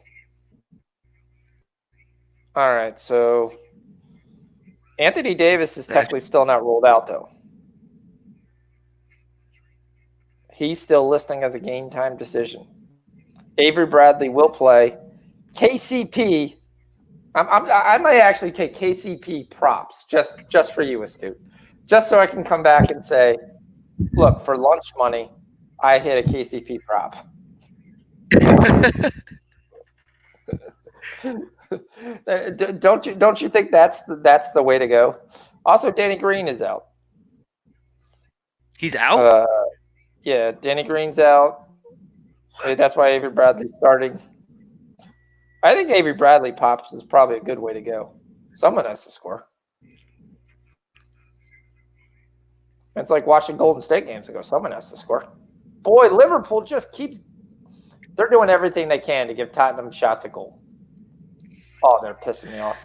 right, so Anthony Davis is technically still not ruled out, though. He's still listing as a game time decision. Avery Bradley will play. KCP. I might actually take KCP props just for you, Astute, just so I can come back and say, look, for lunch money, I hit a KCP prop. Don't you think that's the way to go? Also, Danny Green is out. He's out? Yeah, Danny Green's out. That's why Avery Bradley's starting. I think Avery Bradley pops is probably a good way to go. Someone has to score. It's like watching Golden State games ago. Someone has to score. Boy, Liverpool just keeps – they're doing everything they can to give Tottenham shots at goal. Oh, they're pissing me off.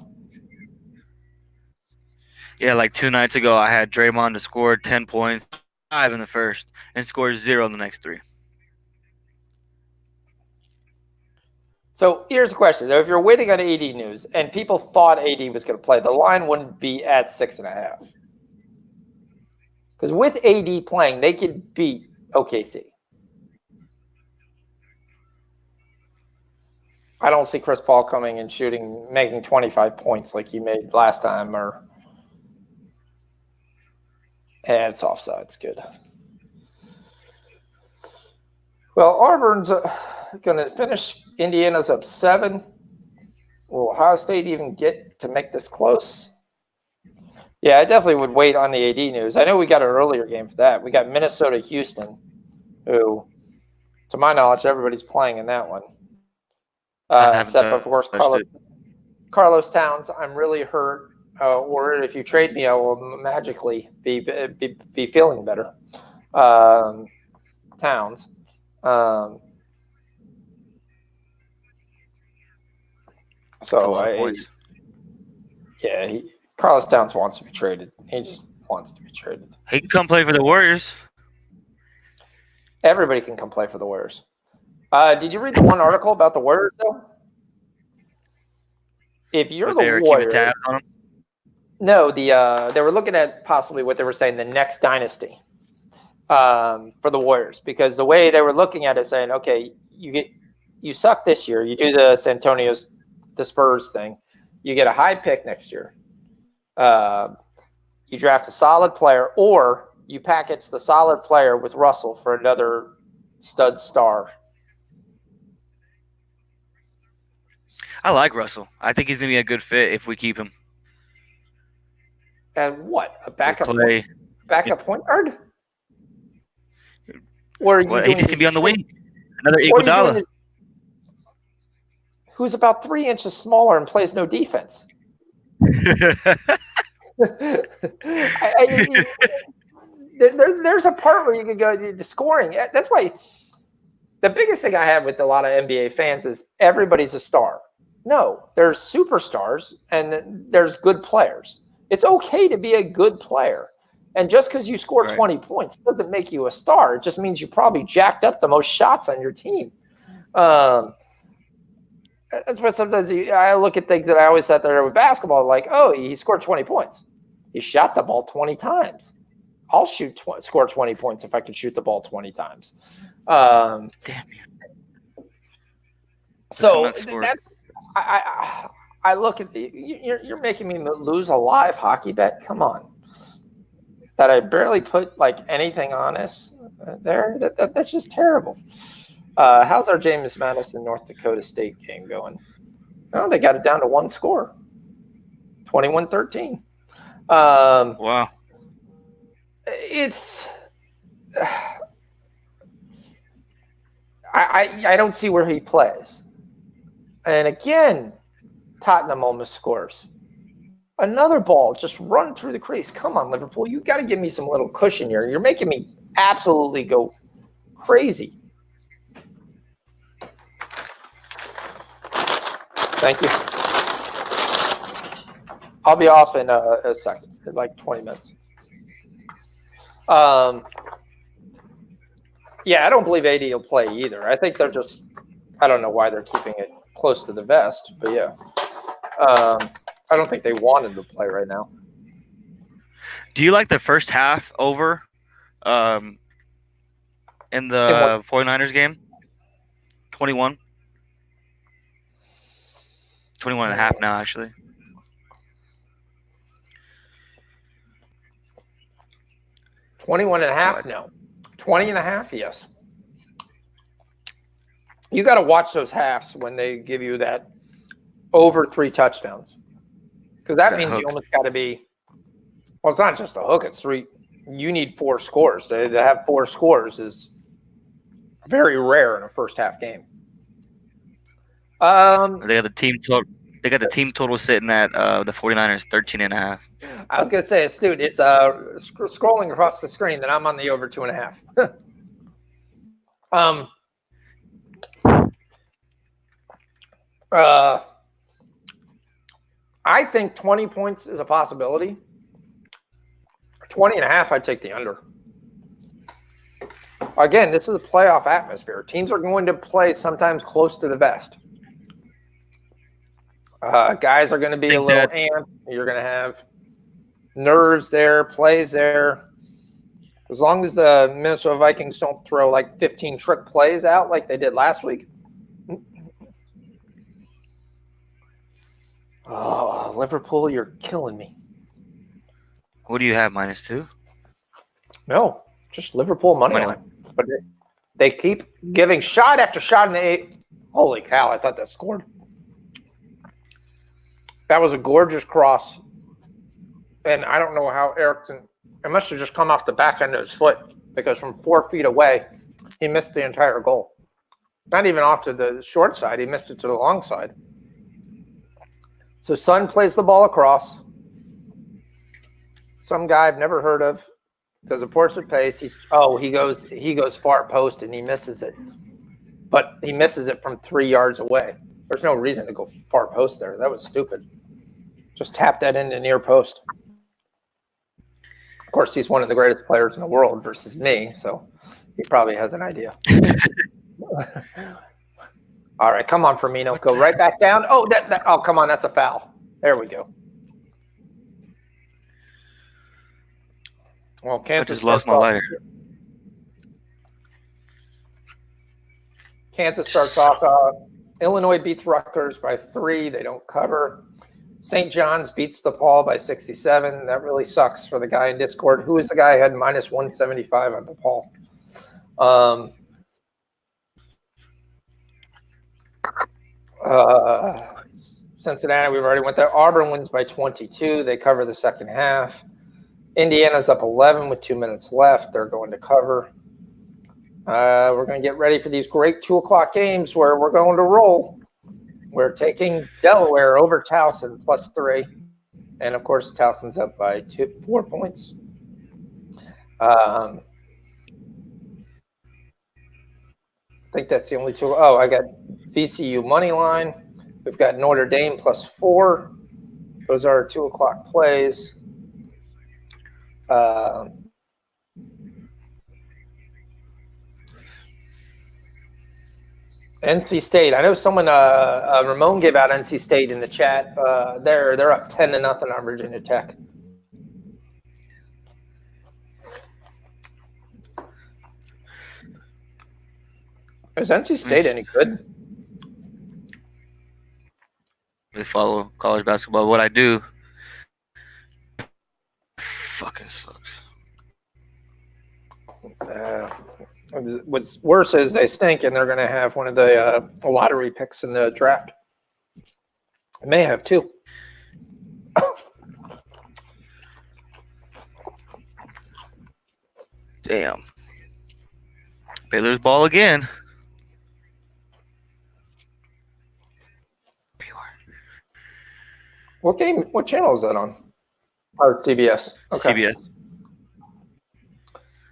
Yeah, like 2 nights ago, I had Draymond to score 10 points, 5 in the first, and scores 0 in the next 3. So here's the question. If you're waiting on AD news and people thought AD was going to play, the line wouldn't be at 6.5. Because with AD playing, they could beat OKC. I don't see Chris Paul coming and making 25 points like he made last time. And it's offside. It's good. Well, Auburn's going to finish. Indiana's up 7. Will Ohio State even get to make this close? Yeah, I definitely would wait on the AD news. I know we got an earlier game for that. We got Minnesota-Houston, who, to my knowledge, everybody's playing in that one. Except, of course, Carlos Towns. I'm really hurt. Or if you trade me, I will magically be feeling better. Towns. Carlos Towns wants to be traded. He just wants to be traded. He can come play for the Warriors. Everybody can come play for the Warriors. Did you read the one article about the Warriors, though? If you're the Warriors, no, they were looking at possibly what they were saying, the next dynasty for the Warriors, because the way they were looking at it, saying, okay, you suck this year, you do the Spurs thing, you get a high pick next year, you draft a solid player, or you package the solid player with Russell for another stud star. I like Russell. I think he's going to be a good fit if we keep him. And what? A backup point guard? Or he just can be on the wing. Another Iguodala. Who's about 3 inches smaller and plays no defense. There's a part where you could go the scoring. That's why the biggest thing I have with a lot of NBA fans is everybody's a star. No, there's superstars and there's good players. It's okay to be a good player. And just because you score Right. 20 points doesn't make you a star. It just means you probably jacked up the most shots on your team. That's why sometimes I look at things that I always sat there with basketball, like, oh, he scored 20 points. He shot the ball 20 times. I'll score 20 points if I can shoot the ball 20 times. Damn you. So that's I look at you're making me lose a live hockey bet. Come on, that I barely put like anything on this there. That's just terrible. How's our James Madison North Dakota State game going? Oh, they got it down to one score, 21-13. Wow. It's I don't see where he plays. And again, Tottenham almost scores. Another ball just run through the crease. Come on, Liverpool. You got to give me some little cushion here. You're making me absolutely go crazy. Thank you. I'll be off in a second, in like 20 minutes. Yeah, I don't believe AD will play either. I think they're just, I don't know why they're keeping it close to the vest, but yeah. I don't think they want him to play right now. Do you like the first half over in the 49ers game? 21? 21 and a half now, actually. $21 and a half? No. 20 and a half? Yes. You got to watch those halves when they give you that over 3 touchdowns. Because that means hook. you almost got to be, well, it's not just a hook, it's 3. You need 4 scores. To have 4 scores is very rare in a first half game. They got the team total. They got the team total sitting at the 49ers 13 and a half. I was going to say, astute. It's scrolling across the screen that I'm on the over 2.5. I think 20 points is a possibility. 20 and a half, I'd take the under. Again, this is a playoff atmosphere. Teams are going to play sometimes close to the vest. Guys are going to be a little amped. You're going to have nerves there, plays there. As long as the Minnesota Vikings don't throw like 15 trick plays out like they did last week. Oh, Liverpool, you're killing me. What do you have, -2? No, just Liverpool money line. But they keep giving shot after shot in the 8. Holy cow, I thought that scored. That was a gorgeous cross. And I don't know how Erickson, it must have just come off the back end of his foot because from 4 feet away, he missed the entire goal. Not even off to the short side, he missed it to the long side. So Son plays the ball across. Some guy I've never heard of does a portrait pace. He goes far post and he misses it. But he misses it from 3 yards away. There's no reason to go far post there. That was stupid. Just tap that into near post. Of course, he's one of the greatest players in the world versus me, so he probably has an idea. All right, come on, Firmino. Go right back down. Oh, oh, come on, that's a foul. There we go. Well, Kansas I just lost my lighter. Kansas starts off. Illinois beats Rutgers by 3. They don't cover. St. John's beats DePaul by 67. That really sucks for the guy in Discord. Who is the guy who had -175 on DePaul? Cincinnati, we've already went there. Auburn wins by 22. They cover the second half. Indiana's up 11 with 2 minutes left. They're going to cover. We're going to get ready for these great 2 o'clock games where we're going to roll. We're taking Delaware over Towson +3. And, of course, Towson's up by 4 points. I think that's the only 2. Oh, I got VCU money line. We've got Notre Dame +4. Those are our 2 o'clock plays. NC State. I know someone, Ramon gave out NC State in the chat. They're up 10-0 on Virginia Tech. Is NC State any good? They follow college basketball. What I do fucking sucks. What's worse is they stink, and they're going to have one of the lottery picks in the draft. May have two. Damn. Baylor's ball again. What game? What channel is that on? Oh, it's CBS. Okay. CBS.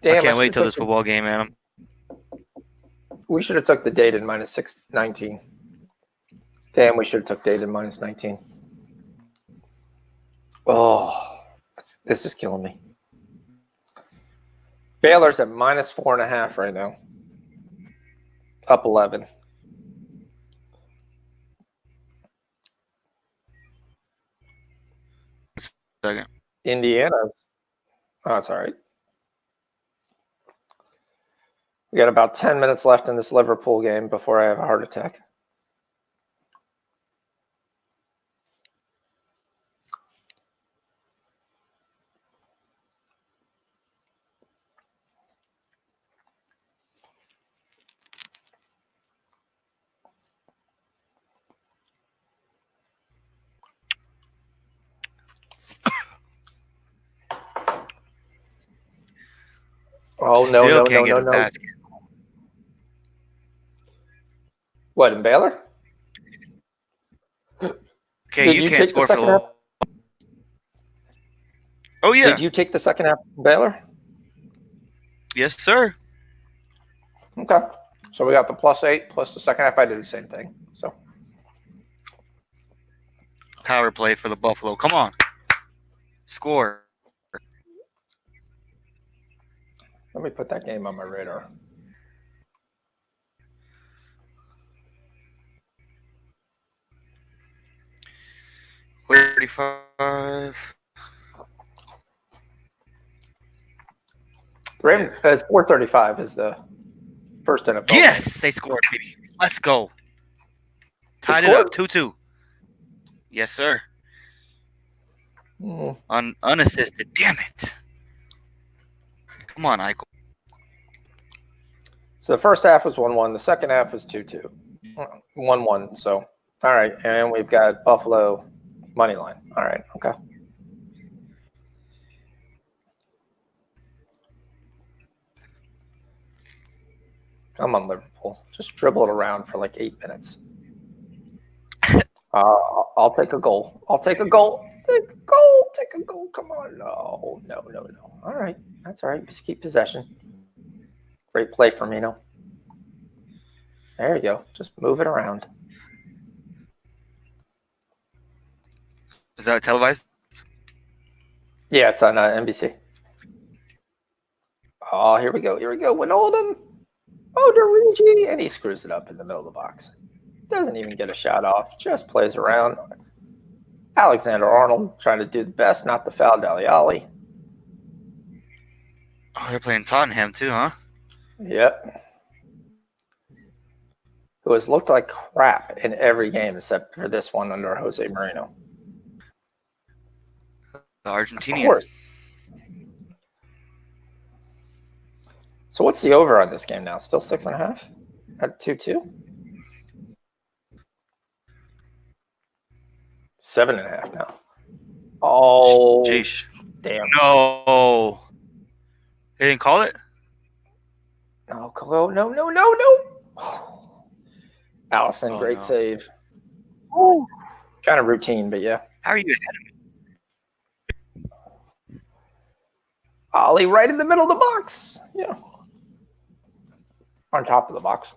Damn, I can't wait till this football game, man. We should have took the Dayton minus 619. Damn, we should have took Dayton minus 19. Oh, this is killing me. Baylor's at minus 4.5 right now. Up 11. Second. Indiana's. Oh, that's all right. We got about 10 minutes left in this Liverpool game before I have a heart attack. Oh, Still no. can't get a basket. What, in Baylor? Okay, Did you you can't take the score second for. half? Oh yeah. Did you take the second half in Baylor? Yes, sir. Okay. So we got the +8 plus the second half. I did the same thing. So Power play for the Buffalo. Come on. Score. let me put that game on my radar. We're 35. Ravens. It's 4:35 is the first NFL. Yes, they scored, baby. Let's go. Tied it up 2-2. Yes, sir. Unassisted. Damn it. Come on, Eichel. So the first half was 1-1. The second half was 2-2. 1-1. So, all right. And we've got Buffalo money line. All right. Okay. Come on, Liverpool. Just dribble it around for like 8 minutes. I'll take a goal. Take a goal. Come on. No. All right. That's all right. Just keep possession. Great play, Firmino. There you go. Just move it around. Is that televised? Yeah, it's on NBC. Oh, here we go. Wijnaldum. Oh, Derigi. And he screws it up in the middle of the box. Doesn't even get a shot off. Just plays around. Alexander-Arnold trying to do the best, not the foul. Dele Alli. Oh, they're playing Tottenham too, huh? Yep. Who has looked like crap in every game except for this one under Jose Mourinho. The Argentinian. Of course. So what's the over on this game now? Still 6.5 at 2-2? 7.5 now. Oh, Jeez. damn. No. They didn't call it? No, no. Allison, great save. Oh. Kind of routine, but yeah. How are you ahead of me? Ollie right in the middle of the box. Yeah. On top of the box.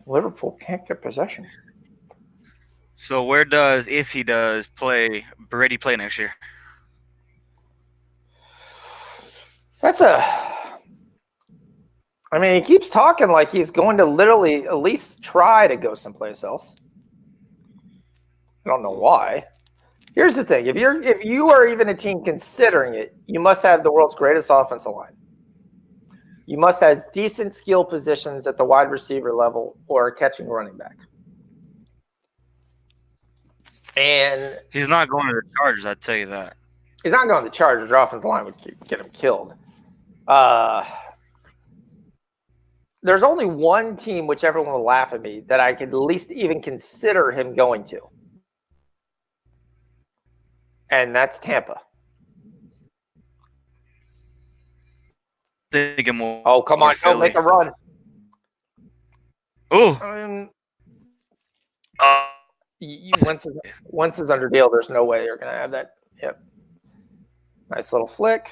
Liverpool can't get possession. So where does, if he does play, Brady play next year? I mean, he keeps talking like he's going to literally at least try to go someplace else. I don't know why. Here's the thing: if you are even a team considering it, you must have the world's greatest offensive line. You must have decent skill positions at the wide receiver level or a catching running back. And He's not going to the Chargers, I'd tell you that. he's not going to the Chargers. Their offensive line would get him killed. There's only one team, which everyone will laugh at me, that I could at least even consider him going to. And that's Tampa. Thinking more. Oh, come on. Go make a run. Oh. Once it's under deal, there's no way you're going to have that. Yep. Nice little flick.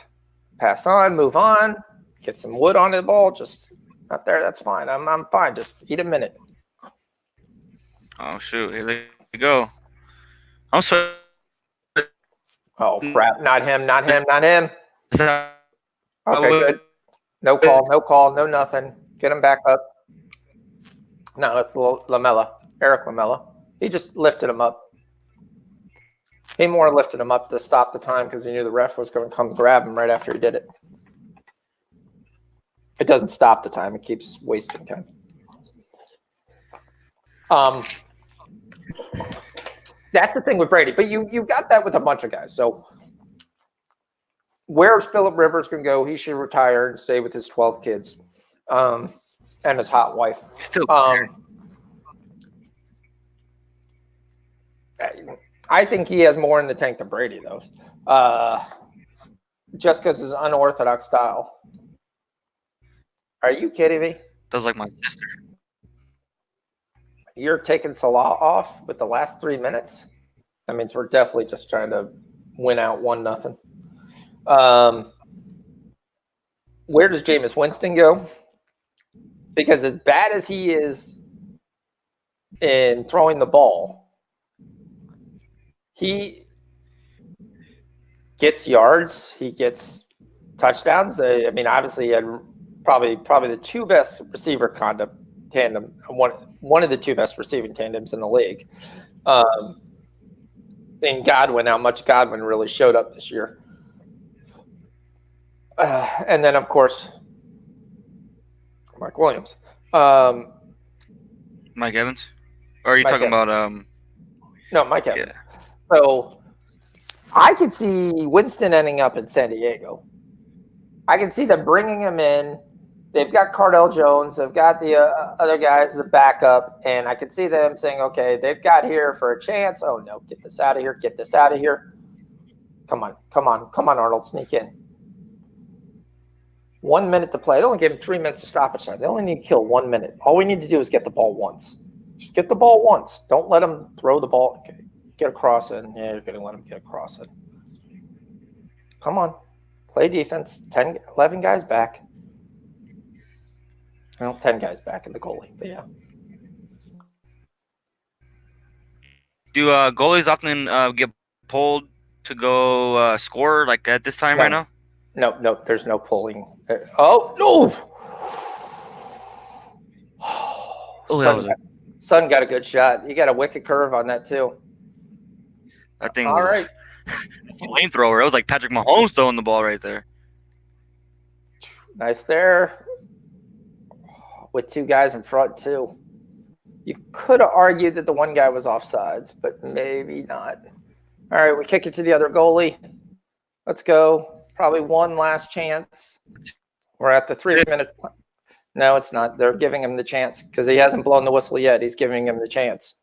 Pass on, move on. Get some wood on the ball. Just not there. That's fine. I'm fine. Just eat a minute. Oh, shoot. Here they go. I'm sorry. Oh, crap. Not him. Not him. Not him. Okay, good. No call, no nothing. Get him back up. No, it's Lamella. Eric Lamella. He just lifted him up. He more lifted him up to stop the time because he knew the ref was going to come grab him right after he did it. It doesn't stop the time. It keeps wasting time. That's the thing with Brady. But you got that with a bunch of guys. So where's Phillip Rivers going to go? He should retire and stay with his 12 kids and his hot wife. Still I think he has more in the tank than Brady, though. Just because his unorthodox style. Are you kidding me? That's like my sister. You're taking Salah off with the last 3 minutes? That means we're definitely just trying to win out 1-0. Where does Jameis Winston go? Because as bad as he is in throwing the ball, he gets yards, he gets touchdowns. I mean, obviously, he had probably the two best receiver tandem, one of the two best receiving tandems in the league. And Godwin, how much Godwin really showed up this year. And then, of course, Mark Williams. Mike Evans? Or are you talking Evans. about No, Mike Evans. Yeah. So I could see Winston ending up in San Diego. I can see them bringing him in. They've got Cardell Jones. They've got the other guys, the backup. And I could see them saying, okay, they've got here for a chance. Oh, no, get this out of here. Get this out of here. Come on, Arnold, sneak in. 1 minute to play. They only gave him 3 minutes to stoppage time. They only need to kill 1 minute. All we need to do is get the ball once. Just get the ball once. Don't let him throw the ball. Okay. Get across in. Yeah, you're going to let him get across in. Come on. Play defense. 10, 11 guys back. Well, 10 guys back in the goalie, but yeah. do goalies often get pulled to go score like at this time right now? No, there's no pulling. Oh, no! Son got a good shot. He got a wicked curve on that, too. That thing All was right. a flamethrower. It was like Patrick Mahomes throwing the ball right there. Nice there. With two guys in front, too. You could have argued that the one guy was offsides, but maybe not. All right, we kick it to the other goalie. Let's go. Probably one last chance. We're at the 3 minute. No, it's not. They're giving him the chance because he hasn't blown the whistle yet. He's giving him the chance.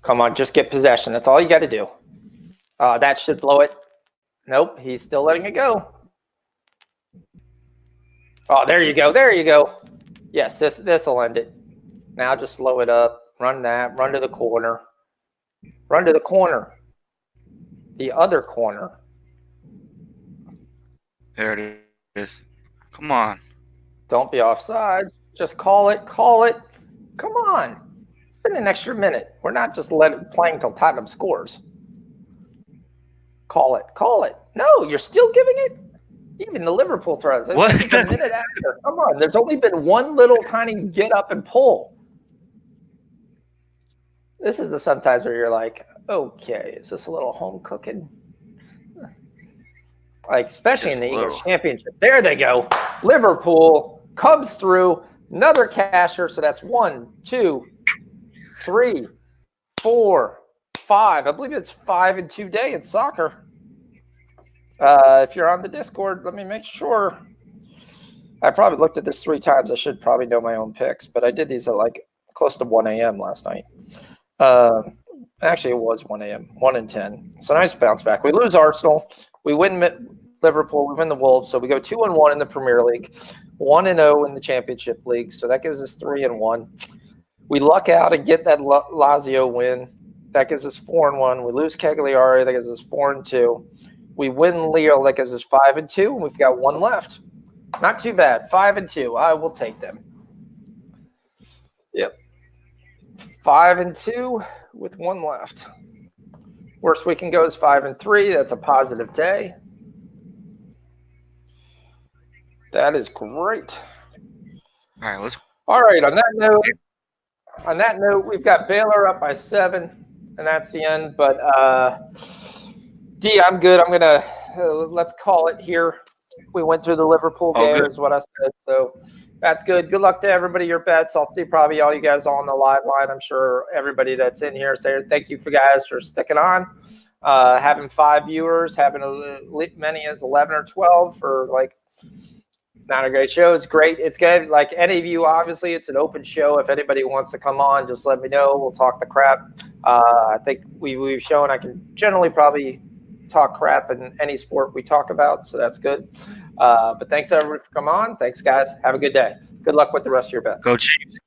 Come on, just get possession. That's all you got to do. That should blow it. Nope, he's still letting it go. Oh, there you go. There you go. Yes, this will end it. Now just slow it up. Run that. Run to the corner. Run to the corner. The other corner. There it is. Come on. Don't be offside. Just call it. Call it. Come on. It's been an extra minute. We're not just playing till Tottenham scores. Call it. Call it. No, you're still giving it? Even the Liverpool throws. It's What like it's a minute after. Come on. There's only been one little tiny get up and pull. This is the sometimes where you're like, okay, is this a little home cooking? Like, especially Just in the a Eagles little. Championship. There they go. Liverpool comes through. Another casher. So that's 1, 2, 3, 4, 5. I believe it's 5 in 2 day in soccer. If you're on the Discord, let me make sure. I probably looked at this 3 times. I should probably know my own picks, but I did these at like close to 1 a.m. last night. Actually, it was 1 a.m., 1 and 10. So nice bounce back. We lose Arsenal. We win Liverpool. We win the Wolves. So we go 2-1 in the Premier League, 1-0 in the Championship League. So that gives us 3-1. We luck out and get that Lazio win. That gives us 4-1. We lose Cagliari. That gives us 4-2. We win Lille. That gives us 5-2. And we've got 1 left. Not too bad. 5-2. I will take them. Yep. 5-2 with 1 left. Worst we can go is 5-3. That's a positive day. That is great. All right, let's. All right. On that note, we've got Baylor up by 7, and that's the end. But D, I'm good. I'm gonna let's call it here. We went through the Liverpool game, good. is what I said. So that's good. Good luck to everybody. Your bets. I'll see probably all you guys on the live line. I'm sure everybody that's in here. So thank you for guys for sticking on. Having 5 viewers, having many as 11 or 12 for like not a great show. It's great. It's good. Like any of you, obviously, it's an open show. If anybody wants to come on, just let me know. We'll talk the crap. I think we've shown I can generally probably talk crap in any sport we talk about, so that's good. But thanks everybody for coming on. Thanks, guys. Have a good day. Good luck with the rest of your bets. Go Chiefs.